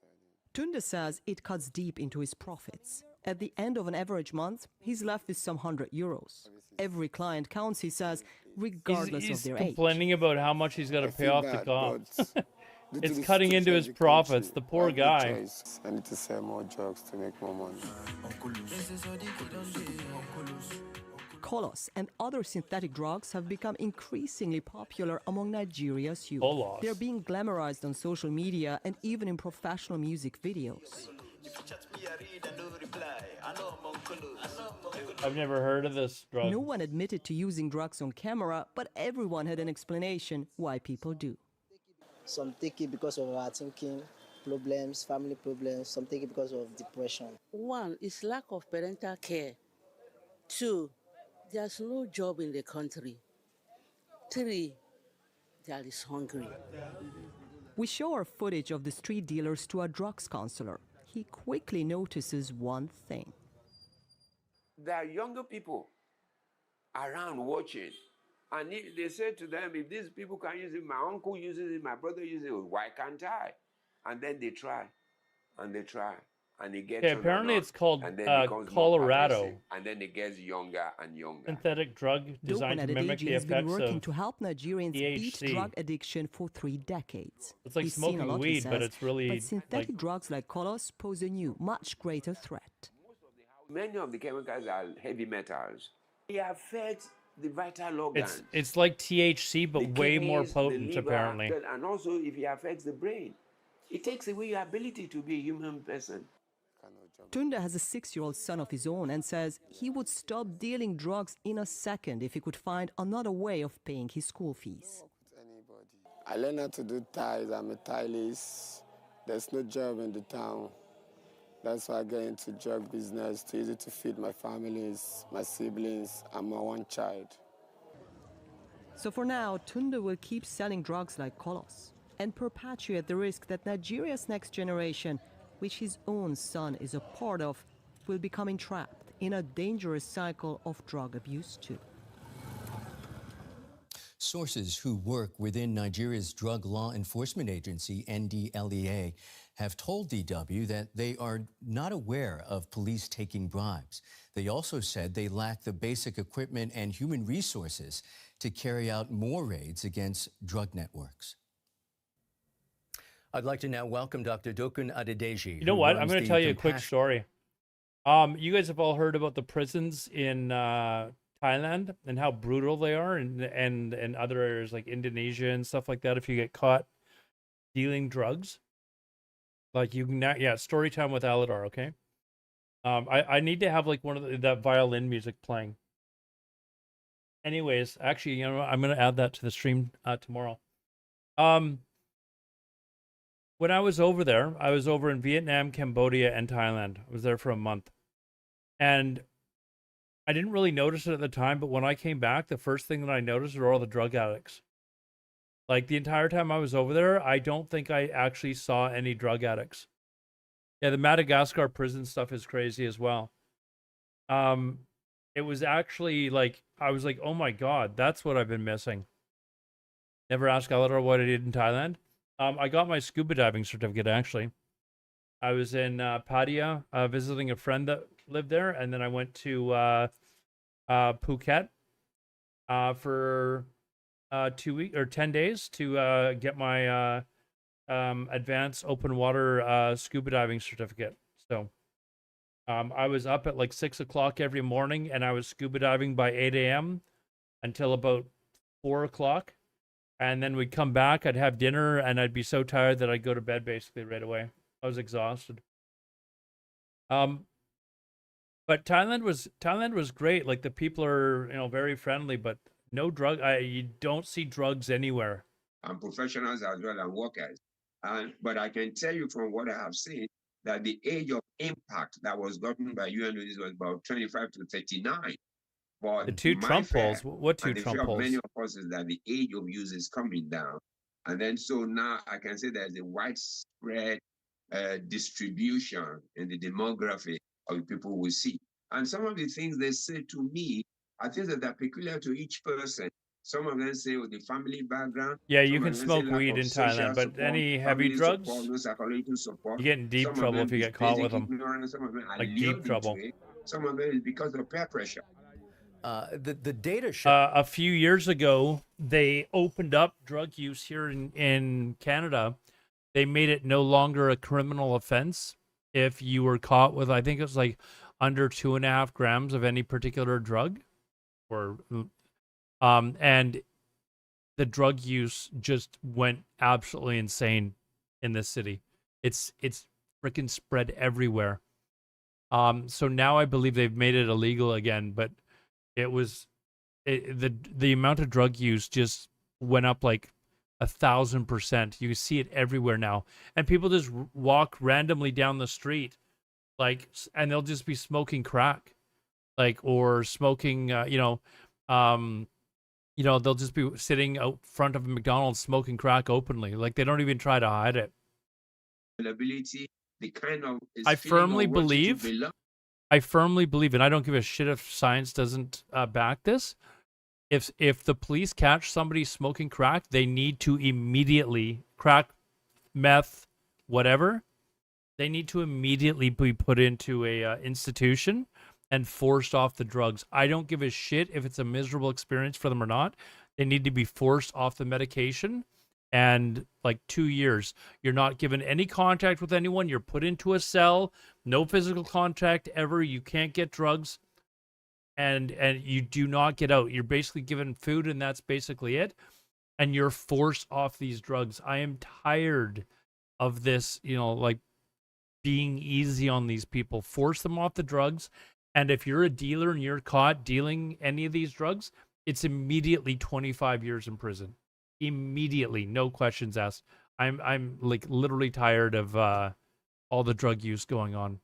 Tunde says it cuts deep into his profits. At the end of an average month, he's left with some €100. Every client counts, he says, regardless He's of their age. complaining about how much he's got to pay feel off the bad, cops. It's cutting into his profits. The poor guy. I need to sell more drugs to make more money. Kolos and other synthetic drugs have become increasingly popular among Nigeria's youth. Kolos. They're being glamorized on social media and even in professional music videos. I've never heard of this drug. No one admitted to using drugs on camera, but everyone had an explanation why people do. Some take it because of our thinking problems, family problems. Some take it because of depression. One is lack of parental care. Two, there's no job in the country. Three, there is hungry. We show our footage of the street dealers to a drugs counselor. He quickly notices one thing. There are younger people around watching. And they say to them, if these people can use it, my uncle uses it, my brother uses it, why can't I? And then they try, and they try, and it gets apparently it's called and then it becomes more Colorado. pervasive, and then it gets younger and younger. Synthetic drug designed to mimic the has been effects working of to help Nigerians beat THC. drug addiction for 3 decades. It's like He's seen smoking a lot, he weed, but says, it's really But synthetic like- drugs like Kolos pose a new, much greater threat. Many of the chemicals are heavy metals. They affect the vital organs. It's like THC, but the way more kidneys, the potent, liver, apparently. And also, if it affects the brain, it takes away your ability to be a human person. Tunda has a 6-year-old son of his own and says he would stop dealing drugs in a second if he could find another way of paying his school fees. I learned how to do ties. I'm a tilist. There's no job in the town. That's why I get into drug business, to use it to feed my families, my siblings, and my one child. So for now, Tunda will keep selling drugs like Kolos and perpetuate the risk that Nigeria's next generation, which his own son is a part of, will become entrapped in a dangerous cycle of drug abuse too. Sources who work within Nigeria's Drug Law Enforcement Agency, NDLEA, have told DW that they are not aware of police taking bribes. They also said they lack the basic equipment and human resources to carry out more raids against drug networks. I'd like to now welcome Dr. Dokun Adedeji. You know who what? I'm runs going the to tell you a quick Compassion- story. You guys have all heard about the prisons in Thailand and how brutal they are, and other areas like Indonesia and stuff like that. If you get caught dealing drugs, like you can now, yeah. Story time with Aladar, okay? I need to have like one of that violin music playing. Anyways, actually, you know what? I'm gonna add that to the stream tomorrow. When I was over there, I was over in Vietnam, Cambodia, and Thailand. I was there for a month. And I didn't really notice it at the time, but when I came back, the first thing that I noticed were all the drug addicts. Like the entire time I was over there, I don't think I actually saw any drug addicts. Yeah, the Madagascar prison stuff is crazy as well. It was actually like, I was like, oh my God, that's what I've been missing. Never asked Aladar what I did in Thailand. I got my scuba diving certificate, actually. I was in Pattaya visiting a friend that lived there, and then I went to Phuket for 2 weeks or 10 days to get my advanced open water scuba diving certificate. So I was up at like 6 o'clock every morning, and I was scuba diving by 8 a.m. until about 4 o'clock. And then we'd come back, I'd have dinner, and I'd be so tired that I'd go to bed basically right away. I was exhausted. But Thailand was great. Like the people are, very friendly, but no drug. You don't see drugs anywhere. And professionals as well and workers. But I can tell you from what I have seen that the age of impact that was gotten by UNODC was about 25 to 39. But The two my Trump fear, polls. What two and the Trump fear of polls? many of us is that the age of use is coming down. And then so now I can say there's a widespread distribution in the demography of the people we see. And some of the things they say to me are things that are peculiar to each person. Some of them say, the family background. Yeah, you Some can of them say smoke lack weed of in social Thailand, but support, any heavy family drugs, support, no psychological support. you get in deep Some of trouble them if you is get caught with basic them. ignorance, some of them are Like lured deep into trouble. it. Some of them is because of peer pressure. The data show. A few years ago, they opened up drug use here in Canada they made it no longer a criminal offense if you were caught with, I think it was like under 2.5 grams of any particular drug, or and the drug use just went absolutely insane in this city. It's freaking spread everywhere. So now I believe they've made it illegal again, but it was the amount of drug use just went up like 1,000%. You see it everywhere now, and people just walk randomly down the street, like, and they'll just be smoking crack, like, or smoking, they'll just be sitting out front of a McDonald's smoking crack openly, like they don't even try to hide it. Ability, the kind of I firmly believe, and I don't give a shit if science doesn't back this. If the police catch somebody smoking crack, they need to immediately, crack, meth, whatever, they need to immediately be put into a institution and forced off the drugs. I don't give a shit if it's a miserable experience for them or not. They need to be forced off the medication, and like 2 years, you're not given any contact with anyone. You're put into a cell, no physical contact ever. You can't get drugs, and you do not get out. You're basically given food, and that's basically it. And you're forced off these drugs. I am tired of this, like, being easy on these people. Force them off the drugs. And if you're a dealer and you're caught dealing any of these drugs, it's immediately 25 years in prison. Immediately, no questions asked. I'm like literally tired of all the drug use going on,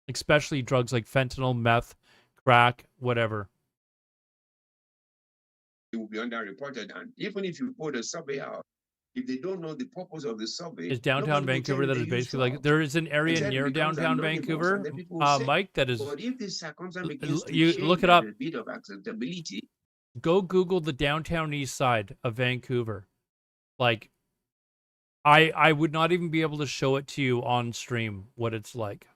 especially drugs like fentanyl, meth, crack, whatever. It will be underreported, and even if you put a survey out, if they don't know the purpose of the survey, Is downtown Vancouver that is basically like, there is an area Exactly, near becomes downtown anonymous, Vancouver, and then people will say, Mike, that is, but if the circumstance begins to you change, look it up. there's a bit of acceptability. Go Google the downtown east side of Vancouver. Like, I would not even be able to show it to you on stream what it's like.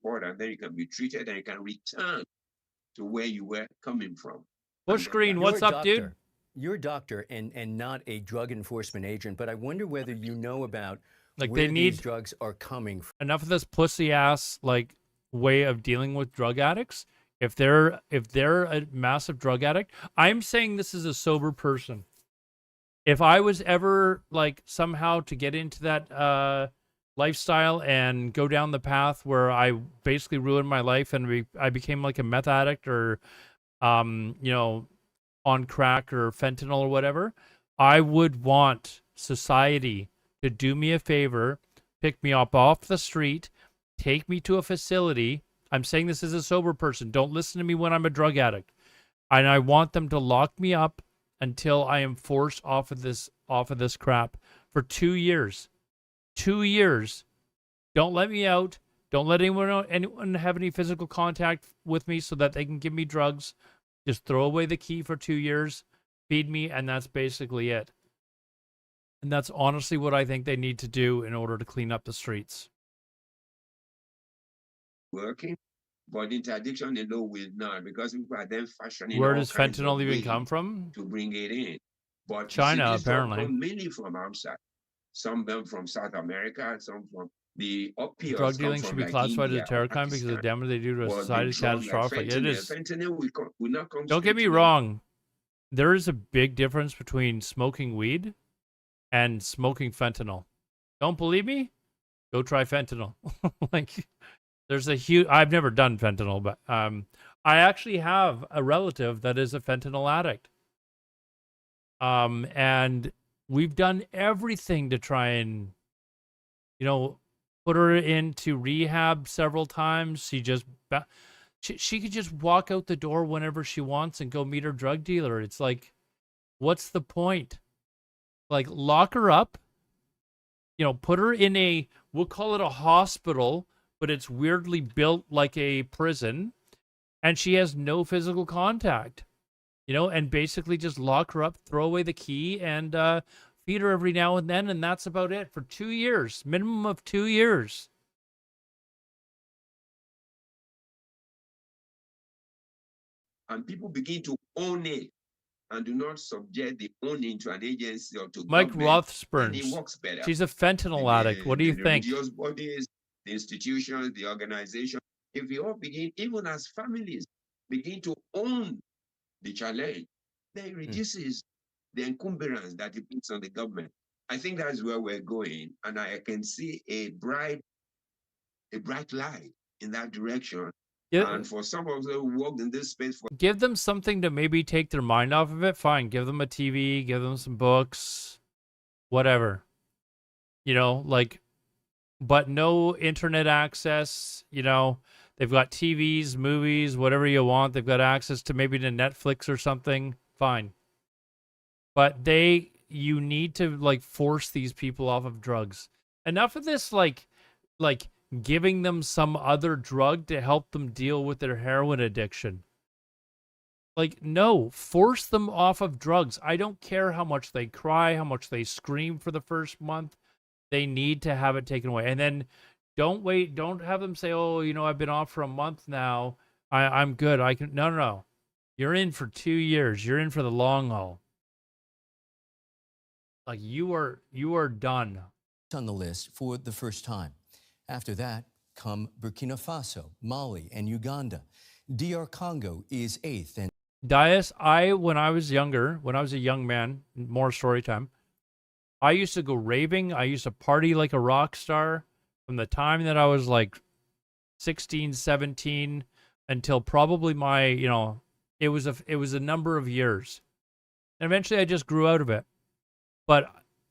And then you can be treated and you can return to where you were coming from. Bush Green, what's up, dude? You're a doctor and not a drug enforcement agent, but I wonder whether you know about Like, where they need these drugs are coming from. Enough of this pussy ass like way of dealing with drug addicts. If they're a massive drug addict, I'm saying this is a sober person. If I was ever like somehow to get into that lifestyle and go down the path where I basically ruined my life and I became like a meth addict or on crack or fentanyl or whatever, I would want society to do me a favor, pick me up off the street, take me to a facility. I'm saying this as a sober person. Don't listen to me when I'm a drug addict. And I want them to lock me up until I am forced off of this crap for 2 years. 2 years. Don't let me out. Don't let anyone have any physical contact with me so that they can give me drugs. Just throw away the key for 2 years, feed me, and that's basically it. And that's honestly what I think they need to do in order to clean up the streets. Working, but interdiction alone will not, because people are then fashioning. Where all does kinds of fentanyl even ways come from? to bring it in? But China, these drugs apparently. come mainly from outside. Some of them from South America, some from the opioids. Drug dealing should be classified as a terror crime because of the damage they do to a society is catastrophic. It is. Fentanyl will not come. Don't get me wrong. There is a big difference between smoking weed and smoking fentanyl. Don't believe me? Go try fentanyl. Like, there's a huge. I've never done fentanyl, but I actually have a relative that is a fentanyl addict. And we've done everything to try and, put her into rehab several times. She could just walk out the door whenever she wants and go meet her drug dealer. It's like, what's the point? Like, lock her up, put her in we'll call it a hospital, but it's weirdly built like a prison, and she has no physical contact, and basically just lock her up, throw away the key, and feed her every now and then, and that's about it for 2 years, minimum of 2 years. And people begin to own it and do not subject the owner into an agency or to Mike government, then it Rothsburns. works better. She's a fentanyl addict. What do you The think? religious bodies, the institutions, the organization, if we all begin, even as families, begin to own the challenge, then it reduces the encumbrance that it puts on the government. I think that's where we're going, and I can see a bright light in that direction. And for some of us who worked in this space for Give them something to maybe take their mind off of it. Fine. Give them a TV, give them some books, whatever. You know, like, but no internet access. You know, they've got TVs, movies, whatever you want. They've got access to maybe to Netflix or something. Fine. But you need to like force these people off of drugs. Enough of this, like giving them some other drug to help them deal with their heroin addiction. Like, no, force them off of drugs. I don't care how much they cry, how much they scream for the first month. They need to have it taken away. And then don't have them say, oh, you know, I've been off for a month now. I'm good. I can. No. You're in for 2 years. You're in for the long haul. Like, you are done. On the list for the first time. After that come Burkina Faso, Mali, and Uganda. DR Congo is 8th. And Dias, when I was a young man, more story time, I used to go raving. I used to party like a rock star from the time that I was like 16, 17 until probably my, you know, it was a number of years. And eventually I just grew out of it. But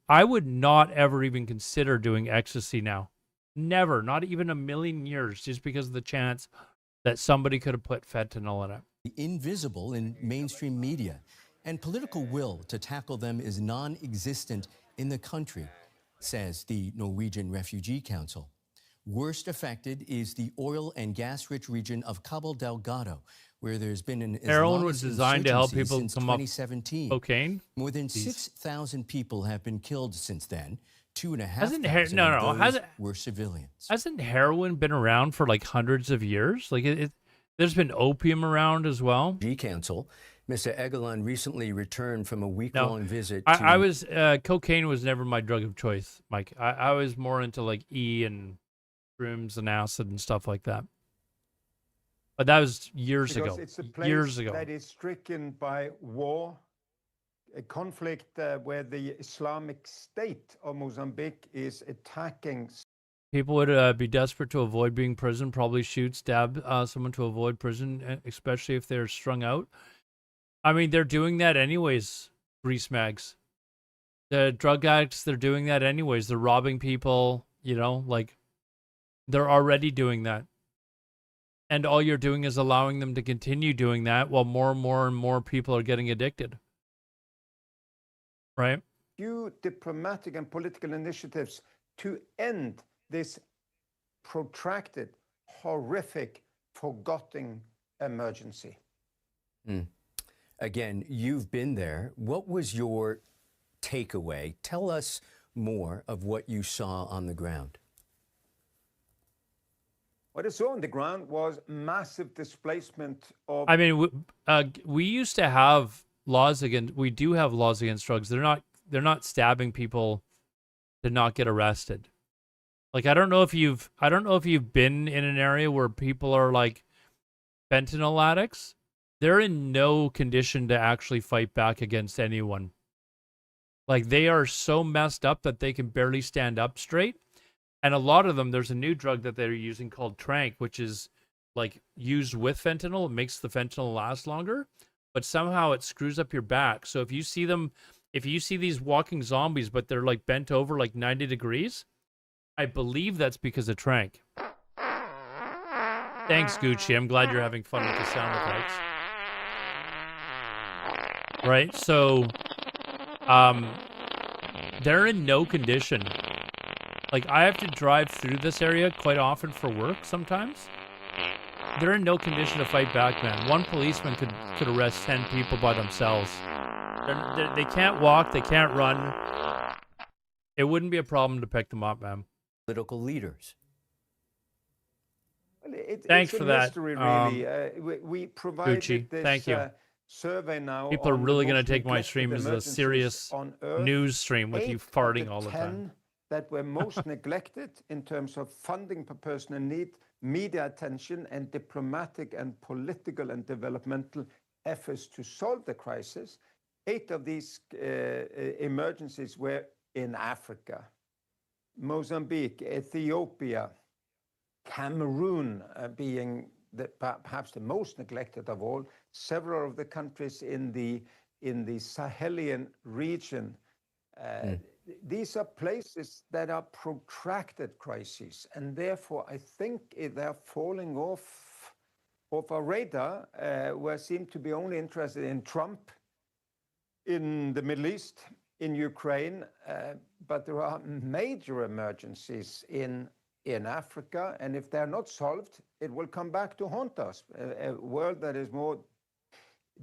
I would not ever even consider doing ecstasy now. Never, not even a million years, just because of the chance that somebody could have put fentanyl in it. Invisible in mainstream media, and political will to tackle them is non-existent in the country, says the Norwegian Refugee Council. Worst affected is the oil and gas-rich region of Cabo Delgado, where there's been an heroin was designed to help people since come off 2017. cocaine. More than 6,000 people have been killed since then. 2,500 were civilians. Hasn't heroin been around for like hundreds of years? Like there's been opium around as well. G Council. Mr. Egelon recently returned from a week-long visit. I was cocaine was never my drug of choice, Mike. I was more into like E and shrooms and acid and stuff like that. But that was years ago. It's a place years ago. that is stricken by war, a conflict where the Islamic State of Mozambique is attacking. People would be desperate to avoid being prison, probably shoot, stab someone to avoid prison, especially if they're strung out. I mean, they're doing that anyways, grease mags. The drug addicts, they're doing that anyways. They're robbing people, you know, like they're already doing that. And all you're doing is allowing them to continue doing that while more and more people are getting addicted. Right? Few diplomatic and political initiatives to end this protracted, horrific, forgotten emergency. Again, you've been there. What was your takeaway? Tell us more of what you saw on the ground. What I saw on the ground was massive displacement of... I mean, we used to have laws against... We do have laws against drugs. They're not stabbing people to not get arrested. Like, I don't know if you've been in an area where people are like fentanyl addicts. They're in no condition to actually fight back against anyone. Like, they are so messed up that they can barely stand up straight. And a lot of them, there's a new drug that they're using called Trank, which is like used with fentanyl. It makes the fentanyl last longer, but somehow it screws up your back. So if you see these walking zombies, but they're like bent over like 90 degrees, I believe that's because of Trank. Thanks, Gucci. I'm glad you're having fun with the sound effects. Right? So, they're in no condition. Like, I have to drive through this area quite often for work sometimes. They're in no condition to fight back, man. One policeman could arrest 10 people by themselves. They can't walk. They can't run. It wouldn't be a problem to pick them up, man. Political leaders. Well, Thanks it's for a that, mystery, really. We provided Gucci. this Thank you. survey now. People are on the really going to most take my neglected stream as a emergencies serious on Earth. news stream with you 8 of farting the all the 10 time. that were most neglected in terms of funding per person in need, media attention, and diplomatic and political and developmental efforts to solve the crisis. 8 of these emergencies were in Africa. Mozambique, Ethiopia, Cameroon being perhaps the most neglected of all, several of the countries in the Sahelian region. These are places that are protracted crises, and therefore I think they're falling off our radar. We seem to be only interested in Trump, in the Middle East, in Ukraine, but there are major emergencies in Africa, and if they're not solved, it will come back to haunt us. A world that is more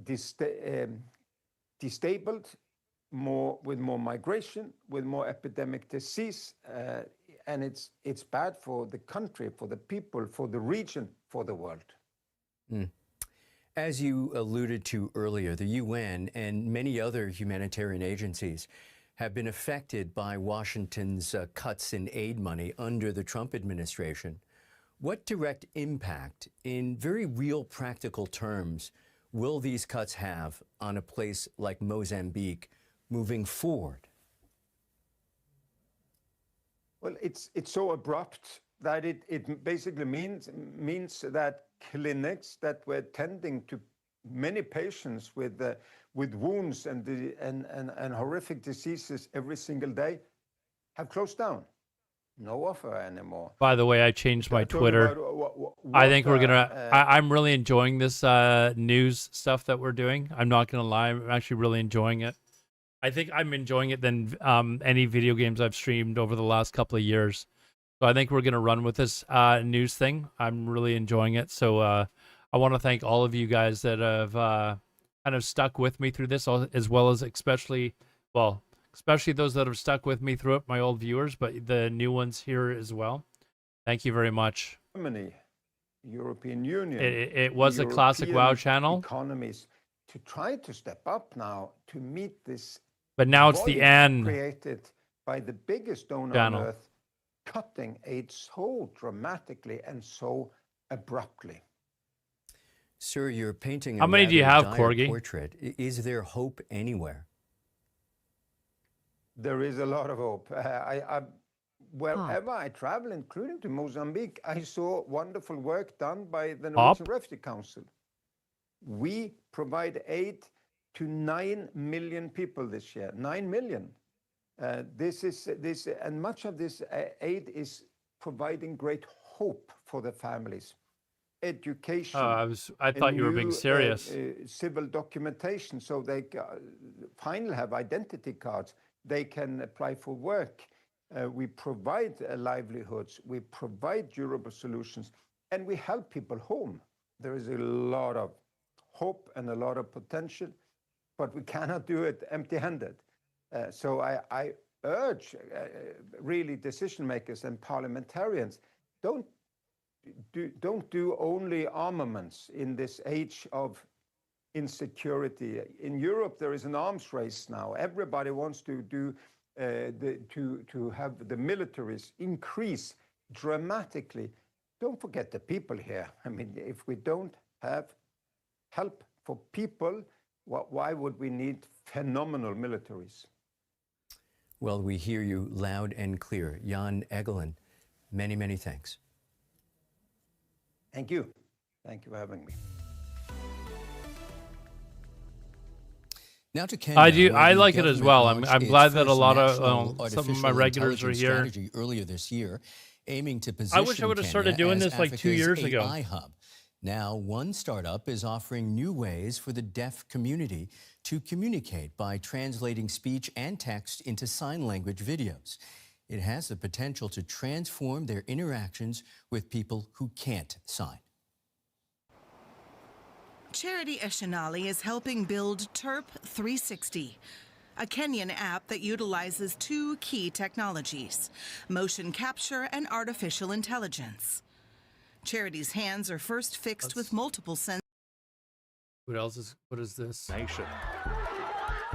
destabilized, with more migration, with more epidemic disease, and it's bad for the country, for the people, for the region, for the world. As you alluded to earlier, the UN and many other humanitarian agencies have been affected by Washington's cuts in aid money under the Trump administration. What direct impact, in very real practical terms, will these cuts have on a place like Mozambique moving forward? Well, it's so abrupt that it basically means that clinics that were tending to many patients with wounds and horrific diseases every single day have closed down. No offer anymore. By the way, I changed my Twitter. I think we're gonna. I'm really enjoying this news stuff that we're doing. I'm not gonna lie. I'm actually really enjoying it. I think I'm enjoying it than any video games I've streamed over the last couple of years. So I think we're gonna run with this news thing. I'm really enjoying it. So I want to thank all of you guys that have kind of stuck with me through this, as well as especially those that have stuck with me through it, my old viewers, but the new ones here as well. Thank you very much. Germany, European Union. It was a classic WoW channel. Economies to try to step up now to meet this. But now it's the end. Created by the biggest donor channel on Earth, cutting aid so dramatically and so abruptly. Sir, you're painting How many do you have, Corgi? portrait. Is there hope anywhere? There is a lot of hope. Wherever I travel, including to Mozambique, I saw wonderful work done by the Norwegian Refugee Council. We provide aid to 9 million people this year. 9 million. And much of this aid is providing great hope for the families. Education. I thought you were being serious. Civil documentation, so they finally have identity cards. They can apply for work. We provide livelihoods. We provide durable solutions, and we help people home. There is a lot of hope and a lot of potential, but we cannot do it empty-handed. So I urge really decision makers and parliamentarians, don't do only armaments in this age of insecurity. In Europe, there is an arms race now. Everybody wants to have the militaries increase dramatically. Don't forget the people here. I mean, if we don't have help for people, why would we need phenomenal militaries? Well, we hear you loud and clear. Jan Egeland, many, many thanks. Thank you. Thank you for having me. Now to Kenya, I like it as well. I'm glad that a lot of some of my artificial regulars are intelligence here. strategy earlier this year, aiming to position I wish I would have started Kenya doing as this like 2 Africa's years ago. AI hub. Now, one startup is offering new ways for the deaf community to communicate by translating speech and text into sign language videos. It has the potential to transform their interactions with people who can't sign. Charity Eshanali is helping build TERP 360, a Kenyan app that utilizes 2 key technologies, motion capture and artificial intelligence. Charity's hands are first fixed with multiple sensors. What is this? Nation.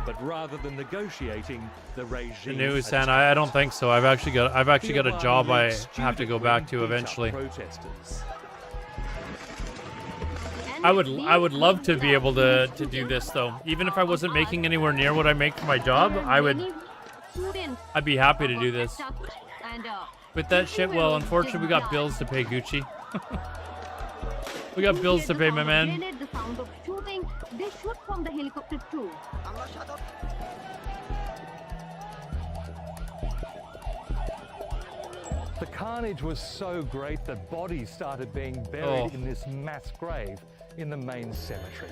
But rather than negotiating, the regime. The news, Santa? I don't think so. I've actually got a job I have to go back to eventually. Protesters. I would love to be able to do this though. Even if I wasn't making anywhere near what I make for my job, I'd be happy to do this. With that shit, well, unfortunately, we got bills to pay, Gucci. We got bills to pay, my man. They shoot from the helicopter too. The carnage was so great that bodies started being buried in this mass grave in the main cemetery.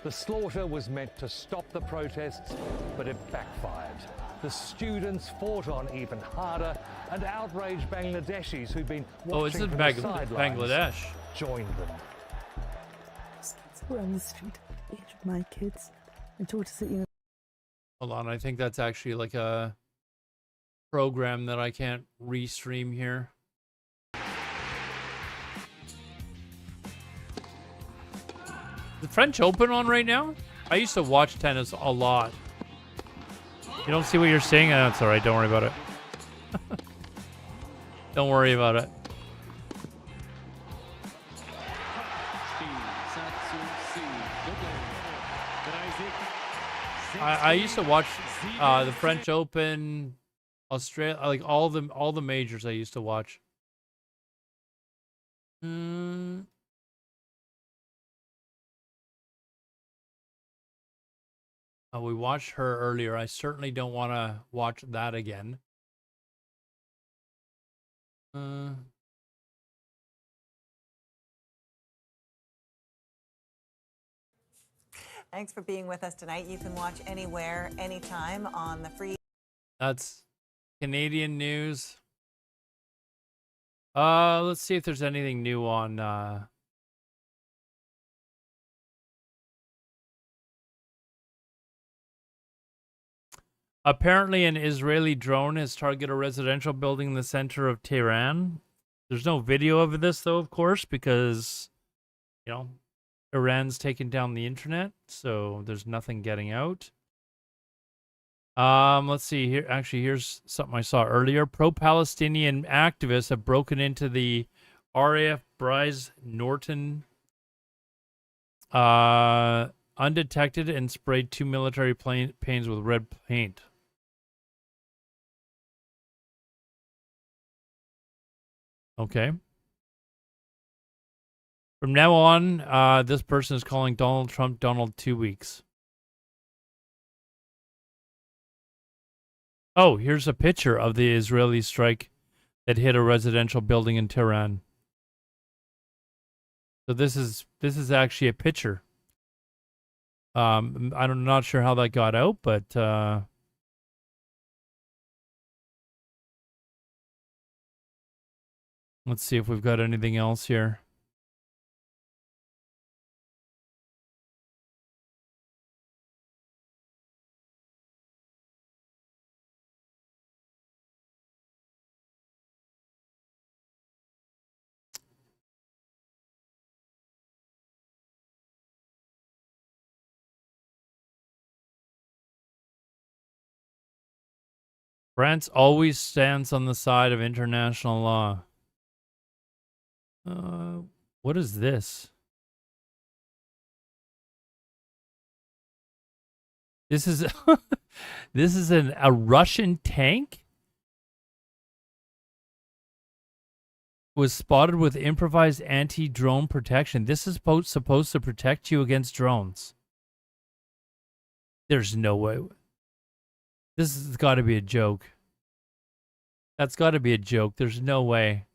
The slaughter was meant to stop the protests, but it backfired. The students fought on even harder, and outraged Bangladeshis who'd been watching from the sidelines Bangladesh joined them. Kids were on the street, the age of my kids, and taught us that, you know. Hold on, I think that's actually like a program that I can't restream here. The French Open on right now? I used to watch tennis a lot. You don't see what you're saying? That's all right. Don't worry about it. Don't worry about it. I used to watch the French Open, Australia, like all the majors I used to watch. We watched her earlier. I certainly don't want to watch that again. Thanks for being with us tonight. You can watch anywhere, anytime on the free. That's Canadian news. Let's see if there's anything new on apparently an Israeli drone has targeted a residential building in the center of Tehran. There's no video of this though, of course, because Iran's taken down the internet, so there's nothing getting out. Let's see here. Actually, here's something I saw earlier. Pro-Palestinian activists have broken into the RAF Bryce Norton undetected and sprayed 2 military planes with red paint. Okay. From now on, this person is calling Donald Trump Donald 2 weeks. Oh, here's a picture of the Israeli strike that hit a residential building in Tehran. So this is actually a picture. I'm not sure how that got out, but let's see if we've got anything else here. France always stands on the side of international law. What is this? This is this is a Russian tank was spotted with improvised anti-drone protection. This is supposed to protect you against drones. There's no way. This has got to be a joke. That's got to be a joke. There's no way.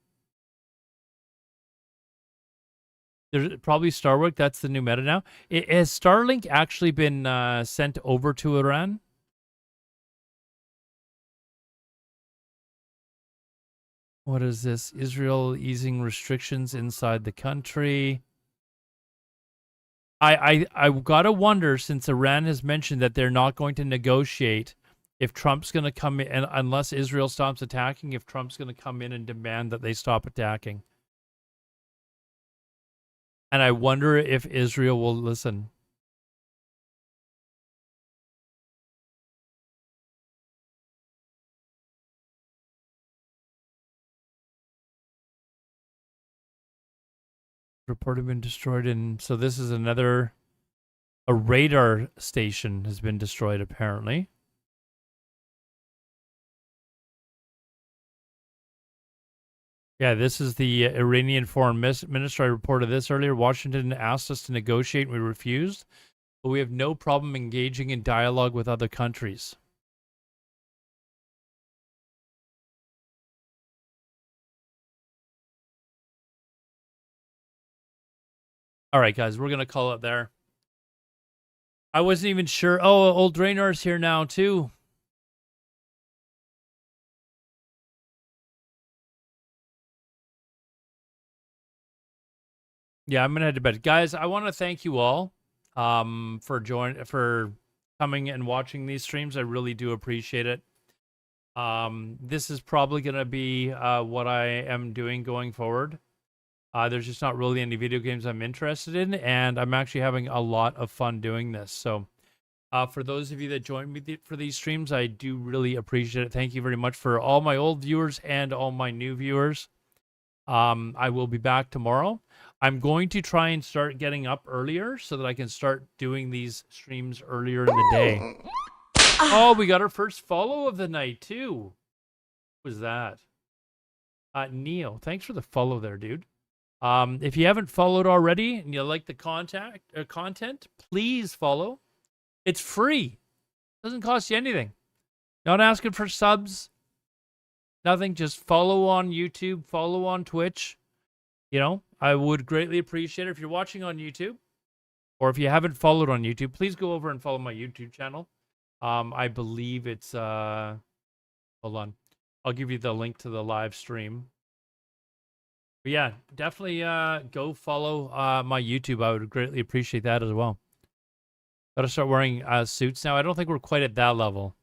There's probably Starlink. That's the new meta now. Has Starlink actually been sent over to Iran? What is this? Israel easing restrictions inside the country. I gotta wonder, since Iran has mentioned that they're not going to negotiate if Trump's going to come in, and unless Israel stops attacking, if Trump's going to come in and demand that they stop attacking. And I wonder if Israel will listen. reported been destroyed, and so this is another. A radar station has been destroyed, apparently. Yeah, this is the Iranian Foreign Minister. I reported this earlier. Washington asked us to negotiate, and we refused. But we have no problem engaging in dialogue with other countries. All right, guys, we're going to call it there. I wasn't even sure. Oh, old Draenor's here now, too. Yeah, I'm going to head to bed. Guys, I want to thank you all for coming and watching these streams. I really do appreciate it. This is probably going to be what I am doing going forward. There's just not really any video games I'm interested in, and I'm actually having a lot of fun doing this. So for those of you that joined me for these streams, I do really appreciate it. Thank you very much for all my old viewers and all my new viewers. I will be back tomorrow. I'm going to try and start getting up earlier so that I can start doing these streams earlier in the day. Oh, we got our first follow of the night, too. What was that? Neo, thanks for the follow there, dude. If you haven't followed already and you like the content, please follow. It's free. Doesn't cost you anything. Not asking for subs. Nothing. Just follow on YouTube, follow on Twitch. You know, I would greatly appreciate it if you're watching on YouTube, or if you haven't followed on YouTube, please go over and follow my YouTube channel. I believe it's hold on. I'll give you the link to the live stream. But yeah, definitely go follow my YouTube. I would greatly appreciate that as well. Gotta start wearing suits now. I don't think we're quite at that level.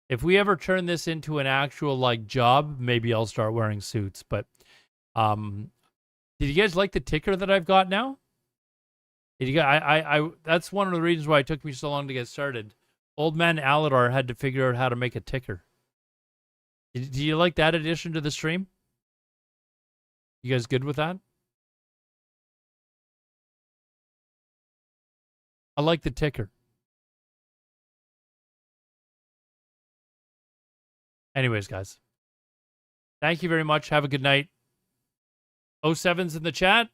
If we ever turn this into an actual like job, maybe I'll start wearing suits. But did you guys like the ticker that I've got now? Did you guys, I that's one of the reasons why it took me so long to get started. Old man Aladar had to figure out how to make a ticker. Do you like that addition to the stream? You guys good with that? I like the ticker. Anyways, guys. Thank you very much. Have a good night. 07's in the chat.